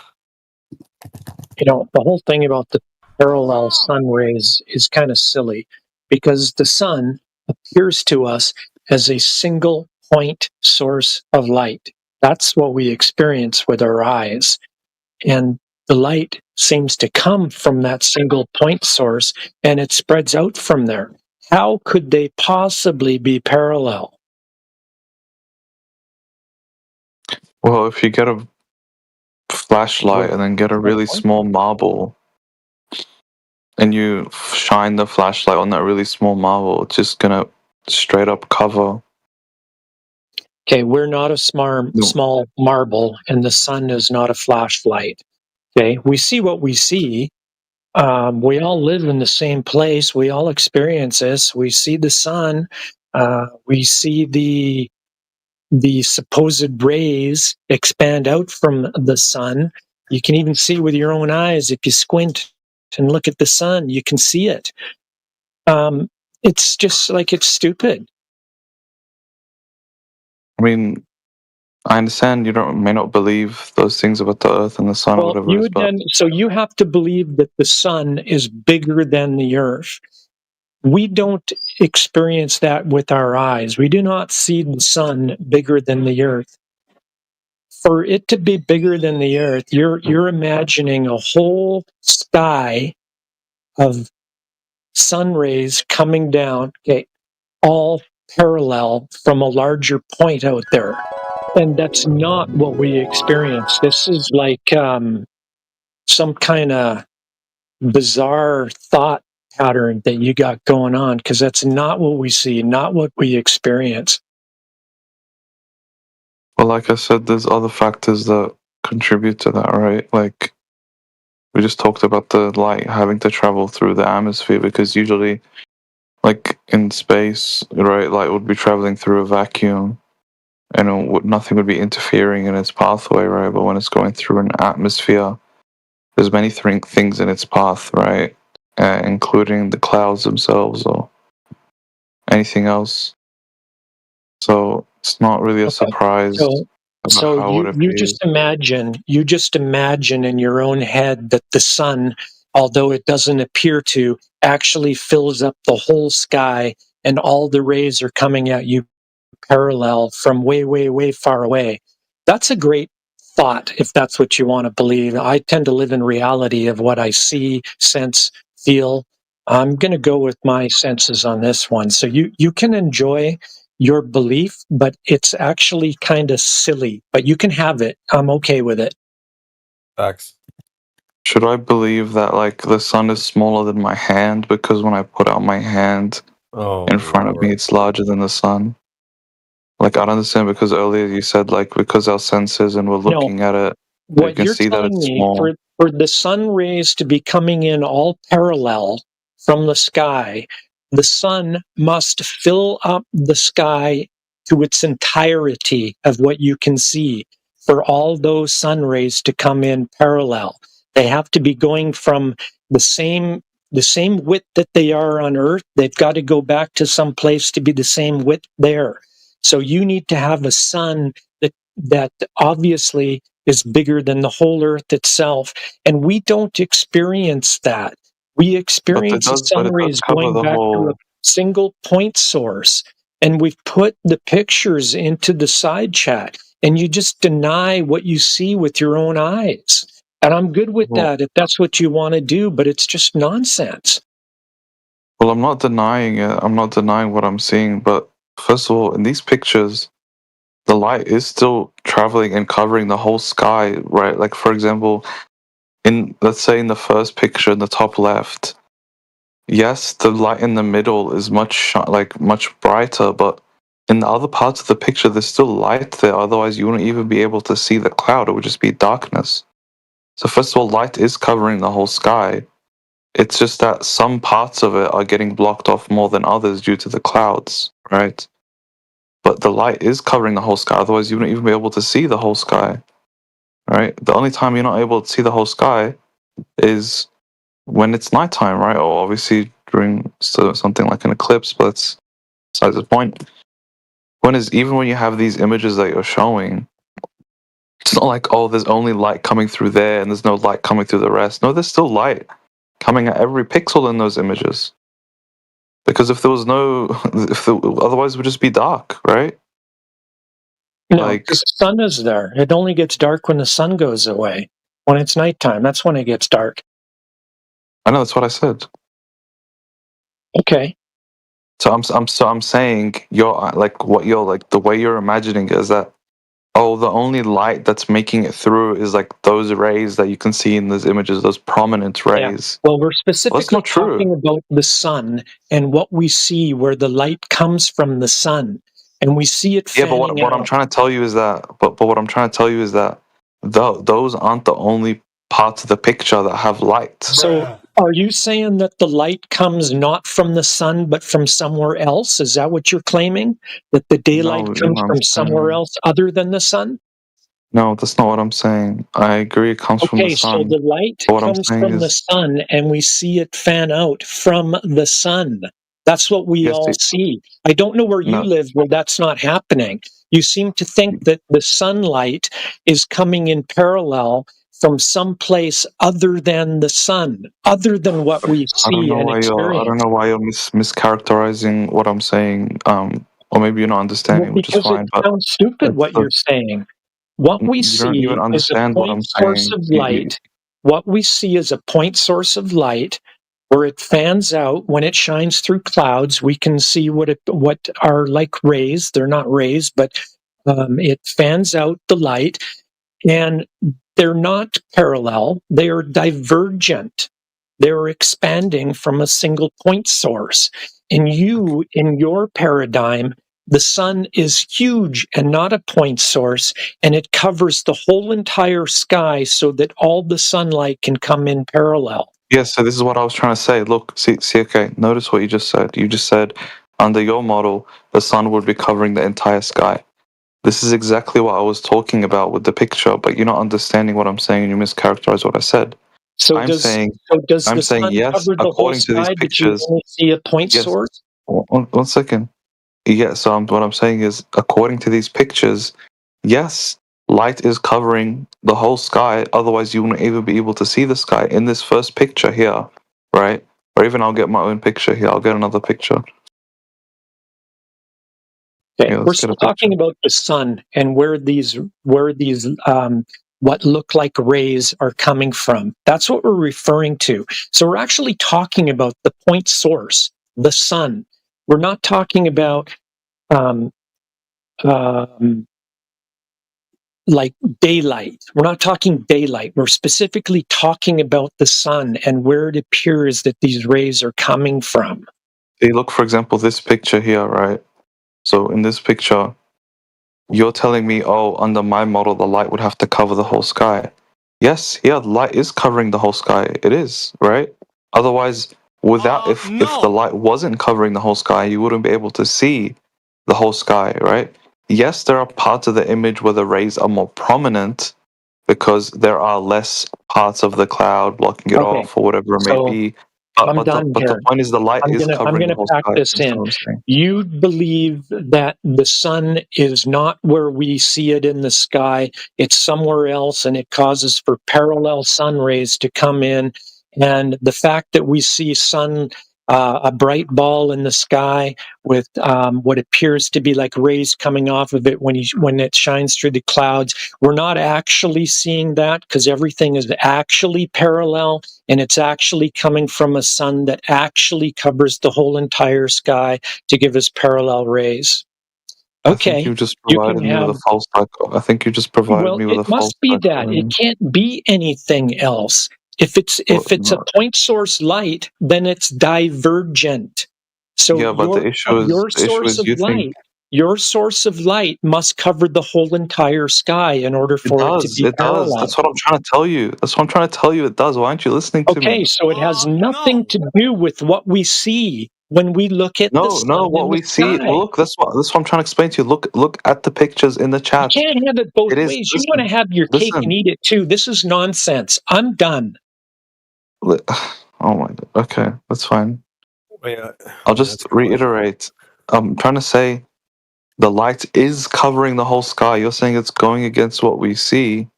You know, the whole thing about the parallel sun rays is kind of silly because the sun appears to us as a single point source of light. That's what we experience with our eyes. And the light seems to come from that single point source and it spreads out from there. How could they possibly be parallel? Well, if you get a flashlight and then get a really small marble and you shine the flashlight on that really small marble, it's just gonna straight up cover. Okay, we're not a small marble, and the sun is not a flashlight. Okay, we see what we see. We all live in the same place. We all experience this. We see the sun. We see the supposed rays expand out from the sun. You can even see with your own eyes if you squint and look at the sun. You can see it. It's just like it's stupid. I mean, I understand you may not believe those things about the Earth and the Sun or whatever it is, but So you have to believe that the sun is bigger than the Earth. We don't experience that with our eyes. We do not see the sun bigger than the Earth. For it to be bigger than the Earth, you're imagining a whole sky of sun rays coming down, okay, all parallel from a larger point out there. And that's not what we experience. This is like some kind of bizarre thought pattern that you got going on, because that's not what we see, not what we experience. well, like I said, there's other factors that contribute to that, right? Like we just talked about the light having to travel through the atmosphere because usually, like in space, right, light would be traveling through a vacuum and nothing would be interfering in its pathway, right? But when it's going through an atmosphere, there's many things in its path, right? Including the clouds themselves or anything else. So it's not really a surprise So how it you appears. just imagine in your own head that the sun although it doesn't appear to, actually fills up the whole sky, and all the rays are coming at you parallel from way, way, way far away. That's a great thought, if that's what you want to believe. I tend to live in reality of what I see, sense, feel. I'm going to go with my senses on this one. So you can enjoy your belief, but it's actually kind of silly, but you can have it. I'm okay with it. Facts. Should I believe that like the sun is smaller than my hand because when I put out my hand in front of me, it's larger than the sun? Like, I don't understand, because earlier you said like because our senses and we're looking at it, you What can you're see that telling it's me, small. for the sun rays to be coming in all parallel from the sky, the sun must fill up the sky to its entirety of what you can see for all those sun rays to come in parallel. They have to be going from the same width that they are on Earth. They've got to go back to some place to be the same width there. So you need to have a sun that obviously is bigger than the whole Earth itself, and we don't experience that. We experience the sun rays going back to a single point source, and we've put the pictures into the side chat, and you just deny what you see with your own eyes. And I'm good with that if that's what you want to do, but it's just nonsense. Well, I'm not denying it. I'm not denying what I'm seeing, but first of all, in these pictures, the light is still traveling and covering the whole sky, right? Like, for example, let's say in the first picture in the top left, yes, the light in the middle is much brighter, but in the other parts of the picture, there's still light there. Otherwise, you wouldn't even be able to see the cloud. It would just be darkness. So first of all, light is covering the whole sky. It's just that some parts of it are getting blocked off more than others due to the clouds, right? But the light is covering the whole sky. Otherwise, you wouldn't even be able to see the whole sky, right? The only time you're not able to see the whole sky is when it's nighttime, right? Or obviously during something like an eclipse, but that's besides the point. Even when you have these images that you're showing, it's not like, oh, there's only light coming through there and there's no light coming through the rest. No, there's still light coming at every pixel in those images. Because if there was otherwise it would just be dark, right? No, because the sun is there. It only gets dark when the sun goes away. When it's nighttime, that's when it gets dark. I know, that's what I said. Okay. So I'm saying the way you're imagining is that, oh, the only light that's making it through is like those rays that you can see in those images, those prominent rays. Yeah. Well, we're specifically talking about the sun and what we see where the light comes from the sun, and we see it fanning but what I'm trying to tell you is that, but what I'm trying to tell you is that those aren't the only parts of the picture that have light. So, are you saying that the light comes not from the sun but from somewhere else? Is that what you're claiming? That the daylight comes from somewhere else other than the sun? No, that's not what I'm saying. I agree it comes from the sun. Okay, so the light comes from the sun and we see it fan out from the sun. That's what we all see. I don't know where you live where that's not happening. You seem to think that the sunlight is coming in parallel from some place other than the sun, other than what we see and experience. I don't know why you're mischaracterizing what I'm saying, or maybe you're not understanding, which is fine. Because it sounds stupid what you're saying. What we see is a point source of light. What we see is a point source of light where it fans out. When it shines through clouds, we can see what are like rays. They're not rays, but it fans out the light, and they're not parallel. They are divergent. They're expanding from a single point source. And in your paradigm, the sun is huge and not a point source, and it covers the whole entire sky so that all the sunlight can come in parallel. Yes, so this is what I was trying to say. Look, see, okay, notice what you just said. You just said, under your model, the sun would be covering the entire sky. This is exactly what I was talking about with the picture, but you're not understanding what I'm saying, and you mischaracterize what I said. So does the sun yes, cover the whole according to these sky, pictures, but you only see a point source? One second. Yeah, so what I'm saying is, according to these pictures, yes, light is covering the whole sky. Otherwise, you wouldn't even be able to see the sky. In this first picture here, right? Or even I'll get my own picture here. I'll get another picture. Okay, Yeah, we're let's get still a picture. talking about the sun and where these what look like rays are coming from. That's what we're referring to. So we're actually talking about the point source, the sun. We're not talking about like daylight. We're not talking daylight. We're specifically talking about the sun and where it appears that these rays are coming from. Hey, look, for example, this picture here, right? So in this picture, you're telling me, oh, under my model, the light would have to cover the whole sky. Yes, yeah, the light is covering the whole sky. It is, right? Otherwise, without if the light wasn't covering the whole sky, you wouldn't be able to see the whole sky, right? Yes, there are parts of the image where the rays are more prominent because there are less parts of the cloud blocking it Okay, off or whatever it may so be. I'm done But the here. point is the light is I'm covering the gonna whole pack sky. this That's in. what I'm saying. You believe that the sun is not where we see it in the sky, it's somewhere else, and it causes for parallel sun rays to come in. And the fact that we see a bright ball in the sky with what appears to be like rays coming off of it when it shines through the clouds, we're not actually seeing that because everything is actually parallel and it's actually coming from a sun that actually covers the whole entire sky to give us parallel rays. I think Okay, you just you can provided me with have, a false I think you just provided well, me with it a false must be that. It dichotomy. can't be anything else. If it's a No. point source light, then it's divergent. So Yeah, but the your issue source is of you think light, your source of light must cover the whole entire sky in order it for it to does. be It does. parallel. That's what I'm trying to tell you. That's what I'm trying to tell you. It does. Why aren't you listening to Okay, me? so it has nothing to do with what we see when we look at the No, no. sun in What the we see. sky. Look, that's what I'm trying to explain to you. Look at the pictures in the You chat. can't have it both It is. ways. You want Listen, to have your cake and listen. eat it too. This is nonsense. I'm done. Oh my god. Okay, that's fine. Yeah, I'll just reiterate. I'm trying to say the light is covering the whole sky. You're saying it's going against what we see.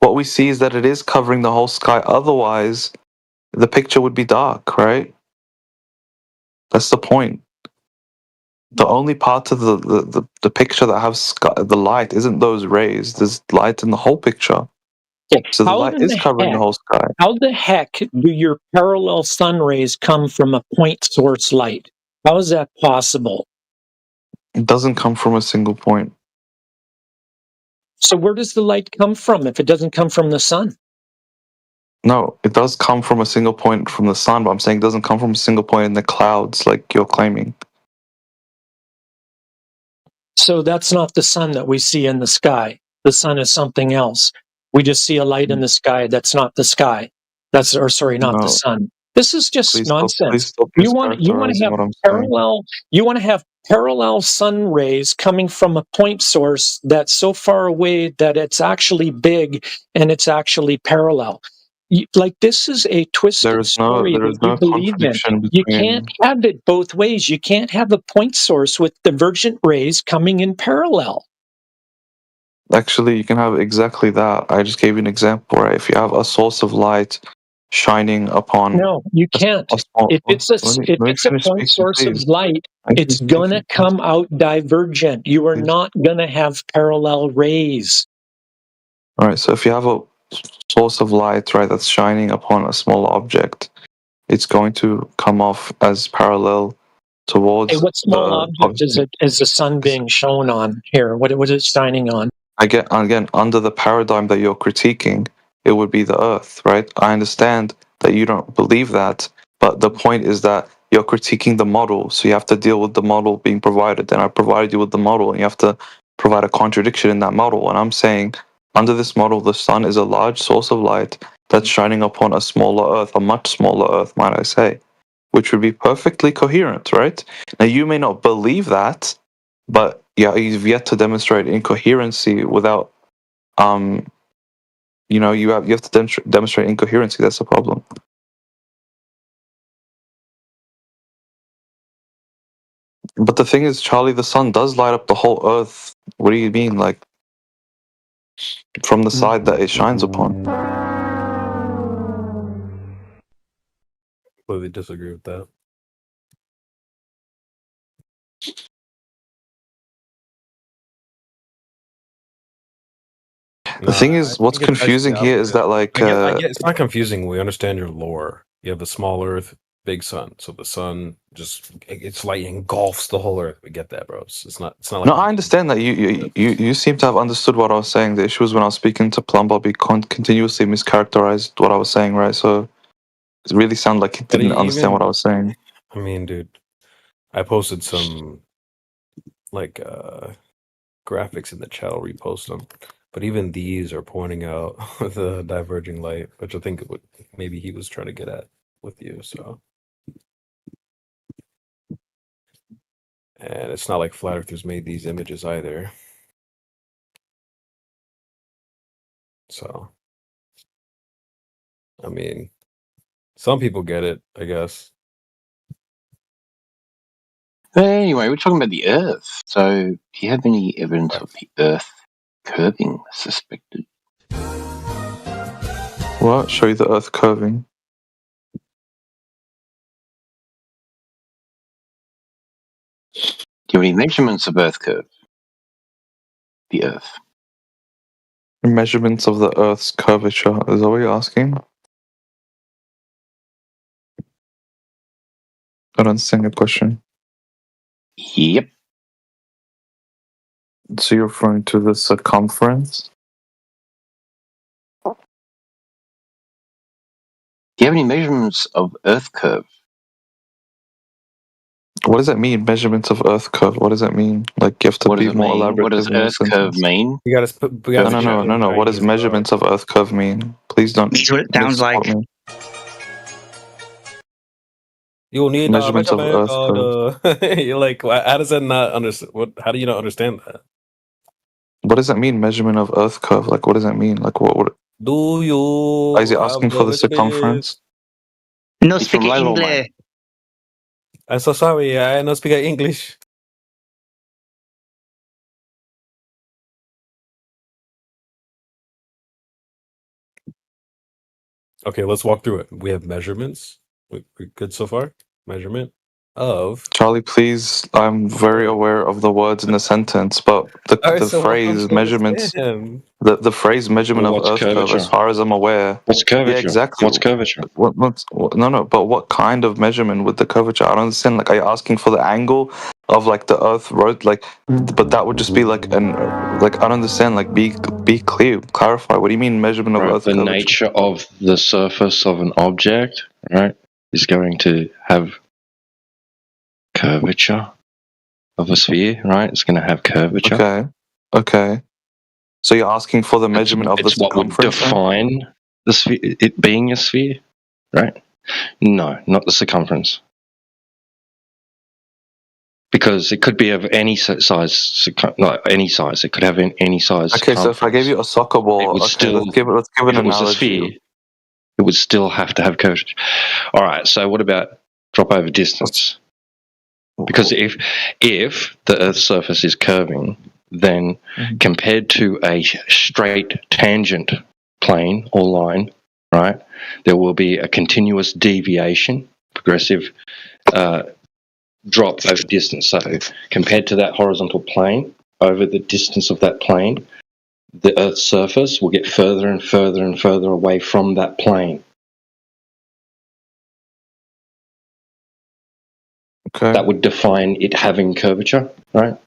What we see is that it is covering the whole sky. Otherwise, the picture would be dark, right? That's the point. The only part of the picture that has the light isn't those rays. There's light in the whole picture. Okay. So the light is covering the whole sky. How the heck do your parallel sun rays come from a point source light? How is that possible? It doesn't come from a single point. So where does the light come from if it doesn't come from the sun? No, it does come from a single point from the sun, but I'm saying it doesn't come from a single point in the clouds like you're claiming. So that's not the sun that we see in the sky. The sun is something else. We just see a light in the sky that's not the sky. Not the No. sun. This is just Please nonsense. stop You want to mischaracterizing have what I'm saying. parallel sun rays coming from a point source that's so far away that it's actually big and it's actually parallel. Like, this is a twisted story There that is you no believe in. contradiction You can't between. have it both ways. You can't have a point source with divergent rays coming in parallel. Actually, you can have exactly that. I just gave you an example, right? If you have a source of light shining upon No, you can't. a small. If it's Let me a finish point speaking, source of please. light, Let me it's finish gonna speaking, please. come out divergent. You are not gonna have parallel rays. All right. So if you have a source of light, right, that's shining upon a small object, it's going to come off as parallel towards Hey, what small the. object is the sun being shown on here? What is it shining on? Again, under the paradigm that you're critiquing, it would be the earth, right? I understand that you don't believe that, but the point is that you're critiquing the model, so you have to deal with the model being provided. And I provided you with the model, and you have to provide a contradiction in that model. And I'm saying, under this model, the sun is a large source of light that's shining upon a smaller earth, a much smaller earth, might I say, which would be perfectly coherent, right? Now, you may not believe that, but yeah, you've yet to demonstrate incoherency without, you have to demonstrate incoherency. That's the problem. But the thing is, Charlie, the sun does light up the whole earth. What do you mean? Like, from the side that it shines upon. Completely disagree with that. The thing is, what's confusing here is that, like, I get it's not confusing. We understand your lore. You have a small Earth, big sun. So the sun just it's light engulfs the whole Earth. We get that, bro. It's not like no, I understand that you seem to have understood what I was saying. The issue was when I was speaking to Plum Bobby, continuously mischaracterized what I was saying, right? So it really sounded like he But didn't understand even- what I was saying. I mean, dude, I posted some like graphics in the chat. I'll repost them. But even these are pointing out the diverging light, which I think maybe he was trying to get at with you. So, and it's not like Flat Earthers made these images either. So, I mean, some people get it, I guess. Anyway, we're talking about the Earth. So, do you have any evidence of the Earth curving suspected? What? Show you the Earth curving. Do you have any measurements of Earth curve? The Earth. Measurements of the Earth's curvature. Is that what you're asking? I don't understand your question. Yep. So you're referring to the circumference? Do you have any measurements of Earth curve? What does that mean? Measurements of Earth curve. What does that mean? Like you have to What does be it more mean? elaborate. What does Earth curve mean? We gotta. No. What does measurements of Earth curve mean? Please don't. That's what it sounds like. misquote me. You need Measurements of Earth curve. You're like, how does that not understand? What? How do you not understand that? What does that mean? Measurement of Earth curve. Like what does that mean? Like what would? Do you? Is he asking for the circumference? No He's speak from Lalo, English. mate. I'm so sorry. I don't speak English. Okay, let's walk through it. We have measurements. We're good so far. Measurement of. Charlie, please. I'm very aware of the words in the sentence, but the Alright, the so what phrase don't you measurements. understand? The phrase measurement Well, of what's Earth curve, as curvature? far as I'm aware. What's curvature? Yeah, exactly. What's curvature? No. But what kind of measurement with the curvature? I don't understand. Like, are you asking for the angle of like the Earth road? Like, but that would just be like like I don't understand. Like, be clear, clarify. What do you mean measurement of Right, Earth the curvature? nature of the surface of an object, right, is going to have curvature of a sphere, right? It's going to have curvature. Okay. So you're asking for the measurement of the It's what would circumference? then? define the sphere, it being a sphere, right? No, not the circumference. Because it could be of any size, not any size. It could have any size. Okay, so if I gave you a soccer ball, would okay, still- let's give an if it was a analogy. sphere, it would still have to have curvature. All right. So what about drop over distance? Because if the Earth's surface is curving, then compared to a straight tangent plane or line, right, there will be a continuous deviation, progressive drop over distance. So compared to that horizontal plane, over the distance of that plane, the Earth's surface will get further and further and further away from that plane. Okay. That would define it having curvature, right?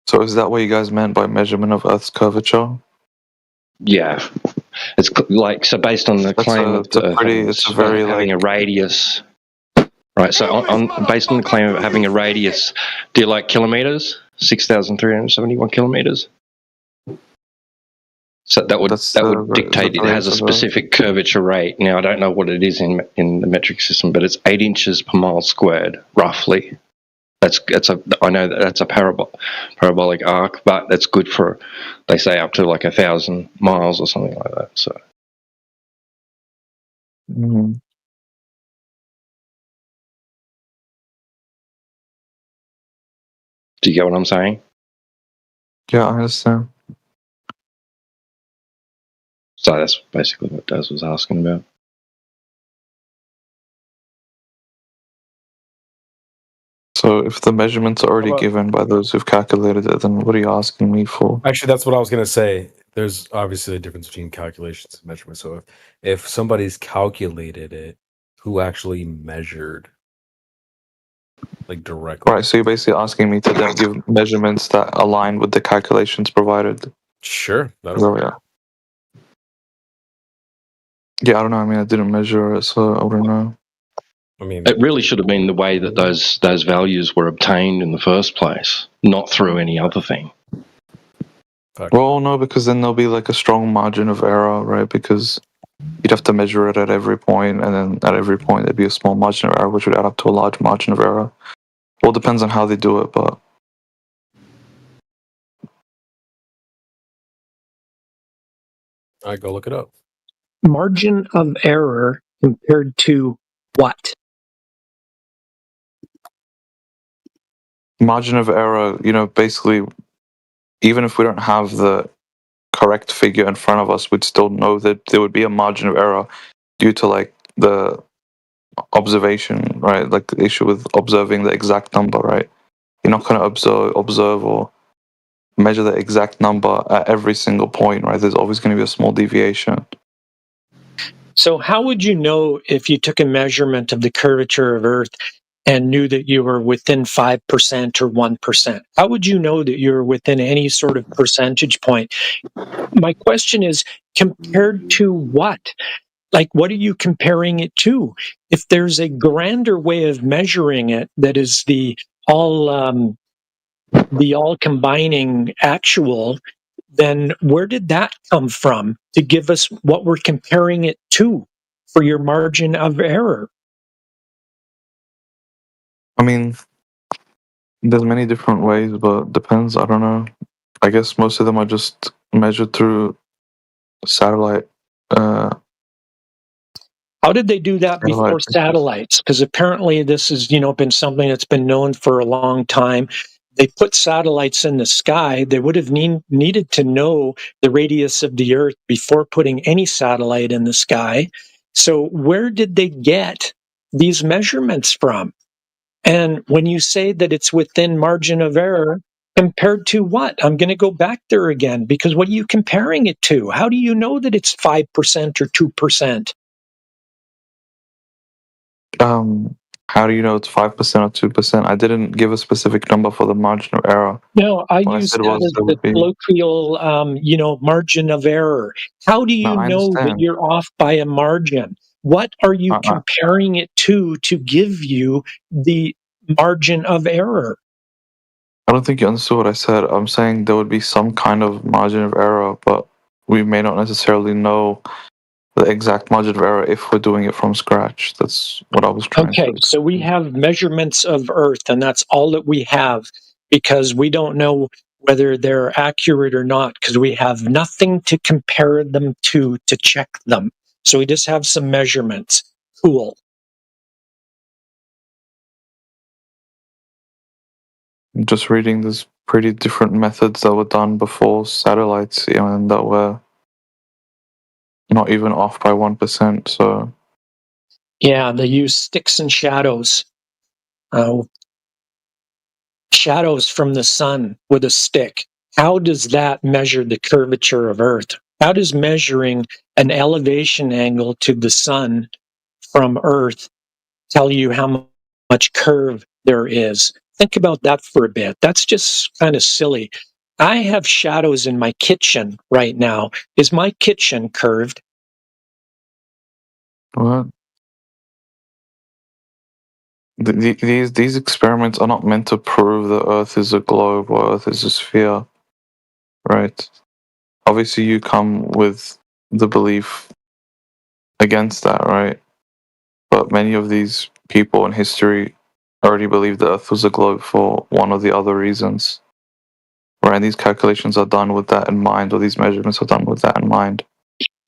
So is that what you guys meant by measurement of Earth's curvature? Yeah. It's like, so based on the claim of the Earth having a radius, right? So based on the claim of having a radius, do you like kilometers? 6,371 kilometers. So that would dictate it has a specific curvature rate. Now I don't know what it is in the metric system, but it's 8 inches per mile squared, roughly. I know that's a parabolic arc, but that's good for, they say, up to like 1,000 miles or something like that. So. Mm-hmm. Do you get what I'm saying? Yeah, I understand. So that's basically what Daz was asking about. So if the measurements are already given by those who've calculated it, then what are you asking me for? Actually, that's what I was going to say. There's obviously a difference between calculations and measurements. So if somebody's calculated it, who actually measured, like directly? Right, so you're basically asking me to then give measurements that align with the calculations provided. Sure. Oh, yeah. Yeah, I don't know. I mean, I didn't measure it, so I wouldn't know. I mean, it really should have been the way that those values were obtained in the first place, not through any other thing. Well, no, because then there'll be like a strong margin of error, right? Because you'd have to measure it at every point, and then at every point there'd be a small margin of error, which would add up to a large margin of error. Well, it depends on how they do it, but I go look it up. Margin of error compared to what? margin of error, basically, even if we don't have the correct figure in front of us, we'd still know that there would be a margin of error due to like the observation, right? Like the issue with observing the exact number, right? You're not going to observe or measure the exact number at every single point, right? There's always going to be a small deviation. So how would you know if you took a measurement of the curvature of Earth and knew that you were within 5% or 1%? How would you know that you're within any sort of percentage point? My question is, compared to what? Like, what are you comparing it to? If there's a grander way of measuring it that is the all combining actual, then where did that come from to give us what we're comparing it to for your margin of error? I mean, there's many different ways, but depends. I don't know. I guess most of them are just measured through satellite. How did they do that before satellites? Because apparently this has, been something that's been known for a long time. They put satellites in the sky. They would have needed to know the radius of the Earth before putting any satellite in the sky. So where did they get these measurements from? And when you say that it's within margin of error, compared to what? I'm going to go back there again, because what are you comparing it to? How do you know that it's 5% or 2%? How do you know it's 5% or 2%? I didn't give a specific number for the margin of error. No, I used that as the colloquial, margin of error. How do you know that you're off by a margin? What are you comparing it to give you the margin of error? I don't think you understood what I said. I'm saying there would be some kind of margin of error, but we may not necessarily know the exact margin of error if we're doing it from scratch. That's what I was trying to Okay, so we have measurements of Earth, and that's all that we have, because we don't know whether they're accurate or not, because we have nothing to compare them to check them. So we just have some measurements. Cool. I'm just reading there's pretty different methods that were done before satellites, and that were not even off by 1%. So yeah, they use sticks and shadows. Shadows from the sun with a stick. How does that measure the curvature of Earth? How does measuring an elevation angle to the sun from Earth tell you how much curve there is? Think about that for a bit. That's just kind of silly. I have shadows in my kitchen right now. Is my kitchen curved? what? These experiments are not meant to prove that Earth is a globe or Earth is a sphere, right? Obviously, you come with the belief against that, right? But many of these people in history already believed the Earth was a globe for one or the other reasons. Right, and these calculations are done with that in mind, or these measurements are done with that in mind.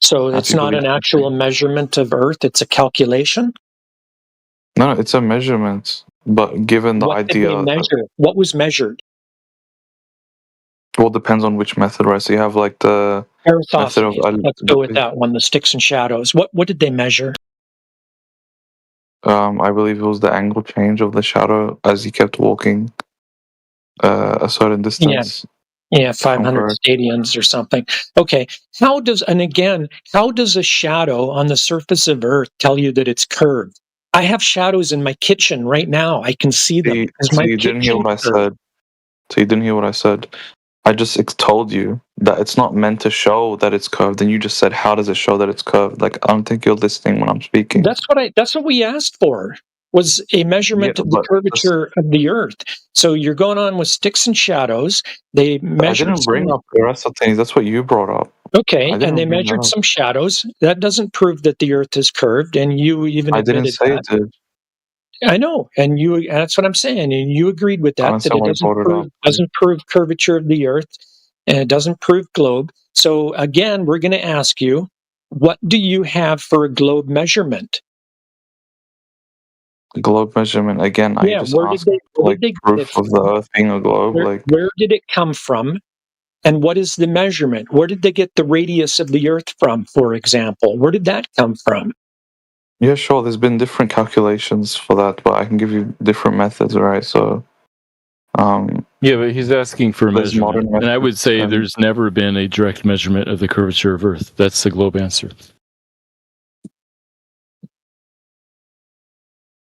So it's not an actual measurement of Earth, it's a calculation? No, it's a measurement, but given the idea... What did they measure? What was measured? Well, it depends on which method, right? So you have like the method of Let's go with that one, the sticks and shadows. What did they measure? I believe it was the angle change of the shadow as he kept walking a certain distance. Yeah, 500 stadians or something. Okay, how does a shadow on the surface of Earth tell you that it's curved? I have shadows in my kitchen right now. I can see them. So you didn't hear what I said. So you didn't hear what I said. I just told you that it's not meant to show that it's curved, and you just said, "How does it show that it's curved?" Like, I don't think you're listening when I'm speaking. That's what we asked for, was a measurement of the curvature of the Earth. So you're going on with sticks and shadows. They measured. I didn't bring up Eratosthenes. That's what you brought up. Okay, and they measured some shadows. That doesn't prove that the Earth is curved, and you even admitted didn't say that. it did. I know, and that's what I'm saying, and you agreed with that. That it doesn't prove curvature of the Earth, and it doesn't prove globe. So again, we're going to ask you, what do you have for a globe measurement? Globe measurement again. Yeah, just where did asking proof of the Earth being a globe. Where did it come from? And what is the measurement? Where did they get the radius of the Earth from, for example? Where did that come from? Yeah, sure. There's been different calculations for that, but I can give you different methods, right? So, yeah, but he's asking for a measurement, and I would say there's never been a direct measurement of the curvature of Earth. That's the globe answer.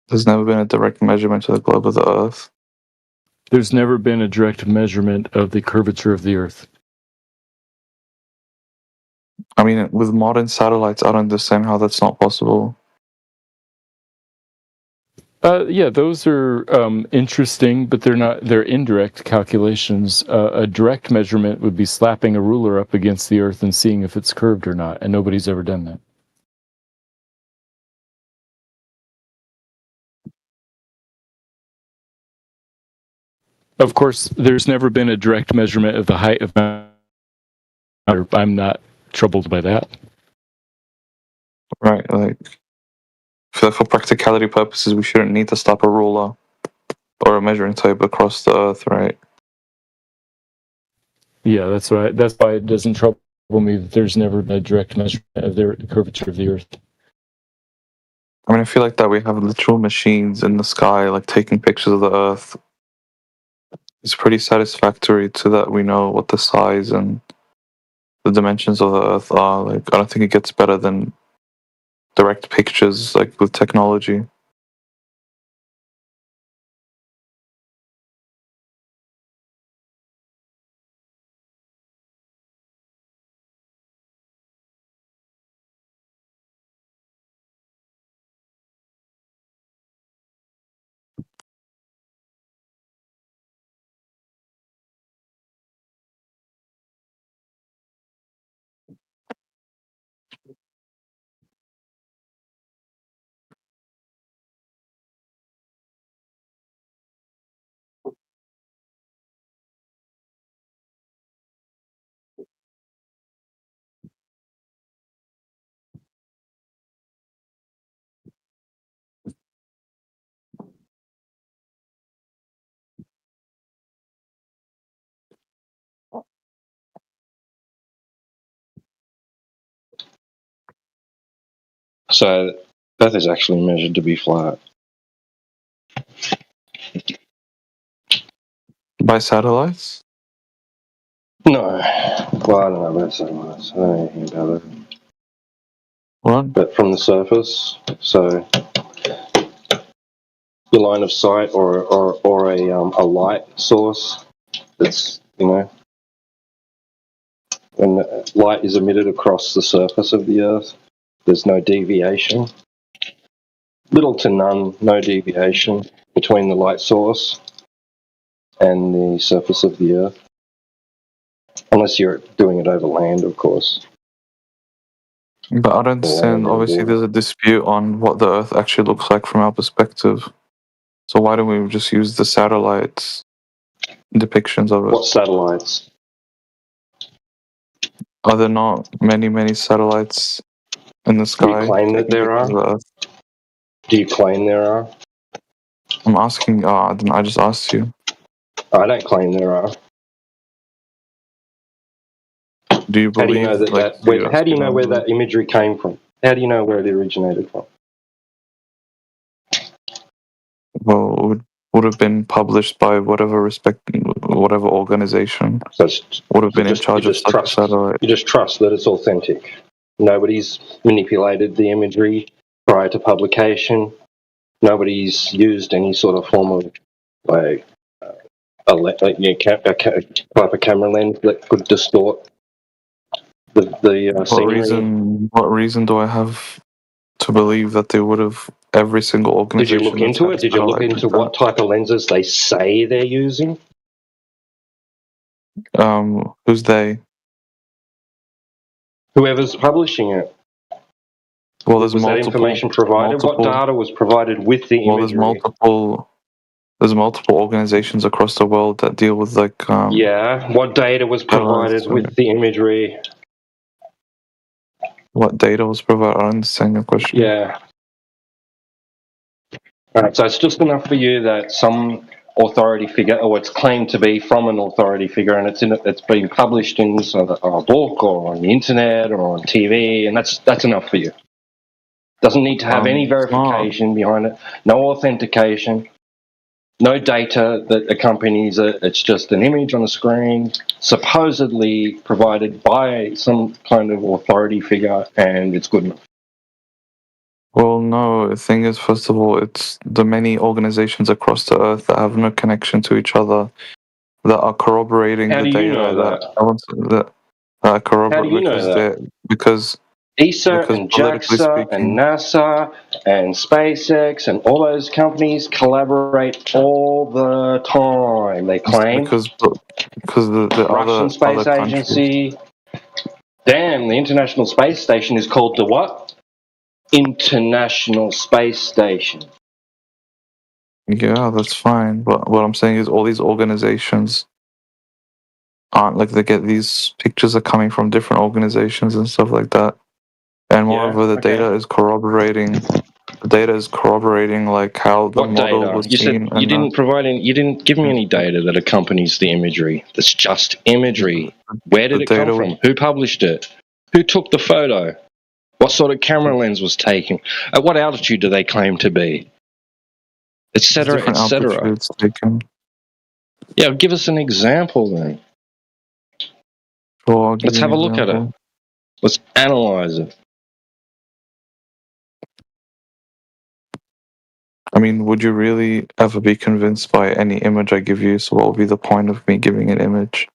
There's never been a direct measurement of the globe of the Earth. There's never been a direct measurement of the curvature of the Earth. I mean, with modern satellites, I don't understand how that's not possible. Yeah, those are interesting, but they're indirect calculations. A direct measurement would be slapping a ruler up against the Earth and seeing if it's curved or not, and nobody's ever done that. Of course, there's never been a direct measurement of the height of Mount. I'm not troubled by that. Right, like for practicality purposes, we shouldn't need to slap a ruler or a measuring tape across the Earth, right? Yeah, that's right. That's why it doesn't trouble me that there's never been a direct measurement of the curvature of the Earth. I mean, I feel like that we have literal machines in the sky, like taking pictures of the Earth. It's pretty satisfactory to that we know what the size and the dimensions of the Earth are. Like, I don't think it gets better than direct pictures, like with technology. So Earth is actually measured to be flat. By satellites? No. Well, I don't know about satellites. I don't know anything about it. What? But from the surface, so your line of sight or a light source that's, when the light is emitted across the surface of the Earth, there's no deviation. Little to no deviation between the light source and the surface of the Earth. Unless you're doing it over land, of course. But I don't understand. Obviously, there's a dispute on what the Earth actually looks like from our perspective. So why don't we just use the satellites depictions of it? What satellites? Are there not many satellites in the sky? Do you claim that there are? Do you claim there are? I'm asking. I just asked you. I don't claim there are. Do you How do you know believe, like, how do you know where believe- that imagery came from? How do you know where it originated from? well, would have been published by whatever organization would have been in charge of such a satellite? You just trust that it's authentic. Nobody's manipulated the imagery prior to publication. Nobody's used any sort of form of type of camera lens that could distort the scenery. What reason do I have to believe that they would have every single Did organization? you look into it? Did you look into what type of lenses they say they're using? Who's they? Whoever's publishing it. Well, there's was multiple. that information provided? What data was provided with the imagery? There's multiple organizations across the world that deal with yeah. What data was provided with the imagery? What data was provided? I don't understand your question. Yeah. All right. So it's just enough for you that some authority figure, or it's claimed to be from an authority figure, and it's been published in a book or on the internet or on TV, and that's enough for you. Doesn't need to have any verification behind it. No authentication. No data that accompanies it. It's just an image on a screen, supposedly provided by some kind of authority figure, and it's good enough. Well, no. The thing is, first of all, it's the many organizations across the earth that have no connection to each other that are corroborating How the do you data know that are corroborating. How do you know that? Because ESA and JAXA and NASA and SpaceX and all those companies collaborate all the time. They claim because the Russian Space Agency. Damn, the International Space Station is called the what? International Space Station. Yeah, that's fine. But what I'm saying is all these organizations aren't like, they get these pictures are coming from different organizations and stuff like that. And moreover, the data is corroborating. The data is corroborating like how the model Data? was You seen. said you didn't provide any. You didn't give me any data that accompanies the imagery. That's just imagery. Where did it come from? Who published it? Who took the photo? What sort of camera lens was taken? At what altitude do they claim to be? Etc. Etc. Yeah, give us an example then. Sure, Let's have a look at it. Let's analyze it. I mean, would you really ever be convinced by any image I give you? So what would be the point of me giving an image?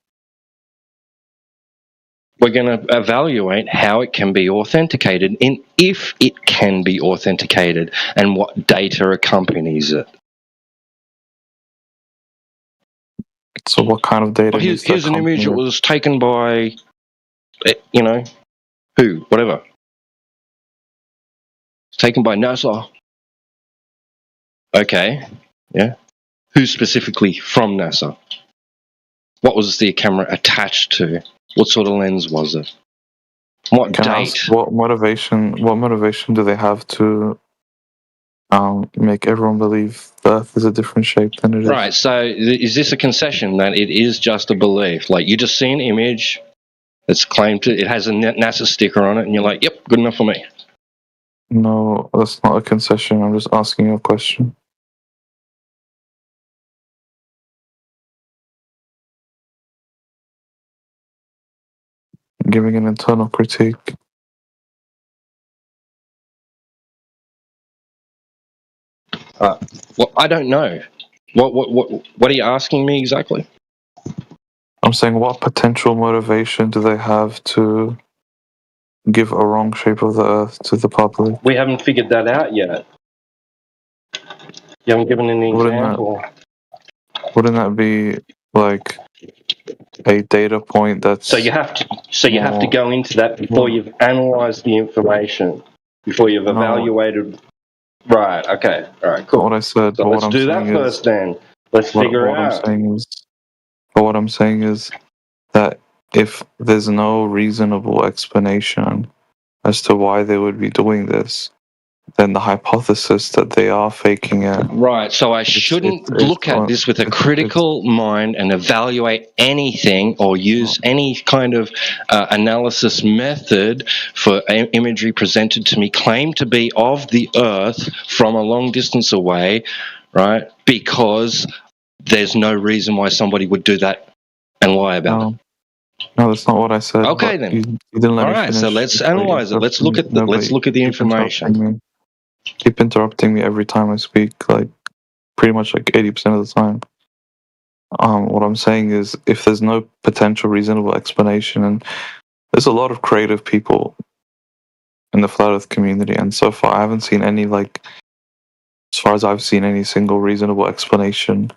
We're going to evaluate how it can be authenticated and if it can be authenticated and what data accompanies it. So what kind of data? Well, here's an image that was taken by, who, whatever. It's taken by NASA. Okay, yeah. Who specifically from NASA? What was the camera attached to? What sort of lens was it? What date? What motivation do they have to make everyone believe the Earth is a different shape than it is? Right, so is this a concession that it is just a belief? Like, you just see an image that's claimed to, it has a NASA sticker on it, and you're like, yep, good enough for me. No, that's not a concession. I'm just asking you a question. Giving an internal critique. Well, I don't know. What are you asking me exactly? I'm saying, what potential motivation do they have to give a wrong shape of the Earth to the public? We haven't figured that out yet. You haven't given an example. Wouldn't that be like a data point that's... So you have to go into that before you've analysed the information, before you've evaluated. Right. Okay. All right. Cool. What I said. So let's do that first. Then let's figure it out. What I'm saying is that if there's no reasonable explanation as to why they would be doing this, then the hypothesis that they are faking it. Right, so I shouldn't look at this with a critical mind and evaluate anything or use any kind of analysis method for imagery presented to me, claimed to be of the Earth from a long distance away, right? Because there's no reason why somebody would do that and lie about it. No, that's not what I said. Okay, but then. You didn't let All me right, so finish. let's You're analyze it. Let's interrupting look at me. the No, let's but look at the you keep information. interrupting me. Keep interrupting me every time I speak, like pretty much like 80% of the time. What I'm saying is, if there's no potential reasonable explanation, and there's a lot of creative people in the flat Earth community, and so far I haven't seen any, like, as far as I've seen, any single reasonable explanation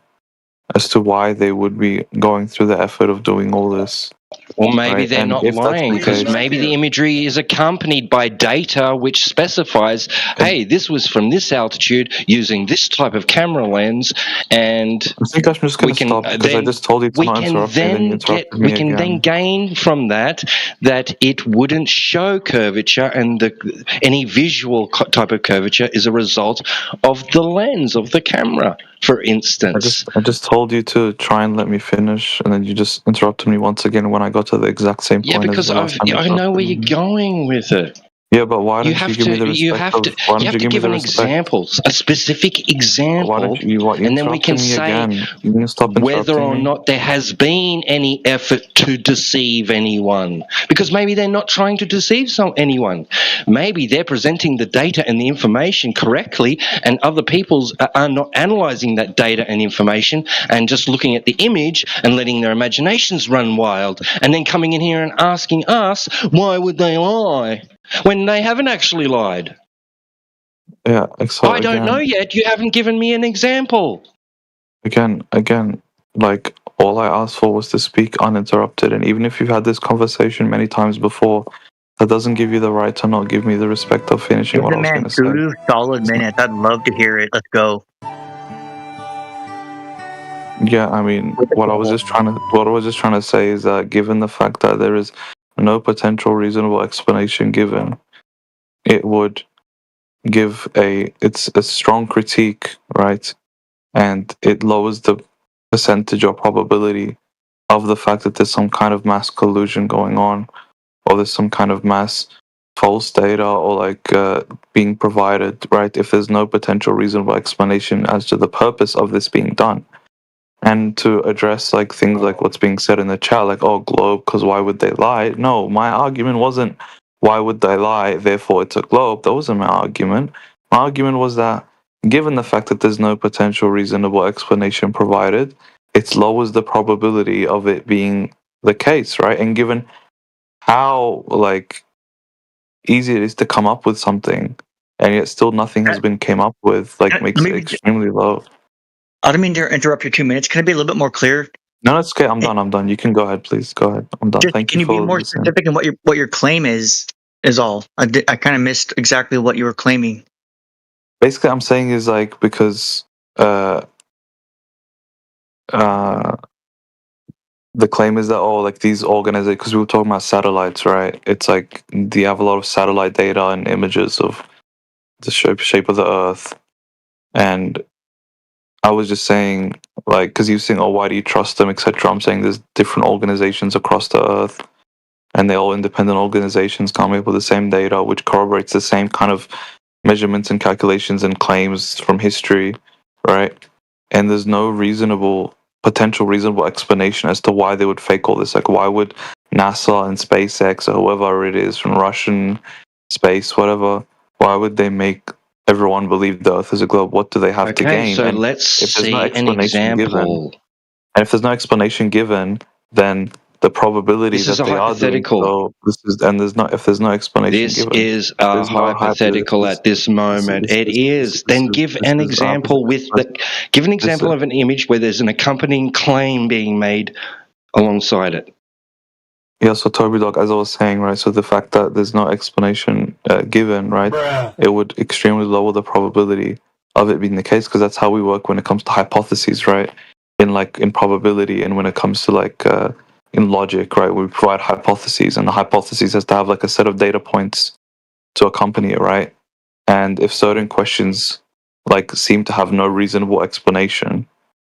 as to why they would be going through the effort of doing all this. Or maybe right? they're And not if that's lying the because case- maybe the imagery is accompanied by data which specifies, hey, this was from this altitude using this type of camera lens, and I think I'm just going to stop because I just told you to not interrupt me, and then you interrupted me we can then again. gain from that it wouldn't show curvature, and any visual type of curvature is a result of the lens of the camera, for instance. I just told you to try and let me finish, and then you just interrupted me once again when I got to the exact same point. Yeah, because as the last time you I know where interrupted you're me. going with it. Yeah, but why You don't you have give me the to. respect You have of? to. Why You don't have you to give me give the an respect? example, a specific example, Why don't you? and then we can me say again. You can stop whether interrupting or me. not there has been any effort to deceive anyone. Because maybe they're not trying to deceive anyone. Maybe they're presenting the data and the information correctly, and other people are not analysing that data and information and just looking at the image and letting their imaginations run wild, and then coming in here and asking us why would they lie when they haven't actually lied. Yeah, so I don't know yet. You haven't given me an example. Again, like, all I asked for was to speak uninterrupted, and even if you've had this conversation many times before, that doesn't give you the right to not give me the respect of finishing Give what the I was man going to say. 2 solid minutes. I'd love to hear it. Let's go. Yeah, I mean, what I was just trying to say is that given the fact that there is no potential reasonable explanation given, it would give it's a strong critique, right? And it lowers the percentage or probability of the fact that there's some kind of mass collusion going on, or there's some kind of mass false data, or like being provided, right? If there's no potential reasonable explanation as to the purpose of this being done. And to address like things like what's being said in the chat, like, oh, globe, because why would they lie? No, my argument wasn't why would they lie, therefore it's a globe. That wasn't my argument. My argument was that given the fact that there's no potential reasonable explanation provided, it lowers the probability of it being the case, right? And given how like easy it is to come up with something, and yet still nothing has been came up with, like, makes it extremely low. I don't mean to interrupt your 2 minutes. Can I be a little bit more clear? No, it's okay. I'm done. You can go ahead, please. Go ahead. I'm done. Thank Can you you be for more listening. specific in what your claim is all? I kind of missed exactly what you were claiming. Basically, I'm saying is like, because the claim is that, oh, like these organizations, because we were talking about satellites, right? It's like you have a lot of satellite data and images of the shape of the Earth, and I was just saying, like, because you were saying, oh, why do you trust them, etc. I'm saying there's different organizations across the Earth, and they're all independent organizations coming up with the same data, which corroborates the same kind of measurements and calculations and claims from history, right? And there's no potential reasonable explanation as to why they would fake all this. Like, why would NASA and SpaceX, or whoever it is from Russian space, whatever, why would they make everyone believe the Earth is a globe? What do they have to gain? So And let's if there's no see an explanation example. and if there's no explanation given, then the probability This is that a they are doing hypothetical. so, if there's no explanation This given, is a there's no hypothetical at this moment. It is. Then give an example give an example of an image where there's an accompanying claim being made alongside it. Yeah, so Toby Dog, as I was saying, right, so the fact that there's no explanation given, right, it would extremely lower the probability of it being the case, because that's how we work when it comes to hypotheses, right, in probability, and when it comes to like in logic, right, we provide hypotheses, and the hypothesis has to have like a set of data points to accompany it, right, and if certain questions like seem to have no reasonable explanation,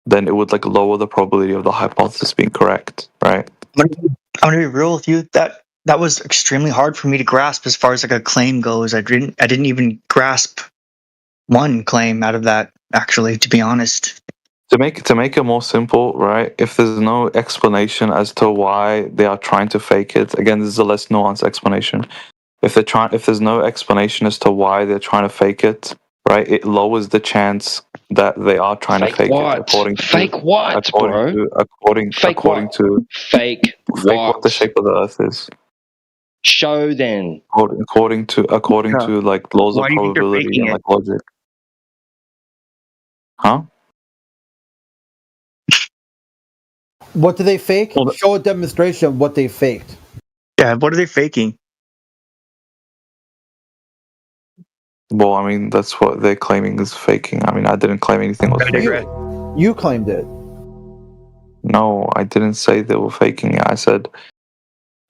then it would like lower the probability of the hypothesis being correct, right? I'm gonna be real with you. That was extremely hard for me to grasp as far as like a claim goes. I didn't even grasp one claim out of that, actually, to be honest. To make it more simple, right? If there's no explanation as to why they are trying to fake it, again, this is a less nuanced explanation. If there's no explanation as to why they're trying to fake it, right? It lowers the chance that they are trying to fake what? it. According to Fake what, bro? according Fake to fake what the shape of the Earth is. Show then. According to like laws of Why do you think they're probability faking and it? like logic. Huh? What do they fake? Show a demonstration of what they faked. Yeah, what are they faking? Well, I mean, that's what they're claiming is faking. I mean, I didn't claim anything was faking. You claimed it. No, I didn't say they were faking it. I said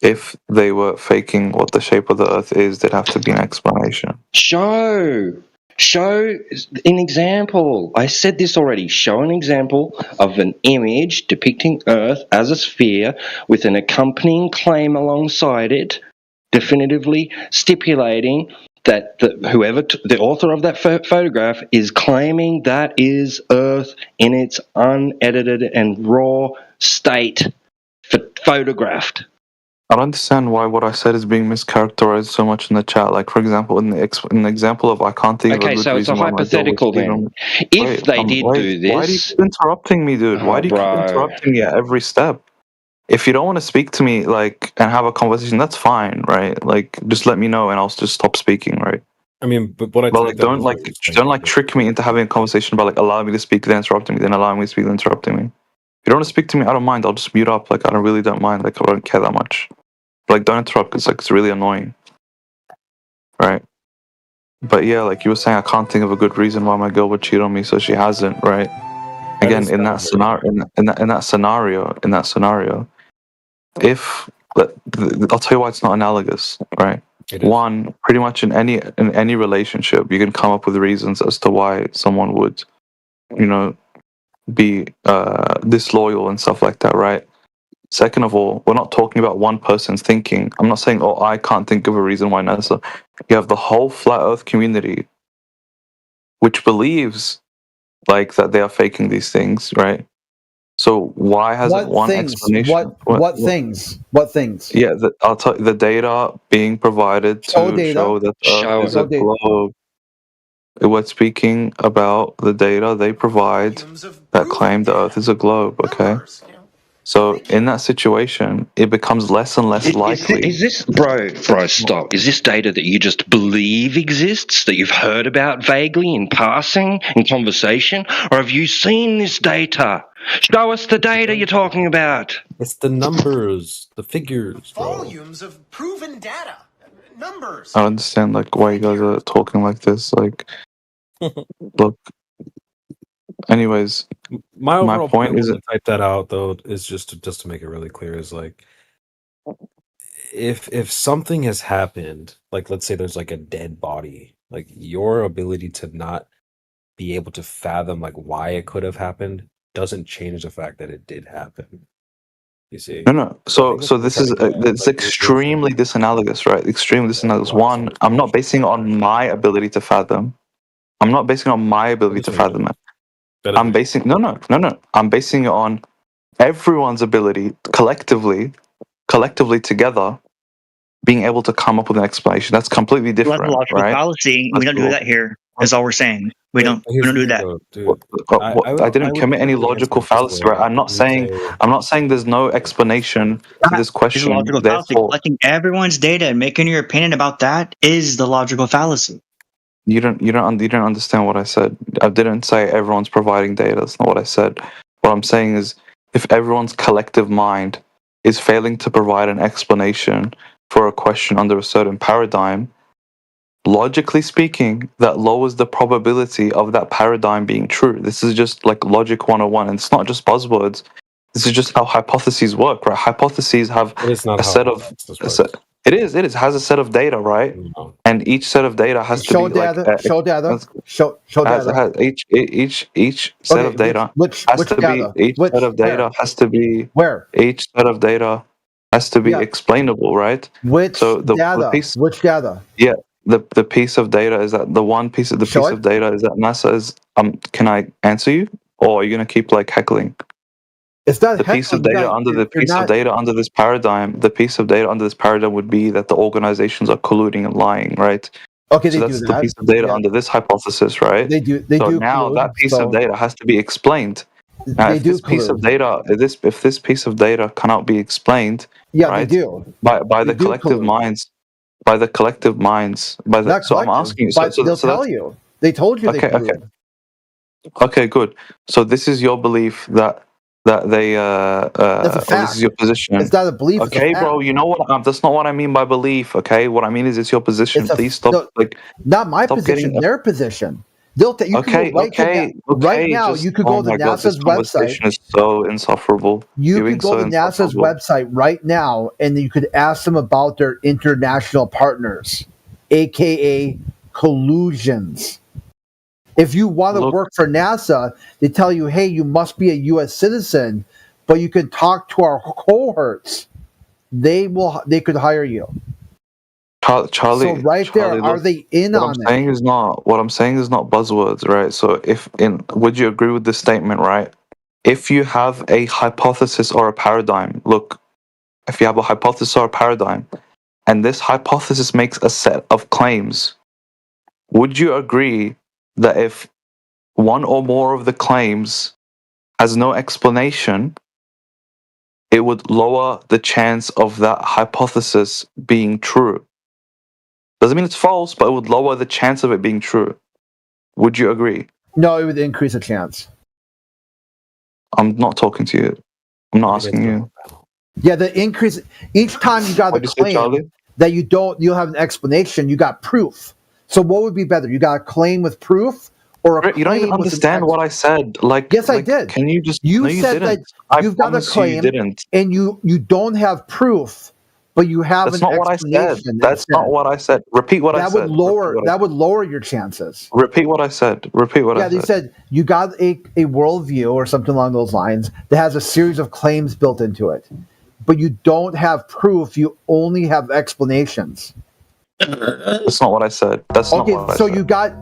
if they were faking what the shape of the Earth is, there'd have to be an explanation. Show an example. I said this already. Show an example of an image depicting Earth as a sphere with an accompanying claim alongside it, definitively stipulating that the author of that photograph is claiming that is Earth in its unedited and raw state, photographed. I don't understand why what I said is being mischaracterized so much in the chat. Like, for example, in the example of I can't think of a good so it's a reason why my girl hypothetical would cheat then. on me. If they did do this... Why do you keep interrupting me, dude? Why do you keep interrupting me at every step? If you don't want to speak to me, like, and have a conversation, that's fine, right? Like, just let me know and I'll just stop speaking, right? I mean, but what I like, don't trick me into having a conversation by like allowing me to speak, then interrupting me, then allowing me to speak, then interrupting me. If you don't want to speak to me, I don't mind. I'll just mute up. Like, I really don't mind. Like, I don't care that much. Like, don't interrupt because like it's really annoying, right? But yeah, like you were saying, I can't think of a good reason why my girl would cheat on me, so she hasn't, right? Again, in that scenario, if I'll tell you why it's not analogous, right? One, pretty much in any relationship, you can come up with reasons as to why someone would, be disloyal and stuff like that, right? Second of all, we're not talking about one person's thinking. I'm not saying, I can't think of a reason why NASA. You have the whole flat Earth community, which believes like that they are faking these things, right? So why hasn't one explanation? What things? What things? Yeah, I'll tell you, the data being provided to show that Earth is a globe. We're speaking about the data they provide that claim the Earth is a globe, okay? So in that situation, it becomes less and less likely. Is this, bro, stop. Is this data that you just believe exists, that you've heard about vaguely in passing, in conversation? Or have you seen this data? Show us the data you're talking about. It's the numbers, the figures, bro. Volumes of proven data. Numbers. I don't understand like why you guys are talking like this. Like, look. Anyways, my overall point is to type that out though is just to make it really clear is like if something has happened, like let's say there's like a dead body, like your ability to not be able to fathom like why it could have happened doesn't change the fact that it did happen. You see? No. So this is it's extremely disanalogous, right? Extremely disanalogous. One, I'm not basing it on my ability to fathom. I'm not basing it on my ability to fathom it. I'm basing I'm basing it on everyone's ability collectively together being able to come up with an explanation. That's completely different. That's a logical fallacy. We don't do that here. That's all we're saying. We don't do that. I didn't commit any logical fallacy, right? I'm not saying there's no explanation to this question. It's a logical fallacy. Collecting everyone's data and making your opinion about that is the logical fallacy. You don't understand what I said. I didn't say everyone's providing data. That's not what I said. What I'm saying is, if everyone's collective mind is failing to provide an explanation for a question under a certain paradigm, logically speaking, that lowers the probability of that paradigm being true. This is just like logic 101, and it's not just buzzwords. This is just how hypotheses work, right? Hypotheses have a set of It is. It has a set of data, right? And each set of data has to Show be data. like Show data. Show data. each set Okay, of data which has to data? be each Which set of data where? has to be Where? each set of data has to be Yeah. explainable, right? Which So the data? piece, Which data? yeah, the piece of data is that the one piece of the Show piece it. of data is that NASA is Can I answer you, or are you gonna keep like heckling? It's not The piece of heckling. data under the You're piece of not. data under this paradigm, the piece of data under this paradigm would be that the organizations are colluding and lying, right? Okay, So they that's do the that. piece of data Yeah. under this hypothesis, right? They do. They So do now collude. that piece of So data has to be explained. Now, they if do this piece of collude. data, if this piece of data cannot be explained, Yeah, right, they do. by They the do collective collude. minds, by the collective minds, by the. Not So I'm collective, asking you. but they'll So tell that's you. They told you they okay. Okay. collude. Okay. Good. So this is your belief that they That's a or this is fact. your position. It's not a belief. It's a Okay, fact. bro. You know what? That's not what I mean by belief. Okay, what I mean is it's your position. It's a Please stop. no, not my stop position. getting. Their position. You can Okay, go right to okay, right okay. now. Just You could oh go to my god, this NASA's website. conversation is so insufferable. You You're could being go so to NASA's insufferable. website right now, and you could ask them about their international partners, aka collusions. If you want to Look, work for NASA, they tell you, "Hey, you must be a U.S. citizen, but you can talk to our cohorts. They could hire you." Charlie. So right there, Charlie, are look, they in what on I'm it? saying is not what I'm saying is not buzzwords, right? So would you agree with this statement, right? If you have a hypothesis or a paradigm, look, if you have a hypothesis or a paradigm, and this hypothesis makes a set of claims, would you agree that if one or more of the claims has no explanation, it would lower the chance of that hypothesis being true? Doesn't mean it's false, but it would lower the chance of it being true. Would you agree? No, it would increase the chance. I'm not talking to you. I'm not asking you. Yeah, the increase each time you got a What'd you say, claim Charlie? that you'll have an explanation. You got proof. So what would be better? You got a claim with proof, or a You don't even claim with understand what I said. Like, yes, I did. Can you just? You No, you said didn't. that you've got a claim, you didn't. and you don't have proof, but you have That's an not what I said. explanation. That's not what I said. Repeat what I That would said. lower your chances. Repeat what I said. Repeat what Yeah, I they said. said you got a worldview or something along those lines that has a series of claims built into it, but you don't have proof. You only have explanations. That's not what I said. That's not Okay, what I so said.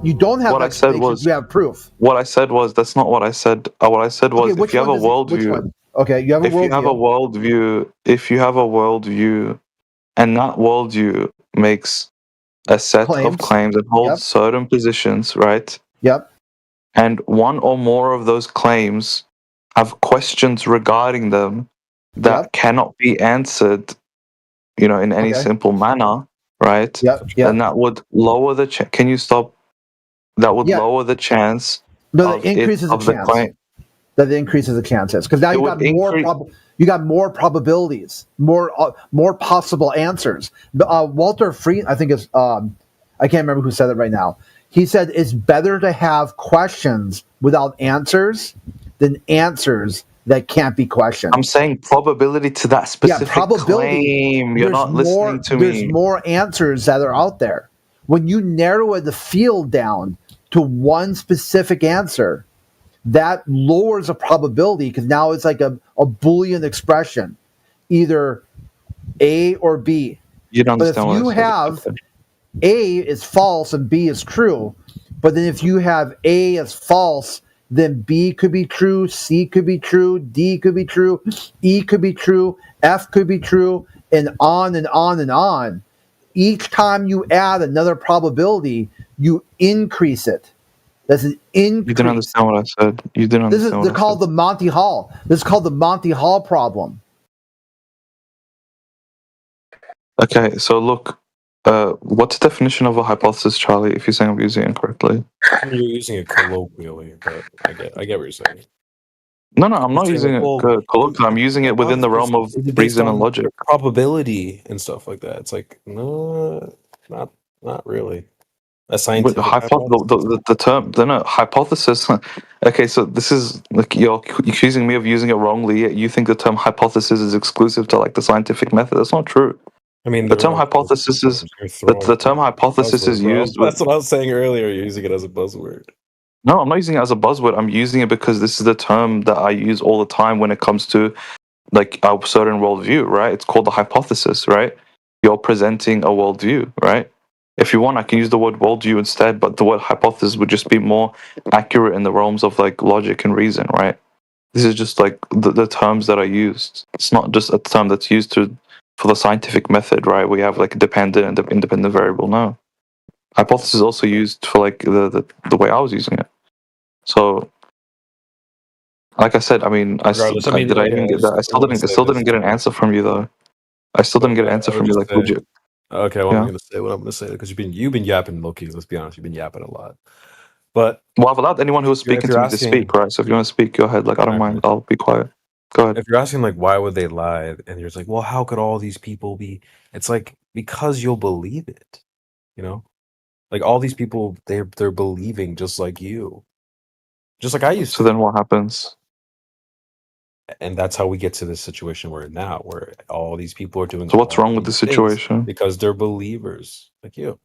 you don't have What I said explanations. was You have proof. What I said was that's not what I said. What I said was Okay, which if you have a one does which worldview, one? Okay, you have a if you have a worldview. if you have a worldview, and that worldview makes a set of Claims. claims and holds Yep. certain positions, right? Yep. And one or more of those claims have questions regarding them that cannot be answered, in any Okay. simple manner, right? Yep. And that would lower the can you stop? That would Yeah. lower the chance No, of that increases the of the chance. claim. That increases the chances because now It you would got more. increase- You got more probabilities, more possible answers. Walter Fried, I think is I can't remember who said it right now. He said it's better to have questions without answers than answers that can't be questioned. I'm saying probability to that specific claim. You're not listening to There's me. more answers that are out there. When you narrow the field down to one specific answer, that lowers the probability because now it's like a Boolean expression, either A or B. You don't But if understand what you I said. have A is false and B is true, but then if you have A as false, then B could be true, C could be true, D could be true, E could be true, F could be true, and on and on and on. Each time you add another probability, you increase it. That's an increase. You didn't understand what I said. You didn't This is understand they're what I called the Monty Hall. This is called the Monty Hall problem. said. Okay, so look, what's the definition of a hypothesis, Charlie? If you're saying I'm using it incorrectly. You're using it colloquially, but I get what you're saying. No, I'm not saying, using it well, colloquially. I'm using it within the realm of Based reason on and logic. probability and stuff like that. It's like no, not really. A But scientific the term, hypothesis. Okay, so this is like you're accusing me of using it wrongly. Yet you think the term hypothesis is exclusive to like the scientific method. That's not true. I mean, the term hypothesis is the term hypothesis is used with. That's what I was saying earlier. You're using it as a buzzword. No, I'm not using it as a buzzword. I'm using it because this is the term that I use all the time when it comes to like a certain worldview, right? It's called the hypothesis, right? You're presenting a worldview, right? If you want, I can use the word worldview instead, but the word hypothesis would just be more accurate in the realms of like logic and reason, right? This is just like the terms that are used. It's not just a term that's used for the scientific method, right? We have like a dependent and independent variable. No, hypothesis is also used for like the way I was using it. So, like I said, I mean, I still didn't get that. I still didn't get an answer from you though. I still didn't get an answer from you. Like, would you? Okay, well, Yeah. I'm going to say what I'm going to say because you've been yapping, Loki. Let's be honest, you've been yapping a lot. But well, I've allowed anyone who was if you're speaking to me to speak, right? So if you want to speak, go ahead. Like, I don't mind. I'll be quiet. Go ahead. If you're asking like why would they lie, and you're just like, well, how could all these people be? It's like because you'll believe it, you know. Like all these people, they're believing just like you, just like I used to. So then what happens? And that's how we get to this situation we're in now, where all these people are doing. So what's all wrong with the these things situation? Because they're believers like you.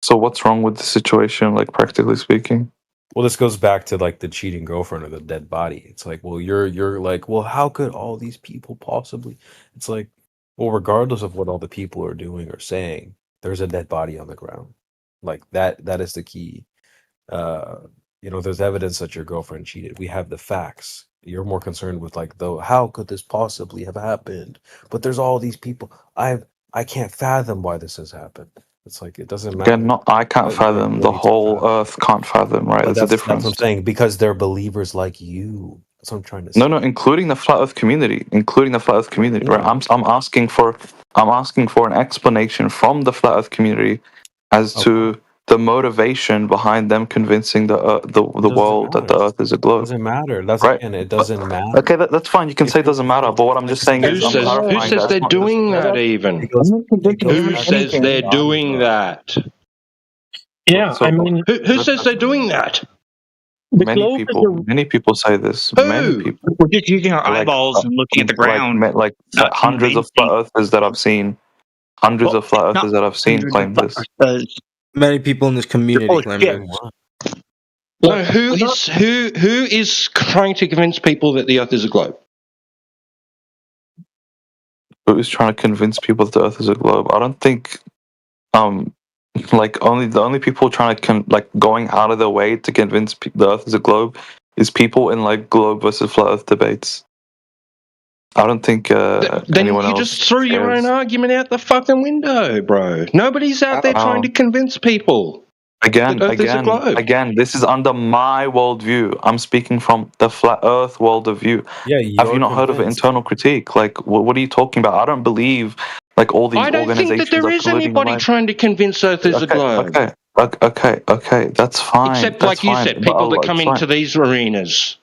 So what's wrong with the situation, like practically speaking? Well, this goes back to like the cheating girlfriend or the dead body. It's like, well, you're like, well, how could all these people possibly? It's like, well, regardless of what all the people are doing or saying, there's a dead body on the ground. Like that is the key. You know, there's evidence that your girlfriend cheated. We have the facts. You're more concerned with like, though, how could this possibly have happened? But there's all these people. I can't fathom why this has happened. It's like it doesn't matter. Again, I can't fathom. The whole Earth can't fathom, right? But There's a difference. That's what I'm saying, because they're believers like you. That's what I'm trying to say. No, including the flat Earth community, right? I'm asking for an explanation from the flat Earth community as to the motivation behind them convincing the world that the Earth is a globe. It doesn't matter. That's right. Again, it doesn't matter. Okay, that's fine. You can say it doesn't matter, but what I'm just saying is, Who says they're doing that even? Who says they're doing that? Yeah, I mean, who says they're doing that? Many people say this. Who? Many people. We're just using our eyeballs and looking at the ground. Like hundreds of flat earthers that I've seen. Hundreds of flat earthers that I've seen claim this. Many people in this community claim this. No, who is trying to convince people that the Earth is a globe? Who's trying to convince people that the Earth is a globe? I don't think, like the only people trying to going out of their way to convince the Earth is a globe is people in like globe versus flat Earth debates. I don't think then anyone you else just threw your cares. own argument out the fucking window, bro. Nobody's out there trying to convince people. Again, Again, this is under my worldview. I'm speaking from the flat Earth worldview. Yeah, have you not heard of internal critique? Like, what are you talking about? I don't believe like all these I don't organizations. think that there is anybody trying to convince Earth is a globe. Okay, that's fine. Except, that's like you fine. said, people that come into these arenas.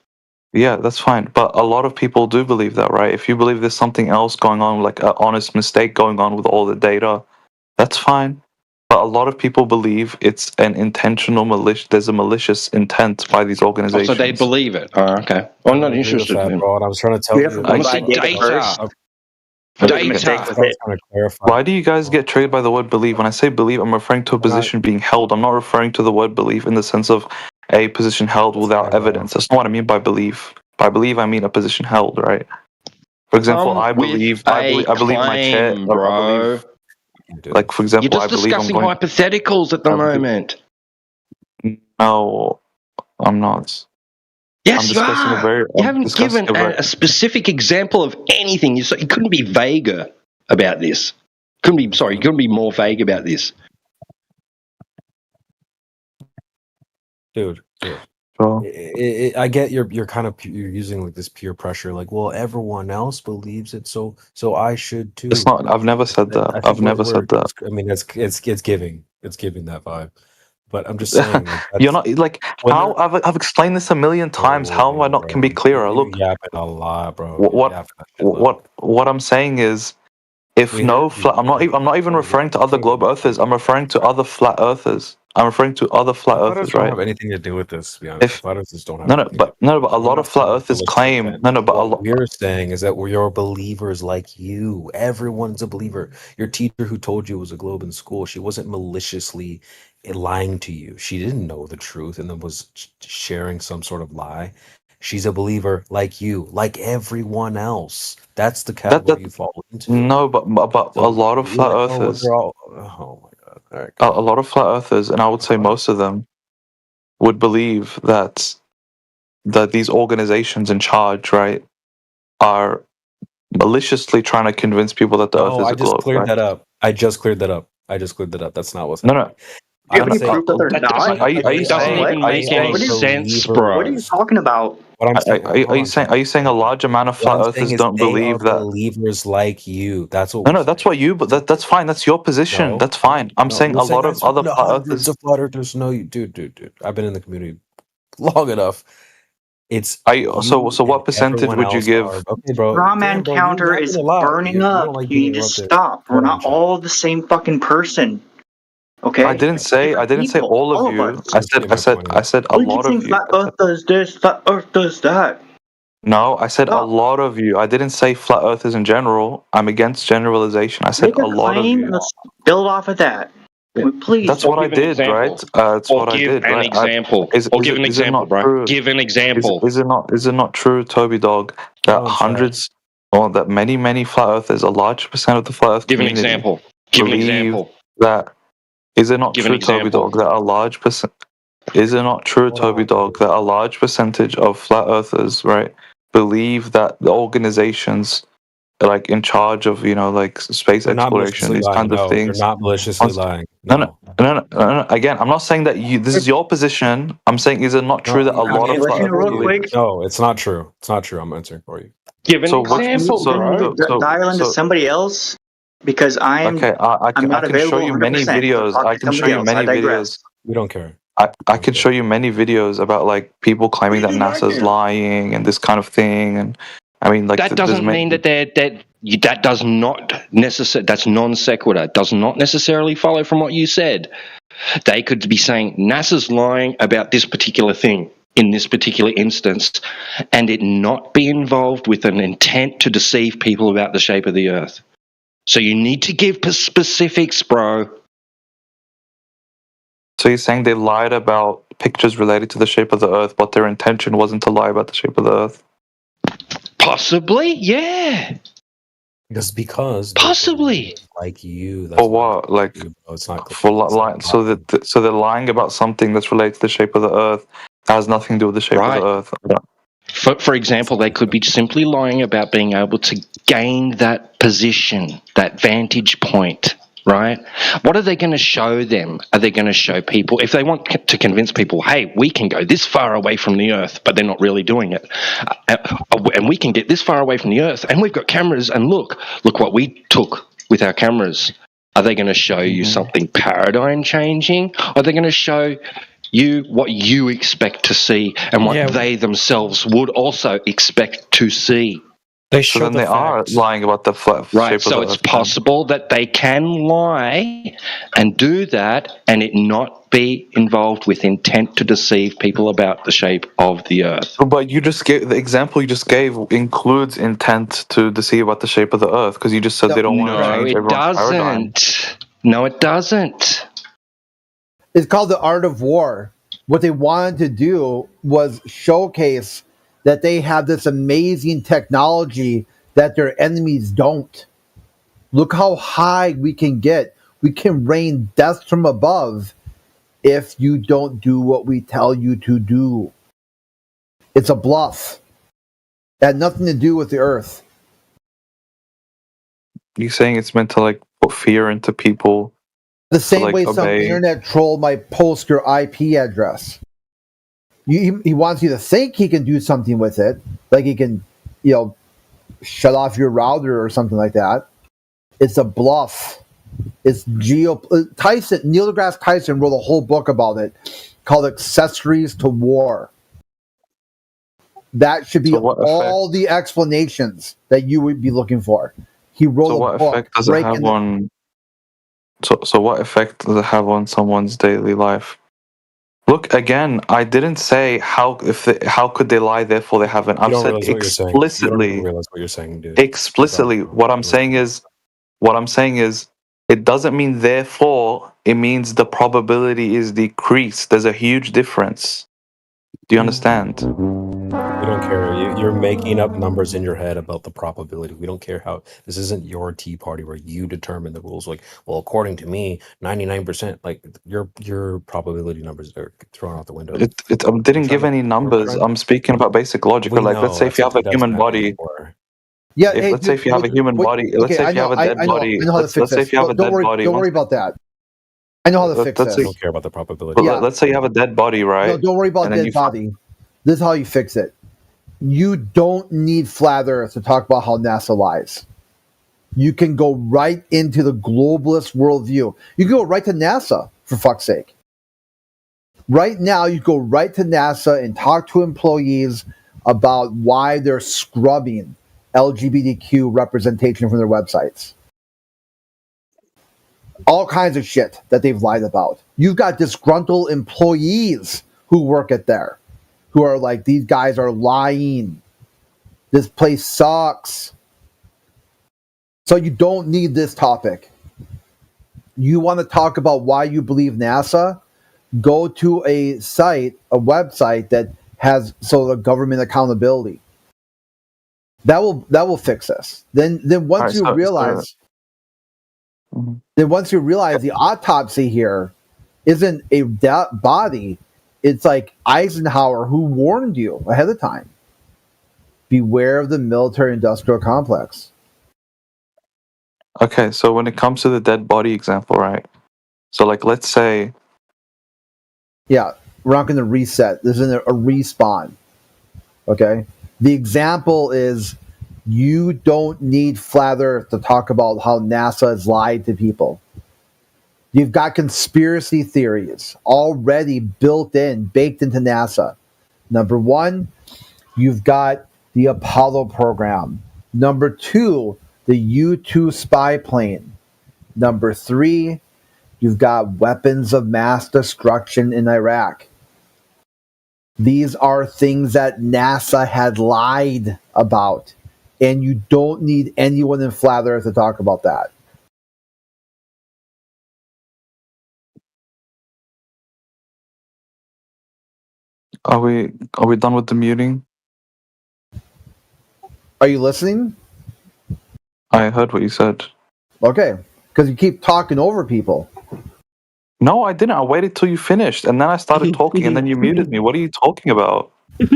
Yeah, that's fine. But a lot of people do believe that, right? If you believe there's something else going on, like an honest mistake going on with all the data, that's fine. But a lot of people believe it's an intentional there's a malicious intent by these organizations. So they believe it. Oh, okay. Well, I'm not interested in bro. And I was trying to tell you. I want to see data. Why do you guys get triggered by the word believe? When I say believe, I'm referring to a position being held. I'm not referring to the word believe in the sense of a position held without evidence. That's not what I mean by believe. By believe, I mean a position held, right? For example, I believe my chair, bro. Like, for example, You're just discussing hypotheticals at the moment. No, I'm not. Yes, you are. You haven't given a specific example of anything. You couldn't be vaguer about this. You couldn't be more vague about this. Dude. I get you're using like this peer pressure, like, well, everyone else believes it, so I should too. It's not. I've never said that. I've never said that. I mean, it's giving that vibe. But I'm just saying, like, you're not like how I've explained this a million times. How am I not can be clearer? Look, yapping a lot, bro. What I'm saying is, if I'm not even referring to other globe earthers. I'm referring to other flat earthers. I'm referring to other flat Flat earthers, earthers don't right? have anything to do with this, to be honest. If Flat earthers don't have no, anything to do but a with it. lot of flat earthers claim but a lot. What we're saying is that you're believers like you. Everyone's a believer. Your teacher who told you it was a globe in school, she wasn't maliciously lying to you. She didn't know the truth and then was sharing some sort of lie. She's a believer like you, like everyone else. That's the category you fall into. No, but So a lot of you're flat like, oh, earthers, they're all. Oh my god! All right, a lot of flat earthers, and I would say most of them would believe that these organizations in charge, right, are maliciously trying to convince people that the Earth No, is I a just globe. cleared Right? that up. I just cleared that up. That's not what's No, happening. no. Do you have any proof that they're not? Are you doesn't saying? even make any sense, bro. What are you talking about? What I'm saying, Are you saying a large amount of what flat I'm earthers saying is don't they believe are that? believers like you. That's what. No, that's what you. But that's fine. That's your position. No, That's fine. I'm no, saying you're a lot that's of other the flat hundreds earthers. of flat earthers. No, you, dude. I've been in the community long enough. It's So what percentage would you give? Okay, bro. Rawman Bro, counter you're is yapping a lot. burning You up. don't like You being need to interrupted. stop. We're Hold on, not all the same fucking person. Okay? I didn't say People, all of you. us. I said a You keep lot saying of you. flat Earth does this, flat Earth does that. No, I said a Stop. lot of you. I didn't say flat earthers in general. I'm against generalization. I said Make a a lot of claim you. and let's build off of that. Please. That's what I did, right? That's what I did, right? Is it not true? Give an example. Is it not true, Toby Dog, that hundreds or that many flat earthers, a large percent of the flat earth Give an community example. Give an believe example. that is it not Give an true, Toby example. Dog, that a large percent is it not true, Toby Dog, that a large percentage of flat earthers, right, believe that the organizations like in charge of, like space They're not exploration, maliciously these lying. kinds of No, things. they're not maliciously lying. No. Again, I'm not saying that this is your position. I'm saying, is it not true that a lot of flat earthers believe? No, it's not true. It's not true. I'm answering for you. Give an example, bro. Dial into somebody else because I'm okay. I'm not I can available show you 100%. many videos. Talk I to can show somebody you else. many I digress. videos. We don't care. I can show you many videos about like people claiming that NASA's lying and this kind of thing. And I mean, like That doesn't mean that that does not necessarily, that's non sequitur. Does not necessarily follow from what you said. They could be saying NASA's lying about this particular thing in this particular instance, and it not be involved with an intent to deceive people about the shape of the Earth. So you need to give specifics, bro. So you're saying they lied about pictures related to the shape of the Earth, but their intention wasn't to lie about the shape of the Earth? Possibly, yeah. Just because possibly like you. Or what? Like it's not for lying. So they're lying about something that's related to the shape of the Earth that has nothing to do with the shape of the Earth. For example, they could be simply lying about being able to gain that position, that vantage point, right? What are they going to show them? Are they going to show people, if they want to convince people, hey, we can go this far away from the Earth, but they're not really doing it, and we can get this far away from the Earth, and we've got cameras, and look what we took with our cameras. Are they going to show you something paradigm changing? Are they going to show you what you expect to see and what they themselves would also expect to see? So then they are lying about the shape of the Earth. So it's possible that they can lie and do that and it not be involved with intent to deceive people about the shape of the Earth. But you just gave the example you just gave includes intent to deceive about the shape of the Earth, because you just said they don't want to change everyone's paradigm. No, it doesn't. It's called the art of war. What they wanted to do was showcase that they have this amazing technology that their enemies don't. Look how high we can get. We can rain death from above if you don't do what we tell you to do. It's a bluff. It had nothing to do with the Earth. You're saying it's meant to like put fear into people? The same way some obey. internet troll might post your IP address. He wants you to think he can do something with it, like he can, shut off your router or something like that. It's a bluff. It's Neil deGrasse Tyson wrote a whole book about it called Accessories to War. That should be all the explanations that you would be looking for. He wrote So a what book. effect does it have on? So what effect does it have on someone's daily life? Look, again, I didn't say how could they lie, therefore they haven't. You I've don't said realize what you're saying. You don't explicitly. realize what you're saying, dude. Explicitly, what I'm saying is, it doesn't mean therefore. It means the probability is decreased. There's a huge difference. Do you understand? We don't care. You're making up numbers in your head about the probability. We don't care how. This isn't your tea party where you determine the rules. Like, well, according to me, 99%. Like your probability numbers are thrown out the window. It didn't give any numbers. I'm speaking about basic logic. We Like, know, let's say if you have a human body. Yeah, Let's say if you have a human body. Let's say if you have a dead body. I know how to fix Let's say this. if you have a Don't dead worry, body. don't worry about that. I know how to fix this. I don't care about the probability. But let's say you have a dead body, right? No, don't worry about And then dead body. This is how you fix it. You don't need Flat Earth to talk about how NASA lies. You can go right into the globalist worldview. You can go right to NASA, for fuck's sake. Right now, you go right to NASA and talk to employees about why they're scrubbing LGBTQ representation from their websites. All kinds of shit that they've lied about. You've got disgruntled employees who work at there, who are like, these guys are lying. This place sucks. So you don't need this topic. You want to talk about why you believe NASA? Go to a website that has sort of government accountability. That will fix this. Then once you realize the autopsy here isn't a body, it's like Eisenhower who warned you ahead of time. Beware of the military-industrial complex. Okay, so when it comes to the dead body example, right? So, like, let's say... Yeah, we're not going to reset. This isn't a respawn. Okay? The example is you don't need Flat Earth to talk about how NASA has lied to people. You've got conspiracy theories already baked into NASA. Number one, you've got the Apollo program. Number two, the U-2 spy plane. Number three, you've got weapons of mass destruction in Iraq. These are things that NASA had lied about. And you don't need anyone in Flat Earth to talk about that. Are we done with the muting? Are you listening? I heard what you said. Okay, because you keep talking over people. No, I didn't. I waited till you finished, and then I started talking, and then you muted me. What are you talking about?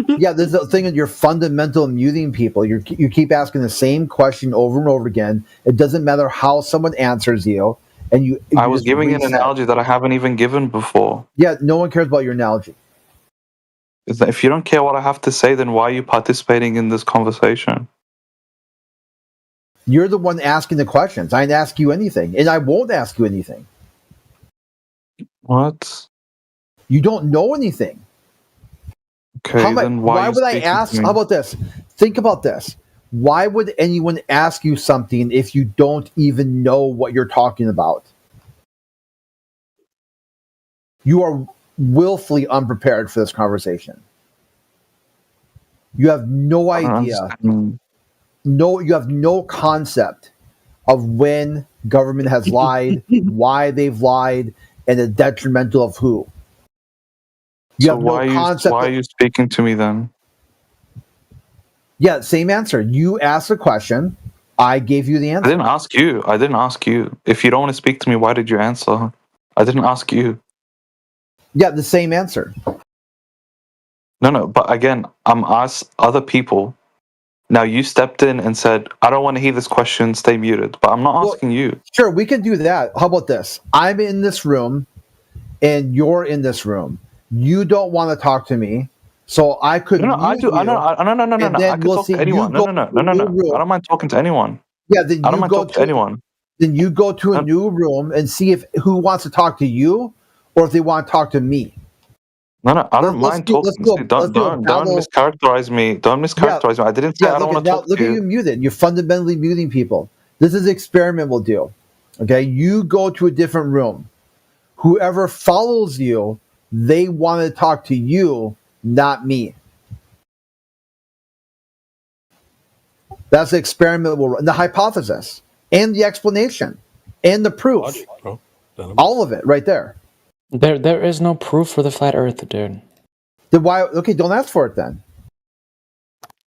Yeah, there's a thing that you're fundamental muting people. You keep asking the same question over and over again. It doesn't matter how someone answers you, and you. I was giving an analogy that I haven't even given before. Yeah, no one cares about your analogy. If you don't care what I have to say, then why are you participating in this conversation? You're the one asking the questions. I didn't ask you anything, and I won't ask you anything. What? You don't know anything. Okay, then why would I ask? How about this? Think about this. Why would anyone ask you something if you don't even know what you're talking about? You are willfully unprepared for this conversation. You have no idea. You have no concept of when government has lied, why they've lied, and the detrimental of who. You have no concept. Why are you speaking to me then? Yeah, same answer. You asked a question. I gave you the answer. I didn't ask you. If you don't want to speak to me, why did you answer? I didn't ask you. Yeah, the same answer. No, but again, I'm asked other people. Now you stepped in and said, I don't want to hear this question, stay muted. But I'm not asking you. Sure, we can do that. How about this? I'm in this room and you're in this room. You don't want to talk to me, so I could. No, I do. No. I could talk to anyone. No. I don't mind talking to anyone. Yeah, then I don't mind talking to anyone. Then you go to a new room and see who wants to talk to you, or if they want to talk to me. No, I don't mind talking. Don't mischaracterize me. Don't mischaracterize me. I didn't say I don't want to talk to you. Look at you muted. You're fundamentally muting people. This is the experiment we'll do. Okay, you go to a different room. Whoever follows you, they want to talk to you, not me. That's the experiment, the hypothesis, and the explanation, and the proof. Logic, bro. All of it right there. There is no proof for the flat Earth, dude. Then why? Okay, don't ask for it then.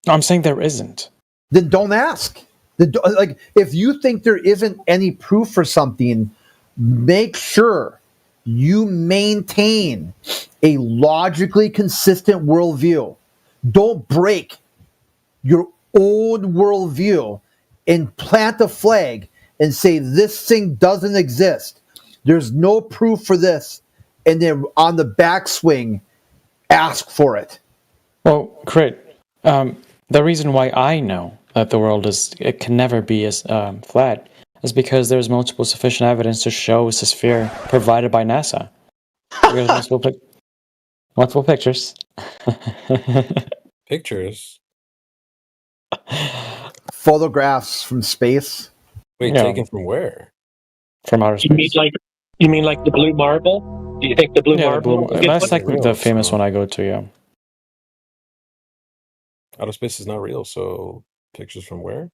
I'm saying there isn't. Then don't ask. Like, if you think there isn't any proof for something, make sure you maintain a logically consistent worldview. Don't break your own worldview and plant a flag and say this thing doesn't exist. There's no proof for this. And then on the backswing, ask for it. Well, Crit, the reason why I know that the world it can never be as flat is because there's sufficient evidence to show it's a sphere provided by NASA. There's multiple pictures. Pictures? Photographs from space. Wait, taken from where? From outer space. You mean like the blue marble? Do you think the blue marble? That's like the famous one I go to, yeah. Outer space is not real, so pictures from where?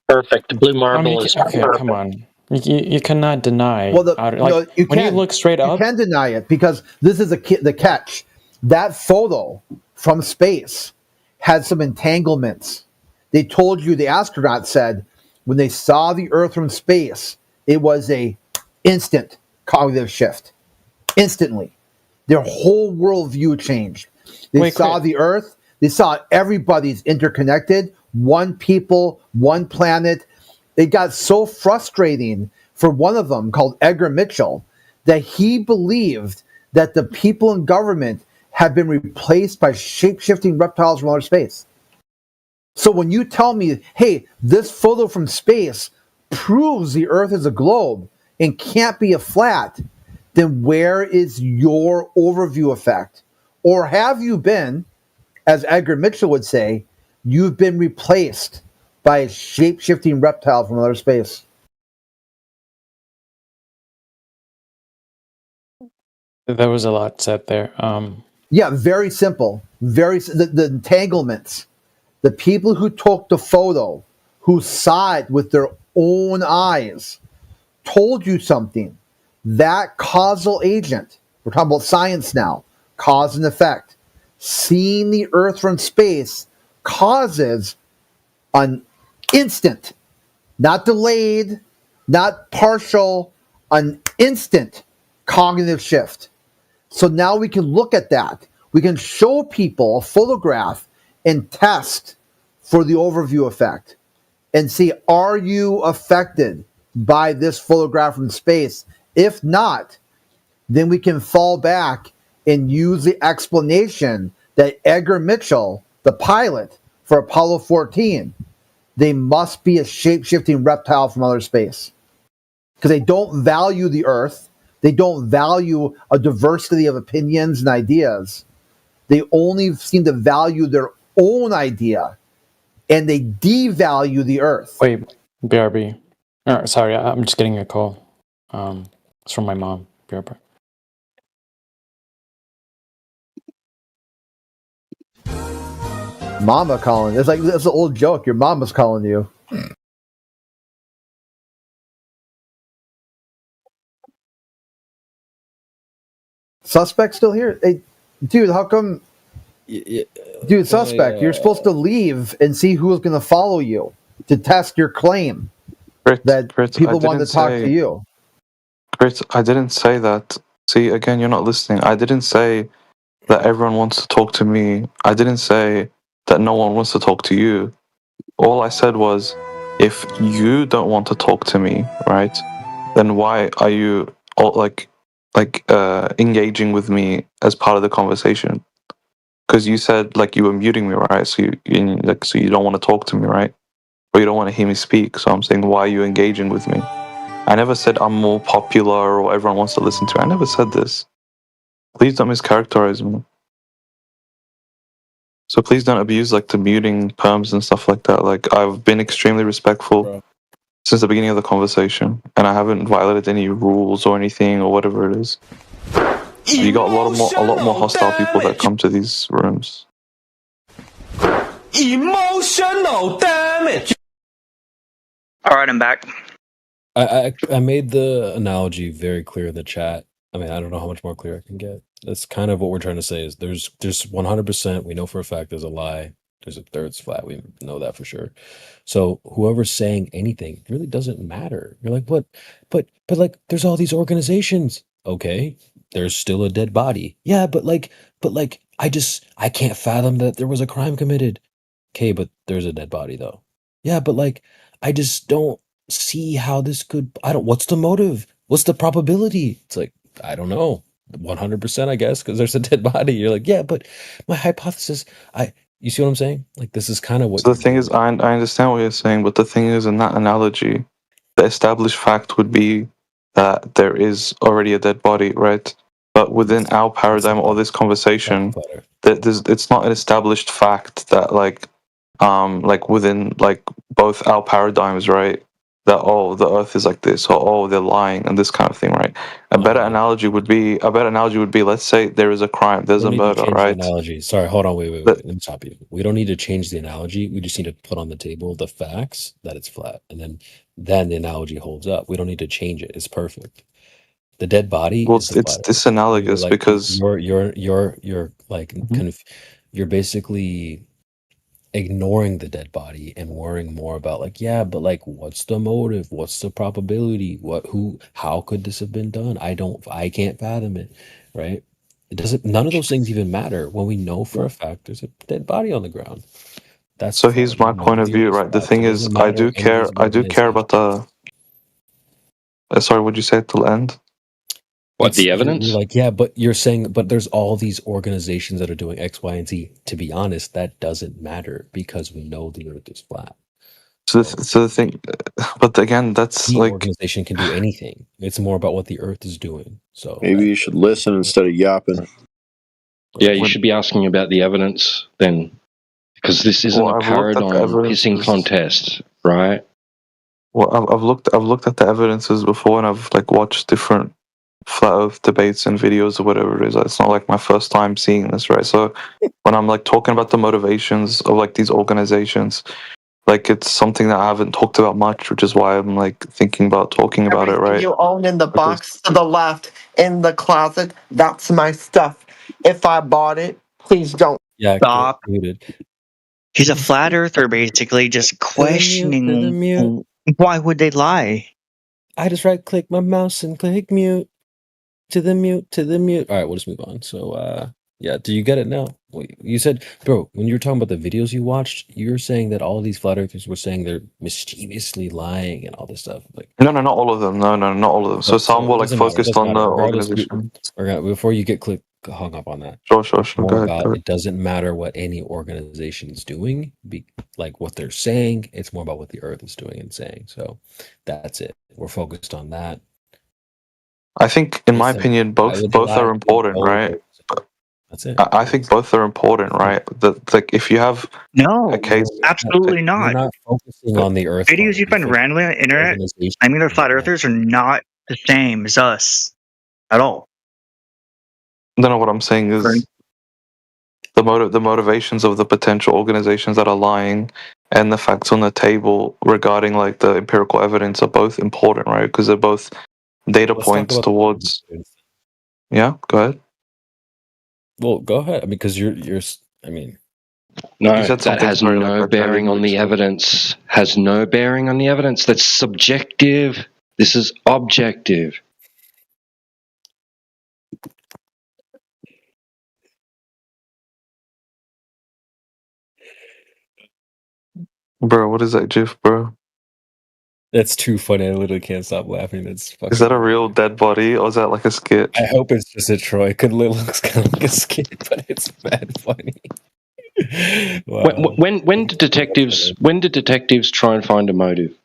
Perfect. The blue marble is okay. perfect. Come on, you cannot deny. Well, when you look straight up, you can deny it because this is the catch. That photo from space had some entanglements. They told you, the astronaut said, when they saw the Earth from space, it was a instant cognitive shift. Instantly, their whole worldview changed. They saw the Earth. They saw everybody's interconnected. One people, one planet. It got so frustrating for one of them, called Edgar Mitchell, that he believed that the people in government had been replaced by shape-shifting reptiles from outer space. So when you tell me, hey, this photo from space proves the Earth is a globe and can't be a flat, then where is your overview effect? Or have you been, as Edgar Mitchell would say, you've been replaced by a shape-shifting reptile from outer space? There was a lot said there. Yeah, very simple. The entanglements. The people who took the photo, who saw it with their own eyes, told you something. That causal agent, we're talking about science now, cause and effect. Seeing the Earth from space causes an instant, not delayed, not partial, an instant cognitive shift. So now we can look at that. We can show people a photograph and test for the overview effect and see, are you affected by this photograph from space? If not, then we can fall back and use the explanation that Edgar Mitchell, the pilot for Apollo 14, they must be a shape-shifting reptile from outer space. Because they don't value the Earth. They don't value a diversity of opinions and ideas. They only seem to value their own idea, and they devalue the Earth. Wait, BRB. Sorry, I'm just getting a call. It's from my mom. BRB. Mama calling. It's like, that's an old joke. Your mama's calling you. Suspect still here? Hey, dude, how come? Dude, suspect, you're supposed to leave and see who's going to follow you to test your claim that people want to talk to you. Chris, I didn't say that. See, again, you're not listening. I didn't say that everyone wants to talk to me. I didn't say that no one wants to talk to you. All I said was, if you don't want to talk to me, right, then why are you engaging with me as part of the conversation? Because you said you were muting me, right? So you don't want to talk to me, right? Or you don't want to hear me speak. So I'm saying, why are you engaging with me? I never said I'm more popular or everyone wants to listen to me. I never said this. Please don't mischaracterize me. So please don't abuse the muting perms and stuff like that. I've been extremely respectful since the beginning of the conversation, and I haven't violated any rules or anything or whatever it is. You got a lot more hostile people that come to these rooms. Emotional damage. All right, I'm back. I made the analogy very clear in the chat. I mean, I don't know how much more clear I can get. That's kind of what we're trying to say. Is there's 100%. We know for a fact there's a lie. There's a third's flat. We know that for sure. So whoever's saying anything really doesn't matter. You're like, but like, there's all these organizations. Okay, there's still a dead body. Yeah, but like, I can't fathom that there was a crime committed. Okay, but there's a dead body though. Yeah, but like, I just don't see how this could. What's the motive? What's the probability? It's like, I don't know. 100%, I guess, because there's a dead body. You're like, yeah, but my hypothesis. You see what I'm saying? Like, this is kind of what. So the thing is, I understand what you're saying, but the thing is, in that analogy, the established fact would be that there is already a dead body, right? But within our paradigm or this conversation, it's not an established fact that like within like both our paradigms, right? That the Earth is like this, or they're lying, and this kind of thing, right? A better analogy would be let's say there is a crime, there's a murder, right? Analogy. Sorry, hold on, wait. Let me stop you. We don't need to change the analogy. We just need to put on the table the facts that it's flat, and then the analogy holds up. We don't need to change it. It's perfect. The dead body. Well, it's disanalogous because you're like you're basically ignoring the dead body and worrying more about like, yeah, but like, what's the motive? What's the probability? How could this have been done? I can't fathom it, right? None of those things even matter when we know for a fact there's a dead body on the ground. So here's my point of view, right? The thing is, I do care about the. Sorry, would you say it till end? What, the evidence? You're like, yeah, but you're saying, but there's all these organizations that are doing X, Y, and Z. To be honest, that doesn't matter because we know the Earth is flat. So the thing, but again, that's the like organization can do anything. It's more about what the Earth is doing. So maybe you should listen instead of yapping. Yeah, you should be asking about the evidence then, because this isn't a paradigm pissing contest, right? Well, I've looked at the evidences before, and I've like watched different flat Earth debates and videos or whatever it is. It's not like my first time seeing this, right? So when I'm like talking about the motivations of like these organizations, like it's something that I haven't talked about much, which is why I'm like thinking about talking about it, right? You own in the box to the left in the closet, that's my stuff. If I bought it, please don't stop. He's a flat earther, basically, just questioning why would they lie. I just right click my mouse and click mute to the mute. All right, we'll just move on. So yeah, do you get it now? You said, bro, when you were talking about the videos you watched, you were saying that all these flat earthers were saying they're mischievously lying and all this stuff. Like, no, not all of them. No, not all of them. So some were like focused on the organization. Before you get hung up on that. Sure. Go ahead. It doesn't matter what any organization is doing, like what they're saying. It's more about what the Earth is doing and saying. So that's it. We're focused on that. I think, in my opinion, both are important, right? That's it. I think both are important, right? That like if you have a case, absolutely not. We're not focusing on the Earth. Videos you find randomly on the internet, I mean, they're flat earthers are not the same as us at all. No, what I'm saying is the motivations of the potential organizations that are lying and the facts on the table regarding like the empirical evidence are both important, right? Because they're both data points towards. Yeah, go ahead. Well, go ahead. I mean, because you're. I mean, no, that has no bearing on the evidence. Has no bearing on the evidence. That's subjective. This is objective. Bro, what is that GIF, bro? That's too funny. I literally can't stop laughing. That's fucking. Is that a real dead body or is that like a skit? I hope it's just a Troy. It looks kind of like a skit, but it's mad funny. Wow. When did detectives try and find a motive?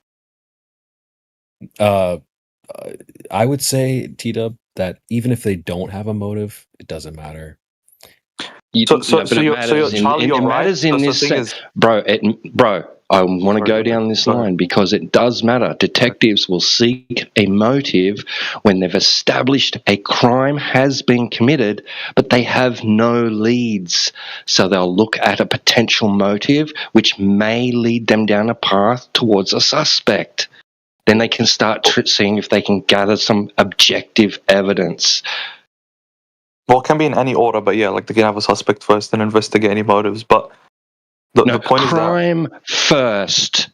I would say, T-Dub, that even if they don't have a motive, it doesn't matter. Bro, I want to go down this line because it does matter. Detectives will seek a motive when they've established a crime has been committed, but they have no leads. So they'll look at a potential motive which may lead them down a path towards a suspect. Then they can start seeing if they can gather some objective evidence. Well, it can be in any order, but yeah, like they can have a suspect first, then investigate any motives. But the point is that crime first.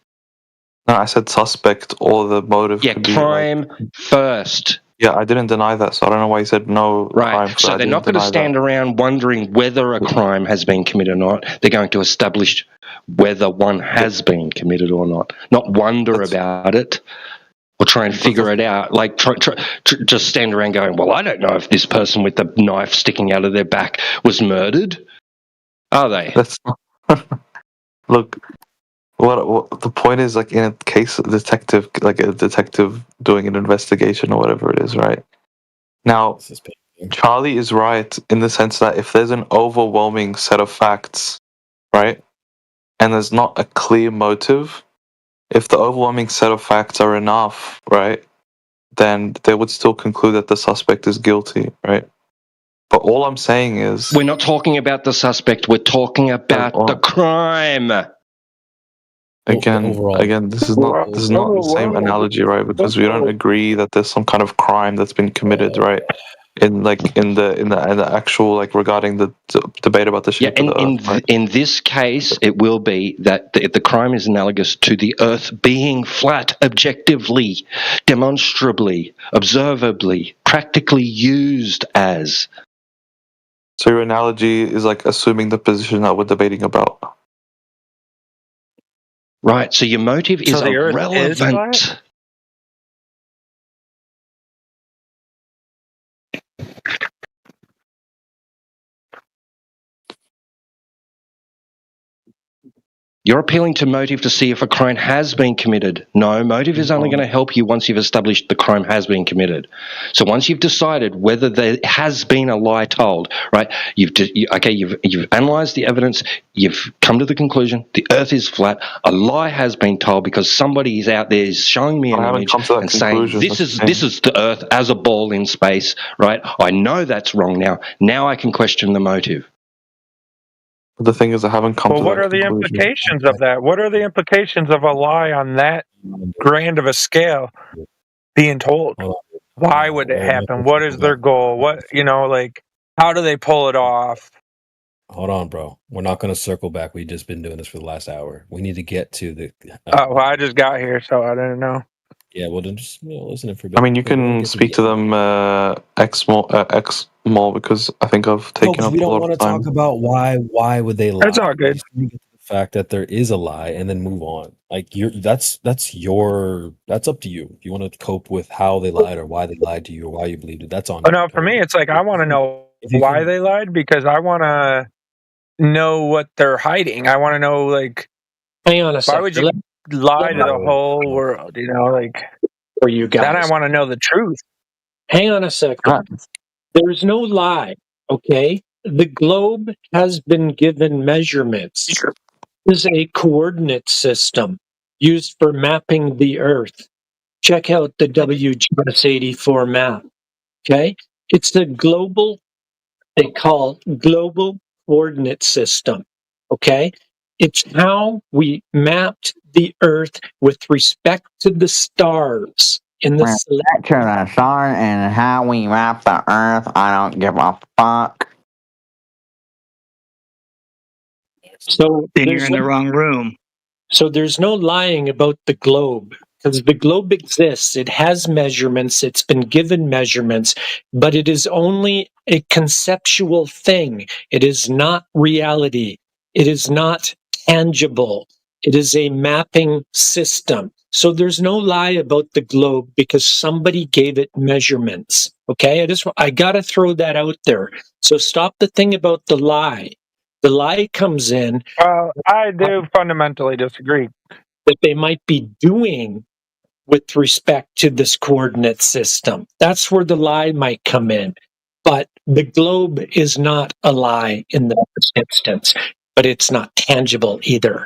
No, I said suspect or the motive. Yeah, could be crime first. Yeah, I didn't deny that, so I don't know why you said no. Right. So they're not going to stand around wondering whether a crime has been committed or not. They're going to establish whether one has been committed or not. Not wonder about it or try and figure it out. Like just stand around going, well, I don't know if this person with the knife sticking out of their back was murdered. Are they? Look, what the point is, like in a case of detective, like a detective doing an investigation or whatever it is, right? Now, Charlie is right in the sense that if there's an overwhelming set of facts, right, and there's not a clear motive, if the overwhelming set of facts are enough, right, then they would still conclude that the suspect is guilty, right? But all I'm saying is... We're not talking about the suspect, we're talking about the crime. Again, this is not the same analogy, right? Because we don't agree that there's some kind of crime that's been committed, right? In the actual, like, regarding the debate about the shape of the Earth, right? In this case, it will be that the crime is analogous to the Earth being flat, objectively, demonstrably, observably, practically used as. So your analogy is like assuming the position that we're debating about. Right, so your motive is irrelevant. You're appealing to motive to see if a crime has been committed. No, motive is only going to help you once you've established the crime has been committed. So once you've decided whether there has been a lie told, right? You've analysed the evidence. You've come to the conclusion the Earth is flat. A lie has been told because somebody is out there is showing me an image and saying this is the Earth as a ball in space, right? I know that's wrong now. Now I can question the motive. But the thing is, I haven't come to that what are the implications of that? What are the implications of a lie on that grand of a scale being told? Why would it happen? What is their goal? What, how do they pull it off? Hold on, bro. We're not going to circle back. We've just been doing this for the last hour. We need to get to the... well, I just got here, so I didn't know. Yeah, well, then just listen for a bit. I mean, you can speak to them X more because I think I've taken up a lot of time. We don't want to talk about why would they lie. That's all good. Just get to the fact that there is a lie and then move on. Like that's up to you. If you want to cope with how they lied or why they lied to you or why you believed it, that's on you. No, for me, it's like I want to know why they lied because I want to know what they're hiding. I want to know, hang on a second. Why would you lie to the whole world? For you guys. Then I want to know the truth. Hang on a second. There's no lie, okay? The globe has been given measurements. This is a coordinate system used for mapping the Earth. Check out the WGS-84 map, okay? It's a global, they call global coordinate system, okay? It's how we mapped the Earth with respect to the stars in the to the sun and how we map the Earth. I don't give a fuck. So then you're in the wrong room. So there's no lying about the globe because the globe exists. It has measurements. It's been given measurements, but it is only a conceptual thing. It is not reality. It is not tangible. It is a mapping system. So there's no lie about the globe because somebody gave it measurements. Okay, I got to throw that out there. So stop the thing about the lie. The lie comes in. I do fundamentally disagree. That they might be doing with respect to this coordinate system. That's where the lie might come in. But the globe is not a lie in the first instance, but it's not tangible either.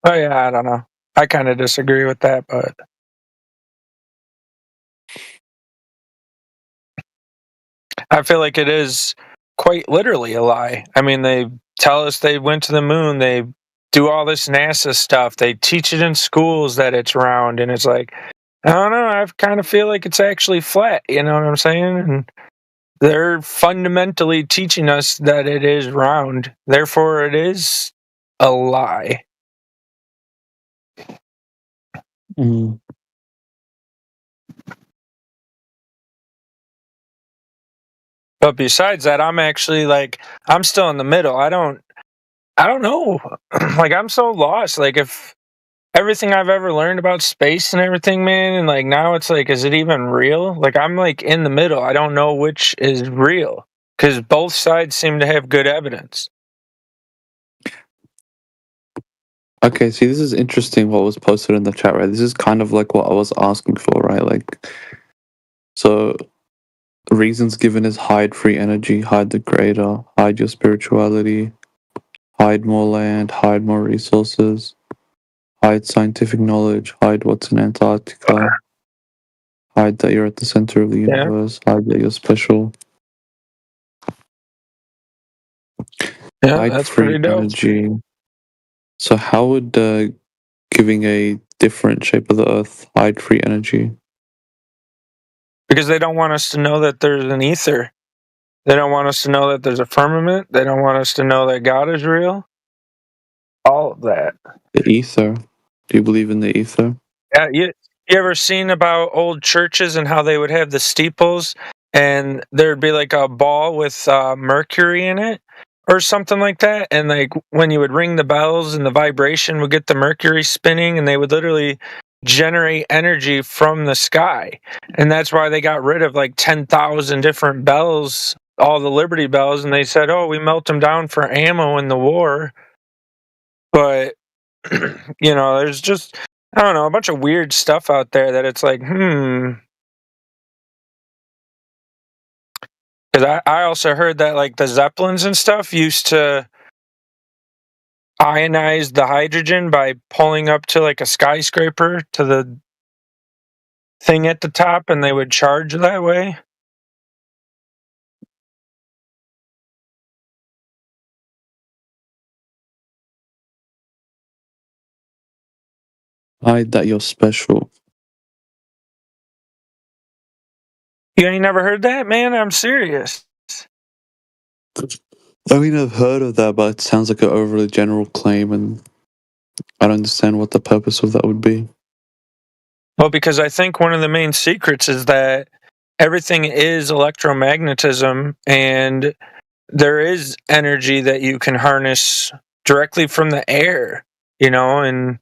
Oh yeah, I don't know. I kind of disagree with that, but I feel like it is quite literally a lie. I mean, they tell us they went to the moon. They do all this NASA stuff. They teach it in schools that it's round, and it's like, I don't know. I kind of feel like it's actually flat. You know what I'm saying? And they're fundamentally teaching us that it is round. Therefore, it is a lie. Mm. But besides that, I'm actually like, I'm still in the middle. I don't know. Like, I'm so lost. Like, if everything I've ever learned about space and everything, man, and like now it's like, is it even real? Like, I'm like in the middle. I don't know which is real because both sides seem to have good evidence. Okay, see, this is interesting what was posted in the chat, right? This is kind of like what I was asking for, right? Like, so reasons given is hide free energy, hide the greater, hide your spirituality, hide more land, hide more resources, hide scientific knowledge, hide what's in Antarctica, hide that you're at the center of the universe, hide that you're special. Yeah, hide that's free pretty dope. energy. So how would giving a different shape of the earth hide free energy? Because they don't want us to know that there's an ether. They don't want us to know that there's a firmament. They don't want us to know that God is real. All of that. The ether. Do you believe in the ether? Yeah, you ever seen about old churches and how they would have the steeples and there'd be like a ball with mercury in it or something like that? And like when you would ring the bells and the vibration would get the mercury spinning and they would literally generate energy from the sky. And that's why they got rid of like 10,000 different bells, all the Liberty bells, and they said, oh, we melt them down for ammo in the war. But, you know, there's just, I don't know, a bunch of weird stuff out there that it's like, Because I also heard that like the Zeppelins and stuff used to ionize the hydrogen by pulling up to like a skyscraper to the thing at the top and they would charge that way. Hide that you're special. You ain't never heard that, man? I'm serious. I mean, I've heard of that, but it sounds like an overly general claim, and I don't understand what the purpose of that would be. Well, because I think one of the main secrets is that everything is electromagnetism and there is energy that you can harness directly from the air, you know, and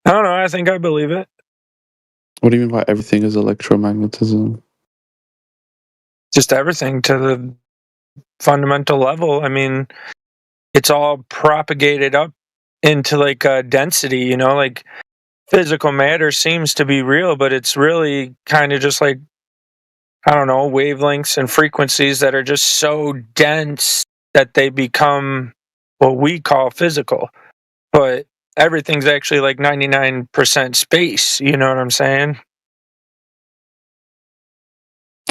I don't know, I think I believe it. What do you mean by everything is electromagnetism? Just everything to the fundamental level. I mean, it's all propagated up into like density, you know, like physical matter seems to be real, but it's really kind of just like, I don't know, wavelengths and frequencies that are just so dense that they become what we call physical. But everything's actually like 99% space, you know what I'm saying?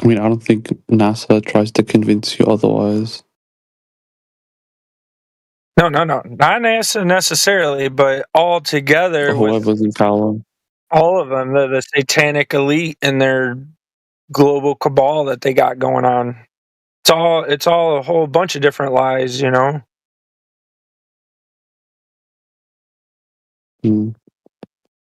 I mean, I don't think NASA tries to convince you otherwise. No, not NASA necessarily, but all together with Whoever's in power. all of them, the satanic elite and their global cabal that they got going on. It's all a whole bunch of different lies, you know.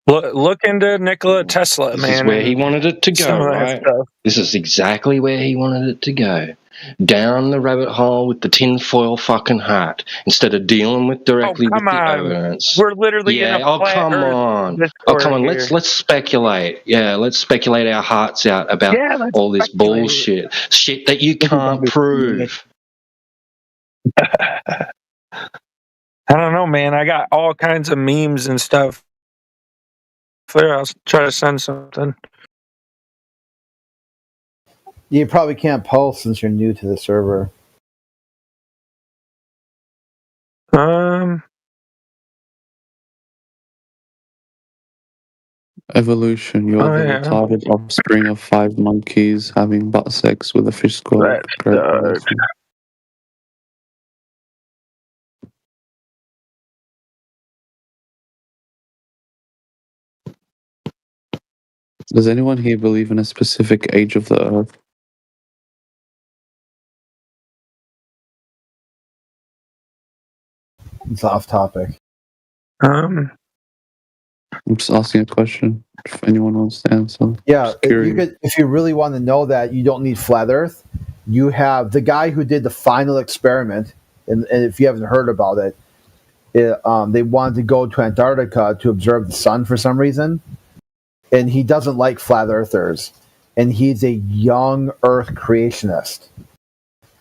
Look into Nikola Tesla, This man. is where he wanted it to go, some of that right? stuff. This is exactly where he wanted it to go. Down the rabbit hole with the tinfoil fucking hat instead of dealing with directly with the evidence. We're literally in a flat come Earth on. Discord Oh, come on. here. Let's speculate. Yeah, let's speculate our hearts out about Yeah, let's all this speculate. bullshit. Shit that you can't prove. I don't know, man. I got all kinds of memes and stuff. I'll try to send something. You probably can't post since you're new to the server. Evolution. You're the retarded offspring of 5 monkeys having butt sex with a fish skull. That's Great dark. evolution. Does anyone here believe in a specific age of the Earth? It's off topic. I'm just asking a question. If anyone wants to answer. Yeah, Just curious. you could, if you really want to know that, you don't need flat Earth. You have the guy who did the final experiment, and if you haven't heard about it, they wanted to go to Antarctica to observe the sun for some reason, and he doesn't like flat earthers, and he's a young Earth creationist.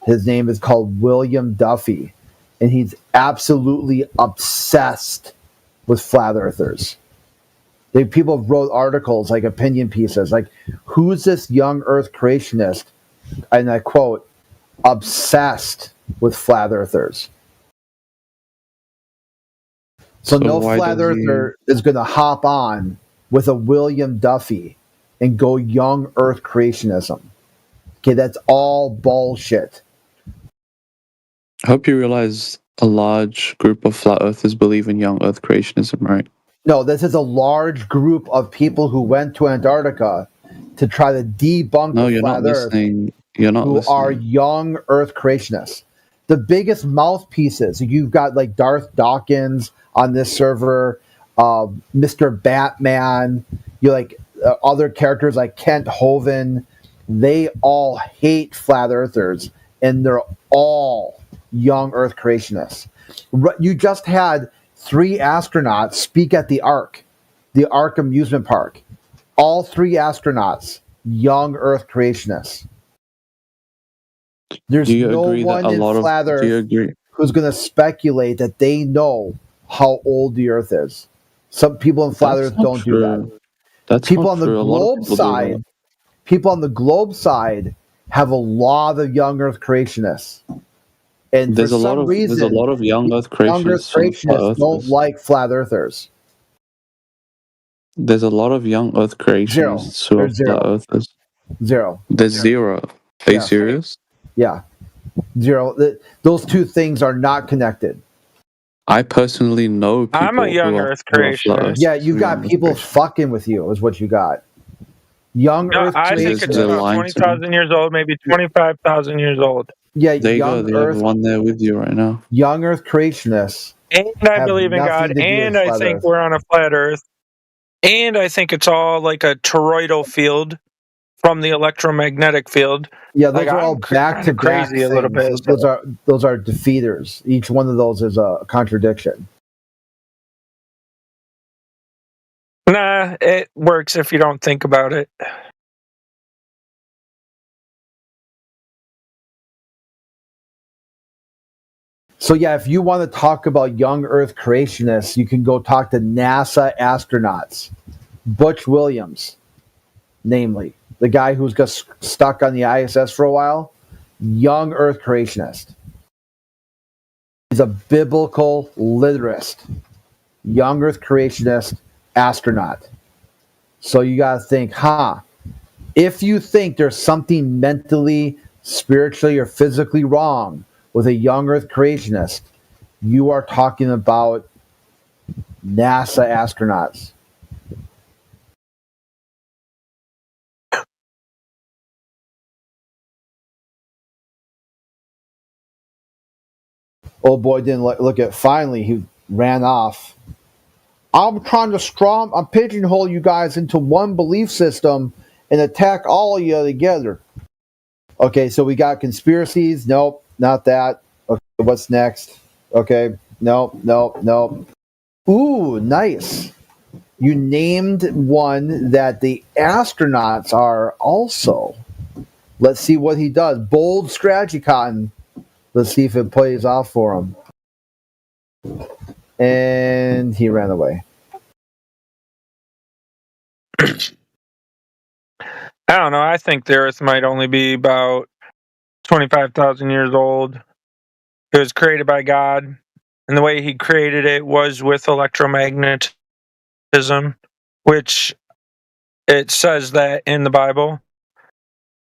His name is called William Duffy, and he's absolutely obsessed with flat earthers. People wrote articles, like opinion pieces, like, who's this young Earth creationist? And I quote, obsessed with flat earthers. So no flat earther is going to hop on with a William Duffy and go young Earth creationism. Okay, that's all bullshit. I hope you realize a large group of flat earthers believe in young Earth creationism, right? No, this is a large group of people who went to Antarctica to try to debunk No, the you're flat not Earth. listening. You're not who listening. are young Earth creationists. The biggest mouthpieces, you've got like Darth Dawkins on this server, Mr. Batman, you like other characters like Kent Hovind. They all hate flat earthers, and they're all young Earth creationists. You just had 3 astronauts speak at the Ark amusement park. All 3 astronauts, young Earth creationists. There's no one in flat Earth who's going to speculate that they know how old the Earth is. Some people in flat Earth don't do that. That's people not on the true. A lot of globe people do side, that. people on the globe side have a lot of young Earth creationists. And There's for a lot some of reason, there's a lot of young Earth young Earth creationists. creationists don't like flat Earthers. There's a lot of young Earth creationists who are There's zero. flat Earthers. Zero. There's zero. Are you Yeah. serious? Yeah. Zero. Those two things are not connected. I personally know people I'm a young who are, Earth who are flat creationist. Earthers. Yeah, you got people fucking with you, is what you got. Young No, Earth I think creationists. it's about 20,000 years old, maybe 25,000 years old. Yeah, There you go. young They have Earth, one there with you right now. young Earth creationists. And I have believe in nothing God, to do with and I flat think Earth. we're on a flat Earth, and I think it's all like a toroidal field from the electromagnetic field. Yeah, those Like, are all I'm back to back crazy a little bit. Those are defeaters. Each one of those is a contradiction. Nah, it works if you don't think about it. So yeah, if you want to talk about young Earth creationists, you can go talk to NASA astronauts. Butch Williams, namely, the guy who's got stuck on the ISS for a while, young Earth creationist. He's a biblical literist, young Earth creationist astronaut. So you got to think, if you think there's something mentally, spiritually, or physically wrong with a young Earth creationist, you are talking about NASA astronauts. Old boy didn't look at. Finally, he ran off. I'm trying to pigeonhole you guys into one belief system and attack all of you together. Okay, so we got conspiracies. Nope, not that. Okay, what's next? Okay, nope. Ooh, nice. You named one that the astronauts are also. Let's see what he does. Bold strategy, Cotton. Let's see if it plays off for him. And he ran away. I don't know. I think the Earth might only be about 25,000 years old. It was created by God, and the way He created it was with electromagnetism, which It says that in the Bible.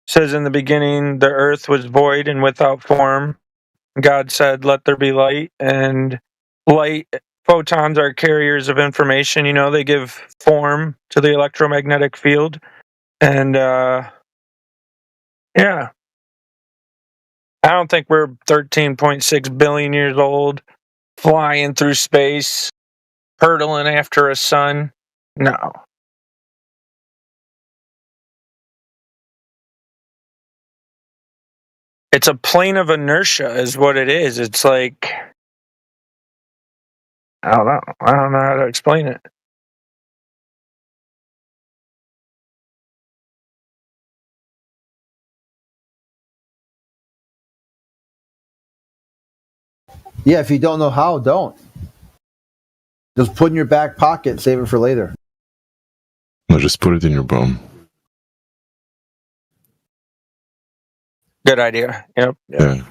It says in the beginning, the earth was void and without form. God said, "Let there be light," and light photons are carriers of information. You know, they give form to the electromagnetic field, and yeah, I don't think we're 13.6 billion years old, flying through space, hurtling after a sun. No. It's a plane of inertia is what it is. It's like, I don't know. I don't know how to explain it. Yeah, if you don't know how, don't. Just put it in your back pocket, save it for later. No, just put it in your bum. Good idea. Yep. Yeah.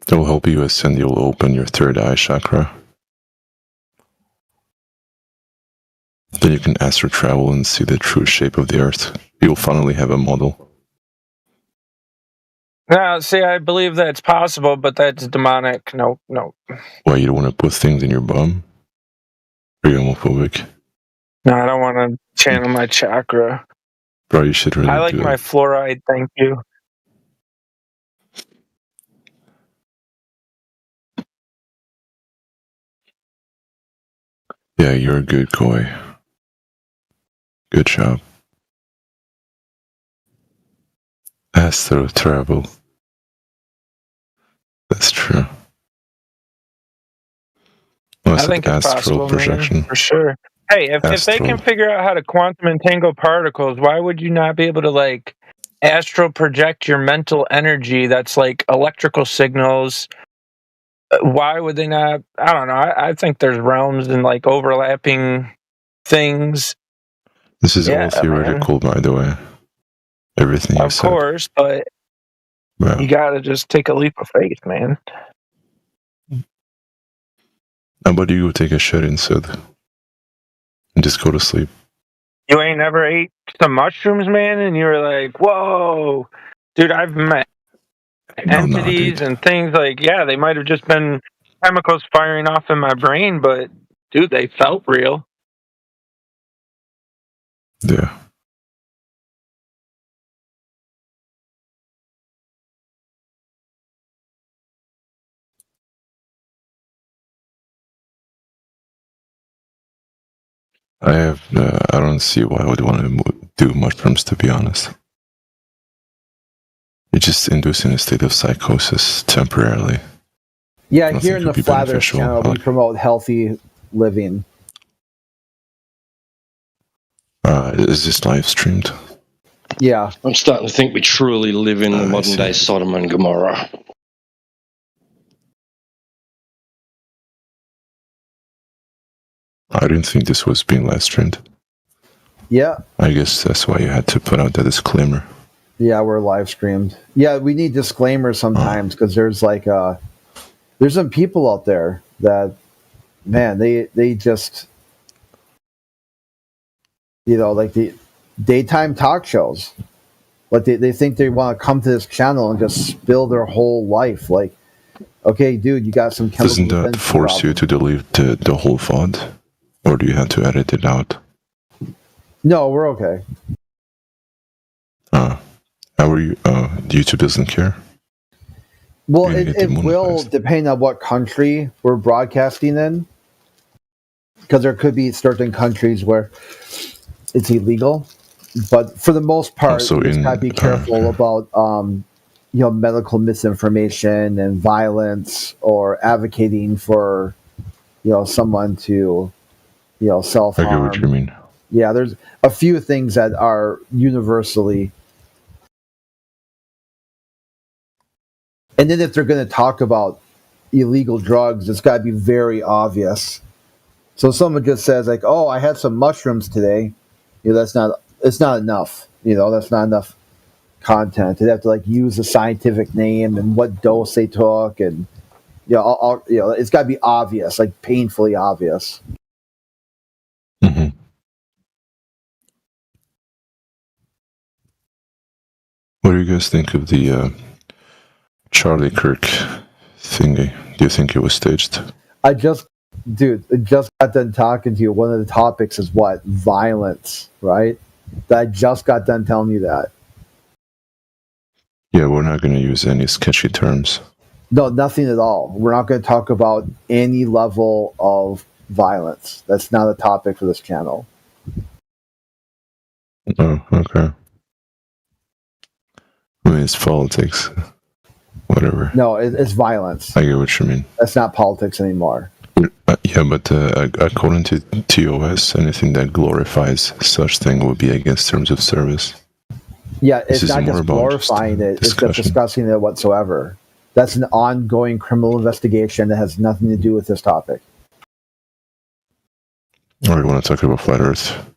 That will help you ascend. You'll open your third eye chakra. Then you can astral travel and see the true shape of the earth. You'll finally have a model. Now, see, I believe that's possible, but that's demonic. No. Why, you don't want to put things in your bum? Are you homophobic? No, I don't want to channel my chakra. Bro, you should really I like do my it. fluoride, thank you. Yeah, you're a good koi. Good job. Astral travel. That's true. No, I think it's possible, projection. man, for sure. Hey, if they can figure out how to quantum entangle particles, why would you not be able to, like, astral project your mental energy that's like electrical signals? Why would they not? I don't know. I think there's realms and, like, overlapping things. This is Yeah, all theoretical, by the way. Everything you Of said. course, but Well, you gotta just take a leap of faith, man. how about you go take a shit instead? And just go to sleep. You ain't never ate some mushrooms, man, and you were like, whoa. Dude, I've met entities and things like, yeah, they might have just been chemicals firing off in my brain, but dude, they felt real. Yeah. I don't see why I would want to do mushrooms, to be honest. You're just inducing a state of psychosis temporarily. Yeah, I don't here think in the it'll be Flat Earth beneficial. channel, we promote healthy living. Is this live streamed? Yeah. I'm starting to think we truly live in the modern day Sodom and Gomorrah. I didn't think this was being live streamed. Yeah. I guess that's why you had to put out that disclaimer. Yeah, we're live streamed. Yeah, we need disclaimers sometimes because there's like there's some people out there that, man, they just, you know, like the daytime talk shows. Like they think they want to come to this channel and just spill their whole life. Like, okay, dude, you got some chemical Doesn't that defense force problem. you to delete the whole VOD? Or do you have to edit it out? No, we're okay. How are you? YouTube doesn't care? Well, You're gonna it get will, depending on what country we're broadcasting in. Because there could be certain countries where it's illegal. But for the most part, Also you just got to be careful about you know, medical misinformation and violence or advocating for, you know, someone to, you know, self-harm. I get what you mean. Yeah, there's a few things that are universally. And then if they're going to talk about illegal drugs, it's got to be very obvious. So someone just says like, "Oh, I had some mushrooms today," you know, it's not enough. You know, that's not enough content. They have to like use a scientific name and what dose they took, and you know, you know, it's got to be obvious, like painfully obvious. Mm-hmm. do you guys think of the Charlie Kirk thingy? Do you think it was staged? I just got done talking to you. One of the topics is what? Violence, right? I just got done telling you that. Yeah, we're not going to use any sketchy terms. No, nothing at all. We're not going to talk about any level of violence. That's not a topic for this channel. Oh, okay. I mean, it's politics. Whatever. No, it's violence. I get what you mean. That's not politics anymore. Yeah, but according to TOS, anything that glorifies such thing will be against terms of service. Yeah, it's not just glorifying it, it's just discussing it whatsoever. That's an ongoing criminal investigation that has nothing to do with this topic. Or you want to talk about flat Earth?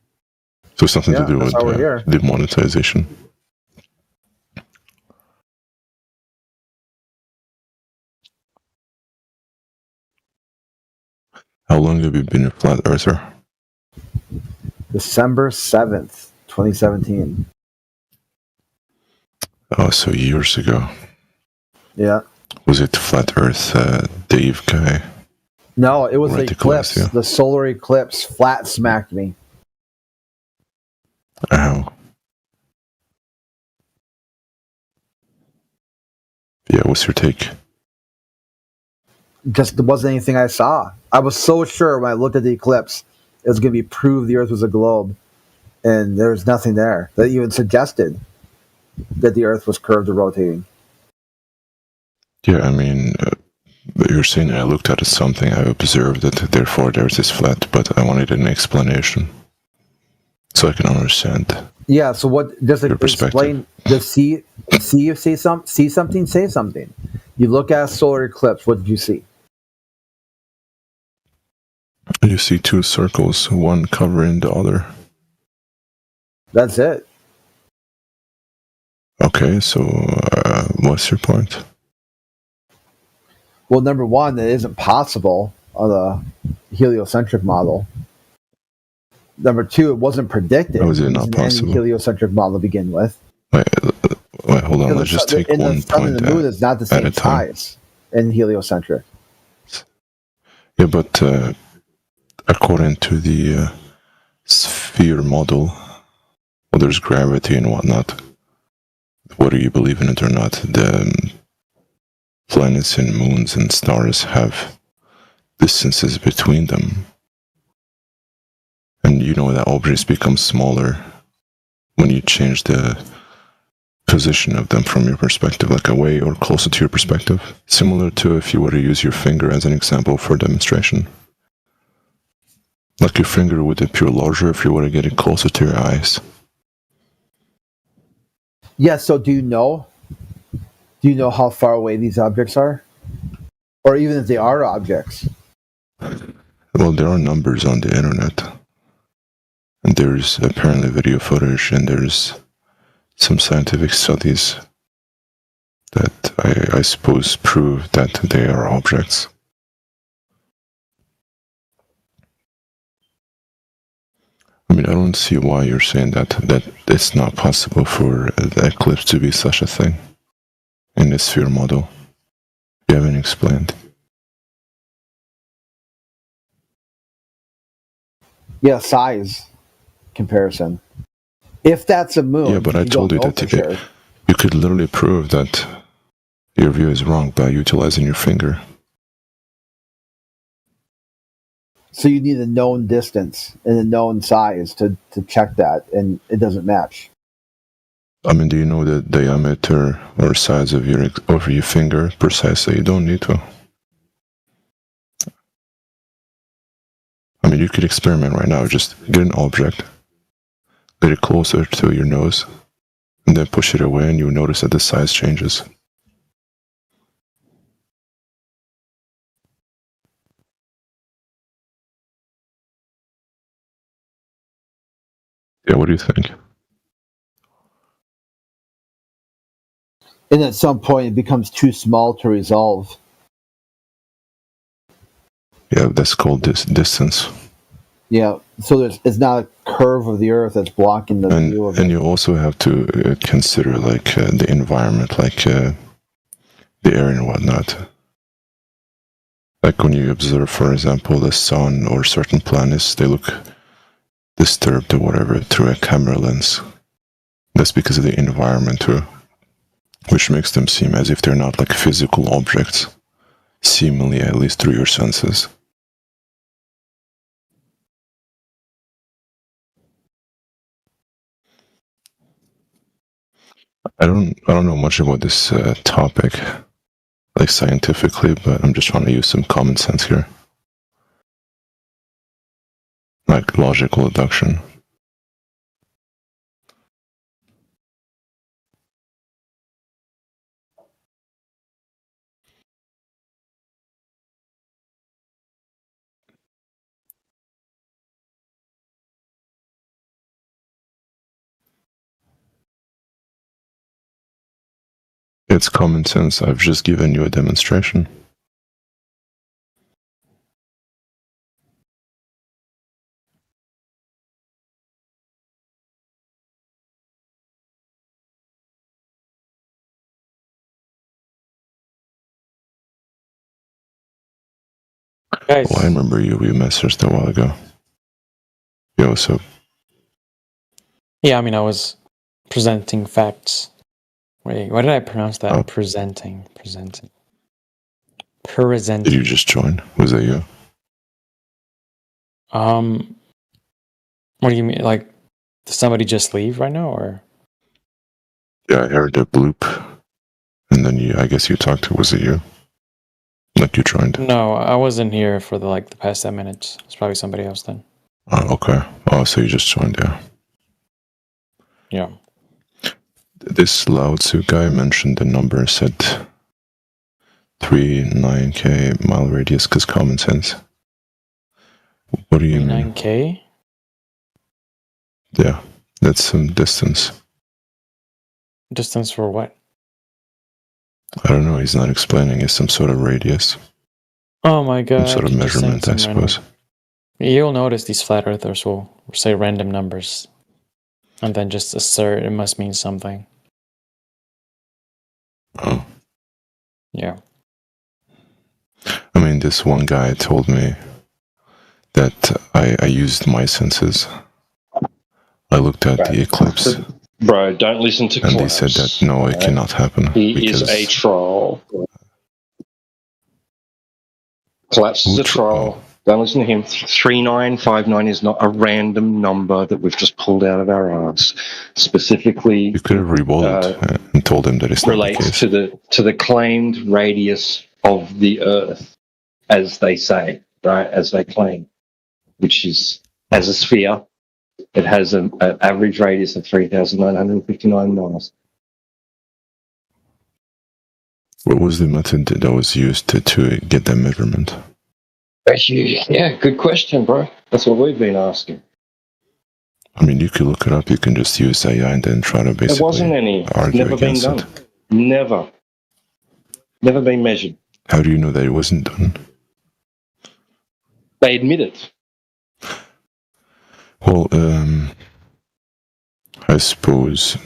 So something to do with demonetization. How long have you been a flat earther? December 7th, 2017. Oh, so years ago. Yeah. Was it Flat Earth Dave guy? No, it was the eclipse. Yeah. The solar eclipse flat smacked me. Ow. Yeah, what's your take? Just there wasn't anything I saw. I was so sure when I looked at the eclipse, it was going to be proved the Earth was a globe, and there was nothing there that even suggested that the Earth was curved or rotating. Yeah, I mean, you're saying I looked at something, I observed it, therefore the Earth is flat, but I wanted an explanation so I can understand. Yeah, so what does it explain? Does see something? Say something. You look at a solar eclipse. What did you see? You see two circles, one covering the other. That's it. Okay, so what's your point? Well, number one, it isn't possible on the heliocentric model. Number two, it wasn't predicted. How is it not possible? Any heliocentric model to begin with. Wait, hold on. Let's just take one point the sun and the moon is not the same size in heliocentric. Yeah, but according to the sphere model, well, there's gravity and whatnot. Whether you believe in it or not, the planets and moons and stars have distances between them. And you know that objects become smaller when you change the position of them from your perspective, like away or closer to your perspective. Similar to if you were to use your finger as an example for demonstration. Like your finger would appear larger if you were to get it closer to your eyes. Yeah, so do you know how far away these objects are? Or even if they are objects? Well, there are numbers on the internet. And there's apparently video footage, and there's some scientific studies that I suppose prove that they are objects. I mean, I don't see why you're saying that it's not possible for the eclipse to be such a thing in the sphere model. You haven't explained. Yeah, size comparison. If that's a moon, yeah, but I told you that you could literally prove that your view is wrong by utilizing your finger. So you need a known distance and a known size to check that, and it doesn't match. I mean, do you know the diameter or size of your finger precisely? You don't need to. I mean, you could experiment right now. Just get an object, get it closer to your nose, and then push it away, and you'll notice that the size changes. Yeah, what do you think? And at some point, it becomes too small to resolve. Yeah, that's called distance. Yeah, so it's not a curve of the Earth that's blocking the view of it. And you also have to consider like the environment, like the air and whatnot. Like when you observe, for example, the sun or certain planets, they look disturbed or whatever through a camera lens. That's because of the environment too, which makes them seem as if they're not like physical objects, seemingly at least through your senses. I don't know much about this topic, like scientifically, but I'm just trying to use some common sense here, like logical deduction. It's common sense. I've just given you a demonstration. Guys. Well, I remember you. We messaged a while ago. Yo, so Yeah, I mean, I was presenting facts. Wait, what did I pronounce that? Presenting. did you just join? Was that you? What do you mean? Like, did somebody just leave right now, or? Yeah, I heard a bloop, and then I guess you talked to. Was it you? Like you joined? No, I wasn't here for the past 10 minutes. It's probably somebody else then. Oh, okay. Oh, so you just joined, yeah. Yeah. This Lao Tzu guy mentioned the number, said 39k mile radius because common sense. What do you mean? 9k? Yeah, that's some distance. Distance for what? I don't know, he's not explaining. It's some sort of radius. Oh my god. Some sort of measurement, I suppose. You'll notice these flat earthers will say random numbers and then just assert it must mean something. Oh. Yeah. I mean, this one guy told me that I used my senses. I looked at the eclipse. Bro, don't listen to And Collapse. he said that, no, it cannot happen. He is a troll. Collapse is a troll. Don't listen to him. 3959 is not a random number that we've just pulled out of our ass. Specifically, you could have rebutted and told him that it's not the case. Relates to the claimed radius of the Earth, as they say, right? As they claim, which is as a sphere, it has an average radius of 3,959 miles. What was the method that was used to get that measurement? Yeah, good question, bro. That's what we've been asking. I mean, you could look it up. You can just use AI and then try to basically There wasn't any. argue Never been against done. it. Never been measured. How do you know that it wasn't done? They admit it. Well, I suppose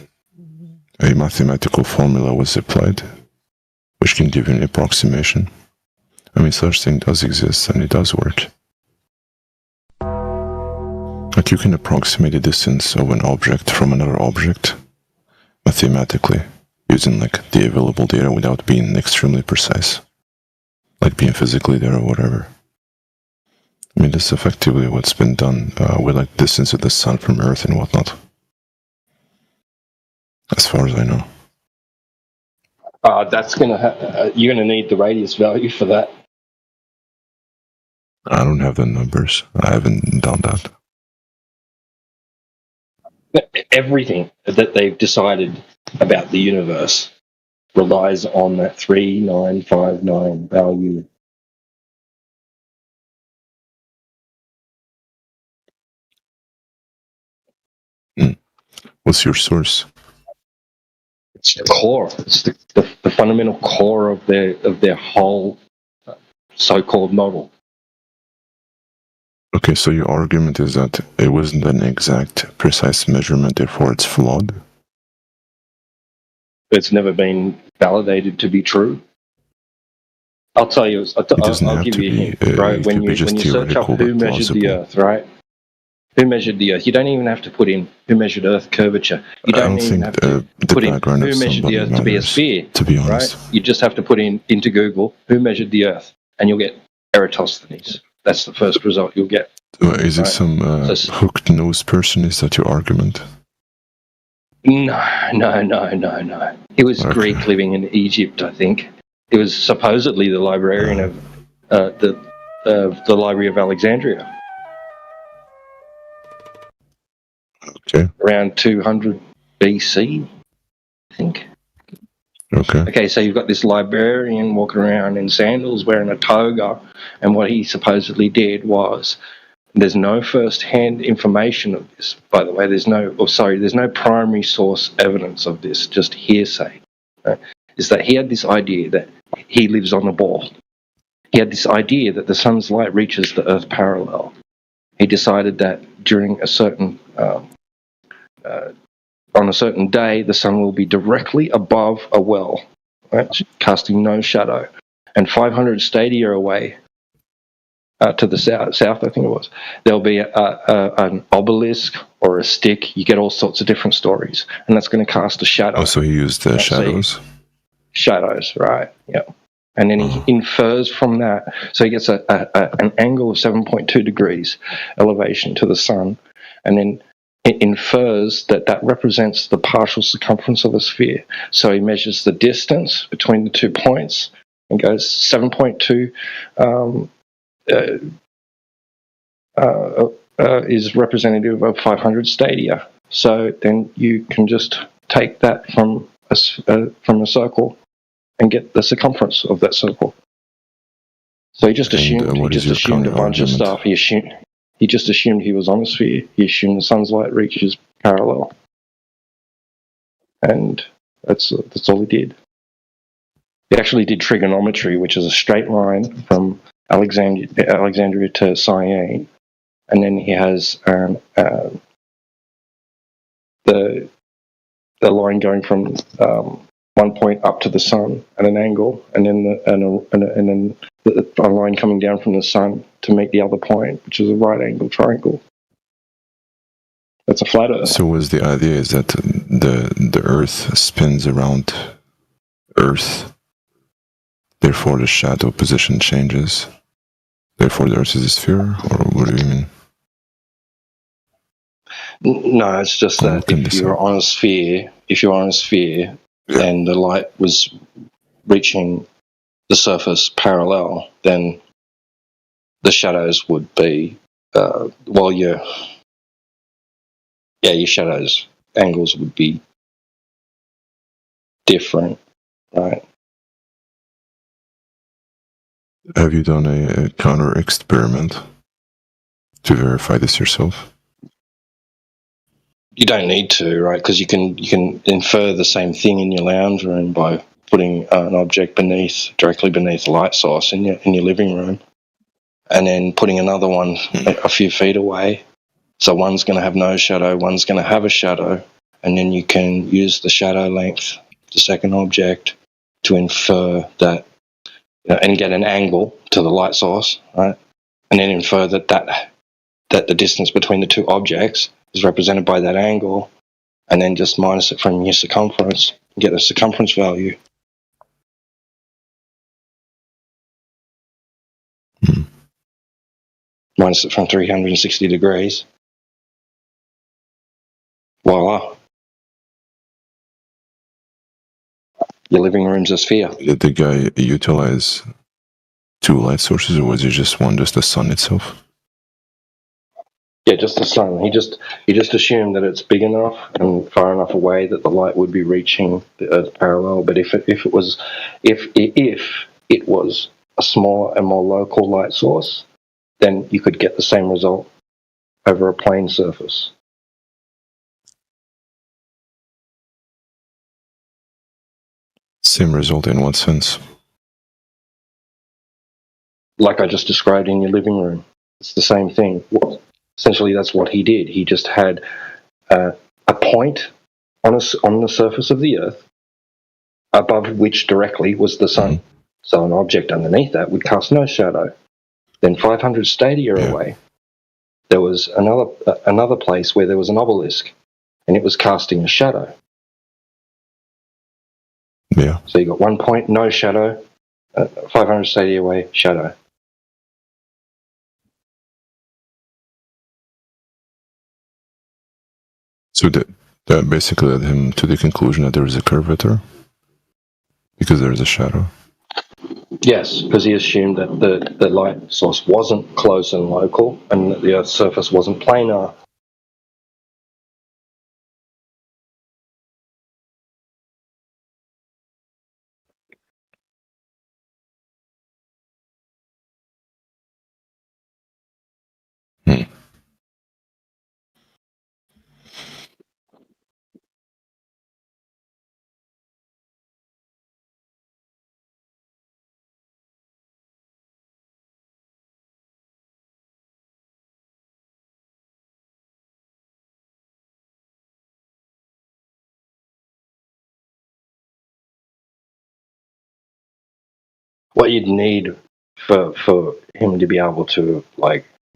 a mathematical formula was applied, which can give you an approximation. I mean, such thing does exist and it does work. Like you can approximate the distance of an object from another object mathematically using like the available data without being extremely precise, like being physically there or whatever. I mean, that's effectively what's been done with like distance of the sun from Earth and whatnot, as far as I know. That's gonna. You're gonna need the radius value for that. I don't have the numbers. I haven't done that. Everything that they've decided about the universe relies on that 3959 value. What's your source? It's the core. It's the fundamental core of their whole so-called model. Okay, so your argument is that it wasn't an exact, precise measurement, therefore it's flawed? It's never been validated to be true. I'll tell you. I'll give you a hint. Right, when you search up who measured the Earth, right? Who measured the Earth? You don't even have to put in who measured Earth curvature. You don't even have to put in who measured the Earth to be a sphere. To be honest, right? You just have to put into Google who measured the Earth, and you'll get Eratosthenes. That's the first result you'll get. So is it some hooked nose person? Is that your argument? No. He was Greek living in Egypt, I think. He was supposedly the librarian of the Library of Alexandria. Okay. Around 200 BC, I think. Okay, so you've got this librarian walking around in sandals wearing a toga, and what he supposedly did was, there's no first-hand information of this, by the way. There's no primary source evidence of this, just hearsay. Right? Is that he had this idea that he lives on the ball. He had this idea that the sun's light reaches the Earth parallel. He decided that during a certain on a certain day, the sun will be directly above a well, right, casting no shadow, and 500 stadia away to the south, I think it was, there'll be an obelisk or a stick. You get all sorts of different stories, and that's going to cast a shadow. Oh, so he used shadows? Shadows, right, yeah. And then he infers from that, so he gets an angle of 7.2 degrees elevation to the sun, and then it infers that represents the partial circumference of a sphere. So he measures the distance between the 2 points and goes 7.2 is representative of 500 stadia. So then you can just take that from a circle and get the circumference of that circle. So he just assumed a bunch of stuff. He just assumed he was on a sphere. He assumed the sun's light reaches parallel, and that's all he did. He actually did trigonometry, which is a straight line from Alexandria to Syene, and then he has the line going from one point up to the sun at an angle, and then a line coming down from the sun to make the other point, which is a right angle triangle. That's a flat Earth. So was the idea is that the Earth spins around Earth, therefore the shadow position changes, therefore the Earth is a sphere, or what do you mean? No, it's just that if you're on a sphere, and the light was reaching the surface parallel, then the shadows would be your shadows angles would be different, right? Have you done a counter experiment to verify this yourself? You don't need to, right? Because you can infer the same thing in your lounge room by putting an object directly beneath the light source in your living room, and then putting another one a few feet away. So one's going to have no shadow, one's going to have a shadow, and then you can use the shadow length, the second object, to infer that, and get an angle to the light source, right? And then infer that the distance between the two objects is represented by that angle, and then just minus it from your circumference and get the circumference value. Minus it from 360 degrees. Voila. Your living room's a sphere. Did the guy utilize two light sources, or was it just one, just the sun itself? Yeah, just the sun. He just assumed that it's big enough and far enough away that the light would be reaching the Earth parallel. But if it was a smaller and more local light source, then you could get the same result over a plane surface. Same result in what sense? Like I just described in your living room. It's the same thing. Essentially, that's what he did. He just had a point on the surface of the Earth, above which directly was the sun. So an object underneath that would cast no shadow. Then 500 stadia away, there was another place where there was an obelisk, and it was casting a shadow. Yeah. So you got 1 point, no shadow. 500 stadia away, shadow. So that basically led him to the conclusion that there is a curvature because there is a shadow. Yes, because he assumed that the light source wasn't close and local, and that the Earth's surface wasn't planar. What you'd need for him to be able to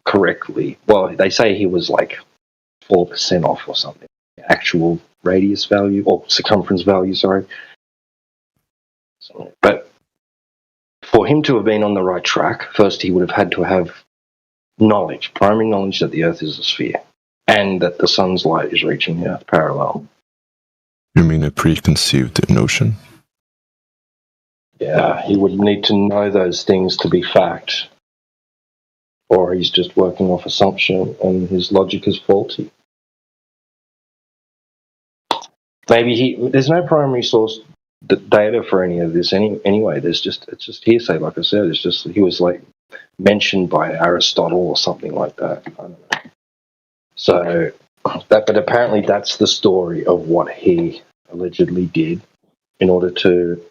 correctly, well, they say he was 4% off or something, actual radius value or circumference value, sorry. But for him to have been on the right track, first he would have had to have knowledge, primary knowledge that the Earth is a sphere and that the sun's light is reaching the Earth parallel. You mean a preconceived notion? Yeah, he would need to know those things to be fact, or he's just working off assumption and his logic is faulty. Maybe there's no primary source data for any of this anyway. It's just hearsay, like I said. It's just he was mentioned by Aristotle or something like that. I don't know. So but apparently that's the story of what he allegedly did in order to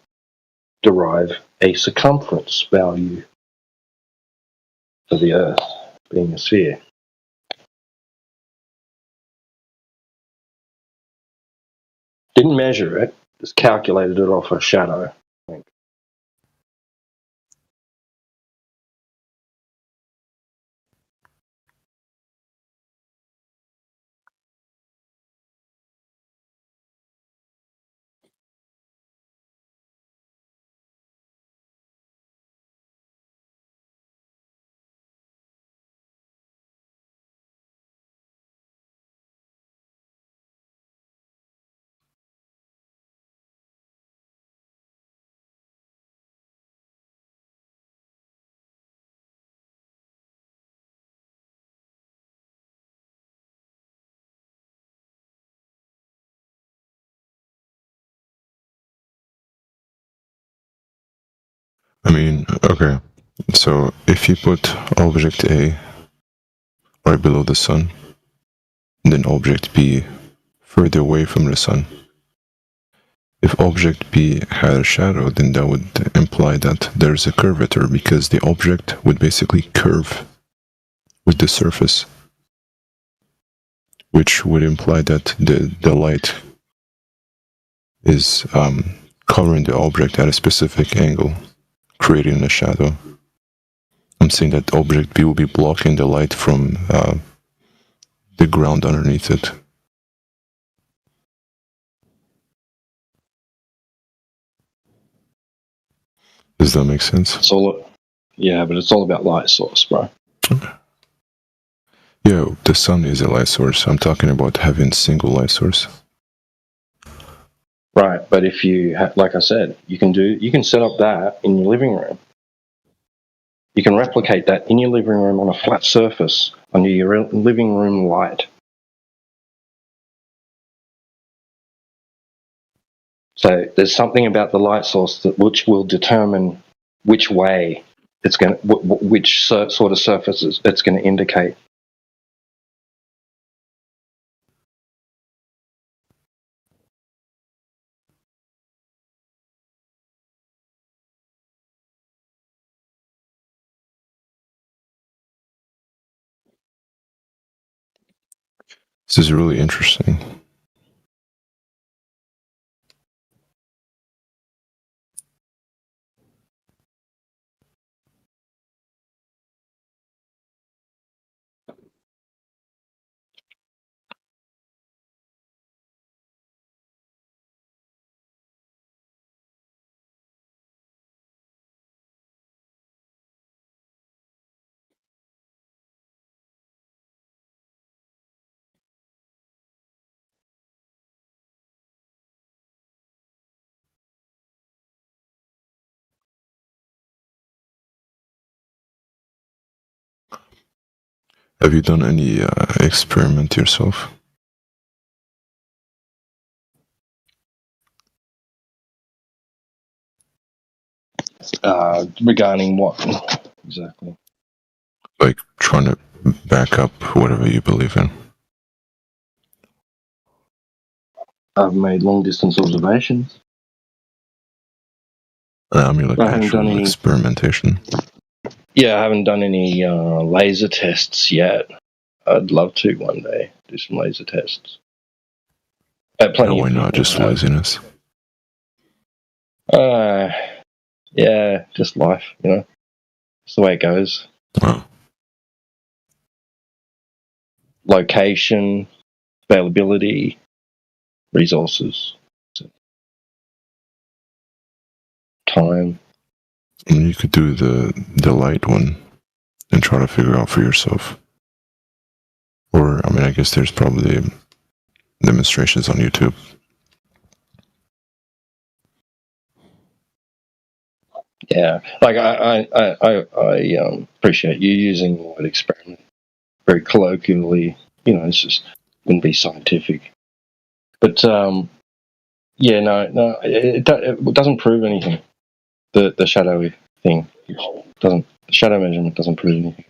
derive a circumference value for the Earth being a sphere. Didn't measure it, just calculated it off a shadow. I mean, okay. So if you put object A right below the sun, then object B further away from the sun. If object B had a shadow, then that would imply that there's a curvature because the object would basically curve with the surface, which would imply that the light is covering the object at a specific angle, creating a shadow. I'm saying that object B will be blocking the light from the ground underneath it. Does that make sense? Yeah, but it's all about light source, bro. Yeah, the sun is a light source. I'm talking about having single light source. Right, but if you like I said, you can set up that in your living room. You can replicate that in your living room on a flat surface under your living room light. So there's something about the light source which will determine which way it's going, which sort of surfaces it's going to indicate. This is really interesting. Have you done any experiment yourself? Regarding what exactly? Like trying to back up whatever you believe in? I've made long distance observations. I mean, like I haven't actual done any experimentation. Yeah, I haven't done any laser tests yet. I'd love to one day do some laser tests. Plenty Why of not? people Just have. laziness. Yeah, just life, you know. It's the way it goes. Oh. Location, availability, resources, time. And you could do the light one and try to figure out for yourself. Or, I mean, I guess there's probably demonstrations on YouTube. Yeah, like I appreciate you using the word experiment very colloquially. You know, it's just wouldn't be scientific. But yeah, no, it doesn't prove anything. The shadowy thing doesn't. The shadow measurement doesn't prove anything.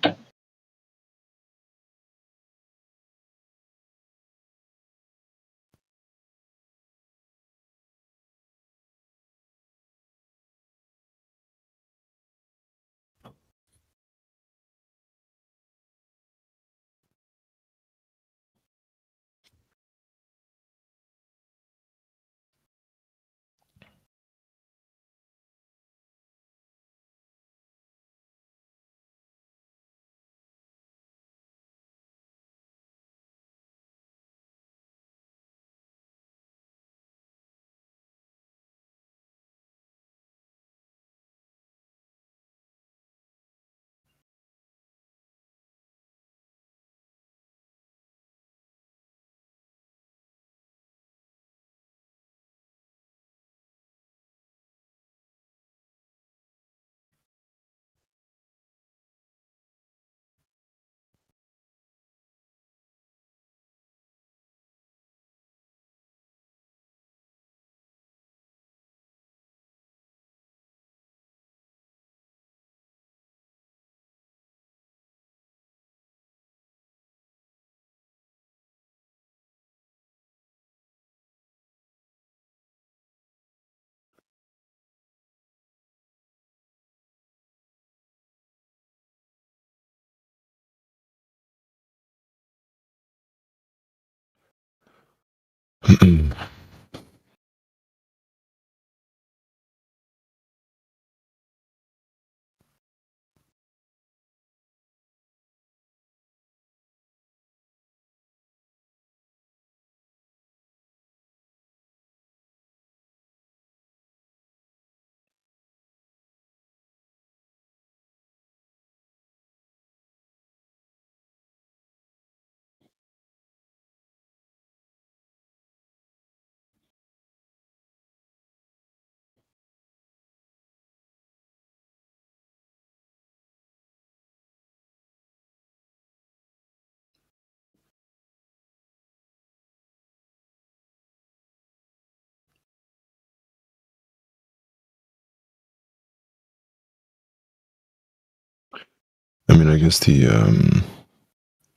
I mean, I guess the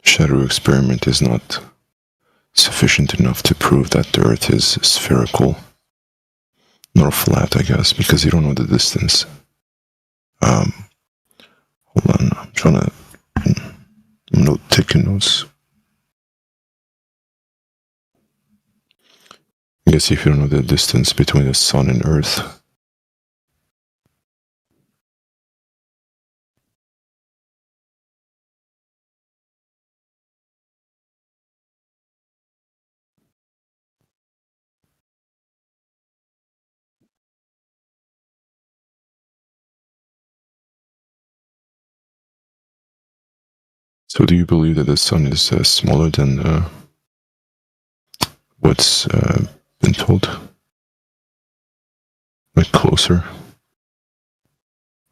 shadow experiment is not sufficient enough to prove that the Earth is spherical, nor flat, I guess, because you don't know the distance. Hold on, I'm taking notes. I guess if you don't know the distance between the sun and Earth. So do you believe that the sun is smaller than what's been told? Like closer?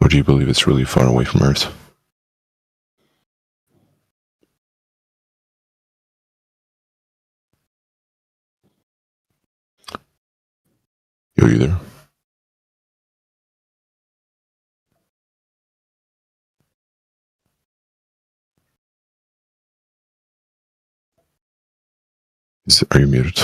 Or do you believe it's really far away from Earth? You're either. Are you muted?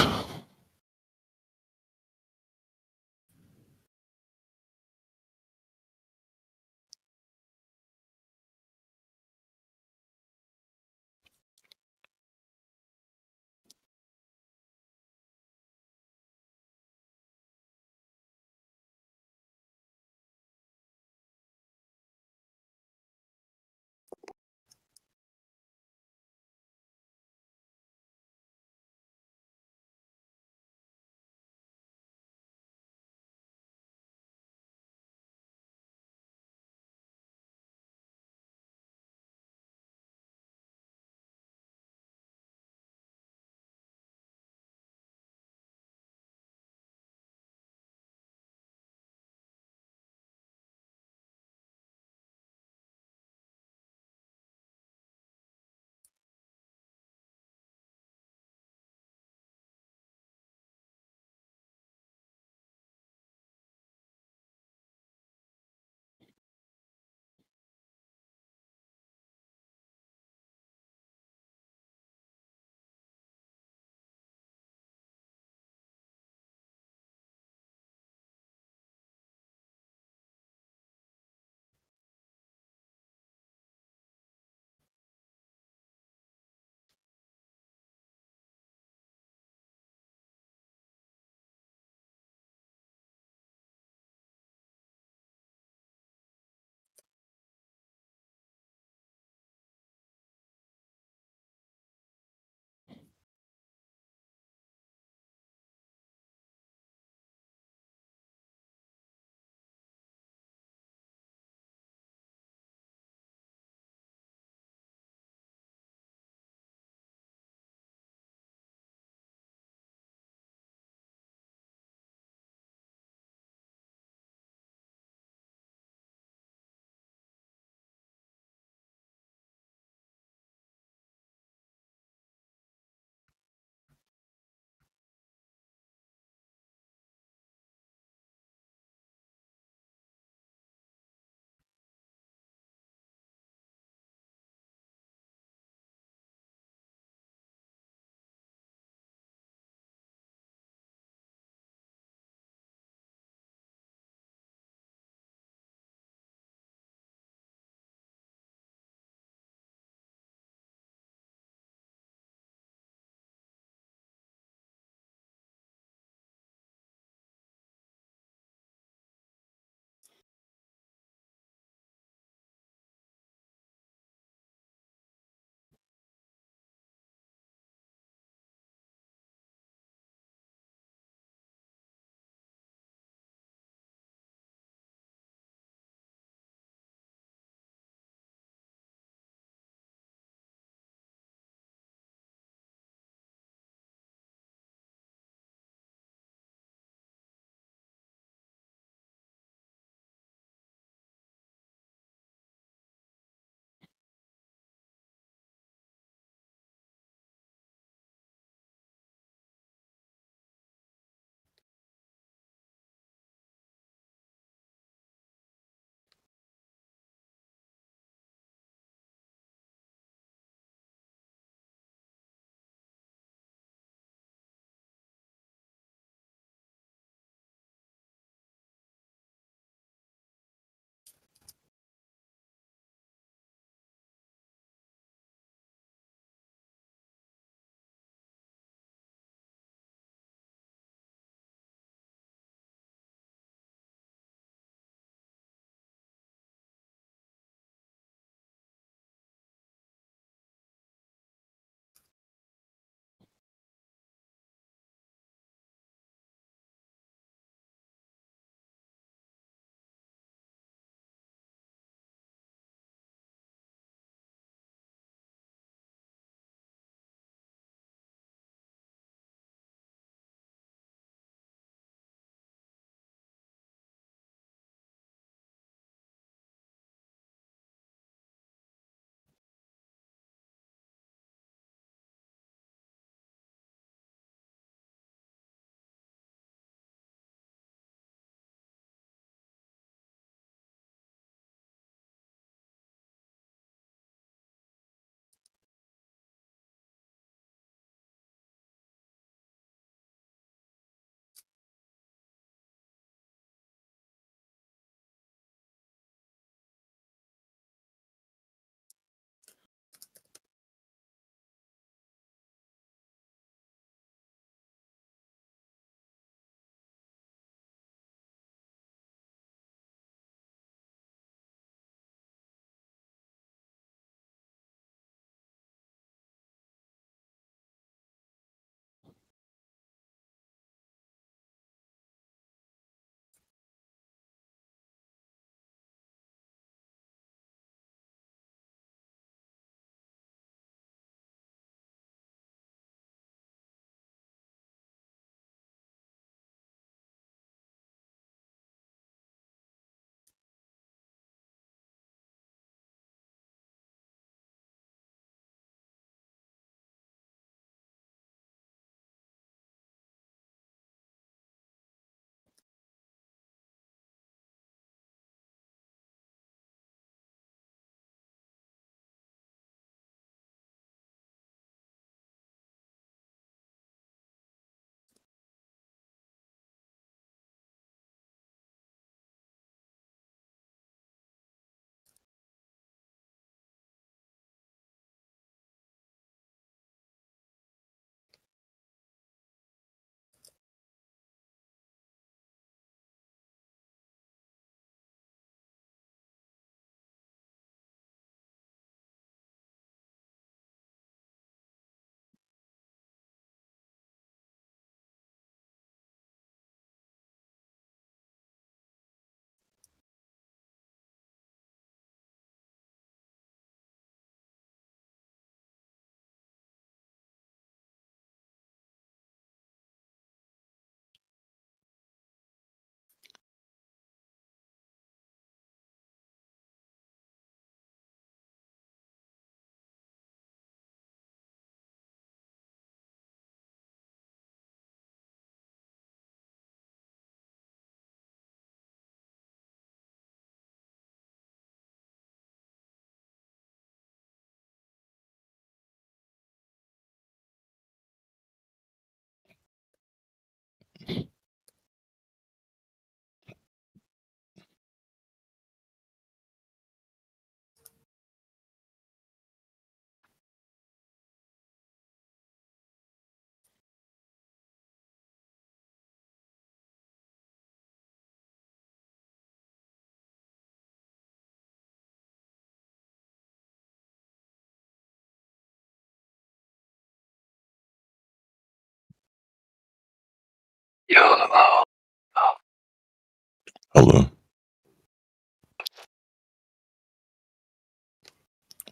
Hello.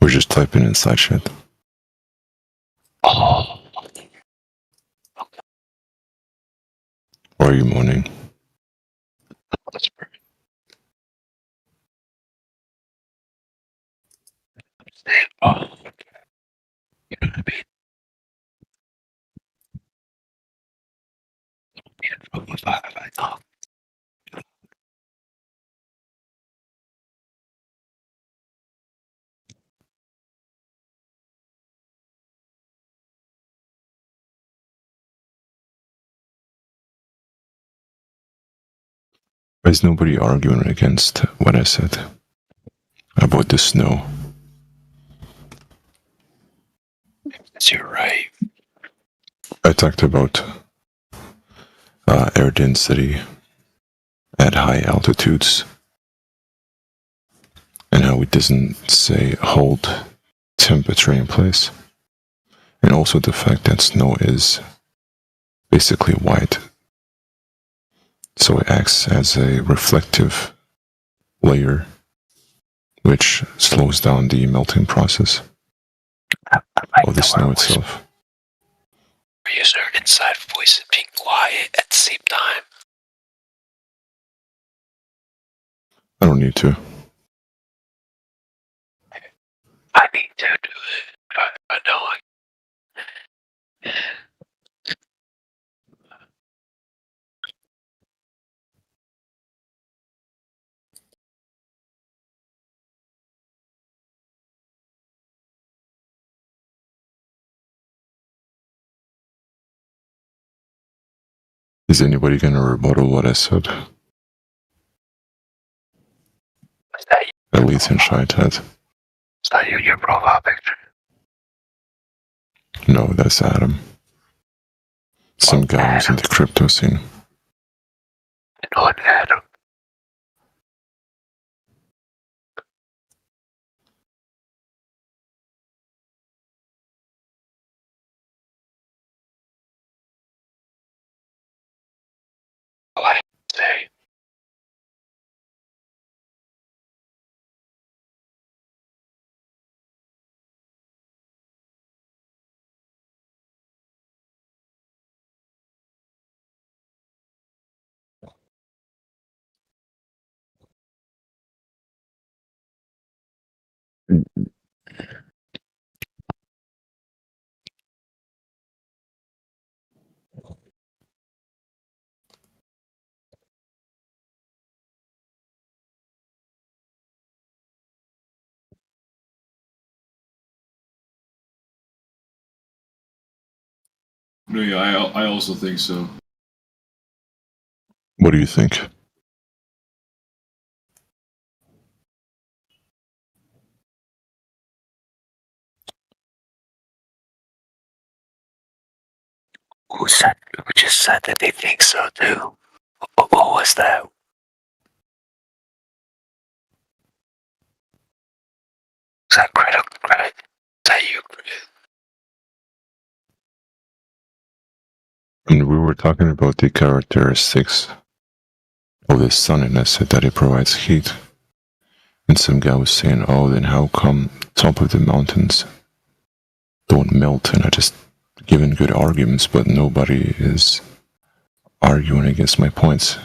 We're just typing inside chat. Oh. Why are you moaning? That's perfect. Oh, you know what I mean? If I talk. There's nobody arguing against what I said about the snow. You're right. I talked about air density at high altitudes and how it doesn't say hold temperature in place, and also the fact that snow is basically white, so it acts as a reflective layer which slows down the melting process of the snow itself. Use our inside voice and being quiet at the same time. I don't need to. I need to do it. I know I. Is anybody gonna rebuttal what I said? At least in Shy-Tat. Is that you, your profile picture? No, that's Adam. Some guy who's in the crypto scene. I know an Adam. I say. No, yeah, I also think so. What do you think? Who just said that they think so too? What was that? Is that critical credit? Is that you, credit? And we were talking about the characteristics of the sun, and I said that it provides heat. And some guy was saying, oh, then how come top of the mountains don't melt? And I just given good arguments, but nobody is arguing against my points.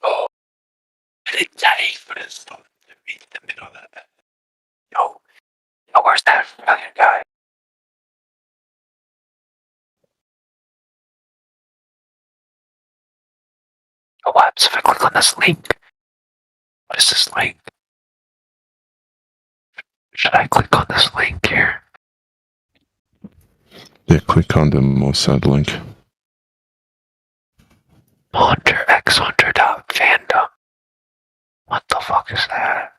Oh, I didn't die for this stuff to be in the middle of that. Yo, where's that fucking guy? Oh, what happens if I click on this link? What is this link? Should I click on this link here? Yeah, click on the Mossad link. HunterXHunter.fandom. What the fuck is that?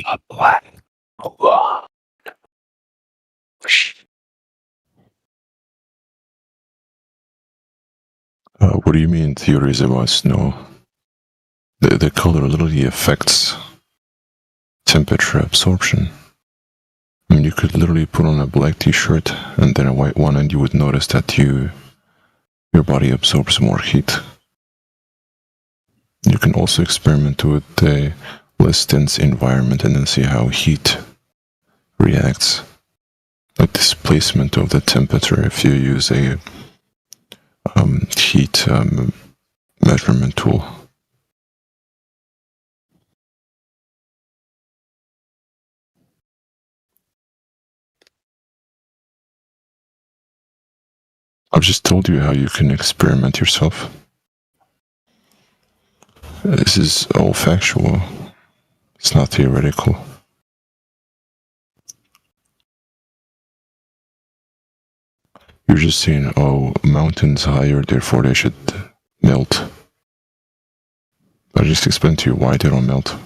A black hole. What do you mean theories about snow? The color literally affects temperature absorption. I mean, you could literally put on a black t-shirt and then a white one, and you would notice that your body absorbs more heat. You can also experiment with a less dense environment and then see how heat reacts. Like displacement of the temperature if you use a heat measurement tool. I've just told you how you can experiment yourself. This is all factual. It's not theoretical. You're just saying, oh, mountains higher, therefore they should melt. I just explained to you why they don't melt.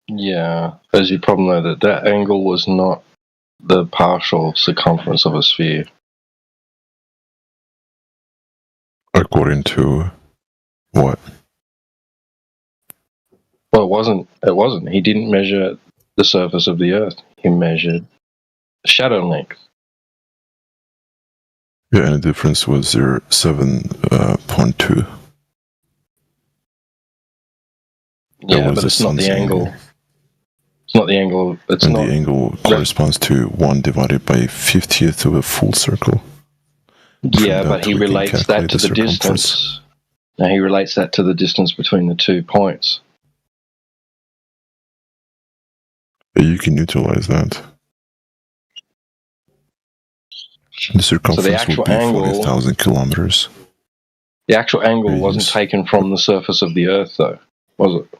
Yeah, as you probably know, that angle was not the partial circumference of a sphere. According to what? Well, it wasn't. It wasn't. He didn't measure the surface of the Earth. He measured shadow length. Yeah, and the difference was 7.2. Yeah, but it's not the angle. It's not the angle. It's and not. The angle corresponds to 1 divided by 50th of a full circle. Yeah, but he relates that to the distance. Now he relates that to the distance between the 2 points. You can utilize that. The circumference would be 40,000 kilometers. The actual angle wasn't taken from the surface of the Earth, though, was it?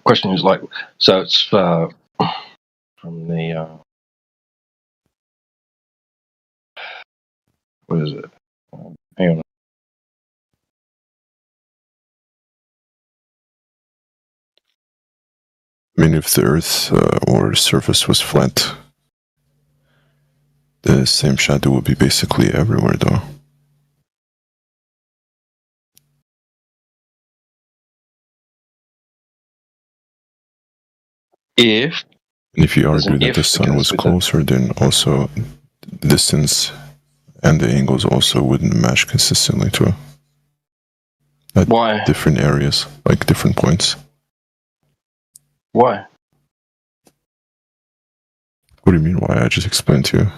Question is like, so it's from the what is it? Hang on. I mean, if the Earth or surface was flat, the same shadow would be basically everywhere, though. And if you argue that the sun was closer, then also the distance and the angles also wouldn't match consistently too. At Why? Different areas, like different points. Why? What do you mean why? I just explained to you.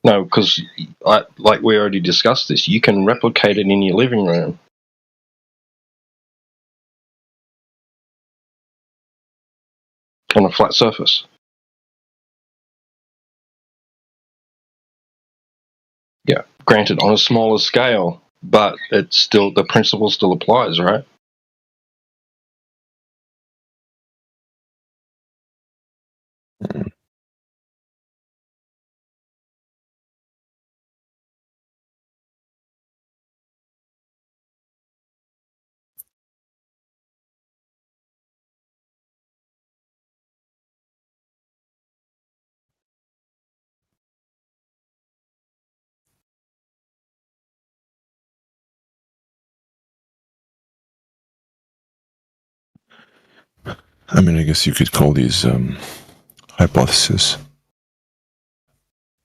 No, because like we already discussed this, you can replicate it in your living room. On a flat surface. Yeah, granted, on a smaller scale, but it's still, the principle still applies, right? I mean, I guess you could call these hypotheses.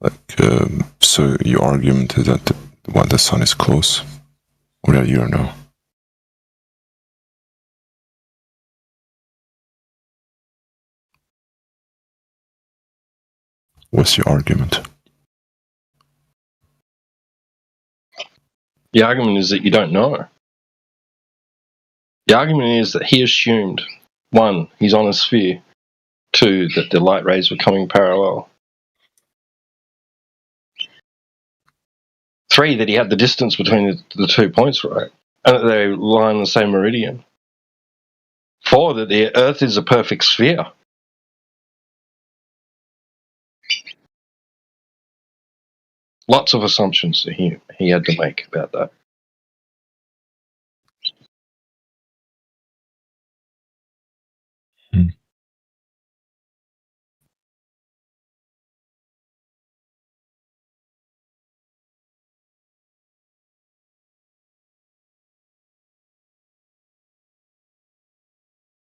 Like, so your argument is that the sun is close, or that you don't know. What's your argument? The argument is that you don't know. The argument is that he assumed, 1, he's on a sphere, 2, that the light rays were coming parallel, 3, that he had the distance between the 2 points right, and that they lie on the same meridian, 4, that the Earth is a perfect sphere. Lots of assumptions that he had to make about that.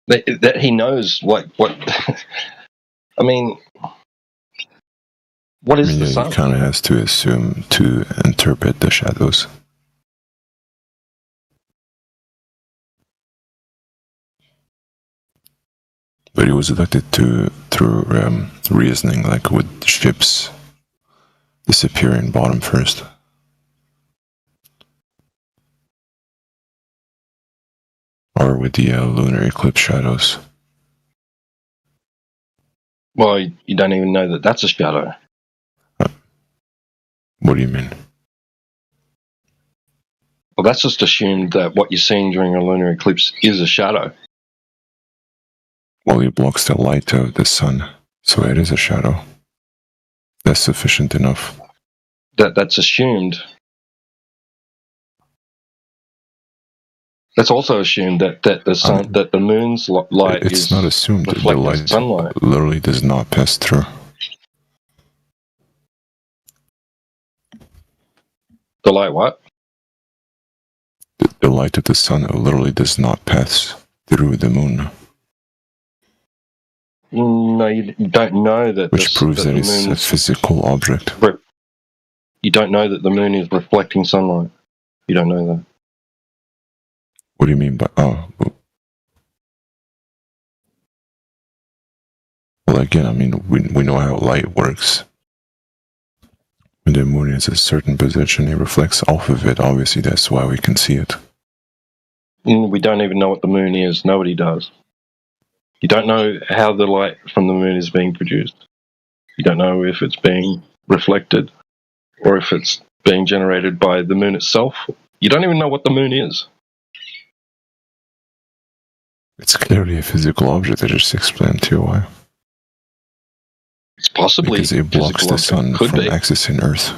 That he knows what I mean, what is the sun? He kind of has to assume to interpret the shadows. But he was deducted through reasoning, like with ships disappearing bottom first. or with the lunar eclipse shadows. Well, you don't even know that that's a shadow. What do you mean? Well, that's just assumed that what you're seeing during a lunar eclipse is a shadow. Well, it blocks the light of the sun, so it is a shadow. That's sufficient enough. That's assumed. That's also assumed that the sun, that the moon's light it's is not assumed. The reflecting light sunlight. literally does not pass through. The light what? The light of the sun literally does not pass through the moon. No, you don't know that. Which proves that it's a physical object. You don't know that the moon is reflecting sunlight. You don't know that. What do you mean by Well, again, I mean, we know how light works. When the moon is a certain position, it reflects off of it. Obviously, that's why we can see it. We don't even know what the moon is. Nobody does. You don't know how the light from the moon is being produced. You don't know if it's being reflected or if it's being generated by the moon itself. You don't even know what the moon is. It's clearly a physical object. I just explained to you why. It's possibly because it blocks the sun from accessing Earth.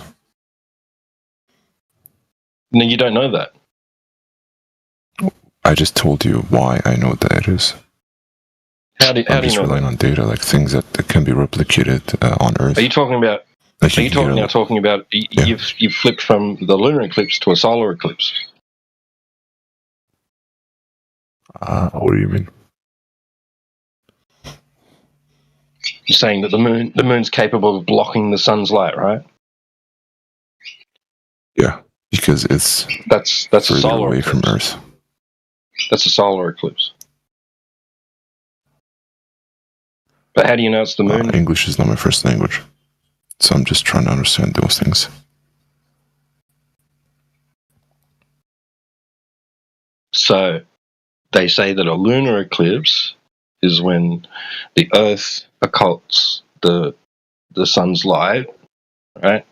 No, you don't know that. I just told you why I know that it is. How do you know relying that? on data, like things that can be replicated on Earth. Are you talking about? Like are you talking about? You've flipped from the lunar eclipse to a solar eclipse. What do you mean? You're saying that the moon's capable of blocking the sun's light, right? Yeah, because it's that's further a solar away eclipse. from Earth. That's a solar eclipse. But how do you know it's the moon? English is not my first language, so I'm just trying to understand those things. So they say that a lunar eclipse is when the Earth occults the sun's light, right?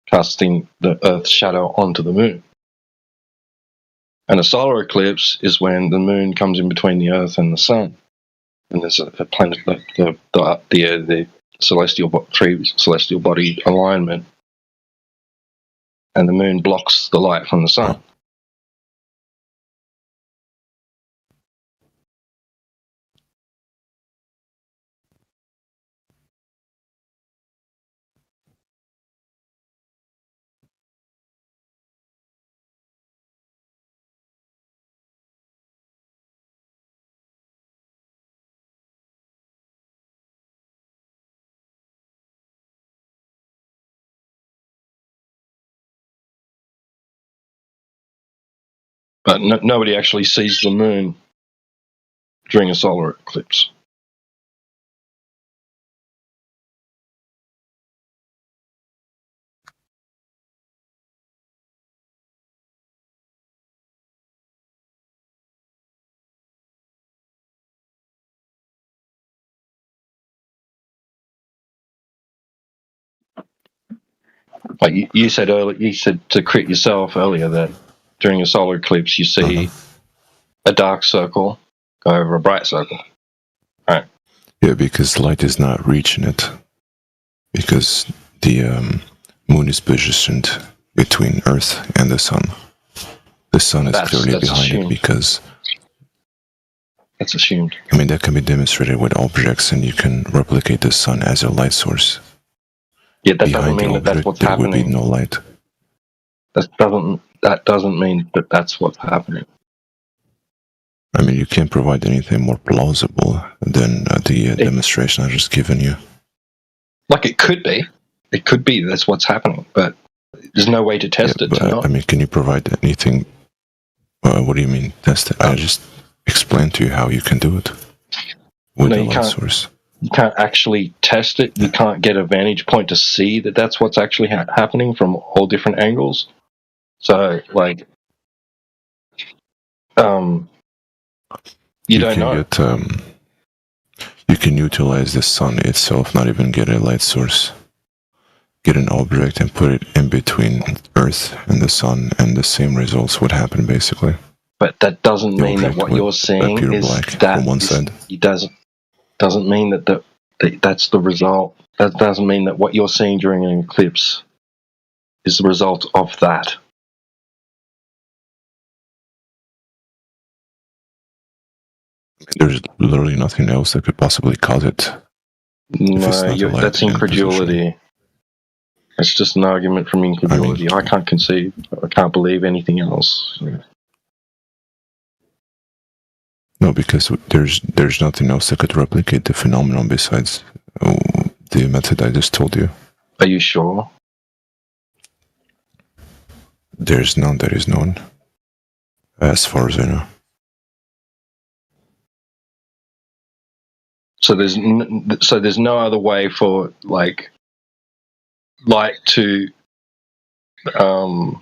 Casting the Earth's shadow onto the moon. And a solar eclipse is when the moon comes in between the Earth and the sun, and there's a planet, the celestial body alignment, and the moon blocks the light from the sun. But nobody actually sees the moon during a solar eclipse. Like you said earlier, you said to crit yourself earlier that during a solar eclipse you see a dark circle go over a bright circle, right? Yeah, because light is not reaching it, because the moon is positioned between Earth and the sun. The sun is clearly behind it because... That's assumed. I mean, that can be demonstrated with objects, and you can replicate the sun as a light source. Yeah, that doesn't mean that that's what's happening. There would be no light. That doesn't mean that that's what's happening. I mean, you can't provide anything more plausible than the demonstration I've just given you. Like it could be. It could be that's what's happening, but there's no way to test it. I mean, can you provide anything? What do you mean test it? I just explained to you how you can do it with a light source. You can't actually test it. You can't get a vantage point to see that that's what's actually happening from all different angles. So, like, You don't can know. You can utilize the sun itself, not even get a light source. Get an object and put it in between Earth and the sun, and the same results would happen basically. But that doesn't The mean that object what would you're seeing appear is black that from one side. it doesn't mean that that's the result. That doesn't mean that what you're seeing during an eclipse is the result of that. There's literally nothing else that could possibly cause it. No, light that's in incredulity. It's just an argument from incredulity. I can't conceive. I can't believe anything else. No, because there's nothing else that could replicate the phenomenon besides the method I just told you. Are you sure? There's none that is known, as far as I know. So there's no other way for like light to You're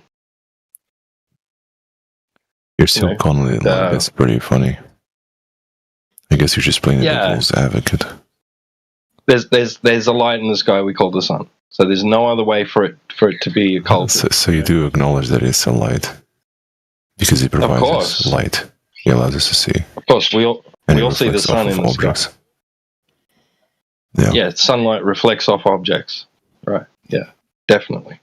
still calling it light. That's pretty funny. I guess you're just playing the devil's advocate. There's a light in the sky we call the sun. So there's no other way for it to be occulted. So you do acknowledge that it's a light because it provides us light. It allows us to see. Of course, we all see the sun in the sky. Yeah, sunlight reflects off objects. Right. Yeah, definitely.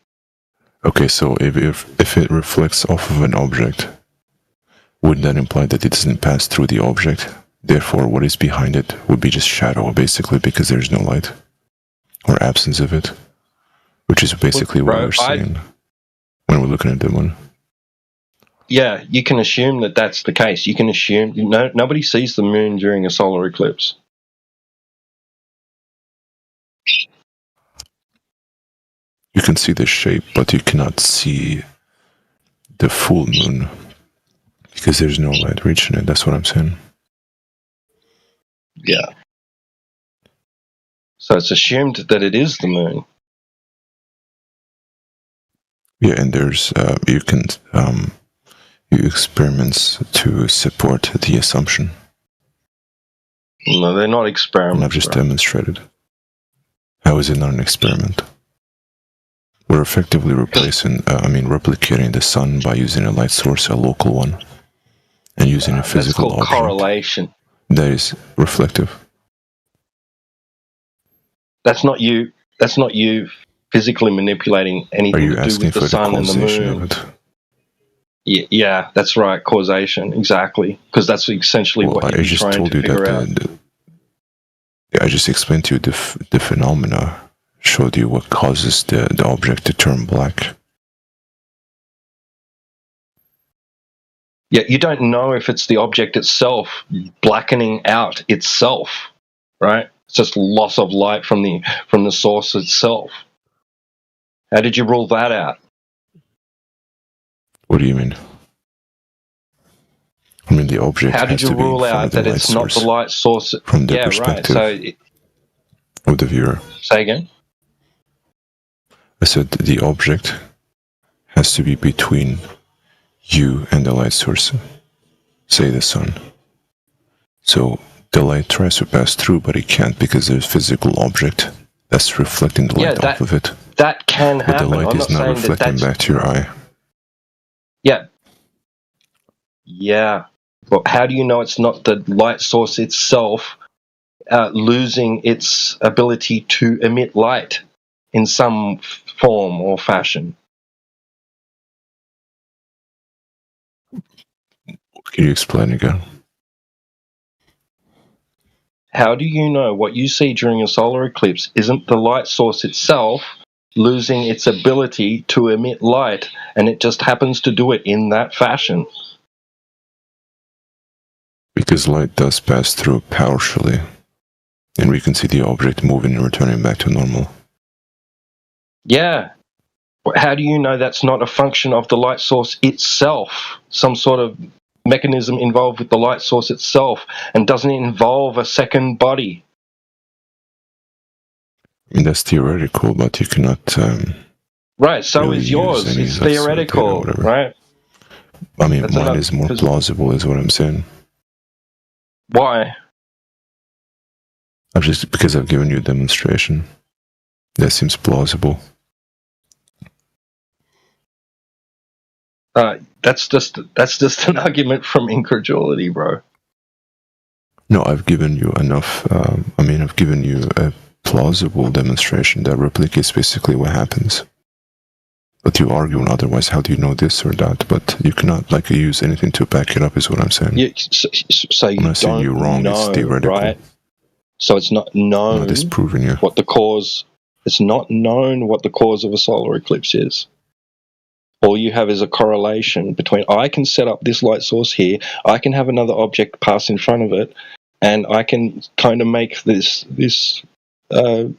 Okay, so if it reflects off of an object, wouldn't that imply that it doesn't pass through the object? Therefore, what is behind it would be just shadow, basically, because there's no light or absence of it, which is basically what we're seeing when we're looking at the moon. Yeah, you can assume that that's the case. You can assume nobody sees the moon during a solar eclipse. You can see the shape, but you cannot see the full moon because there's no light reaching it. That's what I'm saying. Yeah. So it's assumed that it is the moon. Yeah, and there's you can do experiments to support the assumption. No, they're not experiments. And I've just demonstrated. How is it not an experiment? We're effectively replicating the sun by using a light source, a local one, and using a physical object. That's called correlation. That is reflective. That's not you physically manipulating anything to do with the sun and the moon. Yeah, that's right, causation, exactly. Because that's essentially what you're trying to figure out. I just explained to you the phenomena. Showed you what causes the object to turn black. Yeah, you don't know if it's the object itself blackening out itself, right? It's just loss of light from the source itself. How did you rule that out? What do you mean? I mean, the object. How did you rule out that it's not the light source? From the perspective of the viewer. Say again? I said the object has to be between you and the light source, say the sun. So the light tries to pass through, but it can't because there's a physical object that's reflecting the light off of it. That can happen. But the light is not reflecting back to your eye. Yeah. Yeah. But how do you know it's not the light source itself losing its ability to emit light in some form or fashion? Can you explain again? How do you know what you see during a solar eclipse isn't the light source itself losing its ability to emit light, and it just happens to do it in that fashion? Because light does pass through partially, and we can see the object moving and returning back to normal. Yeah. How do you know that's not a function of the light source itself? Some sort of mechanism involved with the light source itself, and doesn't involve a second body? I mean, that's theoretical, but you cannot... right, so really is yours. It's theoretical, right? I mean, mine is more plausible, is what I'm saying. Why? Because I've given you a demonstration. That seems plausible. That's just an argument from incredulity, bro. No, I've given you enough. I've given you a plausible demonstration that replicates basically what happens. But you argue otherwise. How do you know this or that? But you cannot use anything to back it up. Is what I'm saying. Yeah, so you I'm not saying you're wrong. know, it's theoretical, right? So it's not known. I'm not disproving you. What the cause? It's not known what the cause of a solar eclipse is. All you have is a correlation between I can set up this light source here, I can have another object pass in front of it, and I can kind of make this a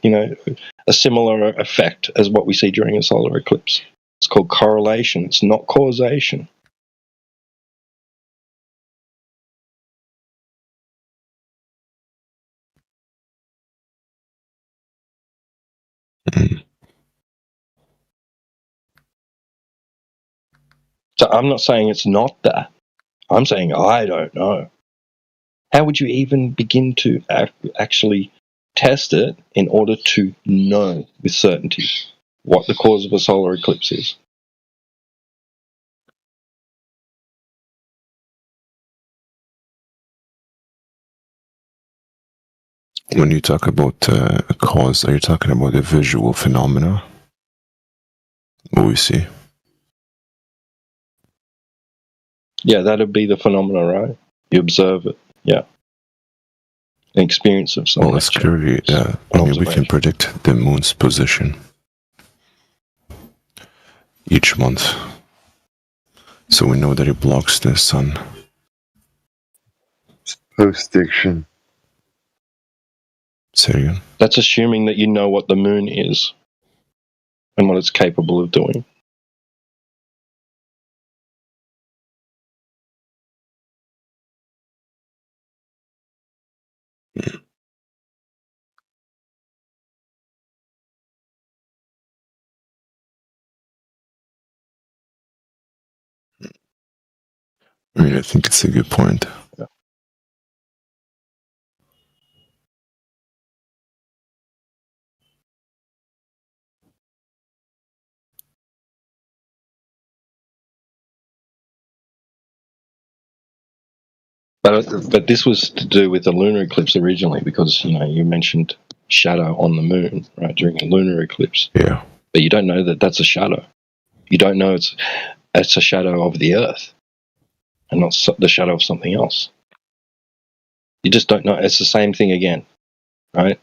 similar effect as what we see during a solar eclipse. It's called correlation. It's not causation. So I'm not saying it's not that. I'm saying I don't know. How would you even begin to actually test it in order to know with certainty what the cause of a solar eclipse is? When you talk about a cause, are you talking about a visual phenomena? What we see? Yeah, that'd be the phenomena, right? You observe it, yeah. An experience of something. Well, it's clearly, we can predict the moon's position each month. So we know that it blocks the sun. Post-diction. Say again? That's assuming that you know what the moon is and what it's capable of doing. I think it's a good point. Yeah. But this was to do with the lunar eclipse originally, because you mentioned shadow on the moon, right, during a lunar eclipse. Yeah. But you don't know that that's a shadow. You don't know it's a shadow of the Earth, and not the shadow of something else. You just don't know. It's the same thing again, right?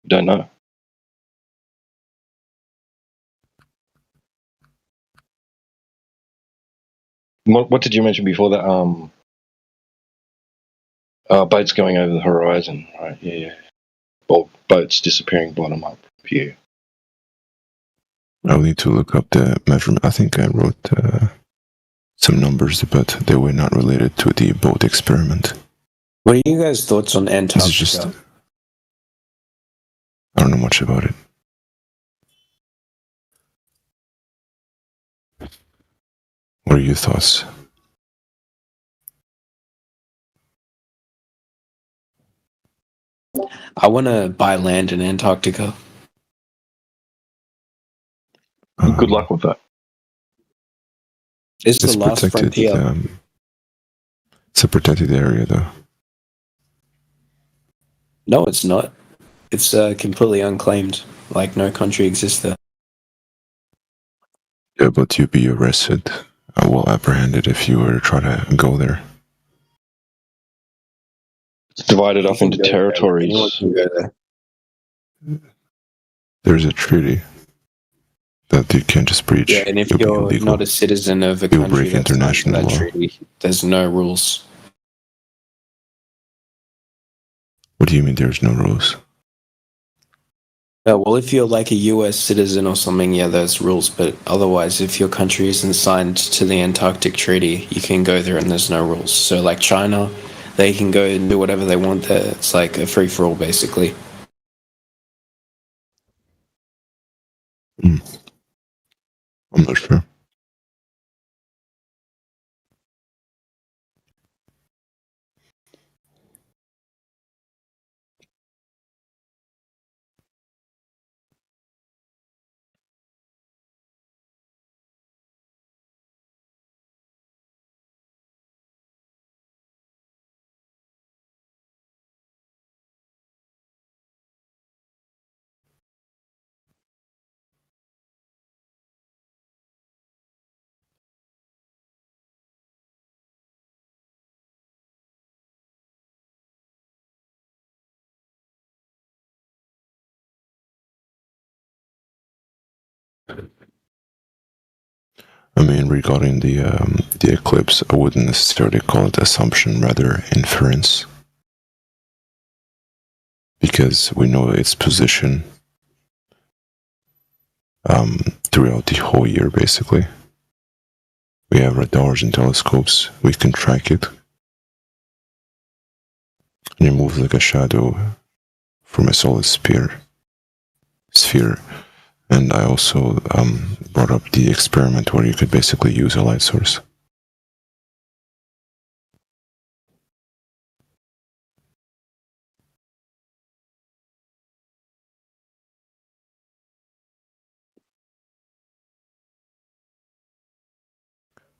You don't know. What did you mention before that? Boats going over the horizon, right? Yeah. Or boats disappearing bottom up view. I'll need to look up the measurement. I think I wrote some numbers, but they were not related to the boat experiment. What are you guys' thoughts on Antarctica? I don't know much about it. What are your thoughts? I want to buy land in Antarctica. Good luck with that. It's the last frontier. It's a protected area, though. No, it's not. It's completely unclaimed. Like, no country exists there. Yeah, but you'd be arrested, apprehended if you were to try to go there. It's divided up into territories. Anyone can go there. There's a treaty that you can't just breach. Yeah, and if you're not a citizen of a country that's international that treaty, there's no rules. What do you mean there's no rules? Well, if you're like a US citizen or something, yeah, there's rules, but otherwise, if your country isn't signed to the Antarctic Treaty, you can go there and there's no rules. So like China, they can go and do whatever they want there. It's like a free-for-all, basically. I'm not sure. I mean, regarding the eclipse, I wouldn't necessarily call it assumption, rather inference, because we know its position throughout the whole year, basically. We have radars and telescopes, we can track it. And it moves like a shadow from a solid sphere. And I also brought up the experiment where you could basically use a light source.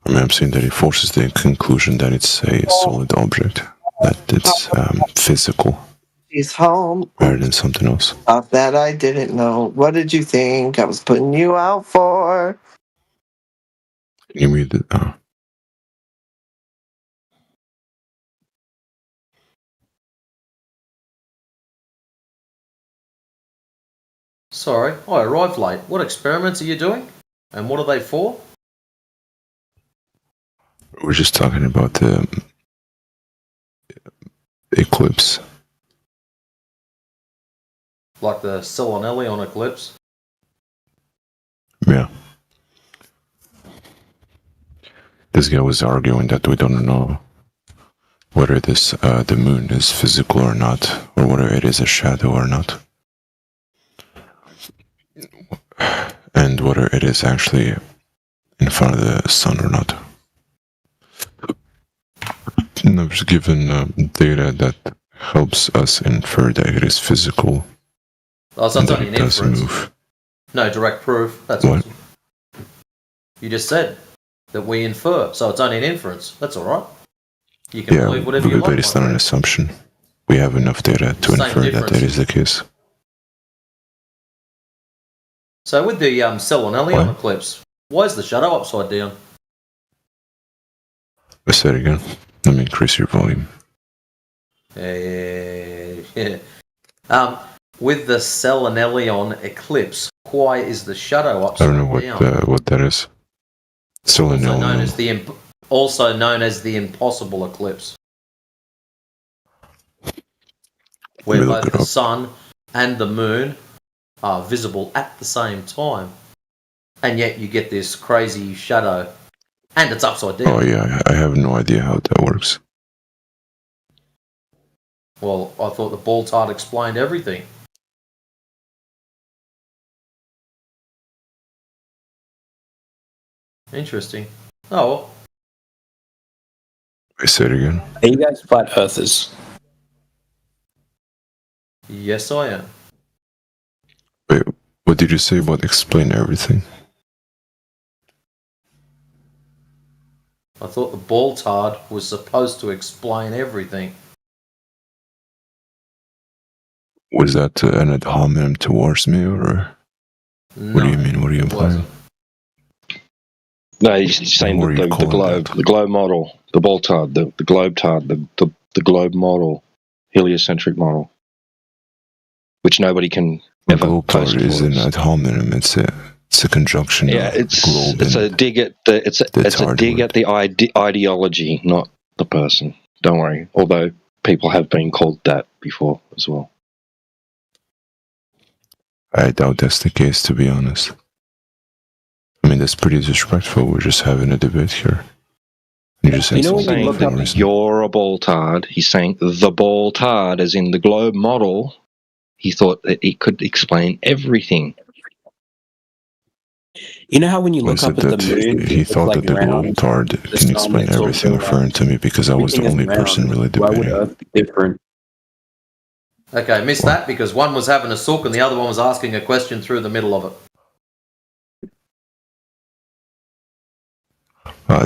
I mean, I'm saying that it forces the conclusion that it's a solid object, that it's physical. He's home. Rather than something else. Of that I didn't know. What did you think I was putting you out for? Can you read it? Sorry, I arrived late. What experiments are you doing? And what are they for? We're just talking about the eclipse. Like the Selonelion eclipse? Yeah. This guy was arguing that we don't know whether the moon is physical or not, or whether it is a shadow or not, and whether it is actually in front of the sun or not. And I was given data that helps us infer that it is physical. Oh, so and it's that only an it does inference. move. No direct proof. That's What? awesome. You just said that we infer, so it's only an inference. That's alright. You can believe whatever you but like. it's not an assumption. We have enough data to Same infer that difference. that is the case. So with the Selonelion eclipse, why is the shadow upside down? I said again. Let me increase your volume. Yeah. With the Selonelion eclipse, why is the shadow I upside don't know down? what that is. Selonelion. Also known as the impossible eclipse, where Let me look both it the up. sun and the moon are visible at the same time, and yet you get this crazy shadow, and it's upside down. Oh yeah, I have no idea how that works. Well, I thought the ball tart explained everything. Interesting. Oh, well. I said again. Are you guys flat earthers? Yes, I am. Wait, what did you say about explain everything? I thought the ball tart was supposed to explain everything. Was that an ad hominem towards me, or what do you mean? What are you implying? No, he's saying What are you the calling globe model, the Boltard, the globe tard, the globe model, heliocentric model, which nobody can ever Globe post tard is for an us. ad hominem. It's a conjunction. Yeah, of it's globe it's and a dig at the it's a dig at the ideology, not the person. Don't worry. Although people have been called that before as well. I doubt that's the case, to be honest. I mean, that's pretty disrespectful. We're just having a debate here. You just He's said not saying that you're a Boltard. He's saying the Boltard, as in the globe model. He thought that it could explain everything. You know how when you Was look it up at the that moon, he it's thought like that the globe round, tard the can sun explain is also everything, referring to me because I was the everything only is person round. really Why would debating. Earth be different? Okay, missed that because one was having a sook and the other one was asking a question through the middle of it.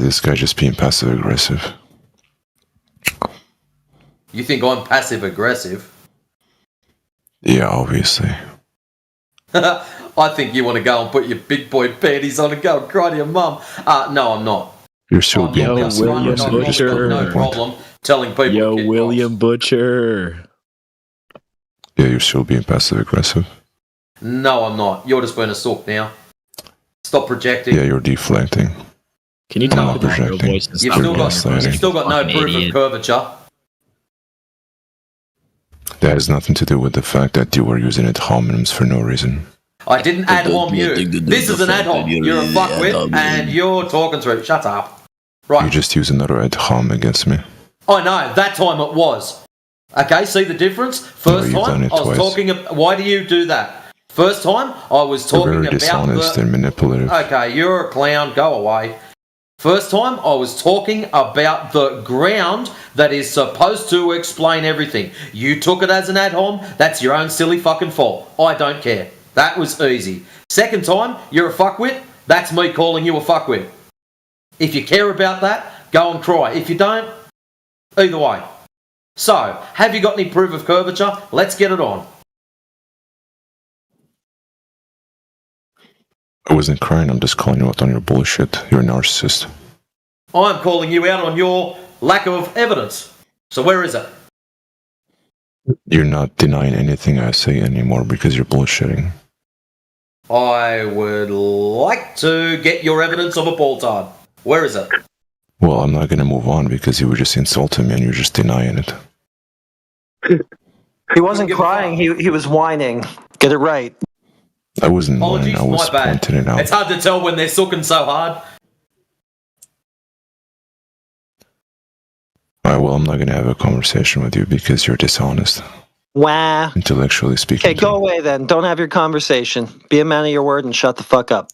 This guy just being passive aggressive. You think I'm passive aggressive? Yeah, obviously. I think you want to go and put your big boy panties on and go and cry to your mum. No, I'm not. You're still being Yo, passive William aggressive. Just Butcher. proving my No point. problem telling people. Yo, to kick William Butcher. Yeah, you're still being passive aggressive. No, I'm not. You're just being a sook now. Stop projecting. Yeah, you're deflecting. Can you I'm talk not about real projecting. voice and It's You've stop pretty still got gaslighting. no proof of curvature. That has nothing to do with the fact that you were using ad hominems for no reason. I didn't ad hom you. This is an ad hom. You're a fuckwit, and you're talking through it. Shut up. Right. You just use another ad hom against me. I know. That time it was. Okay, see the difference? First you've time done it I was twice. talking. Why do you do that? First time I was You're talking very about dishonest the. and manipulative. Okay, you're a clown. Go away. First time I was talking about the ground that is supposed to explain everything. You took it as an ad hom. That's your own silly fucking fault. I don't care. That was easy. Second time, you're a fuckwit. That's me calling you a fuckwit. If you care about that, go and cry. If you don't, either way. So, have you got any proof of curvature? Let's get it on. I wasn't crying, I'm just calling you out on your bullshit. You're a narcissist. I'm calling you out on your lack of evidence. So where is it? You're not denying anything I say anymore because you're bullshitting. I would like to get your evidence of a Baltard. Where is it? Well, I'm not gonna move on because you were just insulting me and you're just denying it. He wasn't crying, he was whining. Get it right. I wasn't lying, Apologies, I was my bad. pointing it out. It's hard to tell when they're sucking so hard. Alright, well, I'm not gonna have a conversation with you because you're dishonest. Wah. Intellectually speaking. Okay, go away then. Don't have your conversation. Be a man of your word and shut the fuck up.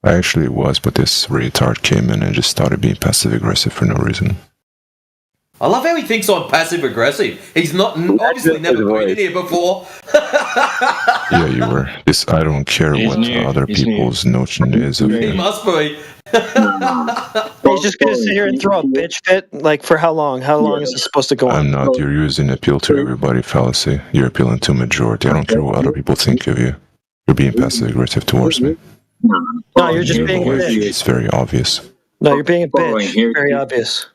I actually was, but this retard came in and just started being passive aggressive for no reason. I love how he thinks I'm passive aggressive. He's not obviously never been in here before. Yeah, you were. I don't care what other people's notion is of He me. must be. He's just gonna sit here and throw a bitch fit? Like, for how long? How long is this supposed to go on? I'm not. You're using appeal to everybody fallacy. You're appealing to majority. I don't care what other people think of you. You're being passive aggressive towards me. No, you're just being a bitch. It's very obvious. No, you're being a bitch. Very obvious.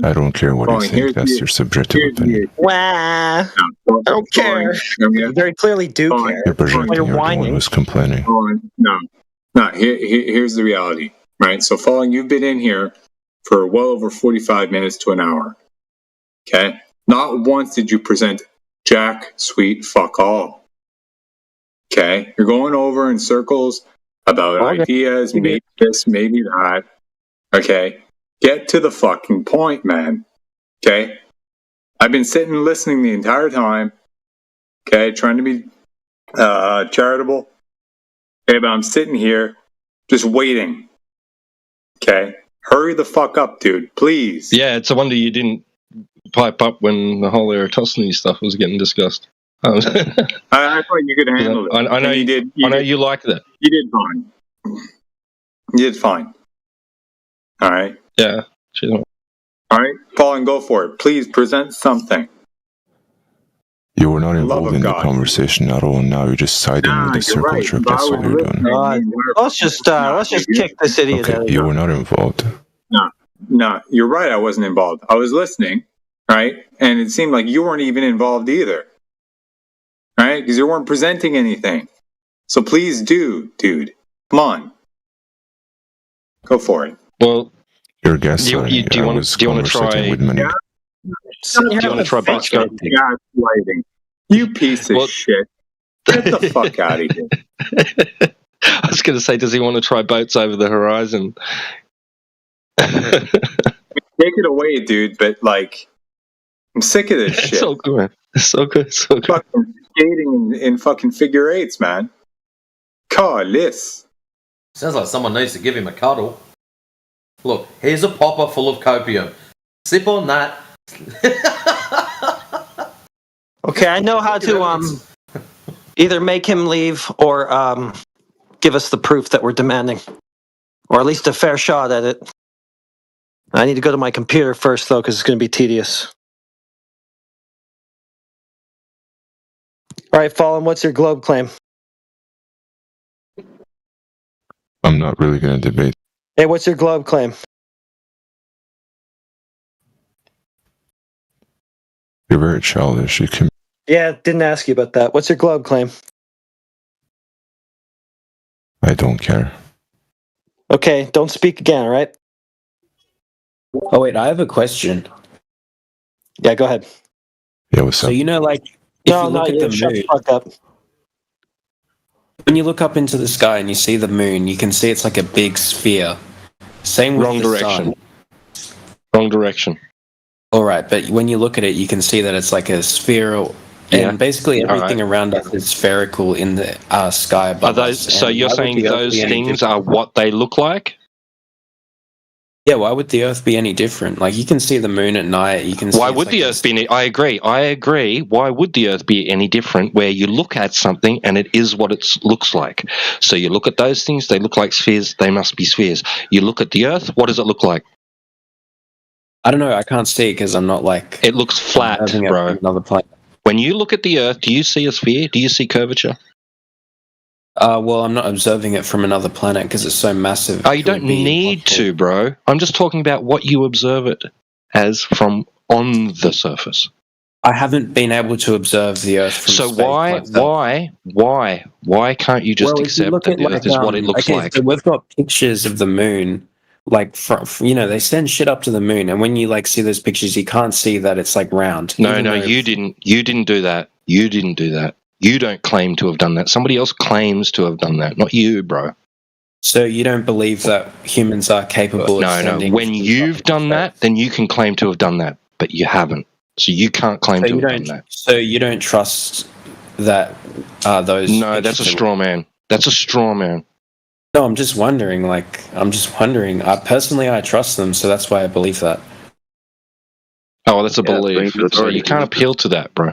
I don't care what you think. That's your subjective opinion. Wah. I don't care. You very clearly do care. You're projecting. You're the one who's complaining. No. Here's the reality, right? So, Falling, you've been in here for well over 45 minutes to an hour. Okay? Not once did you present jack, sweet, fuck all. Okay? You're going over in circles about ideas, maybe this, maybe that. Okay? Get to the fucking point, man. Okay? I've been sitting and listening the entire time. Okay? Trying to be charitable. Okay, but I'm sitting here just waiting. Okay? Hurry the fuck up, dude. Please. Yeah, it's a wonder you didn't pipe up when the whole Eratosthenes stuff was getting discussed. I thought you could handle it. I know And you did. I know you like that. You did fine. You did fine. All right. Yeah. All right, Falling, go for it. Please present something. You were not involved in the conversation at all. Now you're just siding with the circle jerk. That's all you're doing. Let's just kick this idiot out of Okay, here. you were not involved. No, you're right. I wasn't involved. I was listening, right? And it seemed like you weren't even involved either, right? Because you weren't presenting anything. So please do, dude. Come on. Go for it. Well, you're gaslighting. do you want to try? With many. Do you want to try both scoping? Gaslighting. You piece of shit. Get the fuck out of here. I was going to say, does he want to try boats over the horizon? Take it away, dude. But like, I'm sick of this shit. It's so good, man. It's so good. So good. Fucking skating in fucking figure eights, man. God, this. Sounds like someone needs to give him a cuddle. Look, here's a popper full of copium. Sip on that. Okay, I know how to either make him leave or give us the proof that we're demanding. Or at least a fair shot at it. I need to go to my computer first, though, because it's going to be tedious. All right, Fallen, what's your globe claim? I'm not really going to debate. Hey, what's your globe claim? You're very childish. You can. Yeah, didn't ask you about that. What's your globe claim? I don't care. Okay, don't speak again, all right? Oh wait, I have a question. Yeah, go ahead. Yeah, what's So up? you know, like, if No, you look not at you. the Shut the moon, fuck up. when you look up into the sky and you see the moon, you can see it's like a big sphere. Same with Wrong the direction. sun. Wrong direction. All right, but when you look at it, you can see that it's like a sphere, Yeah. and basically All everything around us is spherical in the sky Are above those? us. So And you're why would saying the Earth those be any things different? are what they look like? Yeah, why would the Earth be any different? Like, you can see the moon at night. You can see Why it's would like the Earth be? I agree. I agree. Why would the Earth be any different? Where you look at something and it is what it looks like. So you look at those things; they look like spheres. They must be spheres. You look at the Earth. What does it look like? I don't know. I can't see because I'm not like. It looks flat, observing it bro. from another planet. When you look at the Earth, do you see a sphere? Do you see curvature? Well, I'm not observing it from another planet because it's so massive. Oh, you it would don't be need impossible. to, bro. I'm just talking about what you observe it as from on the surface. I haven't been able to observe the Earth from So space. why can't you just Well, if you accept look that at the Earth is what it looks okay, like? so we've got pictures of the moon, like they send shit up to the moon, and when you like see those pictures, you can't see that it's like round. No, even no, though- you didn't. You didn't do that. You didn't do that. You don't claim to have done that. Somebody else claims to have done that, not you, bro. So you don't believe that humans are capable of No. sending? When you've done that, then you can claim to have done that, but you haven't. So you can't claim So to you have don't. done that. So you don't trust that those? No, that's a straw man. That's a straw man. No, I'm just wondering. I personally, I trust them, so that's why I believe that. Oh, that's a belief. So you can't appeal to that, bro.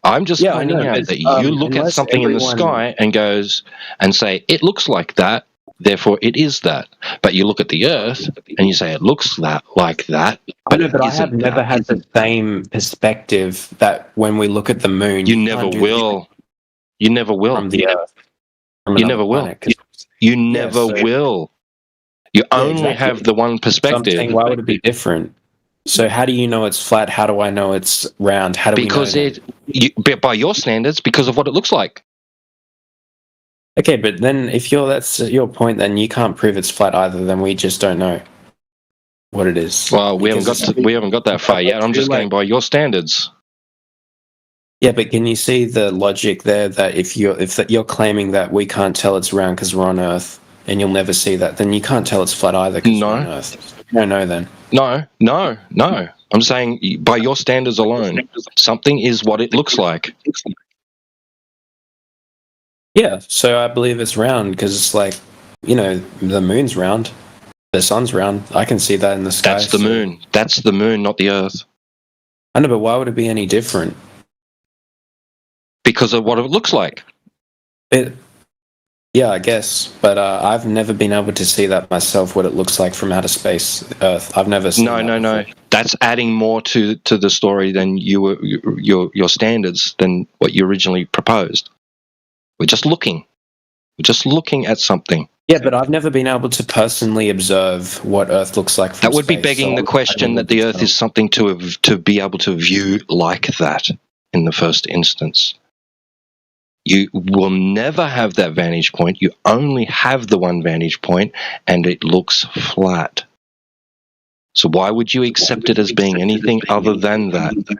I'm just pointing out that you look at something in the sky and say it looks like that, therefore it is that. But you look at the Earth and you say it looks like that. I know, but I have never had the same perspective that when we look at the moon, you never will. You never will. From the Earth. You never will. You never will. You only have the one perspective. So I'm saying, why would it be different? So how do you know it's flat? How do I know it's round? How do we know by your standards, because of what it looks like. Okay, but then if that's your point, then you can't prove it's flat either. Then we just don't know what it is. Well, we haven't got that far yet. I'm just going by your standards. Yeah, but can you see the logic there that if you're claiming that we can't tell it's round because we're on Earth, and you'll never see that, then you can't tell it's flat either because we're on Earth. No, then. No. I'm saying by your standards alone, something is what it looks like. Yeah, so I believe it's round because it's like, the moon's round, the sun's round. I can see that in the sky. That's the moon. That's the moon, not the Earth. I know, but why would it be any different? Because of what it looks like. Yeah, I guess, but I've never been able to see that myself. What it looks like from outer space, Earth. I've never seen. No. That's adding more to the story than your standards than what you originally proposed. We're just looking. We're just looking at something. Yeah, but I've never been able to personally observe what Earth looks like from That would be space, begging the question that the Earth is something to be able to view like that in the first instance. You will never have that vantage point. You only have the one vantage point, and it looks flat. So why would you accept it as being anything other than that?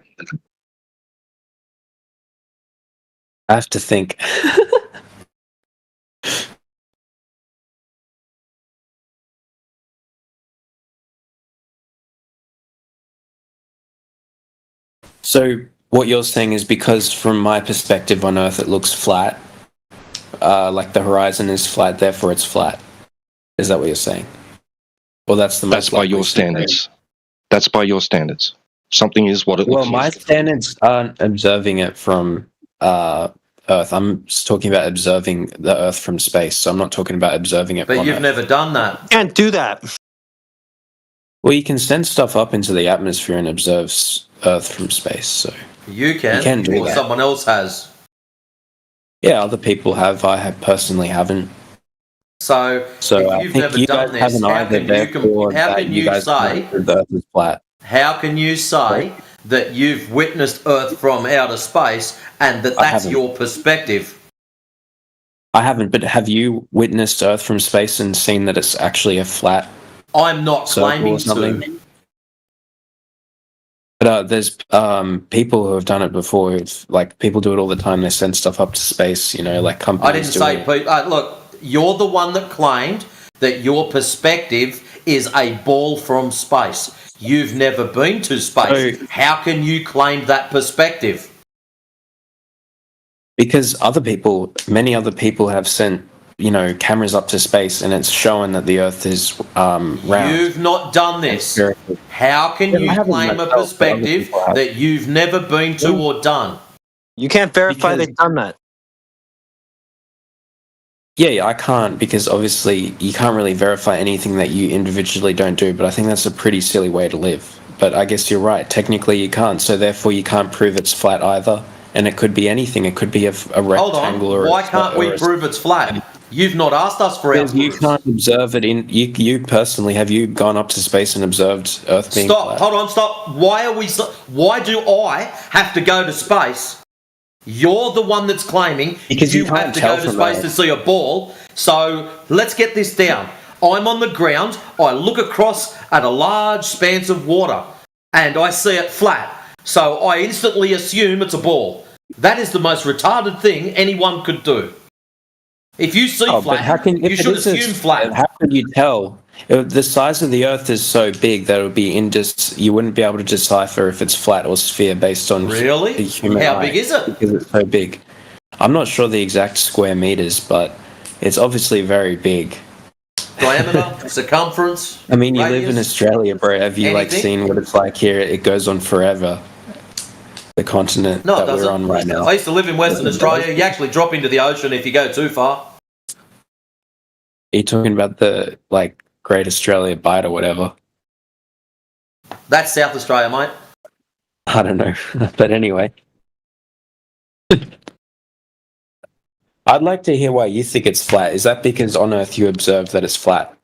I have to think. So what you're saying is because from my perspective on Earth it looks flat, like the horizon is flat, therefore it's flat. Is that what you're saying? Well, that's by your standards. That's by your standards. Something is what it looks like. Well, my standards aren't observing it from Earth. I'm just talking about observing the Earth from space. So I'm not talking about observing it. But you've never done that. Can't do that. Well, you can send stuff up into the atmosphere and observe Earth from space. So you can do or that. someone else has. Yeah, other people have. I personally haven't. So if you've think never you done guys this, haven't how either, can therefore you guys say can't prove the Earth is flat? How can you say that you've witnessed Earth from outer space and that's haven't. your perspective? I haven't, but have you witnessed Earth from space and seen that it's actually a flat I'm not circle claiming or something? to. But there's people who have done it before. It's like people do it all the time. They send stuff up to space. Like companies. I didn't say people. Look, you're the one that claimed that your perspective is a ball from space. You've never been to space. How can you claim that perspective? Because many other people have sent, cameras up to space, and it's showing that the Earth is round. You've not done this. How can you claim a perspective that you've never been to or done? You can't verify they've done that. Yeah, I can't, because obviously you can't really verify anything that you individually don't do, but I think that's a pretty silly way to live. But I guess you're right. Technically you can't, so therefore you can't prove it's flat either. And it could be anything. It could be a rectangle. Hold on. Why can't we prove it's flat? You've not asked us for our You can't observe it in... You personally, have you gone up to space and observed Earth being flat? Hold on, stop. Why do I have to go to space? You're the one that's claiming because you have to go to space to see a ball. So let's get this down. I'm on the ground. I look across at a large expanse of water and I see it flat. So I instantly assume it's a ball. That is the most retarded thing anyone could do. If you see flat, you should assume flat. How can you tell? The size of the Earth is so big that it would be you wouldn't be able to decipher if it's flat or sphere based on really? The human How eye, big is it? because it's so big. I'm not sure the exact square meters, but it's obviously very big. Diameter, circumference. I mean, you radius, live in Australia, bro. Have you seen what it's like here? It goes on forever. The continent that we're on right now. I used to live in Western Australia. You actually drop into the ocean if you go too far. Are you talking about the Great Australia Bight or whatever? That's South Australia, mate. I don't know, but anyway. I'd like to hear why you think it's flat. Is that because on Earth you observed that it's flat?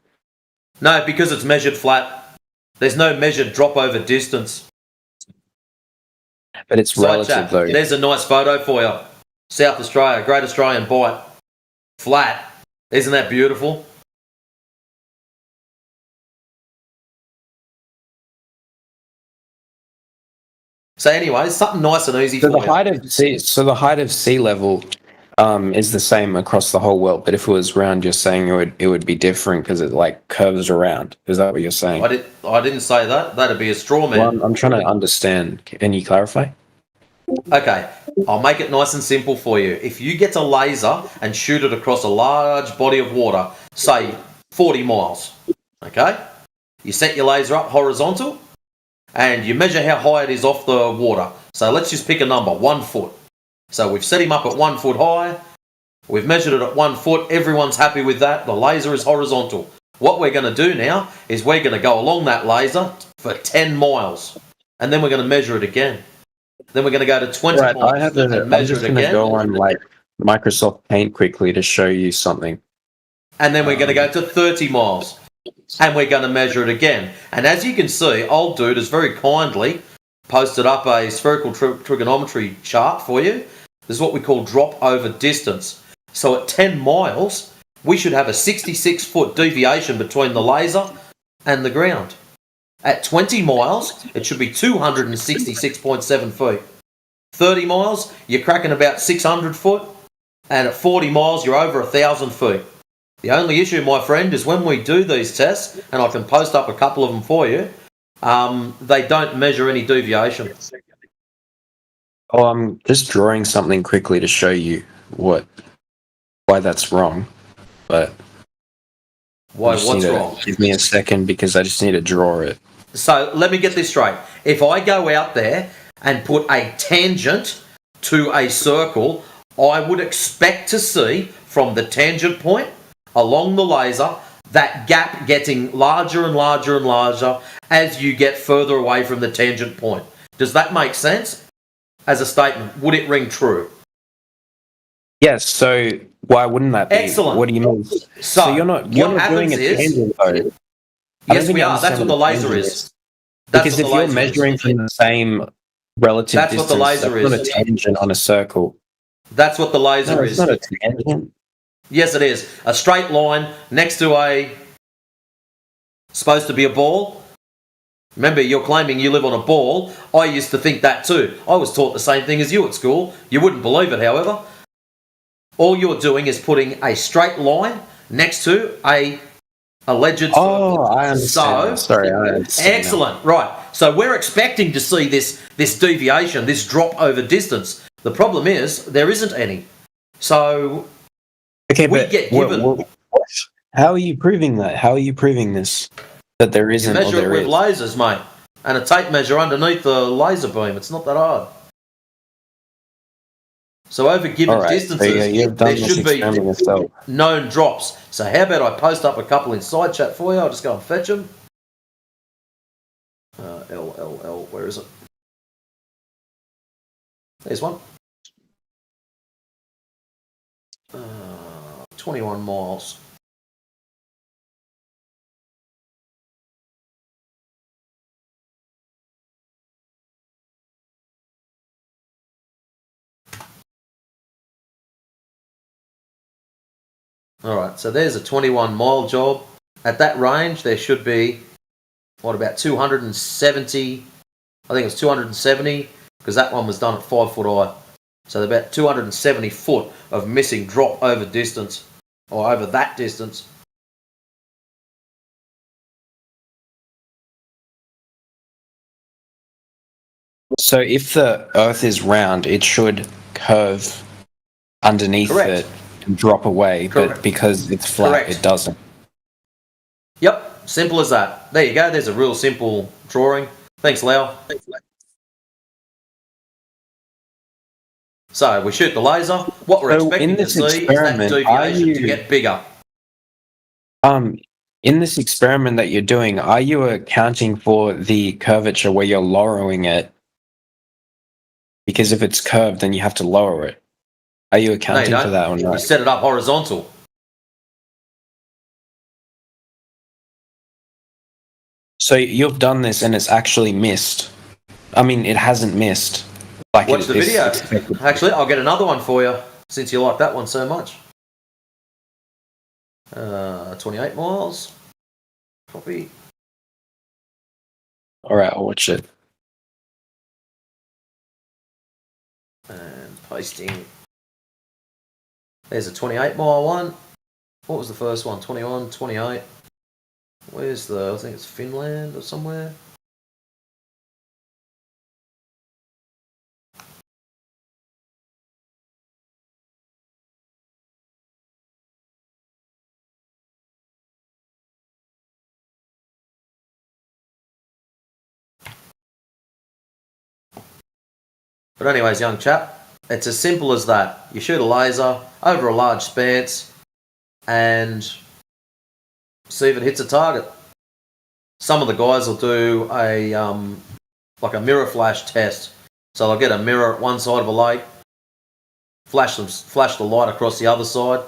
No, because it's measured flat. There's no measured drop over distance. But it's relative, though. There's a nice photo for you. South Australia, Great Australian Bight. Flat. Isn't that beautiful? So anyway, something nice and easy for you. The height of sea level is the same across the whole world, but if it was round, you're saying it would be different because it curves around. Is that what you're saying? I didn't say that. That'd be a straw man. Well, I'm trying to understand. Can you clarify? Okay, I'll make it nice and simple for you. If you get a laser and shoot it across a large body of water, say 40 miles, okay? You set your laser up horizontal and you measure how high it is off the water. So let's just pick a number, 1 foot. So we've set him up at 1 foot high. We've measured it at 1 foot. Everyone's happy with that. The laser is horizontal. What we're going to do now is we're going to go along that laser for 10 miles. And then we're going to measure it again. Then we're going to go to 20 miles and measure it again. I'm just going to go on Microsoft Paint quickly to show you something. And then we're going to go to 30 miles. And we're going to measure it again. And as you can see, old dude has very kindly posted up a spherical trigonometry chart for you. This is what we call drop over distance. So at 10 miles, we should have a 66-foot deviation between the laser and the ground. At 20 miles, it should be 266.7 feet. 30 miles, you're cracking about 600 foot. And at 40 miles, you're over 1,000 feet. The only issue, my friend, is when we do these tests, and I can post up a couple of them for you, they don't measure any deviation. Oh, I'm just drawing something quickly to show you why that's wrong. But what's wrong? Give me a second because I just need to draw it. So let me get this straight. If I go out there and put a tangent to a circle, I would expect to see from the tangent point along the laser that gap getting larger and larger and larger as you get further away from the tangent point. Does that make sense? As a statement, would it ring true? Yes, so why wouldn't that be? Excellent. What do you mean? So you're not doing a tangent though. Yes, we are. That's what the laser is. Because if you're measuring from the same relative distance, that's what the laser is. Not a tangent on a circle. That's what the laser is. It's not a tangent. Yes, it is. A straight line next to a supposed to be a ball. Remember, you're claiming you live on a ball. I used to think that too. I was taught the same thing as you at school. You wouldn't believe it, however. All you're doing is putting a straight line next to a alleged circle. Oh, I understand. So, Sorry, I understand. excellent. Right. So we're expecting to see this deviation, this drop over distance. The problem is there isn't any. So Okay, we but get given. how are you proving that? How are you proving this? That there You isn't or measure it there with is? lasers, mate, and a tape measure underneath the laser beam. It's not that hard. So over given All right, distances, so you've done there this should be experiment yourself. known drops. So how about I post up a couple in side chat for you? I'll just go and fetch them. L, where is it? There's one. 21 miles. Alright, so there's a 21 mile job. At that range, there should be, what, about 270, I think it was 270, because that one was done at 5 foot high. So about 270 foot of missing drop over distance, or over that distance. So if the Earth is round, it should curve underneath Correct. it and drop away, Correct. but because it's flat, Correct. it doesn't. Yep, simple as that. There you go, there's a real simple drawing. Thanks, Lau. So we shoot the laser. What we're So expecting in to this see is that experiment, are deviation to you- get bigger. In this experiment that you're doing, are you accounting for the curvature where you're lowering it? Because if it's curved, then you have to lower it. Are you No, you accounting for don't. that or You not? set it up horizontal. So you've done this and it's actually missed. I mean, it hasn't missed. Like Watch the it's video. expected. Actually, I'll get another one for you, since you like that one so much. 28 miles. Copy. All right, I'll watch it. And pasting. There's a 28 mile one. What was the first one? 21, 28. Where's the, I think it's Finland or somewhere. But anyways, young chap, it's as simple as that. You shoot a laser over a large expanse and see if it hits a target. Some of the guys will do a like a mirror flash test. So they'll get a mirror at one side of a lake, flash the light across the other side,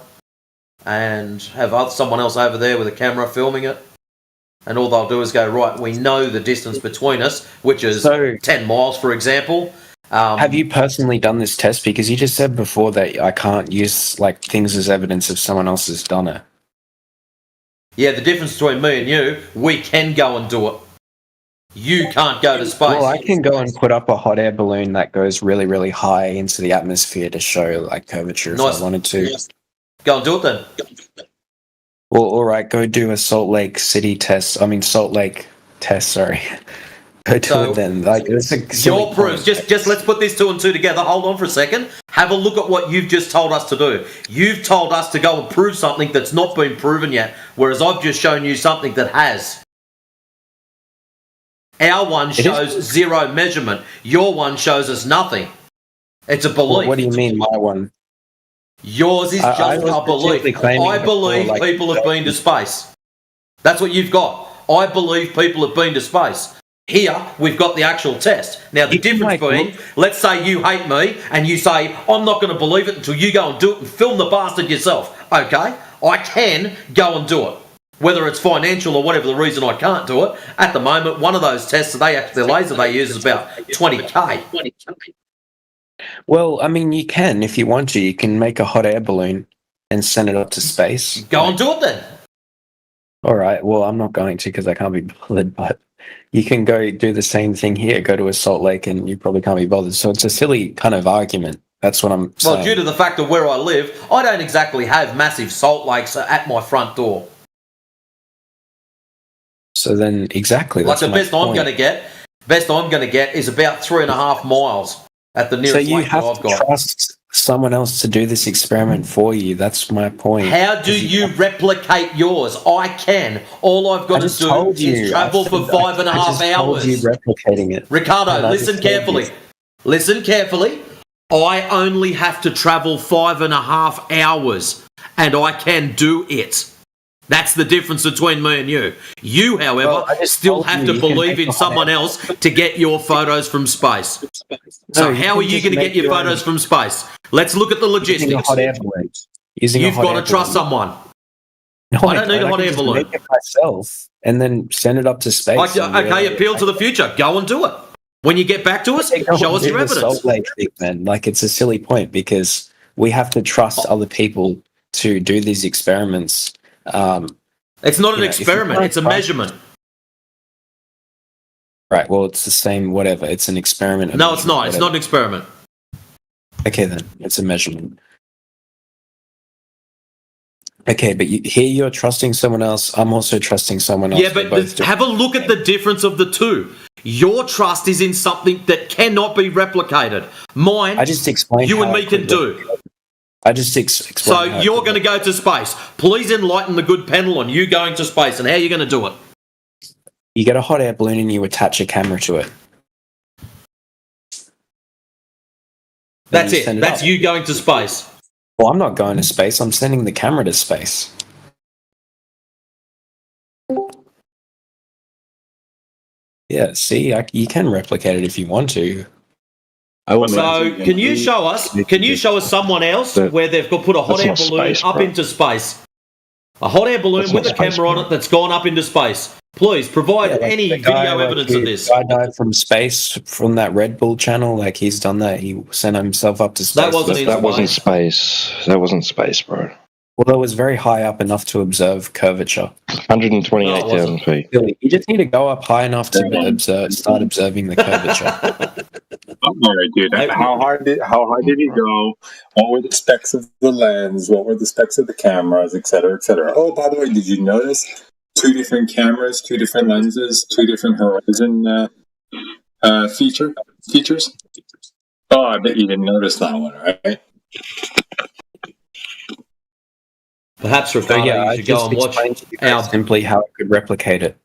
and have someone else over there with a camera filming it. And all they'll do is go, right, we know the distance between us, which is 10 miles, for example. Have you personally done this test? Because you just said before that I can't use like things as evidence if someone else has done it. Yeah, the difference between me and you, we can go and do it. You can't go to space. Well, I can go and put up a hot air balloon that goes really, really high into the atmosphere to show like curvature Nice. if I wanted to. Go and do it then. Well, all right, go do a Salt Lake test. Sorry, go do So, it then. Like it's a Your proof. Just let's put this two and two together. Hold on for a second. Have a look at what you've just told us to do. You've told us to go and prove something that's not been proven yet, whereas I've just shown you something that has. Our one shows zero measurement. Your one shows us nothing. It's a belief. What do you mean, my one? Yours is just I was a belief. particularly claiming I believe before, like, people have been to space. That's what you've got. I believe people have been to space. Here, we've got the actual test. Now, the difference being, let's say you hate me and you say, I'm not going to believe it until you go and do it and film the bastard yourself. Okay? I can go and do it. Whether it's financial or whatever the reason I can't do it, at the moment, one of those tests, the laser they use is about 20k. Well, I mean, you can if you want to. You can make a hot air balloon and send it up to space. Go and do it then. All right. Well, I'm not going to because I can't be bothered. But you can go do the same thing here. Go to a salt lake, and you probably can't be bothered. So it's a silly kind of argument. That's what I'm saying. Well, due to the fact of where I live, I don't exactly have massive salt lakes at my front door. So then, exactly. Like That's the best I'm going to get is about 3.5 miles at the nearest So you lake that have I've to got. trust someone else to do this experiment for you. That's my point. How do you replicate yours? I can. All I've got to do is travel for 5.5 hours. You replicating it. Ricardo, listen carefully. Listen carefully. I only have to travel 5.5 hours, and I can do it. That's the difference between me and you. You, however, still have to believe in someone else to get your photos from space. So how are you going to get your photos from space? Let's look at the logistics. You've got to trust someone. No, I don't need a hot air balloon. Make it myself and then send it up to space. Okay, appeal to the future. Go and do it. When you get back to us, show us your evidence. Salt Lake thing, man. Like, it's a silly point because we have to trust other people to do these experiments. It's not an experiment, it's a measurement. Right, well, it's the same, whatever. It's an experiment. No, it's not. It's not an experiment. Okay, then. It's a measurement. Okay, but here you're trusting someone else. I'm also trusting someone else. Yeah, but have a look at the difference of the two. Your trust is in something that cannot be replicated. Mine, I just explained you and me can do. I just explained. So you're going to go to space. Please enlighten the good panel on you going to space and how you're going to do it. You get a hot air balloon and you attach a camera to it. That's it. That's you going to space. Well, I'm not going to space. I'm sending the camera to space. Yeah, see, you can replicate it if you want to. So, can you show us? Can you show us someone else where they've got put a hot air balloon up into space? A hot air balloon with a camera on it that's gone up into space. Please provide any video evidence of this. Guy died from space from that Red Bull channel. Like, he's done that. He sent himself up to space. That wasn't space. That wasn't space, bro. Well, it was very high up enough to observe curvature. 128,000 feet. You just need to go up high enough to start observing the curvature. All right, dude. How high did he go? What were the specs of the lens? What were the specs of the cameras, et cetera, et cetera? Oh, by the way, did you notice 2 different cameras, 2 different lenses, 2 different horizon features? Oh, I bet you didn't notice that one, right? Perhaps, Ricardo, you should go and watch simply how it could replicate it.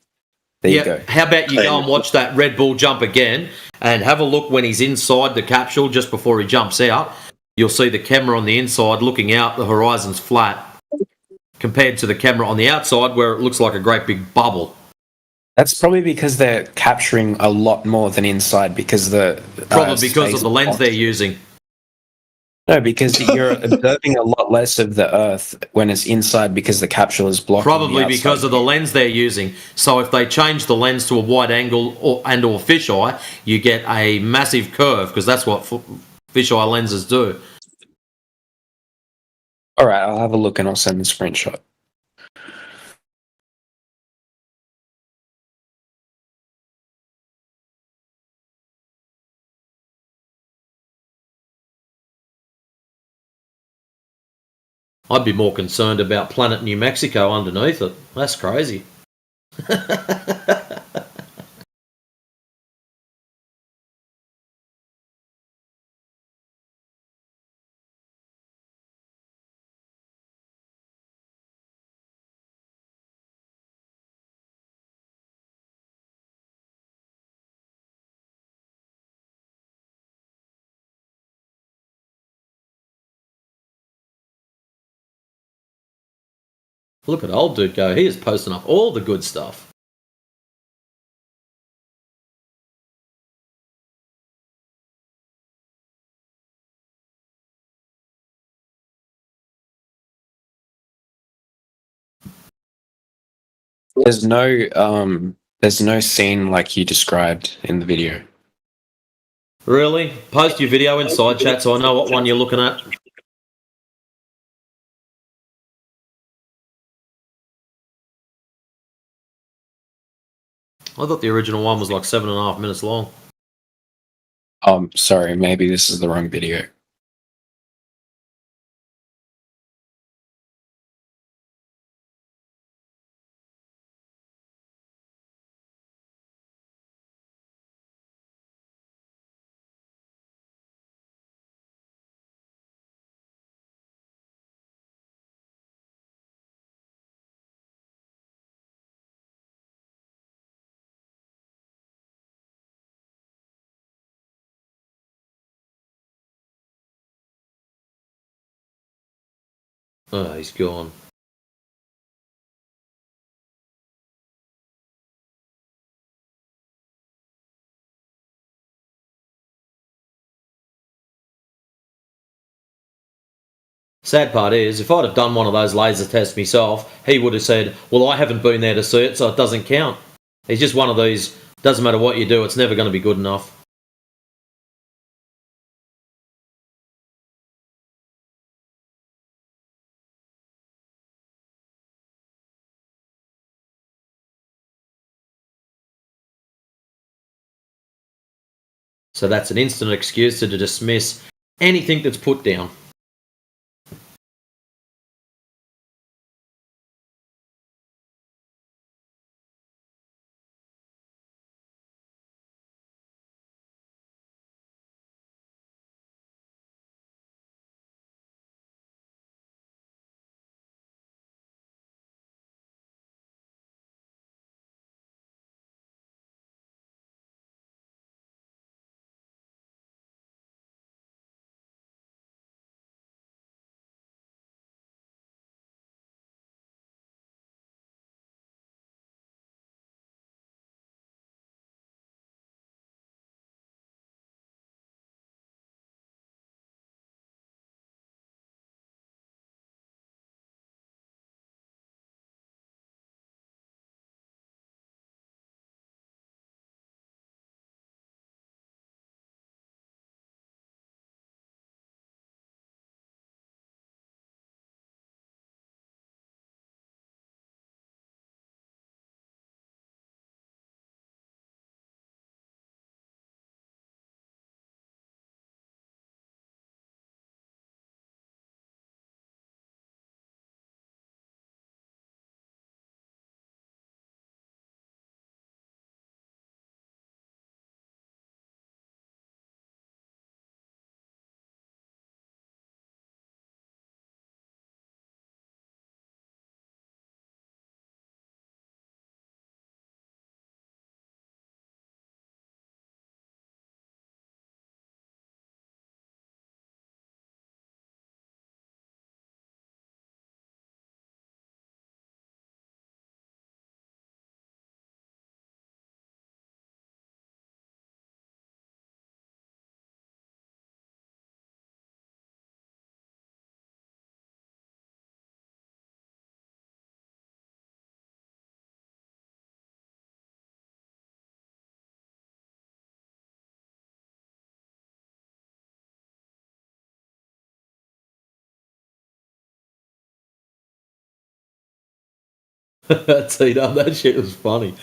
There you go. How about you go and watch that Red Bull jump again and have a look when he's inside the capsule just before he jumps out. You'll see the camera on the inside looking out, the horizon's flat, compared to the camera on the outside where it looks like a great big bubble. That's probably because they're capturing a lot more than inside because Probably because of the lens they're using. No, because you're observing a lot less of the Earth when it's inside because the capsule is blocking. Probably because of the lens they're using. So if they change the lens to a wide angle or fisheye, you get a massive curve because that's what fisheye lenses do. All right, I'll have a look and I'll send a screenshot. I'd be more concerned about Planet New Mexico underneath it. That's crazy. Look at old dude go. He is posting up all the good stuff. There's no scene like you described in the video. Really? Post your video in side chat so I know what one you're looking at. I thought the original one was like 7.5 minutes long. Sorry, maybe this is the wrong video. Oh, he's gone. Sad part is, if I'd have done one of those laser tests myself, he would have said, well, I haven't been there to see it, so it doesn't count. He's just one of these, doesn't matter what you do, it's never going to be good enough. So that's an instant excuse to dismiss anything that's put down. T-Dub, that shit was funny.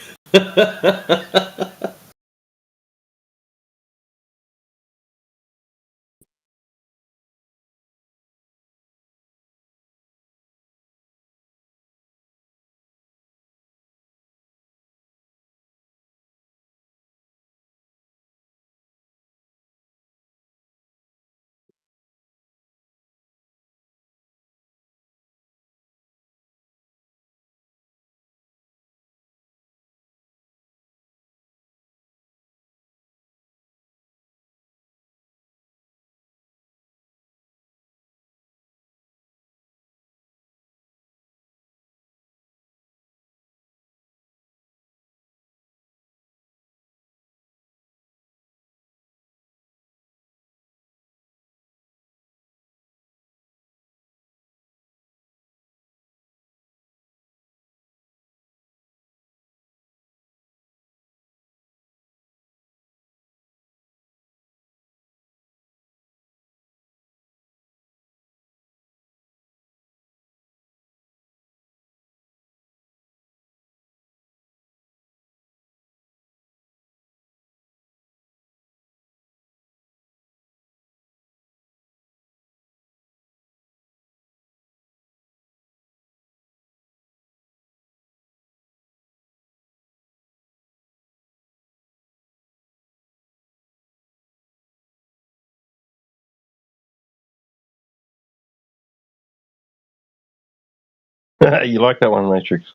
You like that one, Matrix?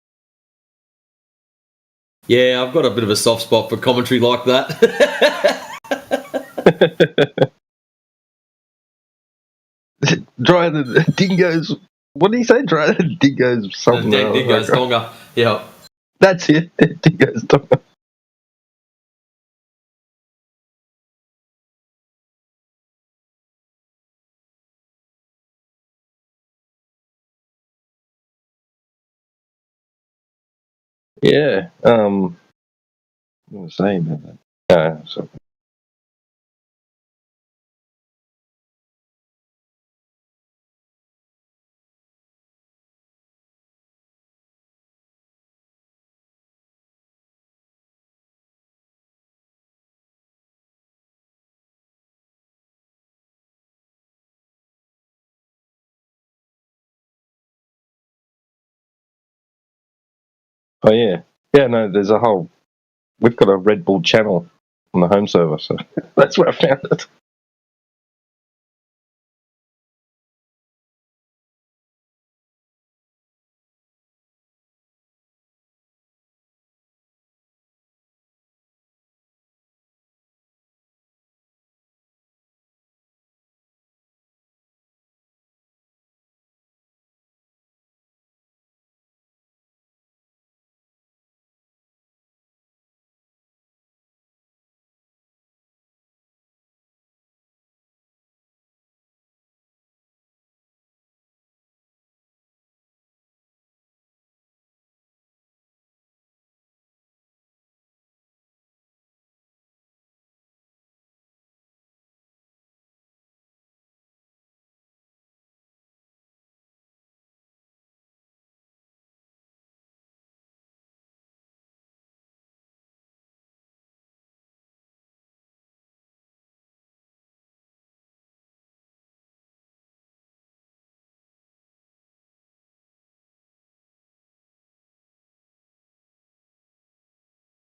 Yeah, I've got a bit of a soft spot for commentary like that. Dry the dingoes. What did he say? Dry the dingoes something. Dingoes Tonga. Yeah. That's it. Dingoes Tonga. Yeah. What was I saying about that? So. Oh yeah, yeah. No, there's a whole. We've got a Red Bull channel on the home server, so that's where I found it.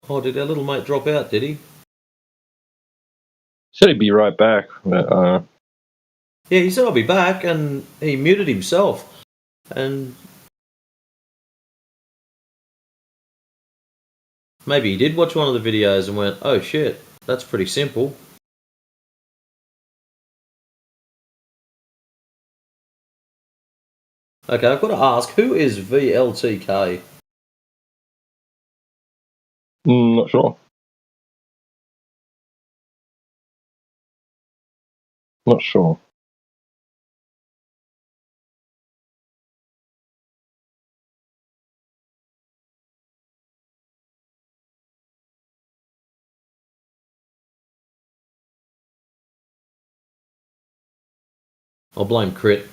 Oh, did our little mate drop out, did he? Said he'd be right back. But, Yeah, he said I'll be back, and he muted himself. And maybe he did watch one of the videos and went, oh shit, that's pretty simple. Okay, I've got to ask, who is VLTK? Not sure. Not sure. I'll blame Crit.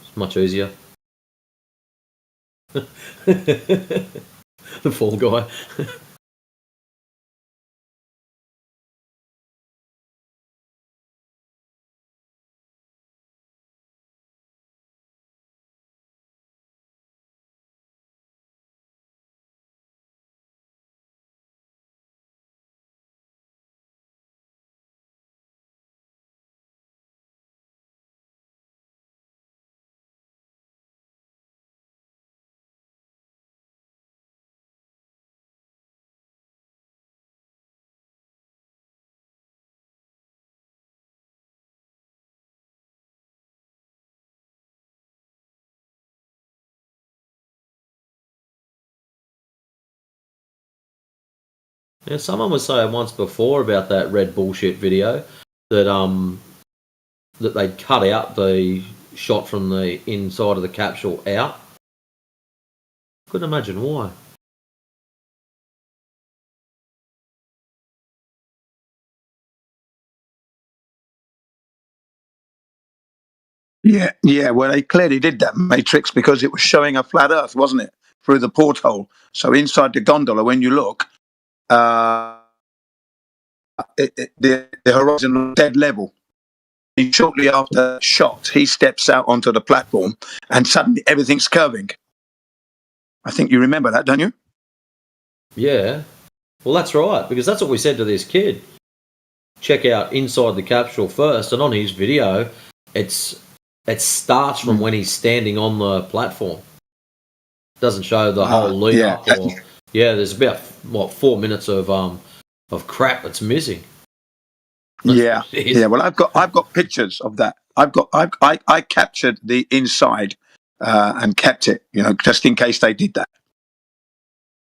It's much easier. The fall guy. Yeah, someone was saying once before about that red bullshit video that that they'd cut out the shot from the inside of the capsule out. Couldn't imagine why. Yeah. Well, they clearly did that, Matrix, because it was showing a flat Earth, wasn't it, through the porthole? So inside the gondola, when you look, the horizon was dead level. And shortly after shot, he steps out onto the platform, and suddenly everything's curving. I think you remember that, don't you? Yeah. Well, that's right, because that's what we said to this kid. Check out inside the capsule first, and on his video, it's It starts from when he's standing on the platform. Doesn't show the whole lead yeah. up. Or, yeah, there's about 4 minutes of crap that's missing. Yeah, yeah. Well, I've got pictures of that. I captured the inside and kept it, just in case they did that.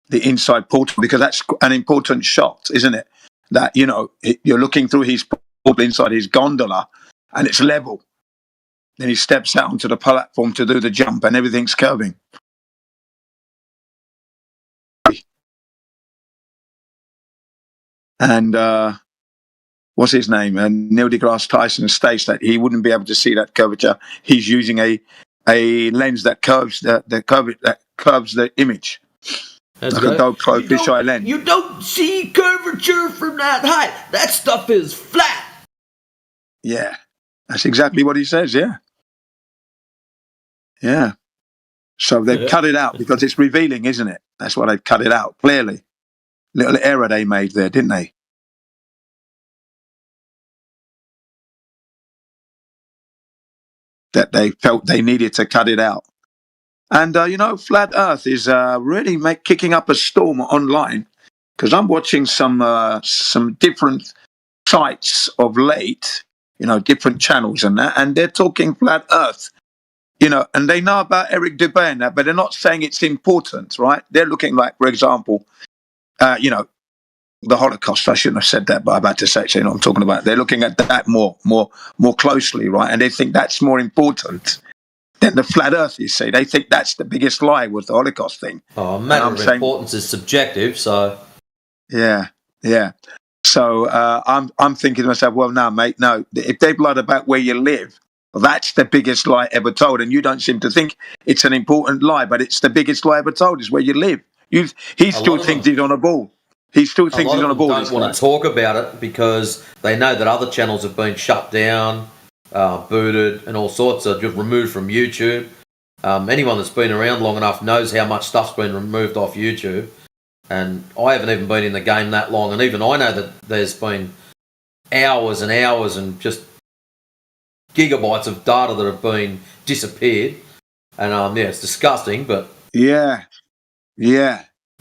The inside portal, because that's an important shot, isn't it? That you're looking through his portal inside his gondola, and it's level. Then he steps out onto the platform to do the jump, and everything's curving. And what's his name? And Neil deGrasse Tyson states that he wouldn't be able to see that curvature. He's using a lens that curves the image, That's like a GoPro fisheye lens. You don't see curvature from that height. That stuff is flat. Yeah, that's exactly what he says. Yeah, yeah. So they've cut it out because it's revealing, isn't it? That's why they've cut it out clearly. Little error they made there, didn't they? That they felt they needed to cut it out. And, Flat Earth is really kicking up a storm online, because I'm watching some different sites of late, different channels and that, and they're talking Flat Earth, and they know about Eric Dubé and that, but they're not saying it's important, right? They're looking like, for example, the Holocaust. I shouldn't have said that, but I'm about to say it, so you know what I'm talking about. They're looking at that more closely, right? And they think that's more important than the flat Earth. You see, they think that's the biggest lie with the Holocaust thing. Oh, a matter of importance is subjective, so yeah. So I'm thinking to myself, well, no, mate, no. If they've lied about where you live, that's the biggest lie ever told, and you don't seem to think it's an important lie, but it's the biggest lie ever told is where you live. He still thinks he's on a ball. He still thinks he's on a ball. Don't want to talk about it because they know that other channels have been shut down, booted, and all sorts of just removed from YouTube. Anyone that's been around long enough knows how much stuff's been removed off YouTube. And I haven't even been in the game that long, and even I know that there's been hours and hours and just gigabytes of data that have been disappeared. And it's disgusting, but yeah.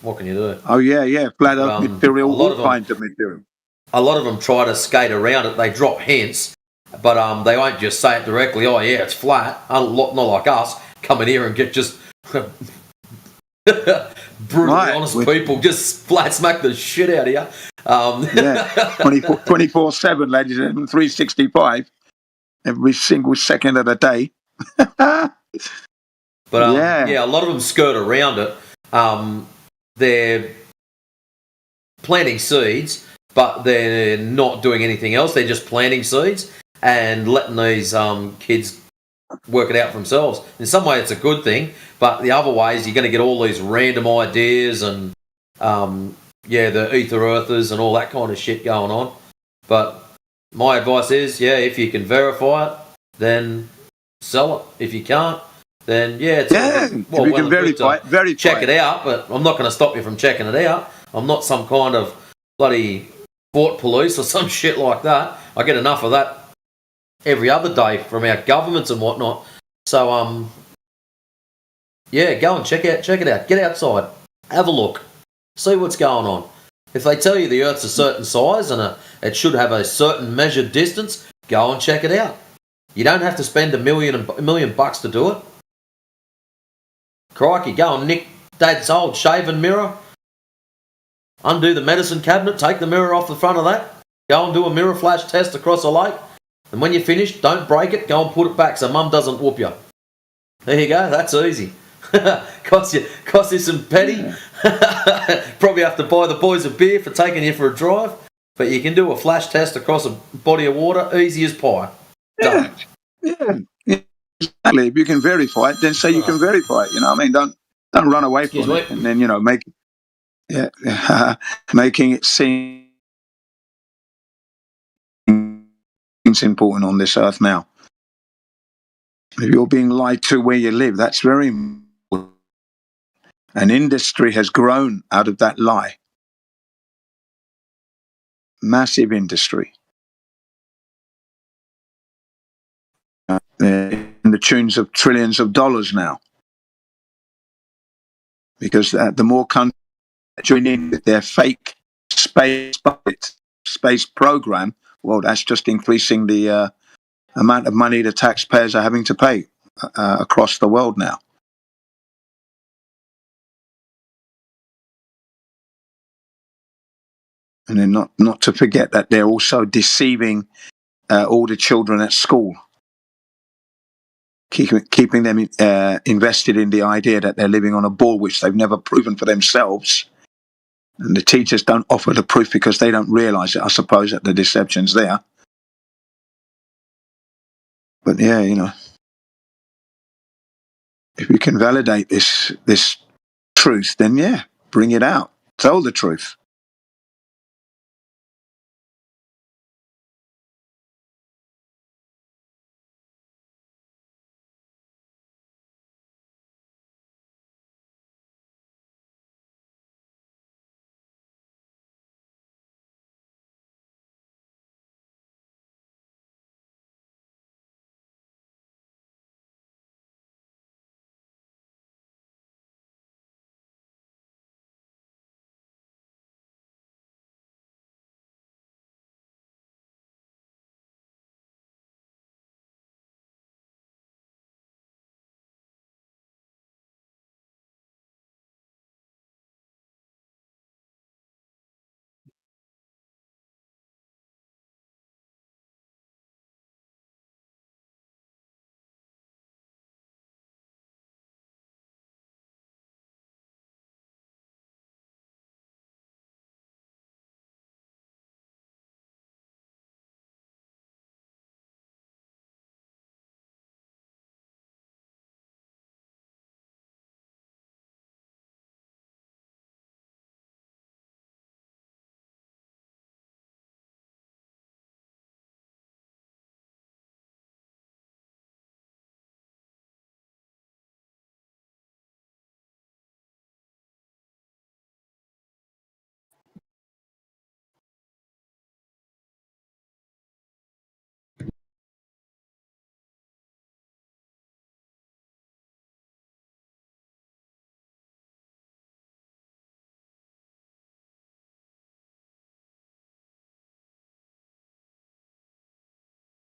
What can you do? Oh yeah, flat Earth material, all kinds of material. A lot of them try to skate around it. They drop hints, but they won't just say it directly. Oh yeah, it's flat. Not like us coming here and get just brutally honest people just flat smack the shit out of you. 24/7, ladies and gentlemen, 365, every single second of the day. But a lot of them skirt around it. They're planting seeds, but they're not doing anything else. They're just planting seeds and letting these kids work it out for themselves. In some way, it's a good thing, but the other way is you're going to get all these random ideas and, the ether earthers and all that kind of shit going on. But my advice is, if you can verify it, then sell it. If you can't, then if you can verify check it out, but I'm not going to stop you from checking it out. I'm not some kind of bloody sport police or some shit like that. I get enough of that every other day from our governments and whatnot. So go and check it out. Get outside, have a look, see what's going on. If they tell you the Earth's a certain size and it should have a certain measured distance, go and check it out. You don't have to spend $1 million to do it. Crikey, go and nick Dad's old shaving mirror, undo the medicine cabinet, take the mirror off the front of that, go and do a mirror flash test across a lake, and when you're finished, don't break it, go and put it back so Mum doesn't whoop you. There you go, that's easy. cost you some petty. Probably have to buy the boys a beer for taking you for a drive, but you can do a flash test across a body of water, easy as pie. Done. Yeah. Exactly. If you can verify it, then say you can verify it. You know what I mean? Don't run away from it, and then making it seem it's important on this earth now. If you're being lied to where you live, that's very important. An industry has grown out of that lie. Massive industry. tunes of trillions of dollars now. Because the more countries join in with their fake space program, well, that's just increasing the amount of money the taxpayers are having to pay across the world now. And then not to forget that they're also deceiving all the children at school, keeping them invested in the idea that they're living on a ball, which they've never proven for themselves. And the teachers don't offer the proof because they don't realise it, I suppose, that the deception's there. But yeah, you know, if we can validate this truth, then yeah, bring it out. Tell the truth.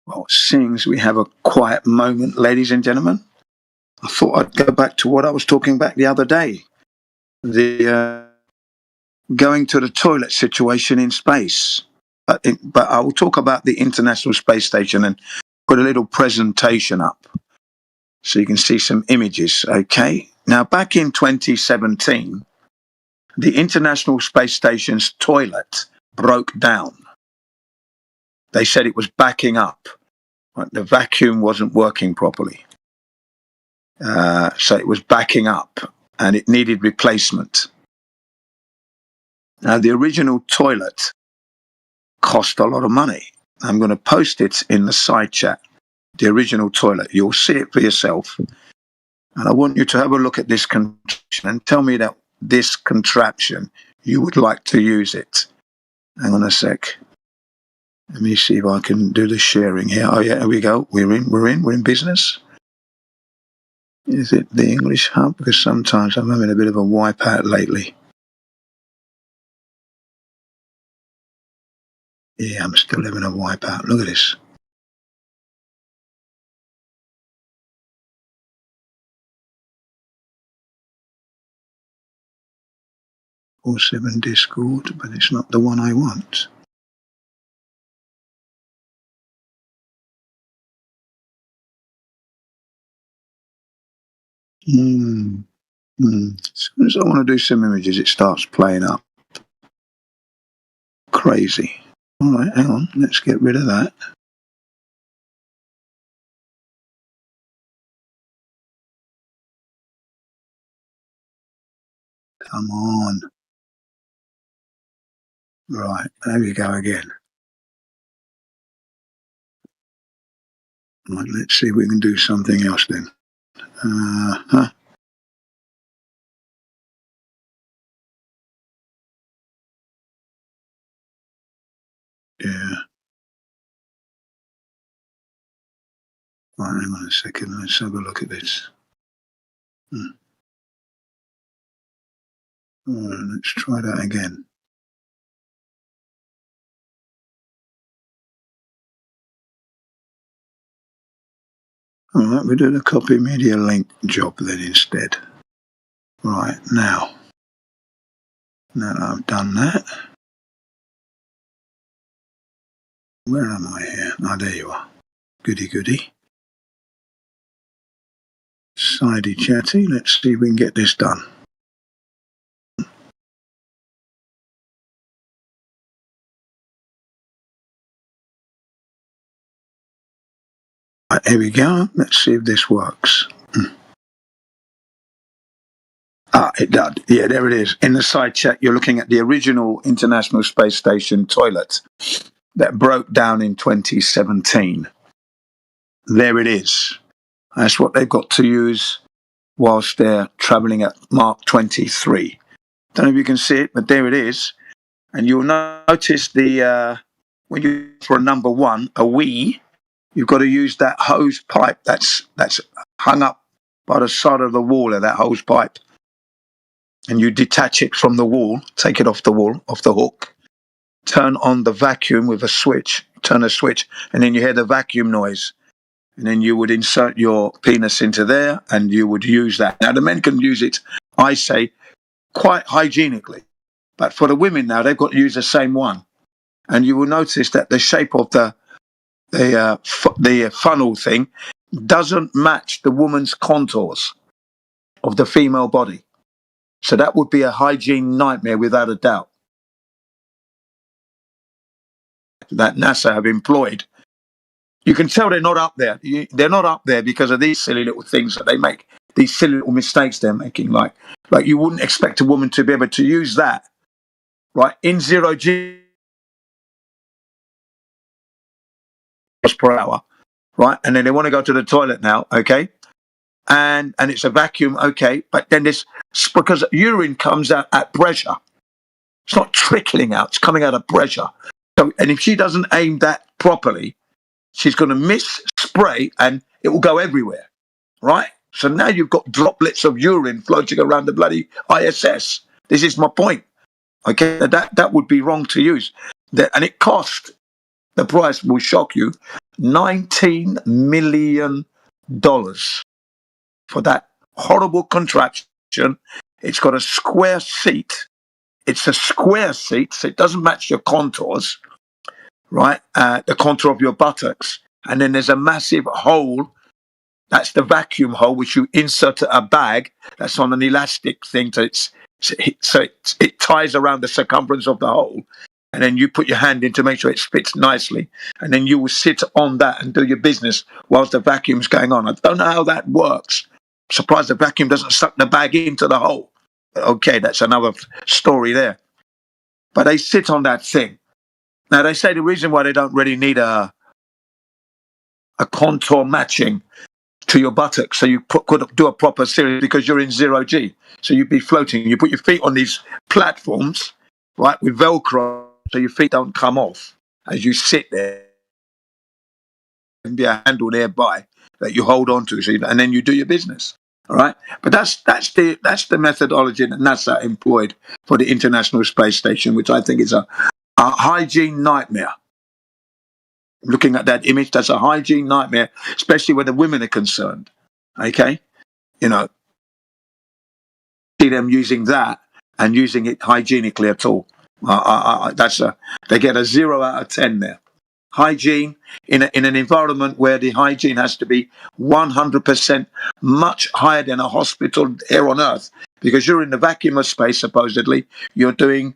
Well, seeing as we have a quiet moment, ladies and gentlemen, I thought I'd go back to what I was talking about the other day. The going to the toilet situation in space. But I will talk about the International Space Station and put a little presentation up so you can see some images, okay? Now, back in 2017, the International Space Station's toilet broke down. They said it was backing up. Right? The vacuum wasn't working properly. So it was backing up and it needed replacement. Now, the original toilet cost a lot of money. I'm going to post it in the side chat, the original toilet. You'll see it for yourself. And I want you to have a look at this contraption and tell me that this contraption, you would like to use it. Hang on a sec. Let me see if I can do the sharing here. Oh, yeah, here we go. We're in business. Is it the English hub? Because sometimes I'm having a bit of a wipeout lately. Yeah, I'm still having a wipeout. Look at this. Or 7 Discord, but it's not the one I want. As soon as I want to do some images, it starts playing up. Crazy. All right, hang on. Let's get rid of that. Come on. Right, there we go again. Right, let's see if we can do something else then. Yeah. Right, hang on a second. Let's have a look at this. Right, let's try that again. All right, we do the copy media link job then instead. Right, now that I've done that, where am I here? Ah, there you are. Goody goody. Sidey chatty. Let's see if we can get this done. Right, here we go. Let's see if this works. It does. Yeah, there it is. In the side chat, you're looking at the original International Space Station toilet that broke down in 2017. There it is. That's what they've got to use whilst they're travelling at Mark 23. Don't know if you can see it, but there it is. And you'll notice the when you for a number one, a wee, you've got to use that hose pipe that's hung up by the side of the wall of that hose pipe. And you detach it from the wall, take it off the wall, off the hook, turn on the vacuum with a switch, turn a switch, and then you hear the vacuum noise. And then you would insert your penis into there and you would use that. Now, the men can use it, I say, quite hygienically. But for the women now, they've got to use the same one. And you will notice that the shape of the funnel thing doesn't match the woman's contours of the female body. So that would be a hygiene nightmare without a doubt that NASA have employed. You can tell they're not up there. They're not up there because of these silly little things that they make, these silly little mistakes they're making. Like you wouldn't expect a woman to be able to use that, right, in 0G per hour, right? And then they want to go to the toilet now, okay? And it's a vacuum, okay? But then this, because urine comes out at pressure. It's not trickling out, it's coming out of pressure. So, and if she doesn't aim that properly, she's going to miss spray and it will go everywhere, right? So now you've got droplets of urine floating around the bloody ISS. This is my point, okay? That would be wrong to use. And it cost, the price will shock you, $19 million for that horrible contraption. It's got a square seat. It's a square seat, so it doesn't match your contours, right? The contour of your buttocks. And then there's a massive hole. That's the vacuum hole, which you insert a bag that's on an elastic thing. So it ties around the circumference of the hole. And then you put your hand in to make sure it fits nicely. And then you will sit on that and do your business whilst the vacuum's going on. I don't know how that works. I'm surprised the vacuum doesn't suck the bag into the hole. Okay, that's another story there. But they sit on that thing. Now, they say the reason why they don't really need a contour matching to your buttocks, so you could do a proper series, because you're in 0G. So you'd be floating. You put your feet on these platforms, right, with Velcro, so your feet don't come off as you sit there. And be a handle nearby that you hold on to, and then you do your business. All right, but that's the methodology that NASA employed for the International Space Station, which I think is a hygiene nightmare. Looking at that image, that's a hygiene nightmare, especially when the women are concerned. Okay, you know, see them using that and using it hygienically at all. They get a 0 out of 10 there. Hygiene in an environment where the hygiene has to be 100% much higher than a hospital here on Earth, because you're in the vacuum of space. Supposedly you're doing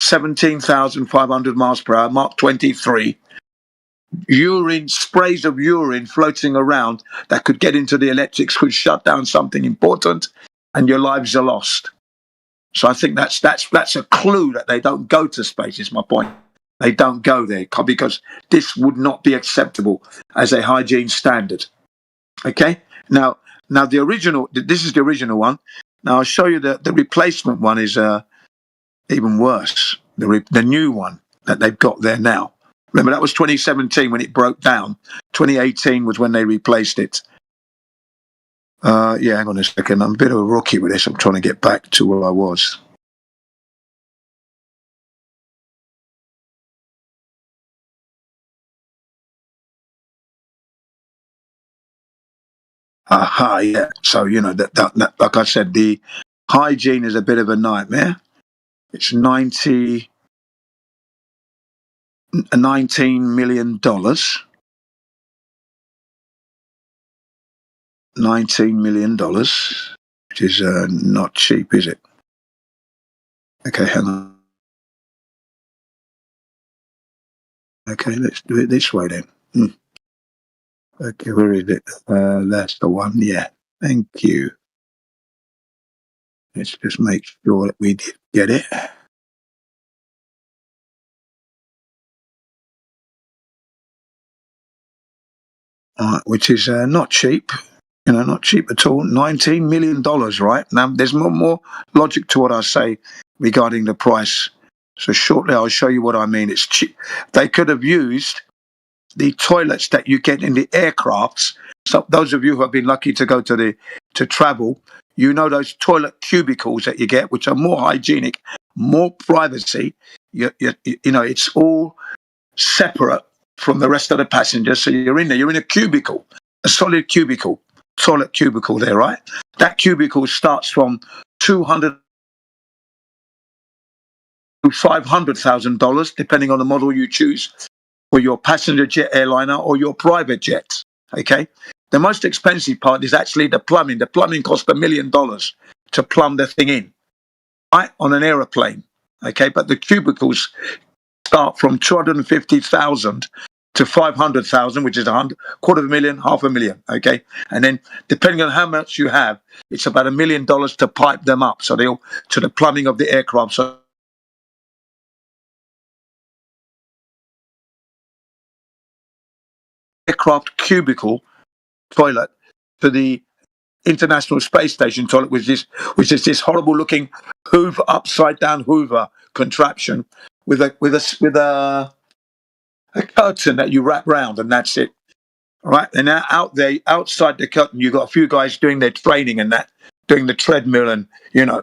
17,500 miles per hour, Mach 23. Urine, sprays of urine floating around that could get into the electrics, could shut down something important, and your lives are lost. So I think that's a clue that they don't go to space, is my point. They don't go there because this would not be acceptable as a hygiene standard. Okay? Now the original, this is the original one. Now I'll show you the replacement one is even worse. The new one that they've got there now. Remember, that was 2017 when it broke down. 2018 was when they replaced it. Yeah, hang on a second. I'm a bit of a rookie with this. I'm trying to get back to where I was. Aha, yeah. So, you know, that like I said, the hygiene is a bit of a nightmare. It's $19 million. $19 million, which is not cheap, is it? Okay, hang on. Okay, let's do it this way then. Okay, where is it? That's the one. Yeah, thank you. Let's just make sure that we did get it. Which is not cheap. You know, not cheap at all. $19 million, right? Now, there's more logic to what I say regarding the price. So shortly, I'll show you what I mean. It's cheap. They could have used the toilets that you get in the aircrafts. So those of you who have been lucky to go to travel, you know those toilet cubicles that you get, which are more hygienic, more privacy. You know, it's all separate from the rest of the passengers. So you're in there. You're in a cubicle, a solid cubicle. Toilet cubicle there, right? That cubicle starts from $200,000 to $500,000, depending on the model you choose for your passenger jet airliner or your private jet. Okay, the most expensive part is actually the plumbing. The plumbing costs $1 million to plumb the thing in, right, on an aeroplane. Okay, but the cubicles start from $250,000 to $500,000, which is $250,000, $500,000. Okay, and then depending on how much you have, it's about $1 million to pipe them up. So they'll to the plumbing of the aircraft. So aircraft cubicle toilet to the International Space Station toilet, which is this horrible looking Hoover, upside down Hoover contraption with a curtain that you wrap round, and that's it. All right, and now out there, outside the curtain, you've got a few guys doing their training and that, doing the treadmill and, you know,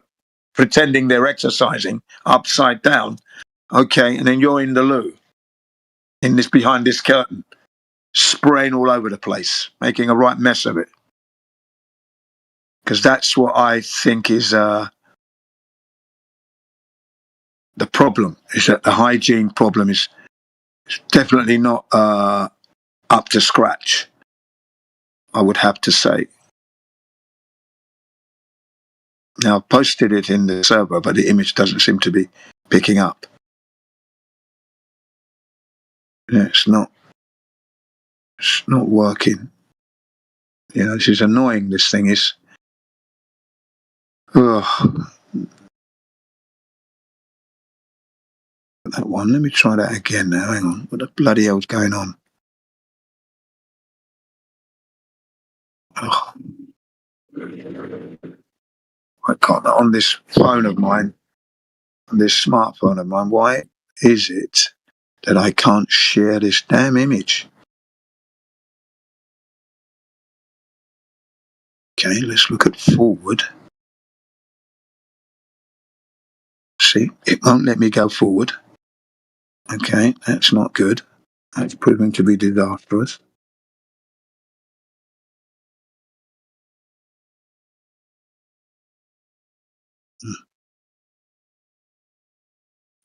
pretending they're exercising upside down. Okay, and then you're in the loo, behind this curtain, spraying all over the place, making a right mess of it. Because that's what I think is the problem, is that the hygiene problem is definitely not up to scratch, I would have to say. Now, I've posted it in the server, but the image doesn't seem to be picking up. Yeah, it's not working. You know, this is annoying, this thing is. Ugh. That one, let me try that again now. Hang on, what the bloody hell's going on? Ugh. I can't, on this phone of mine, on this smartphone of mine, why is it that I can't share this damn image? Okay, let's look at forward. See, it won't let me go forward. Okay, that's not good. That's proving to be disastrous.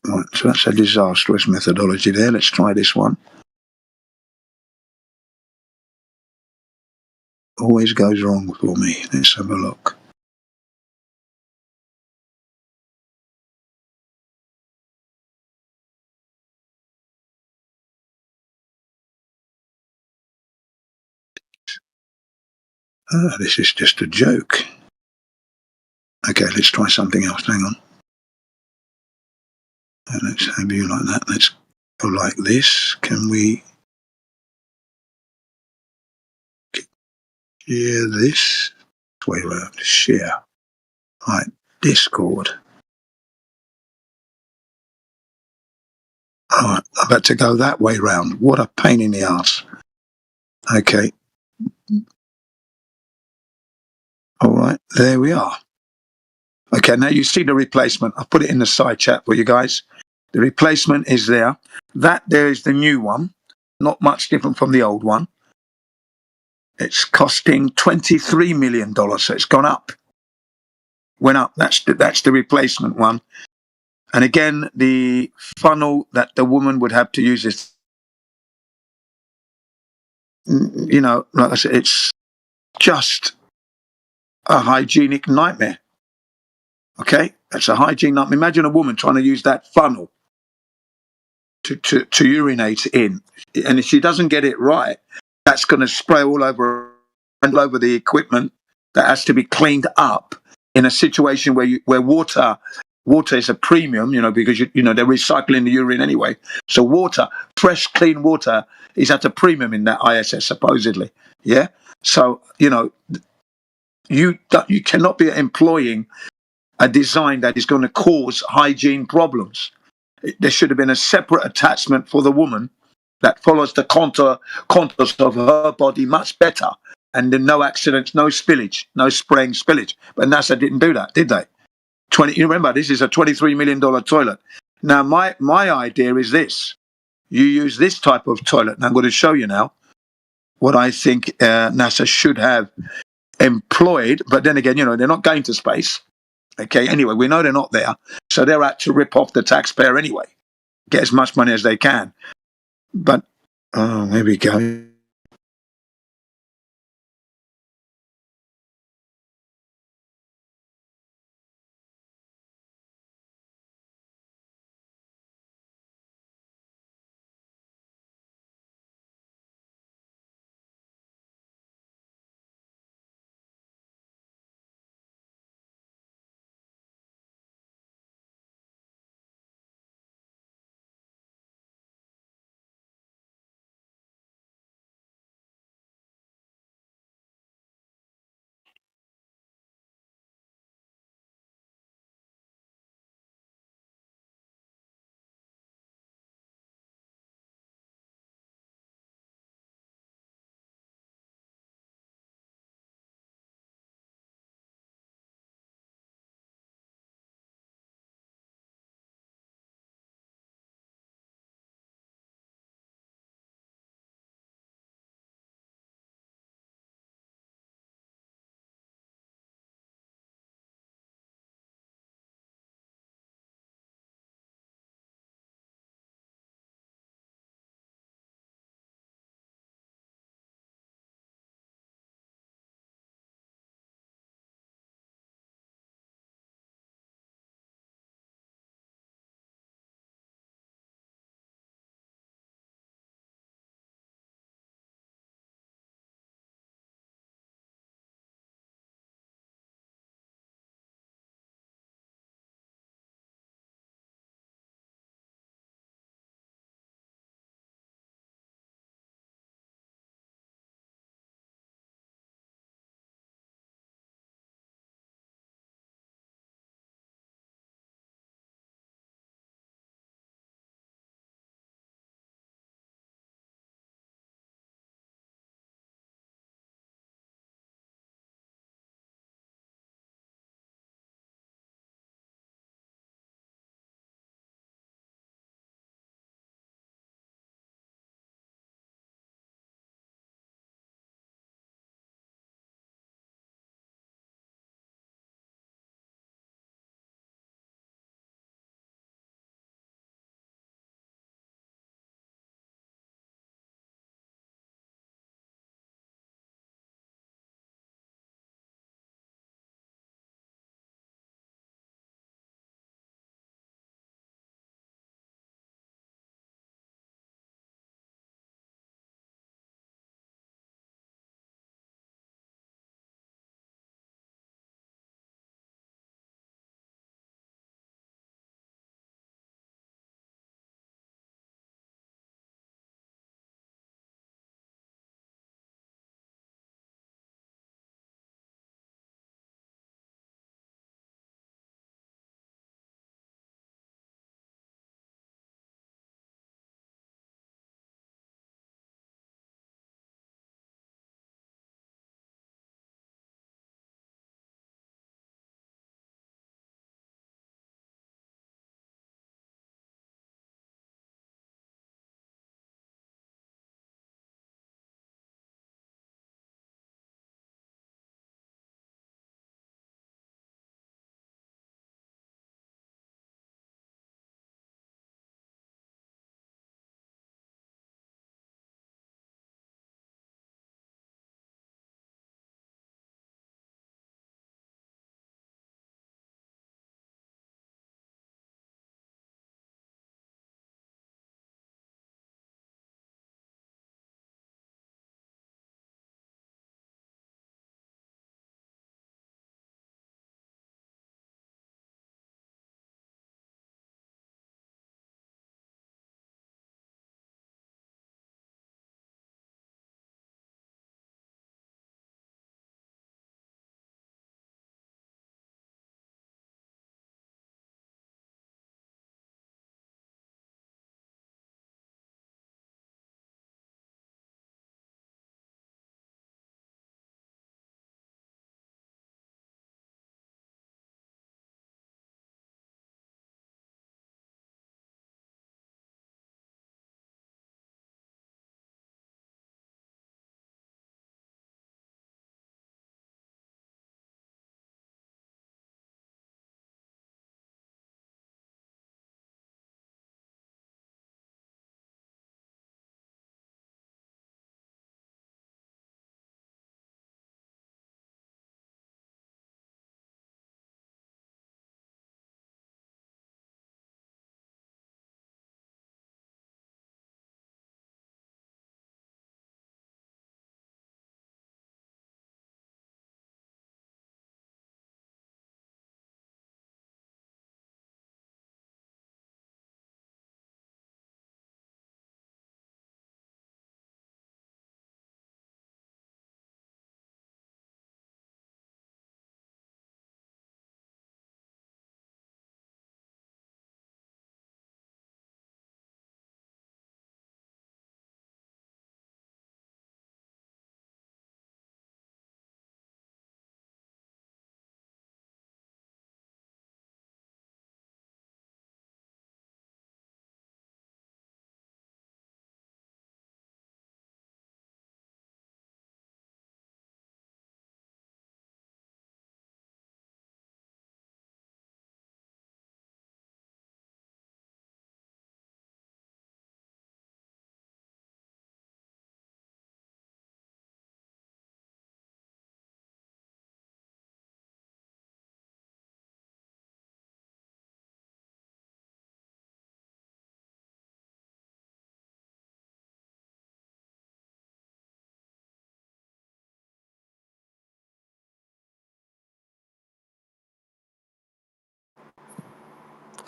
Right, so that's a disastrous methodology there. Let's try this one. Always goes wrong for me. Let's have a look. This is just a joke. Okay, let's try something else. Hang on. Let's have you like that. Let's go like this. Can we share this? Way around. Share. Right. Discord. All right, I've had to go that way round. What a pain in the ass. Okay. All right, there we are. Okay, now you see the replacement. I've put it in the side chat for you guys. The replacement is there. That there is the new one. Not much different from the old one. It's costing $23 million, so it's gone up. Went up. That's the replacement one. And again, the funnel that the woman would have to use is, you know, like I said, it's just a hygienic nightmare. Okay, that's a hygiene nightmare. Imagine a woman trying to use that funnel to urinate in, and if she doesn't get it right, that's going to spray all over the equipment that has to be cleaned up in a situation where water is a premium, you know, because you know they're recycling the urine anyway. So water, fresh clean water, is at a premium in that ISS supposedly. Yeah. So you know you cannot be employing a design that is going to cause hygiene problems. There should have been a separate attachment for the woman that follows the contours of her body much better, and then no accidents, no spillage, no spraying spillage. But NASA didn't do that, did they? You remember, this is a $23 million toilet. Now, my idea is this: you use this type of toilet, and I'm going to show you now what I think NASA should have employed. But then again, you know, they're not going to space. Okay, anyway, we know they're not there, so they're out to rip off the taxpayer anyway, get as much money as they can. But, oh, there we go.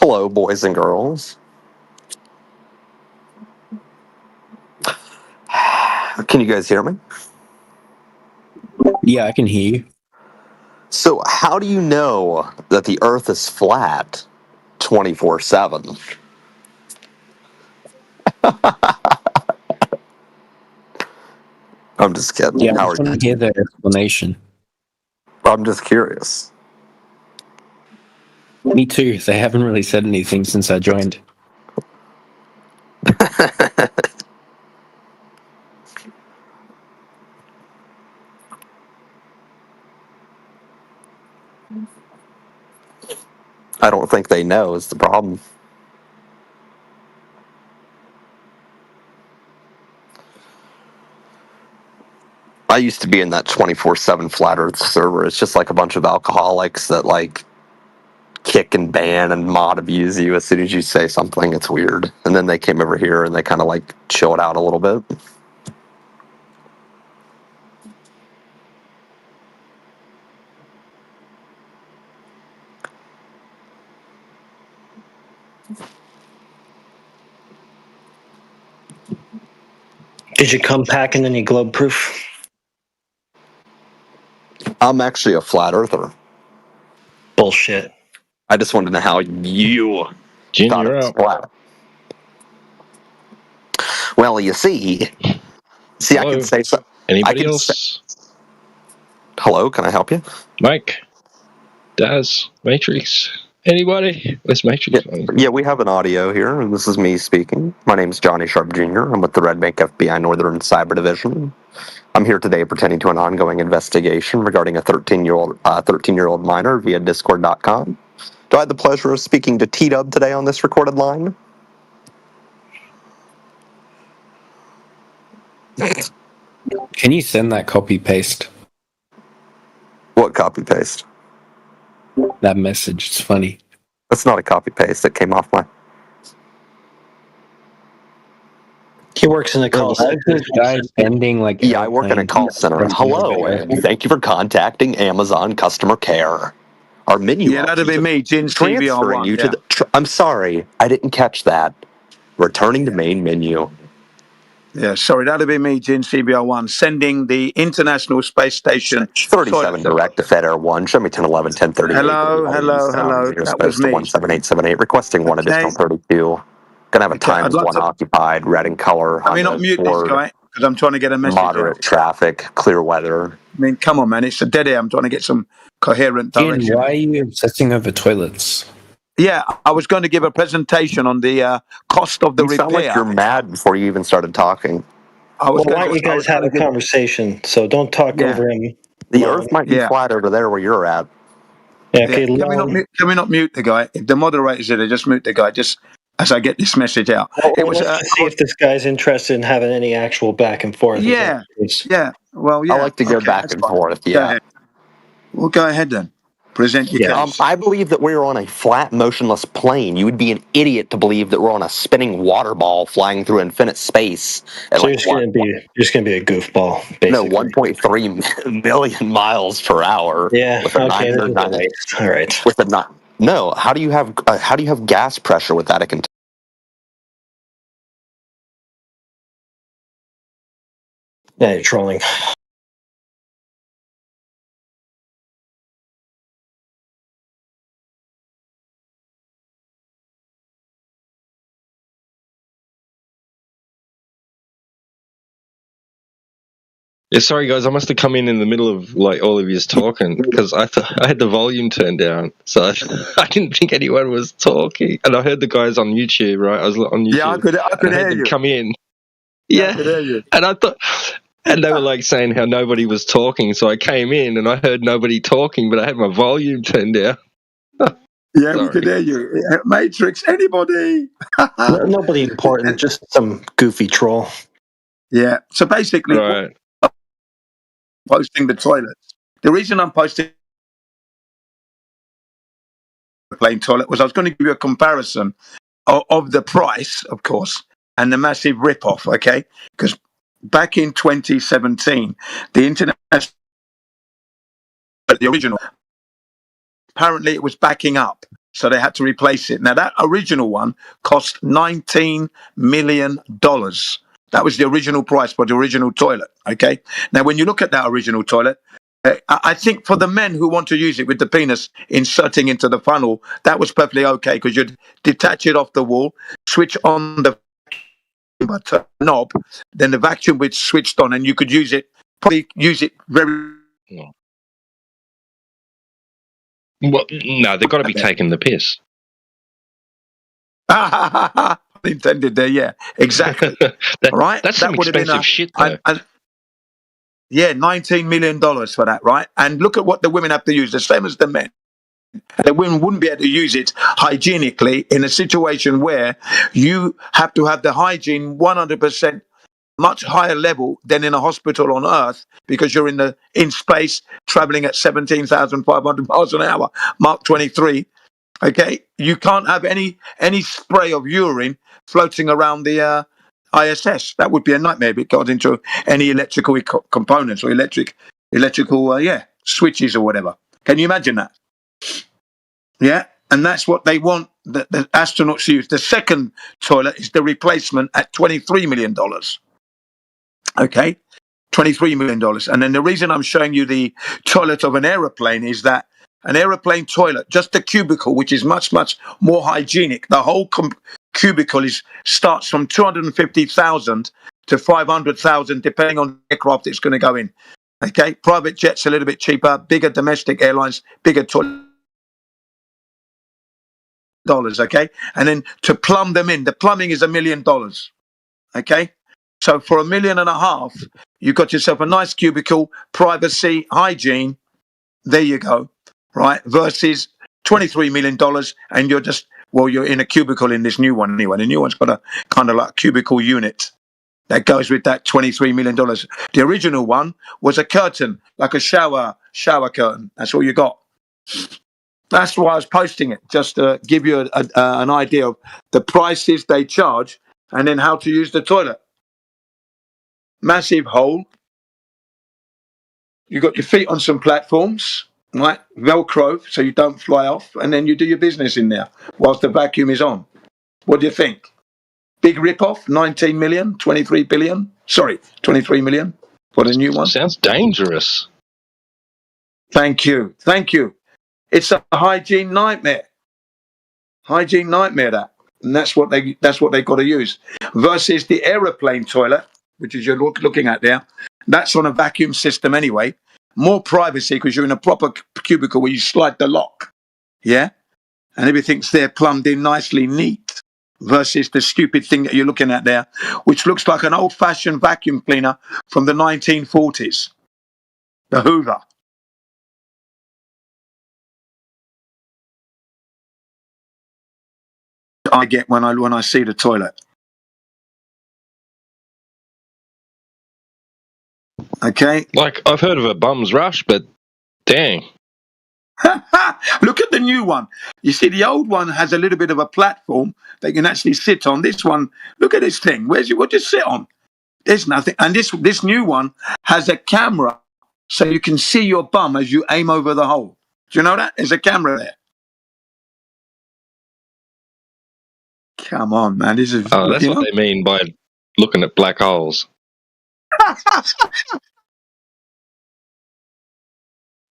Hello, boys and girls. Can you guys hear me? Yeah, I can hear you. So, how do you know that the Earth is flat 24/7? I'm just kidding. Yeah, I How just are want to you? hear the explanation. I'm just curious. Me too. They haven't really said anything since I joined. I don't think they know is the problem. I used to be in that 24/7 flat Earth server. It's just like a bunch of alcoholics that like kick and ban and mod abuse you as soon as you say something. It's weird. And then they came over here and they kind of like chill it out a little bit. Did you come packing any globe proof? I'm actually a flat earther. Bullshit. I just wanted to know how you Jin, thought it you're was up. flat. Well, you see, I Hello? can say so. Anybody else? Hello, can I help you? Mike? Daz? Matrix? Anybody? Where's Matrix? Yeah, we have an audio here, and this is me speaking. My name's Johnny Sharp Jr. I'm with the Red Bank FBI Northern Cyber Division. I'm here today pertaining to an ongoing investigation regarding a 13-year-old minor via Discord.com. Do I have the pleasure of speaking to T-Dub today on this recorded line? Can you send that copy paste? What copy paste? That message. It's funny. That's not a copy paste. It came off my. He works in a call center. This guy sending like Yeah, I work in a call center. Hello, and thank you for contacting Amazon customer care. Our menu. Yeah, that'd have been me, Jin transferring CBR1. you to the. I'm sorry, I didn't catch that. Returning to main menu. Yeah, sorry, that'd have been me, Jin CBR1, sending the International Space Station 37 direct to Fed Air 1. Show me 10, 11, 10, 38. Hello. That was me. 17878. Requesting one additional 32. Gonna have a Okay, I'd times like one to- occupied, red in color. Can we not mute this guy? Because I'm trying to get a message Moderate out. traffic, clear weather. I mean, come on, man. It's a dead air. I'm trying to get some coherent Jin, direction. why are you obsessing over toilets? Yeah, I was going to give a presentation on the cost of the You sound repair. like you're mad before you even started talking. Well, why don't you guys have a conversation? So don't talk over him. The Earth might be flat over there where you're at. Yeah, okay, Can we not mute the guy? If the moderator's there, just mute the guy. Just as I get this message out. It was let's just see if this guy's interested in having any actual back and forth. Yeah. Well, yeah. I like to go Okay, back that's and fine. forth. Go Yeah. ahead. Well, go ahead then. Present your case. I believe that we're on a flat, motionless plane. You would be an idiot to believe that we're on a spinning water ball flying through infinite space. At So like you're just gonna be a goofball, basically. No, 1.3 million miles per hour. Yeah. With a Okay. This is 909 nice. All right. With a not. No. How do you have gas pressure with that? It can. Yeah, you're trolling. Yeah, sorry guys, I must have come in the middle of like all of yous talking because I had the volume turned down, so I didn't think anyone was talking. And I heard the guys on YouTube, right? I was on YouTube. Yeah, I could and I heard hear them you. come in. Yeah, I could hear you. And I thought, and they were like saying how nobody was talking, so I came in and I heard nobody talking, but I had my volume turned down. Yeah, we could hear you. Matrix, anybody? Nobody important, just some goofy troll. Yeah. So basically, right. Posting the toilets. The reason I'm posting the plain toilet was I was going to give you a comparison of the price, of course, and the massive rip-off, okay? Because back in 2017, the internet, the original, apparently it was backing up. So they had to replace it. Now, that original one cost $19 million. That was the original price for the original toilet, okay? Now, when you look at that original toilet, I think for the men who want to use it with the penis inserting into the funnel, that was perfectly okay because you'd detach it off the wall, switch on the knob, then the vacuum would switched on and you could probably use it very... Well, no, they've got to be taking the piss. Intended there, yeah, exactly. Right? That's some would have been expensive shit, though. Yeah, $19 million for that, right? And look at what the women have to use, the same as the men. The women wouldn't be able to use it hygienically in a situation where you have to have the hygiene 100% much higher level than in a hospital on Earth because you're in space traveling at 17,500 miles an hour, Mark 23. Okay, you can't have any spray of urine floating around the ISS. That would be a nightmare if it got into any electrical components or electrical switches or whatever. Can you imagine that? Yeah, and that's what they want the astronauts to use. The second toilet is the replacement at $23 million. Okay, $23 million. And then the reason I'm showing you the toilet of an aeroplane is that an aeroplane toilet, just the cubicle, which is much, much more hygienic. The whole cubicle starts from 250,000 to 500,000, depending on the aircraft it's going to go in. Okay, private jets a little bit cheaper, bigger domestic airlines, bigger toilet dollars. Okay, and then to plumb them in, the plumbing is $1 million. Okay, so for $1.5 million, you got yourself a nice cubicle, privacy, hygiene. There you go. Right, versus $23 million, and you're in a cubicle in this new one anyway. The new one's got a kind of like cubicle unit that goes with that $23 million. The original one was a curtain, like a shower curtain. That's all you got. That's why I was posting it, just to give you an idea of the prices they charge and then how to use the toilet. Massive hole. You got your feet on some platforms. Right, Velcro, so you don't fly off, and then you do your business in there whilst the vacuum is on. What do you think? Big rip-off, 19 million, 23 billion? Sorry, 23 million for the new one. Sounds dangerous. Thank you. It's a hygiene nightmare. That. And that's what they got to use. Versus the aeroplane toilet, which is you're looking at there, that's on a vacuum system anyway. More privacy because you're in a proper cubicle where you slide the lock. Yeah? And everything's there plumbed in nicely neat versus the stupid thing that you're looking at there, which looks like an old-fashioned vacuum cleaner from the 1940s. The Hoover. I get when I see the toilet. Okay. Like, I've heard of a bum's rush, but dang. Look at the new one. You see, the old one has a little bit of a platform that you can actually sit on. This one, look at this thing. What do you sit on? There's nothing. And this new one has a camera so you can see your bum as you aim over the hole. Do you know that? There's a camera there. Come on, man. This is. Oh, that's what they mean by looking at black holes.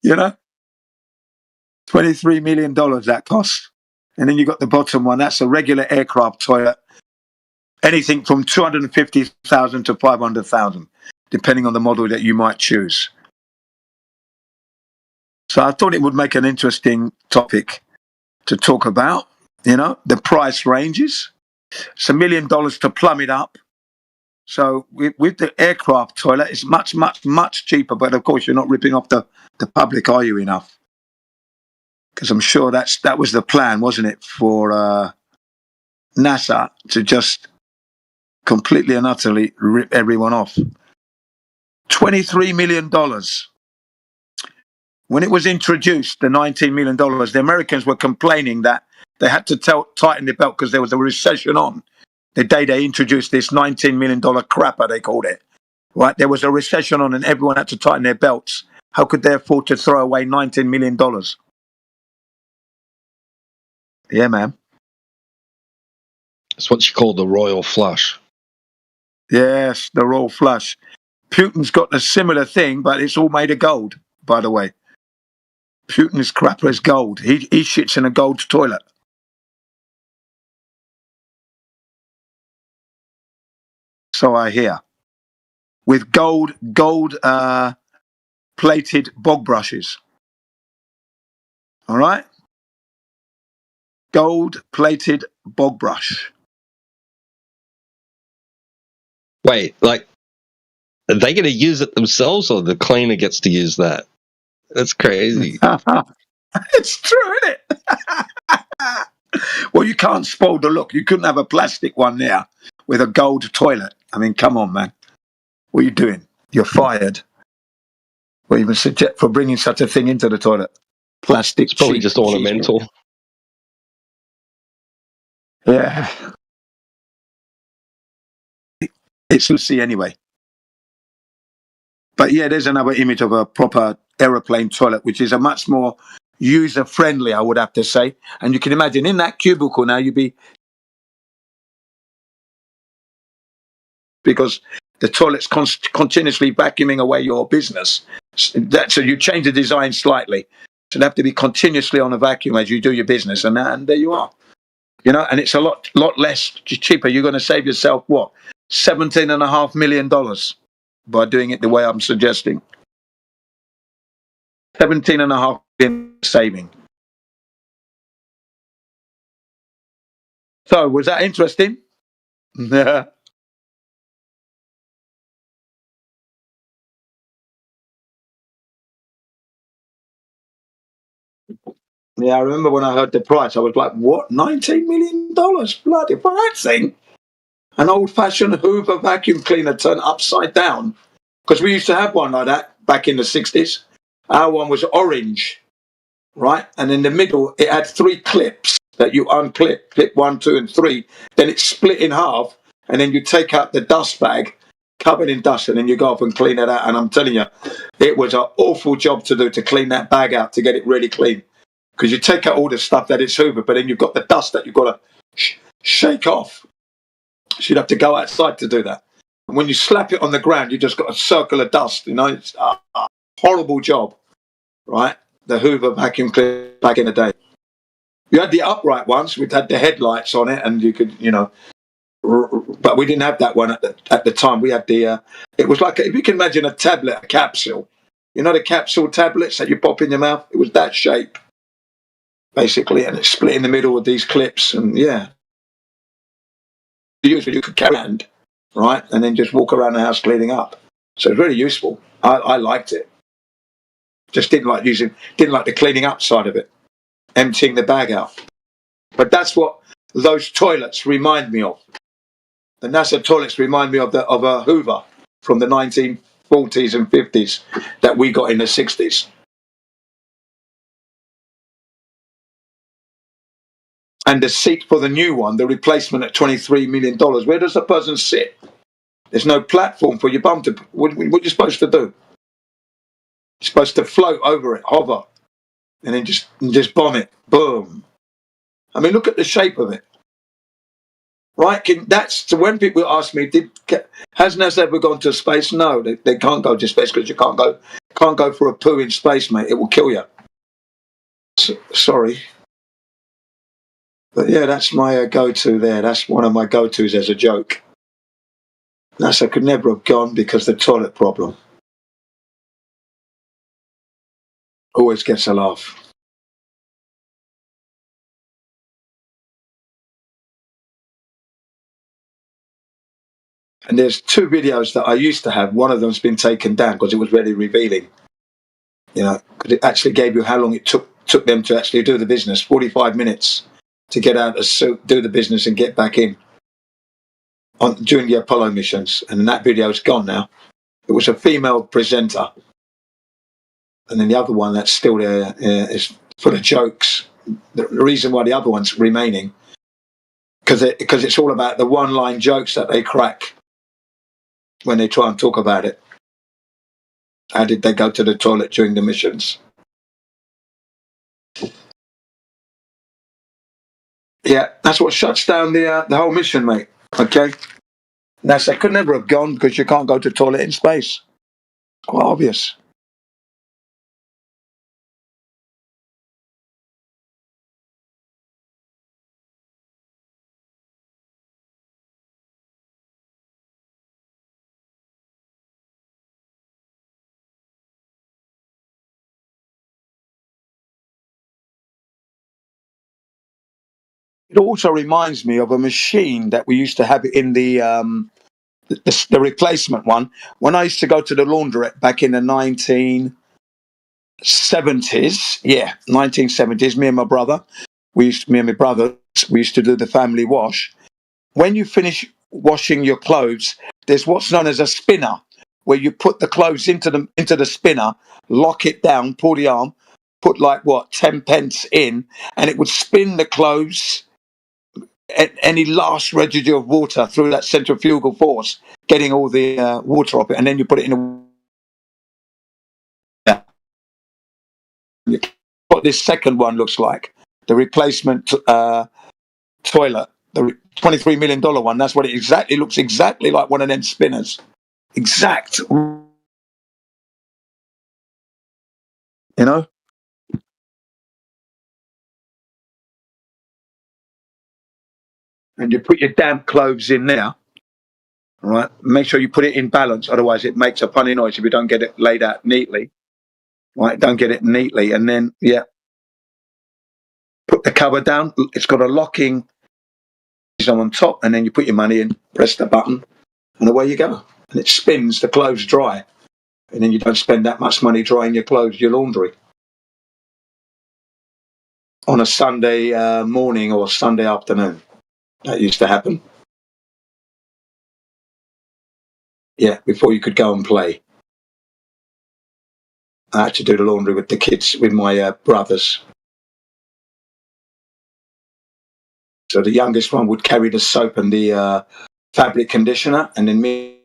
You know, $23 million that costs. And then you got the bottom one. That's a regular aircraft toilet. Anything from 250,000 to 500,000, depending on the model that you might choose. So I thought it would make an interesting topic to talk about. You know, the price ranges. It's $1 million to plumb it up. So with the aircraft toilet, it's much, much, much cheaper. But of course, you're not ripping off the public, are you, enough? Because I'm sure that was the plan, wasn't it, for NASA to just completely and utterly rip everyone off. $23 million. When it was introduced, the $19 million, the Americans were complaining that they had to tighten the belt because there was a recession on. The day they introduced this $19 million crapper, they called it. Right? There was a recession on and everyone had to tighten their belts. How could they afford to throw away $19 million? Yeah, man. It's what you call the royal flush. Yes, the royal flush. Putin's got a similar thing, but it's all made of gold, by the way. Putin's crapper is gold. He shits in a gold toilet. So I hear. With gold plated bog brushes. All right? Gold plated bog brush. Wait, like, are they going to use it themselves, or the cleaner gets to use that? That's crazy. It's true, isn't it? Well, you can't spoil the look. You couldn't have a plastic one there with a gold toilet. I mean, come on, man. What are you doing? You're fired. Or even for bringing such a thing into the toilet. Plastic. It's probably just ornamental. Yeah. It's Lucy anyway. But yeah, there's another image of a proper aeroplane toilet, which is a much more user-friendly, I would have to say. And you can imagine in that cubicle now, you'd be... Because the toilet's continuously vacuuming away your business. So you change the design slightly. So it'd have to be continuously on a vacuum as you do your business. And there you are. You know, and it's a lot less cheaper. You're going to save yourself, what, $17.5 million by doing it the way I'm suggesting. 17.5 million saving. So, was that interesting? Yeah. Yeah, I remember when I heard the price, I was like, what, $19 million? Bloody, for that thing? An old-fashioned Hoover vacuum cleaner turned upside down. Because we used to have one like that back in the 60s. Our one was orange, right? And in the middle, it had 3 clips that you unclip, clip 1, 2, and 3. Then it's split in half, and then you take out the dust bag, covered in dust, and then you go off and clean it out. And I'm telling you, it was an awful job to do to clean that bag out, to get it really clean. Because you take out all the stuff that is Hoover, but then you've got the dust that you've got to shake off. So you'd have to go outside to do that. And when you slap it on the ground, you just got a circle of dust. You know, it's a horrible job, right? The Hoover vacuum cleaner back in the day. You had the upright ones, which had the headlights on it, and you could, you know, but we didn't have that one at the time. We had the, it was like, if you can imagine a tablet, a capsule. You know the capsule tablets that you pop in your mouth? It was that shape, basically, and it's split in the middle with these clips, and yeah. You could carry hand, right, and then just walk around the house cleaning up. So it's really useful. I liked it. Just didn't like the cleaning up side of it, emptying the bag out. But that's what those toilets remind me of. The NASA toilets remind me of a Hoover from the 1940s and 50s that we got in the 60s. And the seat for the new one, the replacement at $23 million, where does the person sit? There's no platform for your bum to... What are you supposed to do? You're supposed to float over it, hover, and then just bomb it. Boom. I mean, look at the shape of it. Right? So when people ask me, has NASA ever gone to space? No, they can't go to space because you can't go for a poo in space, mate. It will kill you. Sorry. But yeah, that's my go-to there. That's one of my go-tos as a joke. NASA could never have gone because the toilet problem. Always gets a laugh. And there's 2 videos that I used to have. One of them's been taken down because it was really revealing. You know, because it actually gave you how long it took them to actually do the business. 45 minutes to get out of the suit, do the business, and get back in during the Apollo missions. And that video's gone now. It was a female presenter. And then the other one that's still there is full of jokes. The reason why the other one's remaining, because it's all about the one-line jokes that they crack when they try and talk about it. How did they go to the toilet during the missions? Yeah, that's what shuts down the whole mission, mate. Okay, NASA could never have gone because you can't go to the toilet in space. Quite obvious. It also reminds me of a machine that we used to have in the replacement one. When I used to go to the laundrette back in the 1970s, yeah, 1970s, me and my brother, me and my brother, we used to do the family wash. When you finish washing your clothes, there's what's known as a spinner, where you put the clothes into the spinner, lock it down, pull the arm, put like what 10 pence in, and it would spin the clothes any last residue of water through that centrifugal force, getting all the water off it, and then you put it in a. What this second one looks like, the replacement toilet, the $23 million one. That's what it exactly looks exactly like one of them spinners. Exact. You know. And you put your damp clothes in there. Right. Make sure you put it in balance, otherwise it makes a funny noise if you don't get it laid out neatly. Right. Don't get it neatly, and then put the cover down. It's got a locking on top, and then you put your money in, press the button, and away you go. And it spins the clothes dry, and then you don't spend that much money drying your clothes, your laundry. On a Sunday morning or Sunday afternoon, that used to happen. Yeah, before you could go and play. I had to do the laundry with the kids, with my brothers. So the youngest one would carry the soap and the fabric conditioner, and then me.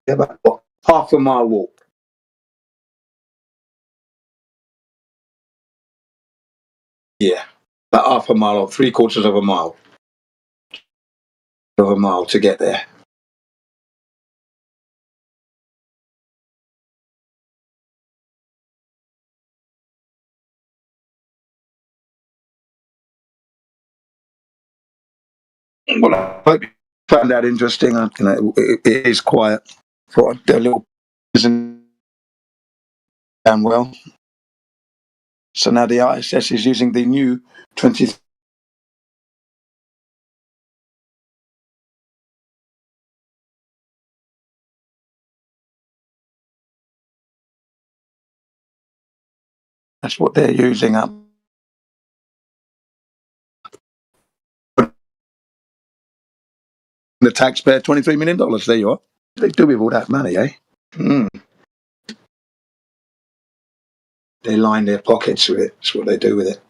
About half a mile walk. Yeah, about half a mile or 3/4 of a mile. Of a mile to get there. Well, I hope you found that interesting. It is quiet. Thought I'd do a little isn't done well. So now the ISS is using the new 20. That's what they're using up. The taxpayer $23 million. There you are. What do they do with all that money, eh? They line their pockets with it. That's what they do with it.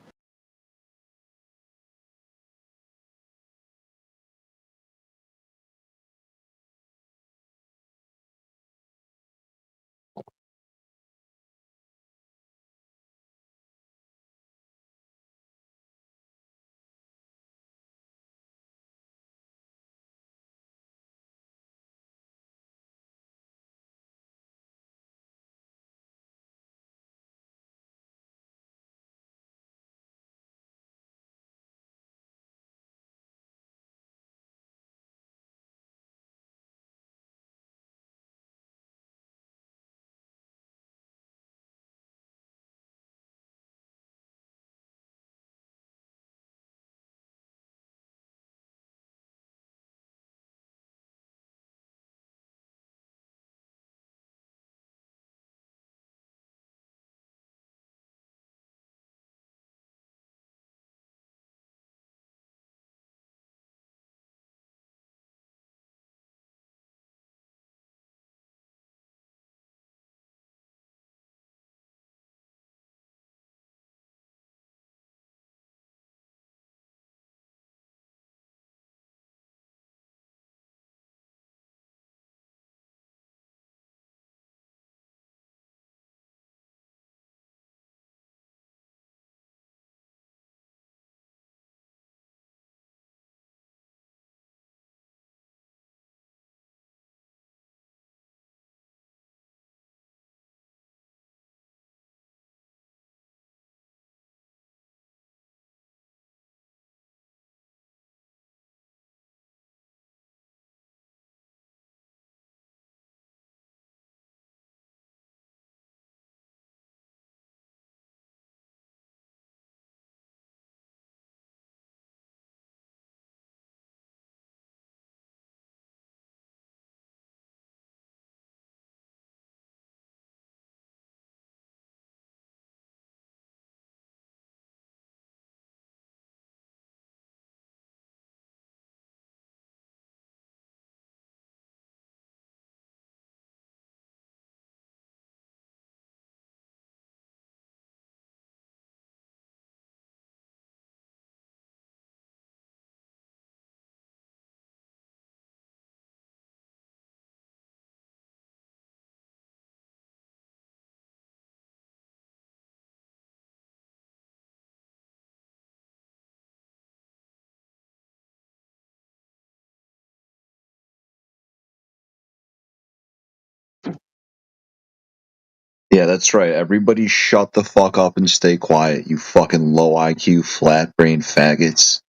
Yeah, that's right. Everybody shut the fuck up and stay quiet, you fucking low IQ, flat brain faggots.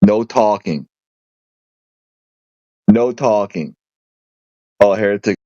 No talking. No talking. Oh, heretic.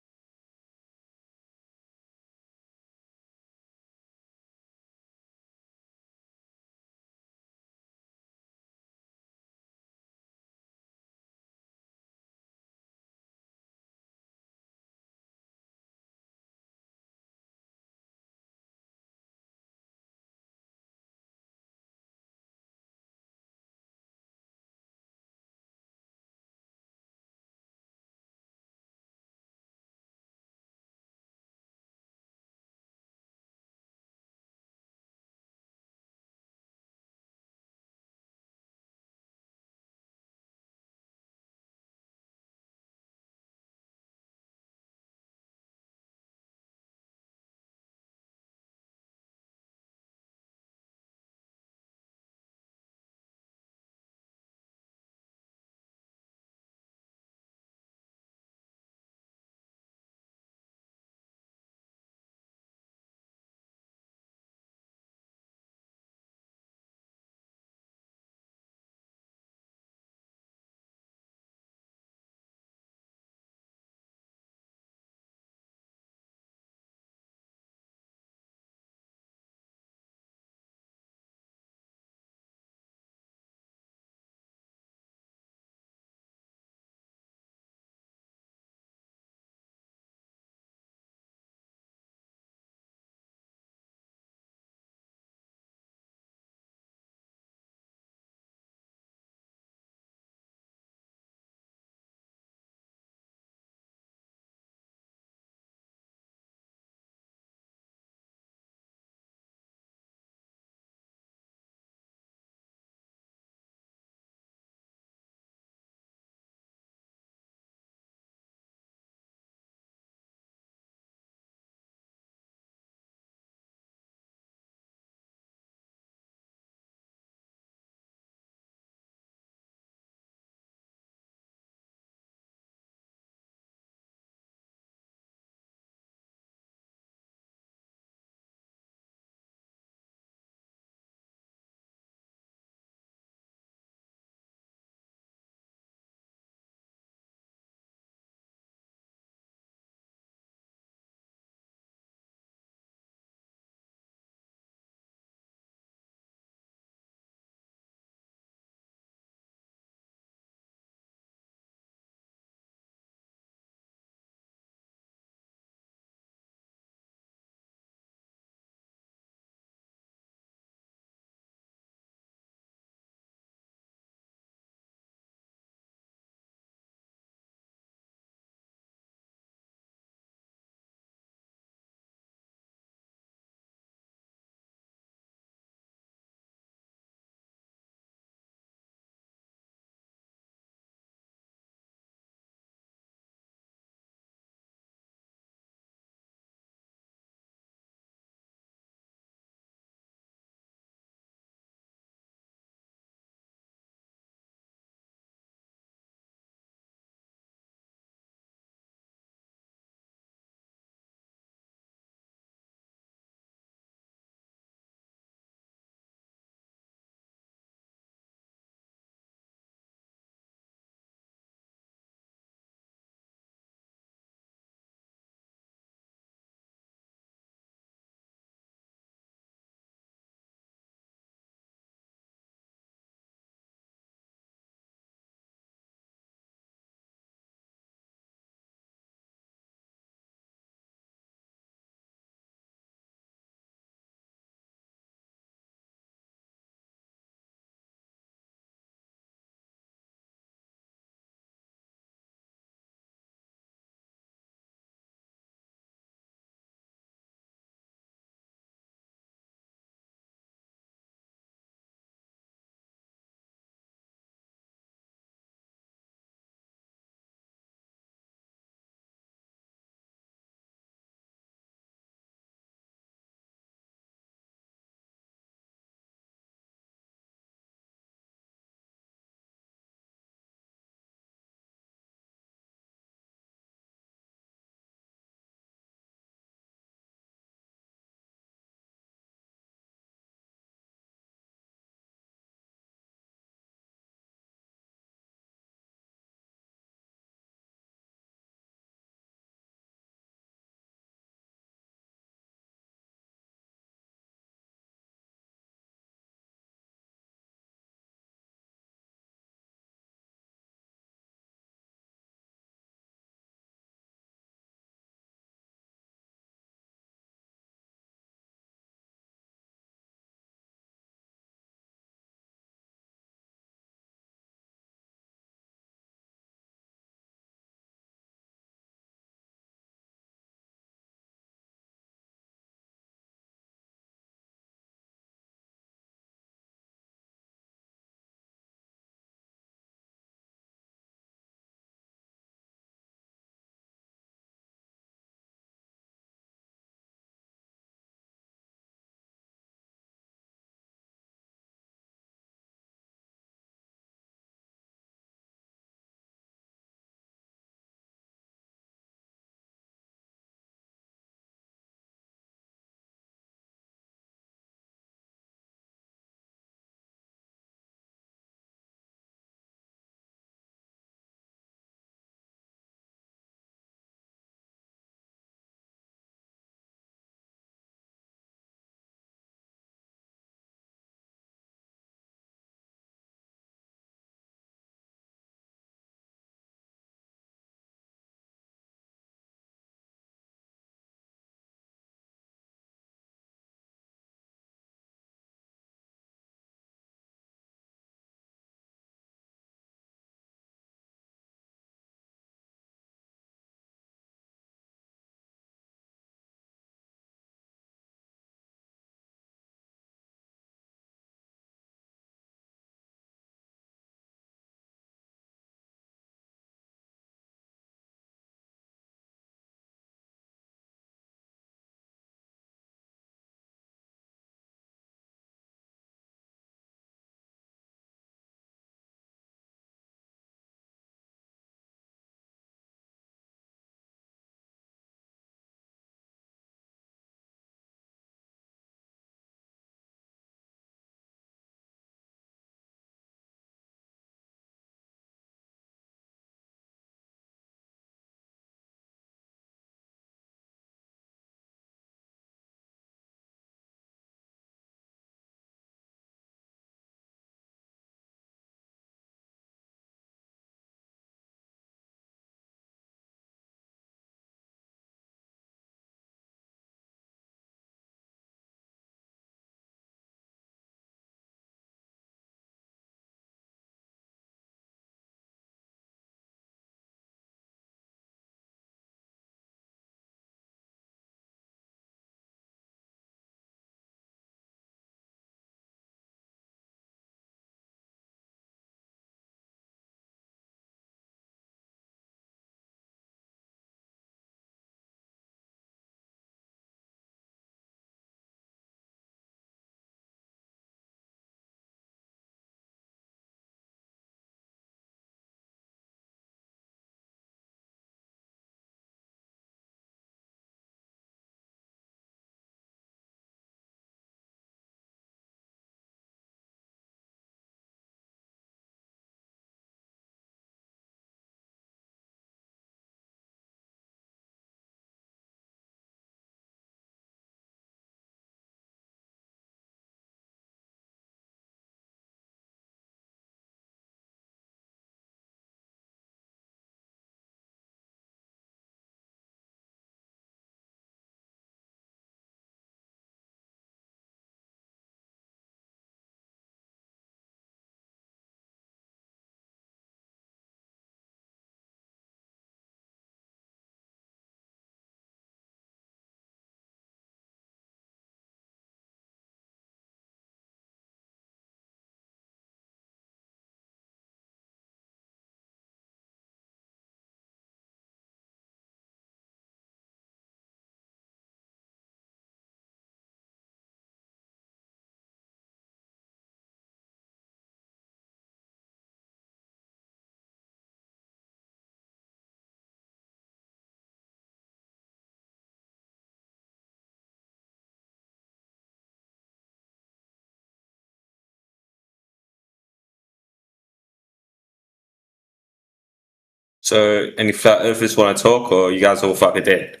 So, any flat earthers want to talk, or you guys all fucking dead?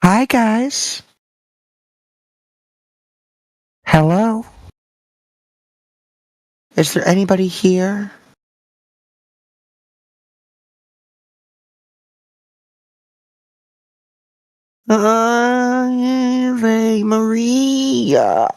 Hi, guys. Hello? Is there anybody here? Ave Maria.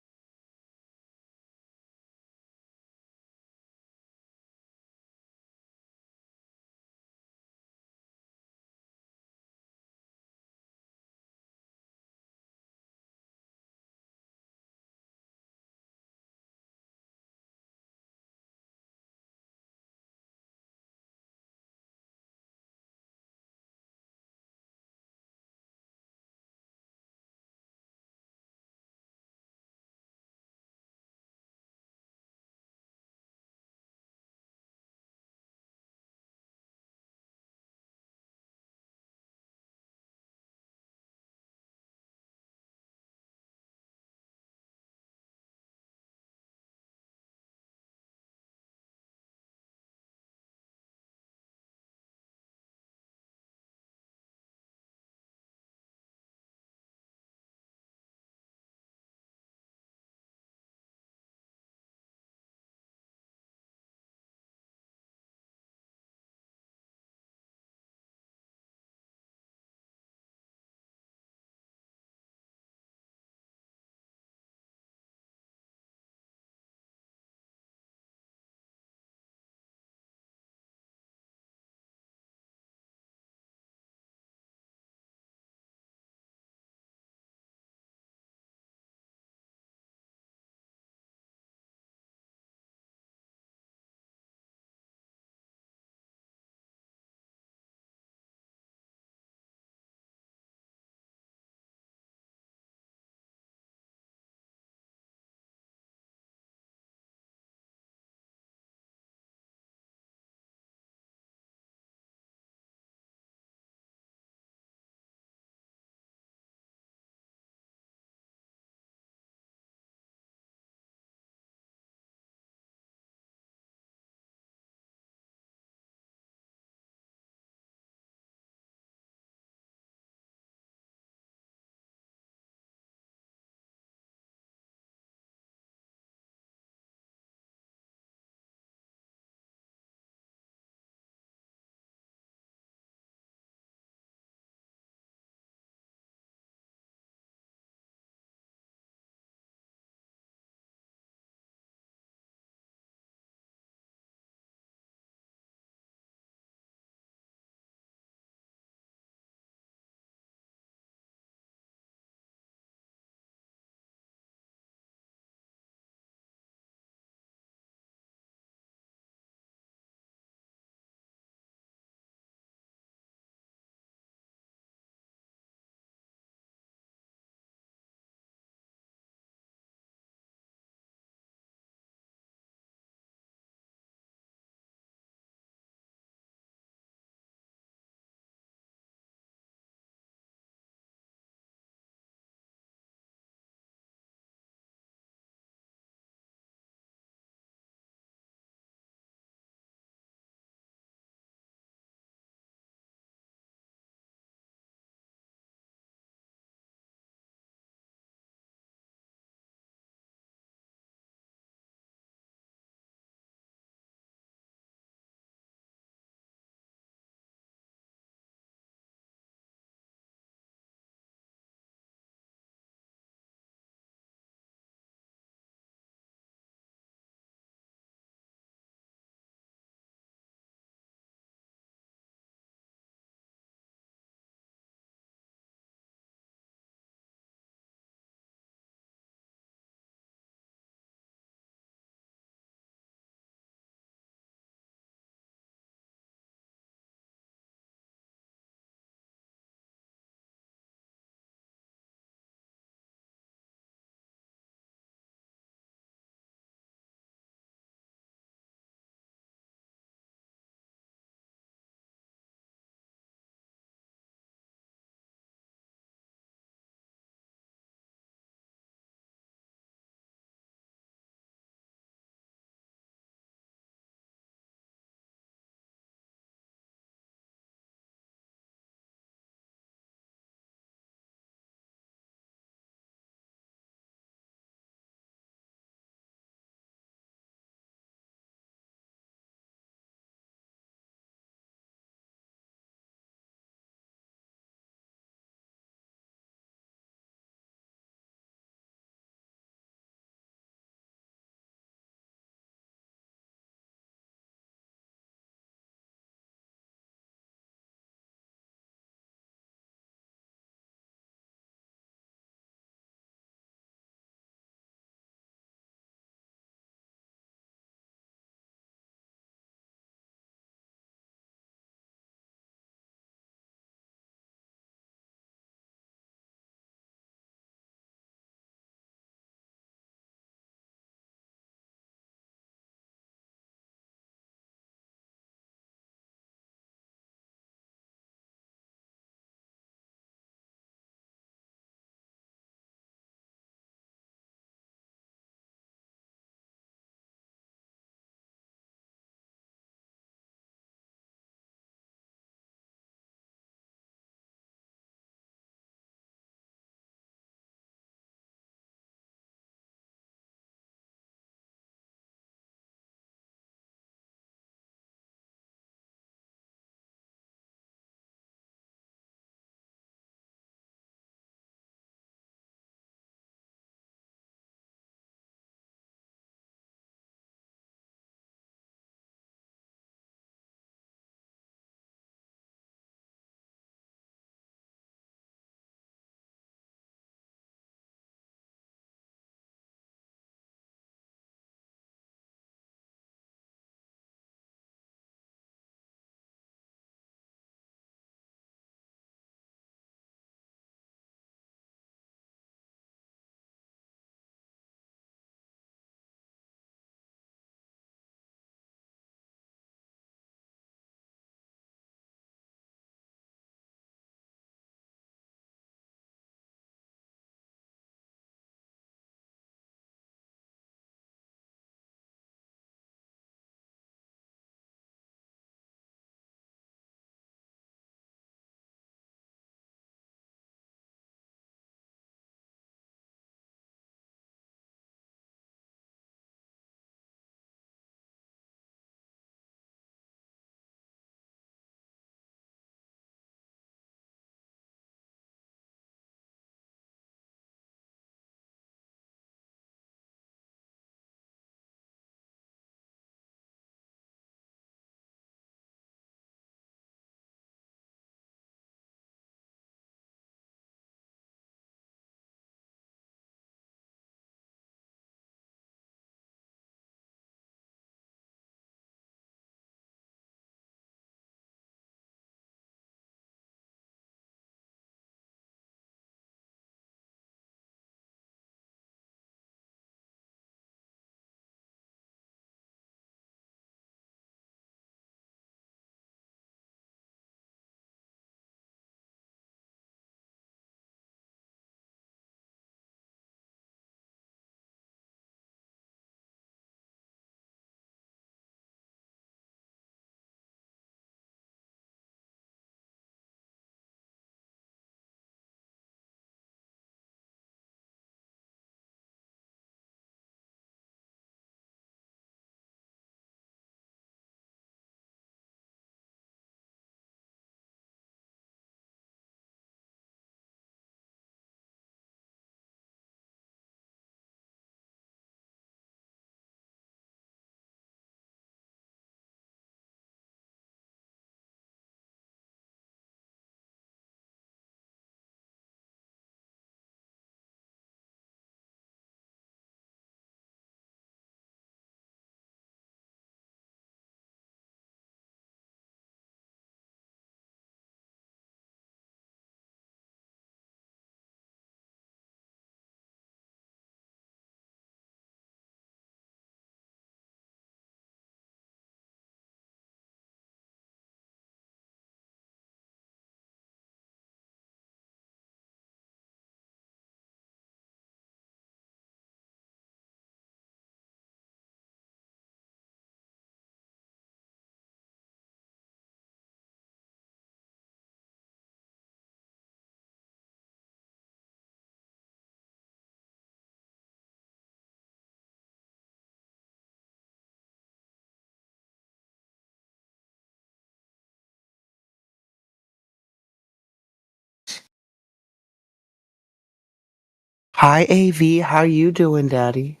Hi, AV. How you doing, Daddy?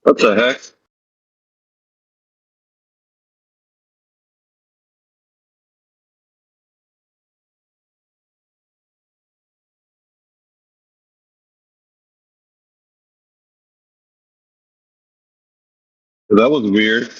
What the heck? That was weird.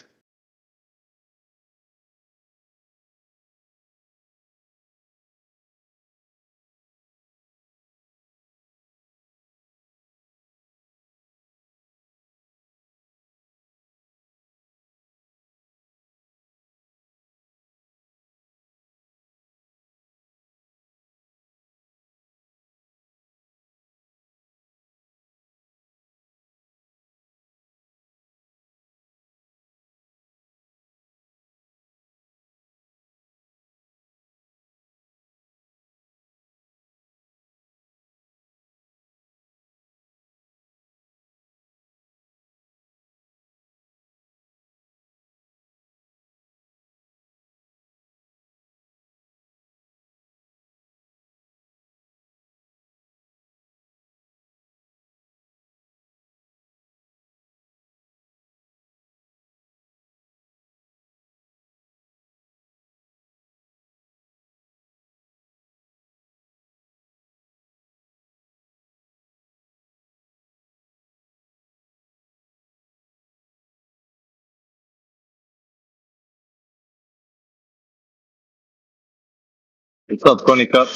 What's up, Coney Cup?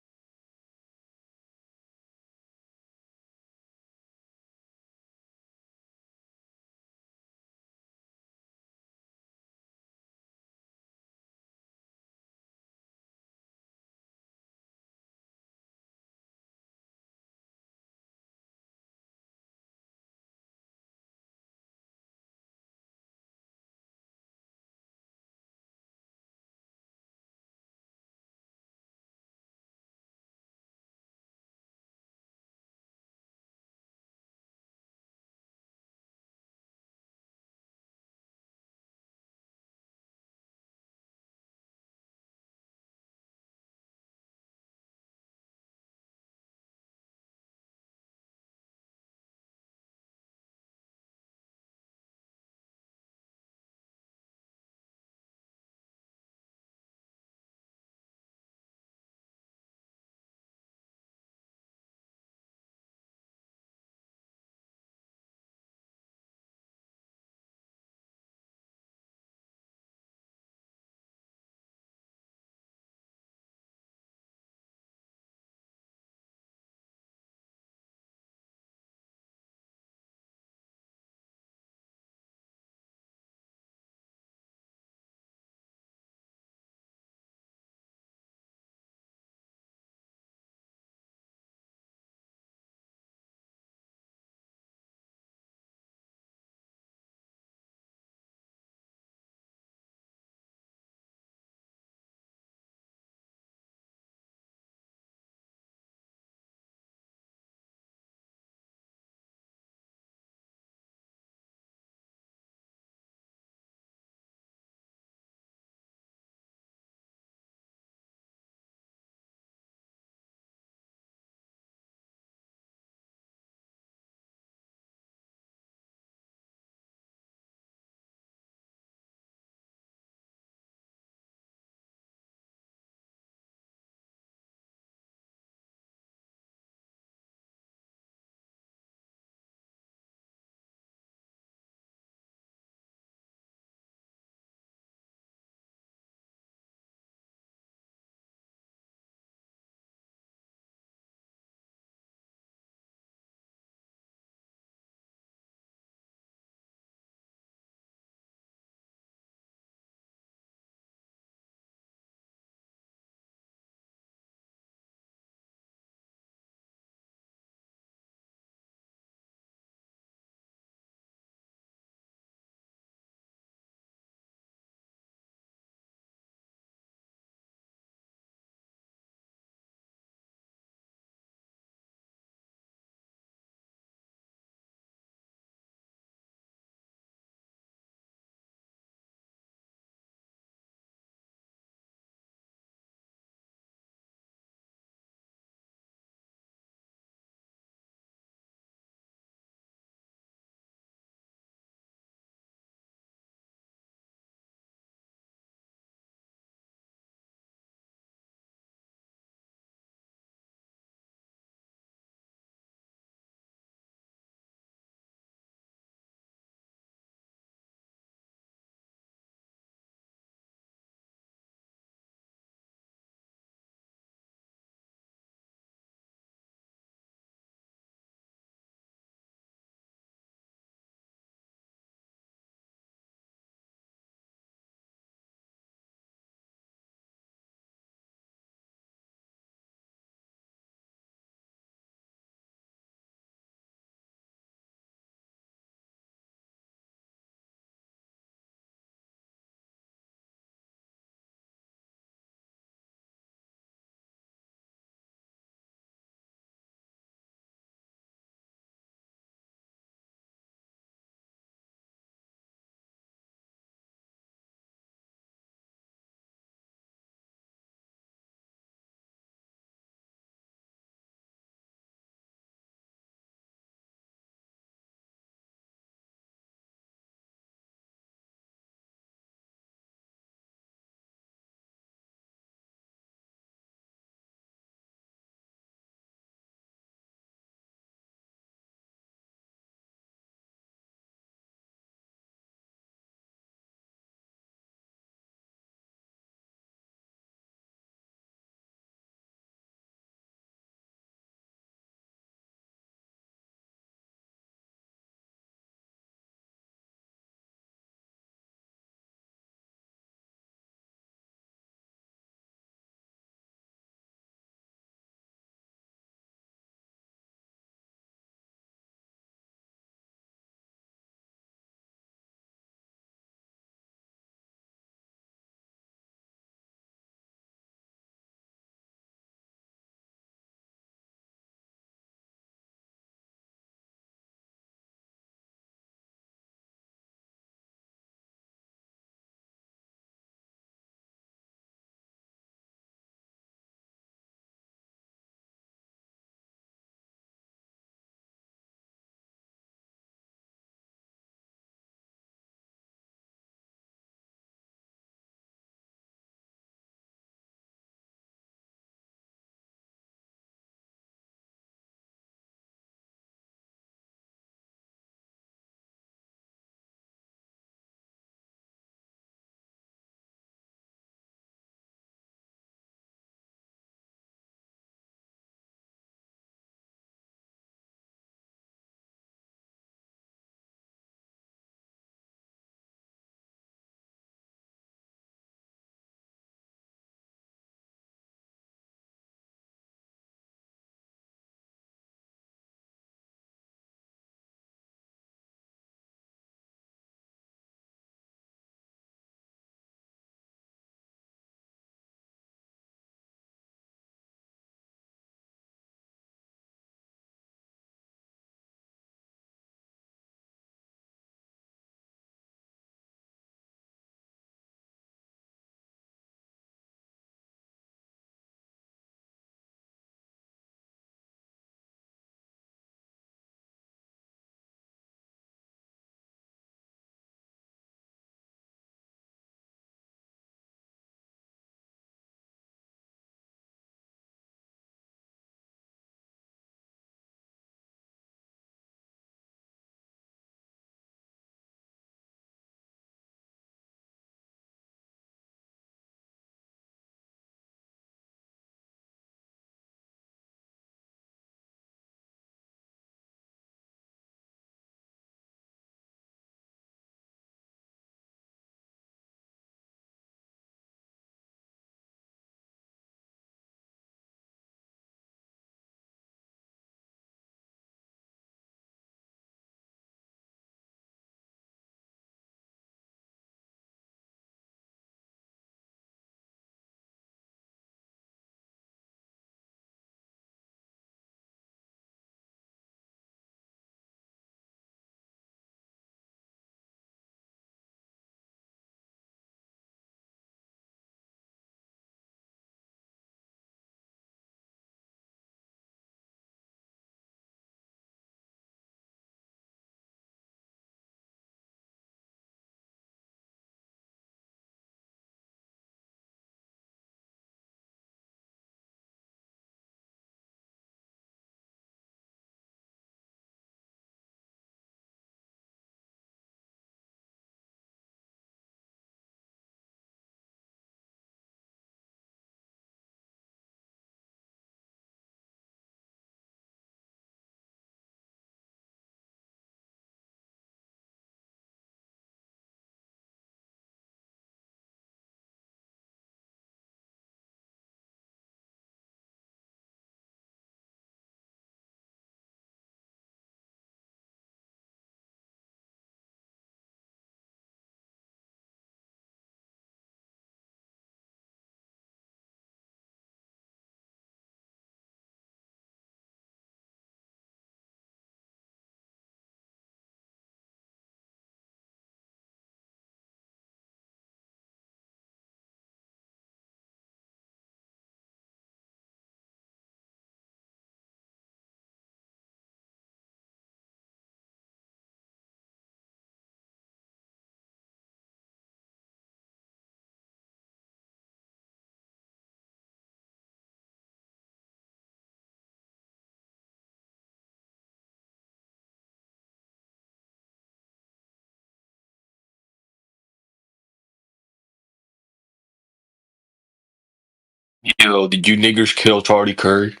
Yo, did you niggers kill Charlie Kirk?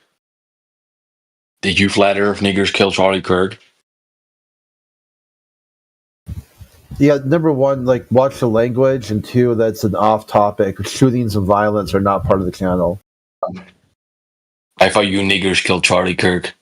Did you flat earth niggers kill Charlie Kirk? Yeah, number one, like watch the language, and two, that's an off topic. Shootings and violence are not part of the channel. I thought you niggers killed Charlie Kirk.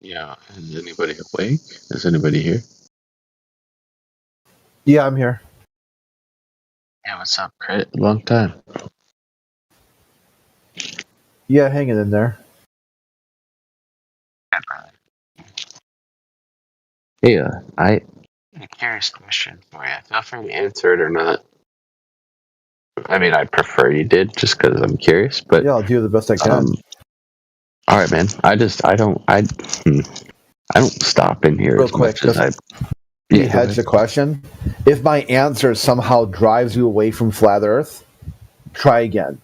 Yeah, is anybody awake? Is anybody here? Yeah, I'm here. Yeah, what's up, Crit? Long time. Yeah, hanging in there. Hey, I a curious question for you. Feel free to answer it or not. I mean, I prefer you did, just because I'm curious. But Yeah, I'll do the best I can. All right, man. I don't stop in here Real as quick, much as I. He Yeah, go hedged ahead. the question. If my answer somehow drives you away from flat Earth, try again.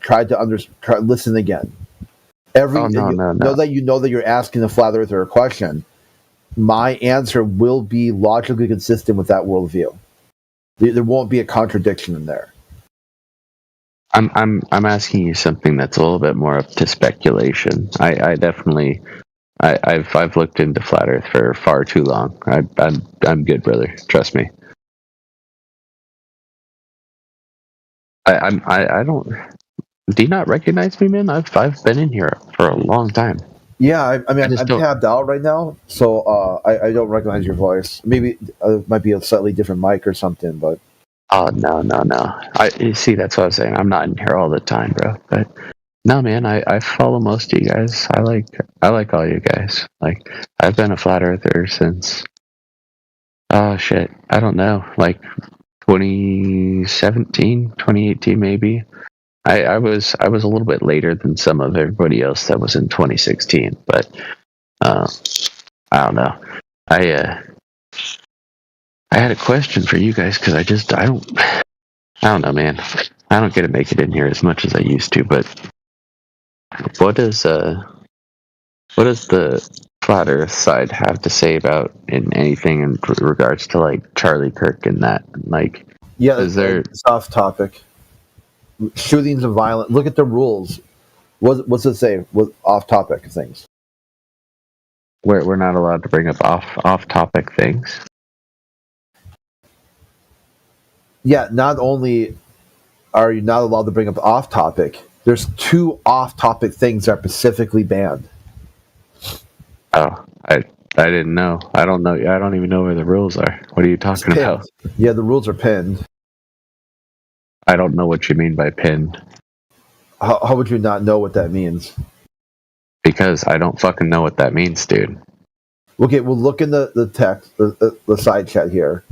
Listen again. Oh, no. Know that you're asking a flat earther a question. My answer will be logically consistent with that worldview. There won't be a contradiction in there. I'm asking you something that's a little bit more up to speculation. I definitely I've looked into flat Earth for far too long. I'm good, brother. Trust me. I don't. Do you not recognize me, man? I've been in here for a long time. Yeah, I mean, just I'm don't- tabbed out right now, so I don't recognize your voice. Maybe it might be a slightly different mic or something, but Oh no. You see, that's what I was saying. I'm not in here all the time, bro. But no, man, I follow most of you guys. I like all you guys. Like, I've been a flat earther since. Oh shit, I don't know, like 2017, 2018 maybe. I was a little bit later than some of everybody else that was in 2016, but I don't know. I had a question for you guys because I don't know, man. I don't get to make it in here as much as I used to. But what does the flat Earth side have to say about in anything in regards to like Charlie Kirk and that? Like, yeah, is there? it's off topic. Shootings and violence. Look at the rules. What's it say? With off topic things. We're not allowed to bring up off topic things. Yeah, not only are you not allowed to bring up off topic, there's 2 off topic things that are specifically banned. Oh, I didn't know. I don't know. I don't even know where the rules are. What are you talking about? Yeah, the rules are pinned. I don't know what you mean by pinned. How would you not know what that means? Because I don't fucking know what that means, dude. Okay, well, look in the text, the side chat here,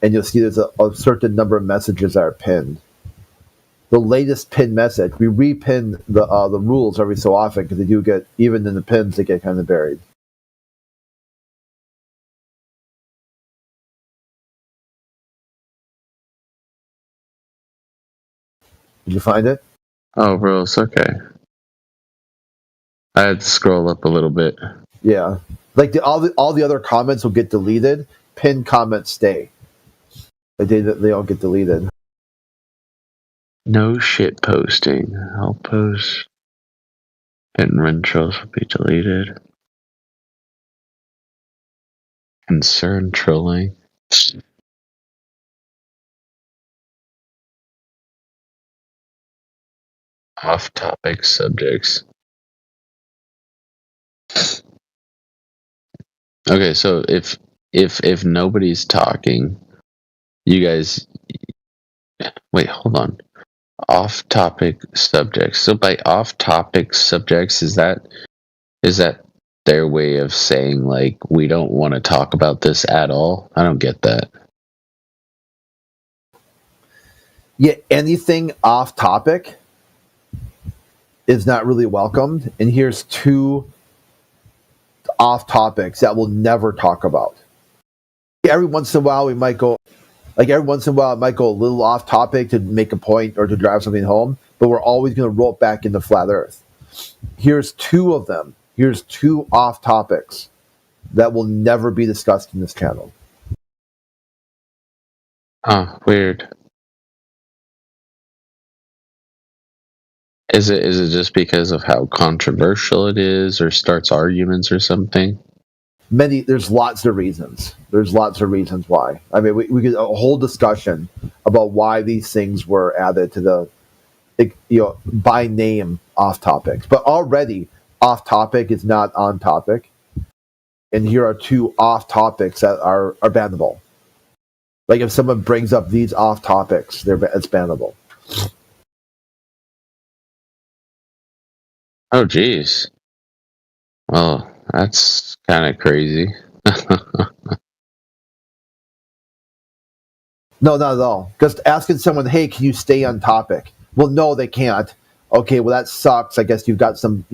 and you'll see there's a certain number of messages that are pinned. The latest pinned message, we repin the rules every so often because they do get, even in the pins, they get kind of buried. Did you find it? Oh, rules. Okay. I had to scroll up a little bit. Yeah, like all the other comments will get deleted. Pinned comments stay. They don't get deleted. No shit posting. I'll post. Hit and run trolls will be deleted. Concern trolling. Off topic subjects. Okay, so if nobody's talking, you guys wait, hold on. Off topic subjects. So by off topic subjects, is that their way of saying like we don't want to talk about this at all? I don't get that. Yeah, anything off topic is not really welcomed. And here's 2 off topics that we'll never talk about. Every once in a while, it might go a little off topic to make a point or to drive something home, but we're always going to roll it back into flat Earth. Here's 2 of them. Here's 2 off topics that will never be discussed in this channel. Oh, weird. Is it just because of how controversial it is, or starts arguments or something? There's lots of reasons. There's lots of reasons why. I mean, we could a whole discussion about why these things were added to the, by name off topics. But already off topic is not on topic. and here are 2 off topics that are bannable. Like if someone brings up these off topics, it's bannable. Oh, geez. Well, that's kind of crazy. No, not at all. Just asking someone, hey, can you stay on topic? Well, no, they can't. Okay, well, that sucks. I guess you've got some,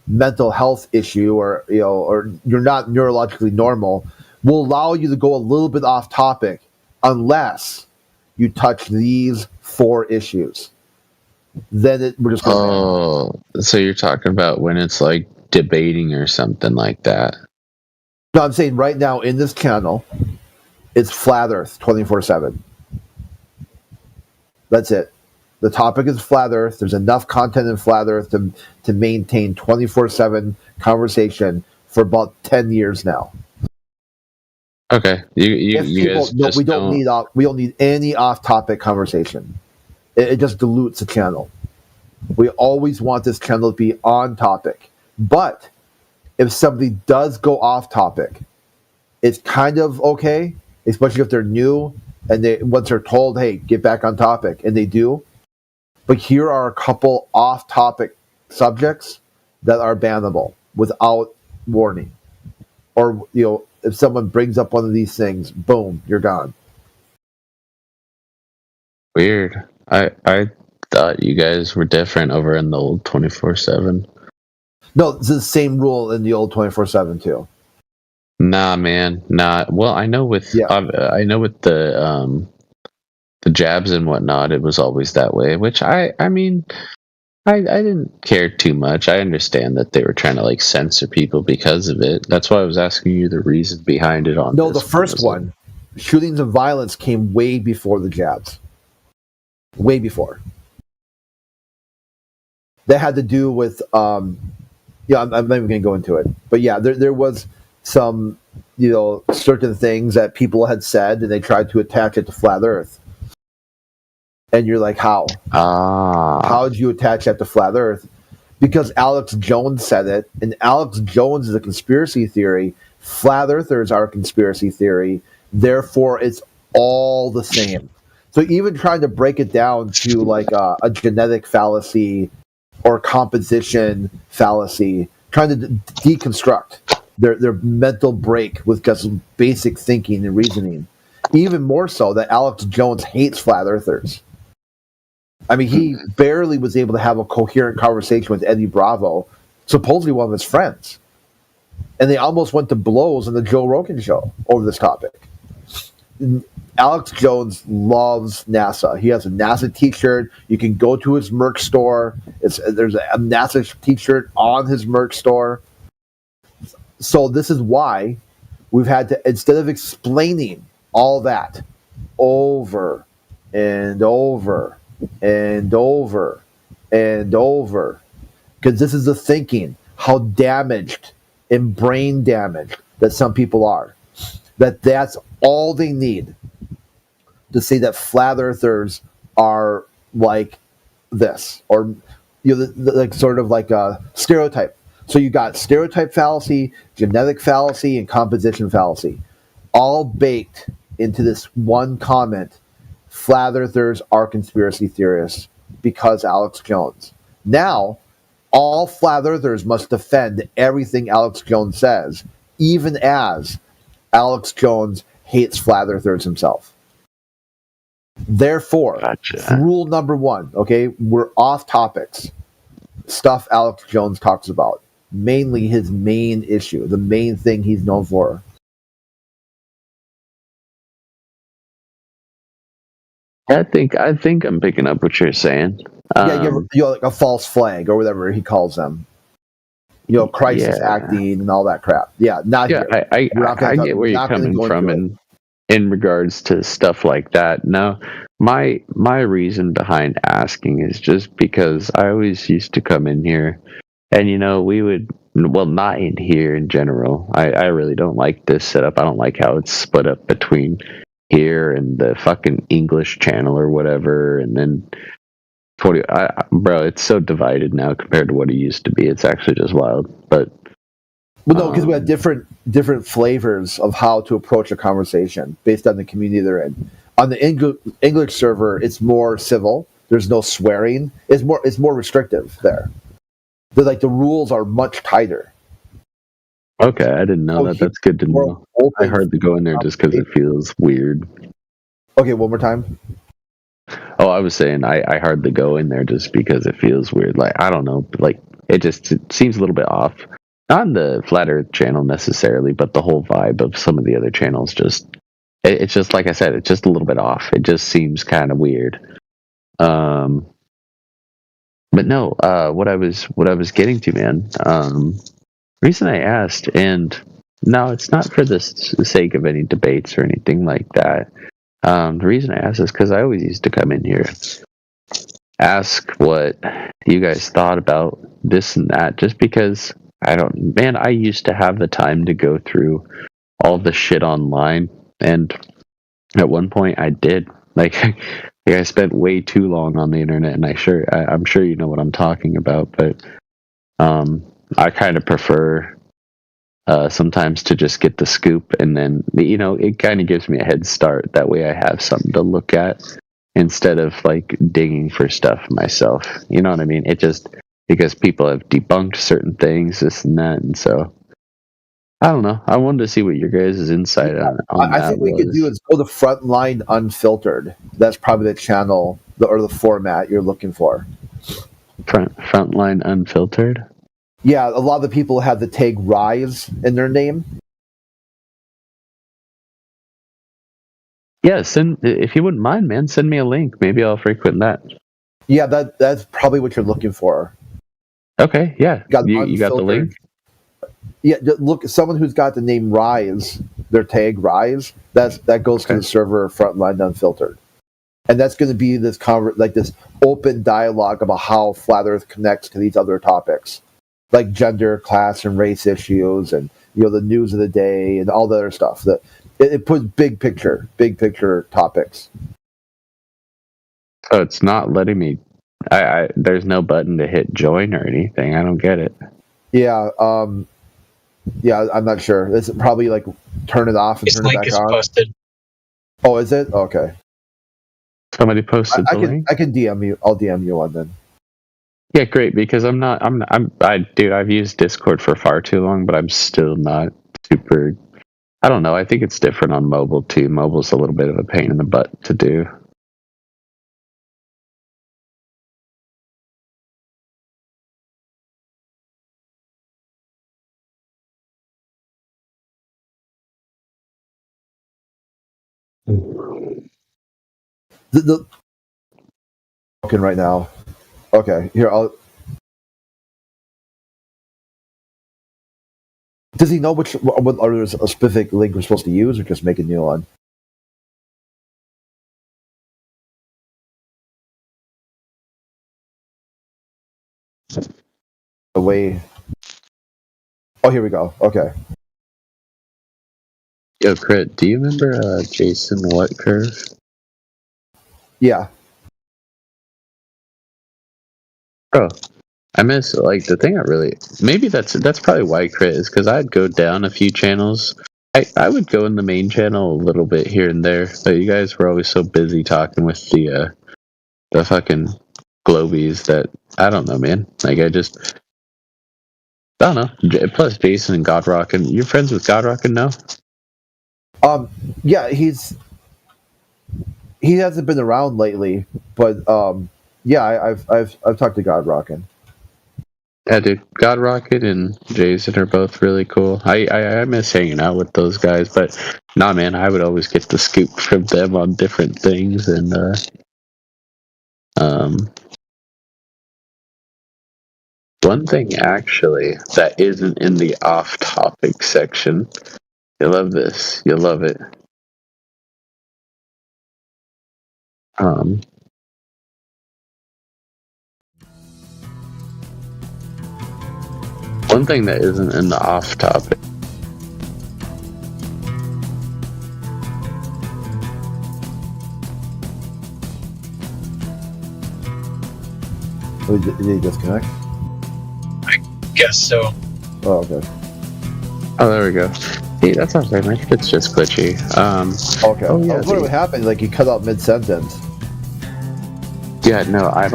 mental health issue, or you're not neurologically normal. We'll allow you to go a little bit off topic unless you touch these 4 issues. Then we're just going to so you're talking about when it's like debating or something like that. No, I'm saying right now in this channel, it's Flat Earth 24/7. That's it. The topic is Flat Earth. There's enough content in Flat Earth to maintain 24/7 conversation for about 10 years now. Okay, you guys just we don't need any off-topic conversation. It just dilutes the channel. We always want this channel to be on topic. But if somebody does go off topic, it's kind of okay, especially if they're new and once they're told, hey, get back on topic, and they do. But here are a couple off-topic subjects that are bannable without warning. Or, if someone brings up one of these things, boom, you're gone. Weird. I thought you guys were different over in the old 24/7. No, it's the same rule in the old 24/7 too. Nah, man, nah. Well, I know with the jabs and whatnot, it was always that way. Which I mean, I didn't care too much. I understand that they were trying to like censor people because of it. That's why I was asking you the reason behind it. No, the first one, shootings and violence, came way before the jabs. Way before. That had to do with I'm not even going to go into it, but yeah, there was some certain things that people had said, and they tried to attach it to Flat Earth. And you're like, how? How did you attach that to Flat Earth? Because Alex Jones said it, and Alex Jones is a conspiracy theory. Flat Earthers are a conspiracy theory. Therefore, it's all the same. So even trying to break it down to like a genetic fallacy or composition fallacy, trying to deconstruct their mental break with just basic thinking and reasoning. Even more so that Alex Jones hates Flat Earthers. I mean, he barely was able to have a coherent conversation with Eddie Bravo, supposedly one of his friends. And they almost went to blows on the Joe Rogan show over this topic. Alex Jones loves NASA. He has a NASA t-shirt. You can go to his merch store. There's a NASA t-shirt on his merch store. So this is why we've had to, instead of explaining all that over and over and over and over, because this is the thinking, how damaged and brain damaged that some people are, that's all they need to say that Flat Earthers are like this, or like sort of like a stereotype. So you got stereotype fallacy, genetic fallacy, and composition fallacy, all baked into this one comment: Flat Earthers are conspiracy theorists because Alex Jones. Now, all Flat Earthers must defend everything Alex Jones says, even as Alex Jones hates Flat Earthers himself. Therefore, rule number 1, okay, we're off topics. Stuff Alex Jones talks about. Mainly his main issue, the main thing he's known for. I think I'm picking up what you're saying. Like a false flag or whatever he calls them. Crisis acting and all that crap. Yeah, not here. I get where you're coming from in regards to stuff like that. Now, my reason behind asking is just because I always used to come in here, and we would, well, not in here in general. I really don't like this setup. I don't like how it's split up between here and the fucking English channel or whatever, and then bro, it's so divided now compared to what it used to be. It's actually just wild. But Well, no, because we have different flavors of how to approach a conversation based on the community they're in. On the English server, it's more civil. There's no swearing. It's more restrictive there. The rules are much tighter. Okay, I didn't know that. That's good to know. I hardly go in there just because it feels weird. Okay, one more time. Oh, I was saying I hardly go in there just because it feels weird. Like, I don't know, like it seems a little bit off. Not on the Flat Earth channel necessarily, but the whole vibe of some of the other channels it's just like I said, it's just a little bit off. It just seems kind of weird. But no, what I was getting to, man. Reason I asked, and no, it's not for the sake of any debates or anything like that. The reason I asked is because I always used to come in here, ask what you guys thought about this and that, just because I used to have the time to go through all the shit online, and at one point I did. Like, I spent way too long on the internet, and I'm sure you know what I'm talking about, but I kind of prefer sometimes to just get the scoop, and then it kind of gives me a head start. That way I have something to look at instead of like digging for stuff myself. You know what I mean? It just because people have debunked certain things, this and that, and so I don't know. I wanted to see what your guys' insight on I that think we was. could do is go to Frontline Unfiltered. That's probably the channel or the format you're looking for. Frontline Unfiltered. Yeah, a lot of the people have the tag Rise in their name. Yeah, if you wouldn't mind, man, send me a link. Maybe I'll frequent that. Yeah, that's probably what you're looking for. Okay, yeah. You got the link? Yeah, look, someone who's got the name Rise, their tag Rise, that goes to the server Frontline Unfiltered. And that's going to be this this open dialogue about how Flat Earth connects to these other topics, like gender, class, and race issues, and the news of the day, and all the other stuff. It puts big picture topics. So it's not letting me. There's no button to hit join or anything. I don't get it. Yeah, yeah, I'm not sure. It's probably like turn it off and This turn it link back is on. posted. Oh, is it? Okay. Somebody posted the link. I can DM you. I'll DM you one then. Yeah, great. Because dude, I've used Discord for far too long, but I'm still not super. I don't know. I think it's different on mobile too. Mobile's a little bit of a pain in the butt to do. The looking right now. Okay, here Does he know what or is a specific link we're supposed to use, or just make a new one? Away. Oh, here we go. Okay. Yo, Crit, do you remember Jason Whatcurve? Yeah. Bro, I miss the thing I really maybe that's probably why Crit is because I'd go down a few channels. I would go in the main channel a little bit here and there, but you guys were always so busy talking with the fucking Globies that I don't know, man. Like I don't know. Plus Jason and Godrockin'. You're friends with Godrockin' now? Yeah, he hasn't been around lately, but yeah, I've talked to Godrockin'. Yeah, dude, Godrockin' and Jason are both really cool. I miss hanging out with those guys, but nah, man, I would always get the scoop from them on different things, and one thing actually that isn't in the off-topic section. You'll love this. You'll love it. One thing that isn't in the off-topic. Did he disconnect? I guess so. Oh, okay. Oh, there we go. See, that's not very much. It's just glitchy. Okay. Oh, yeah, I was wondering what happened. Like you cut out mid-sentence. Yeah, no, I'm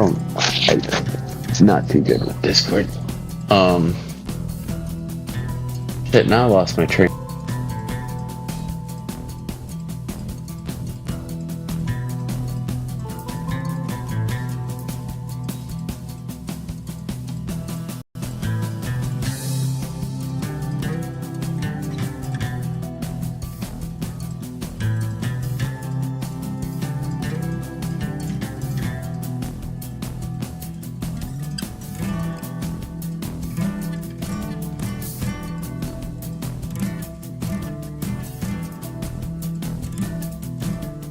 not too good with Discord. Shit, now I lost my train.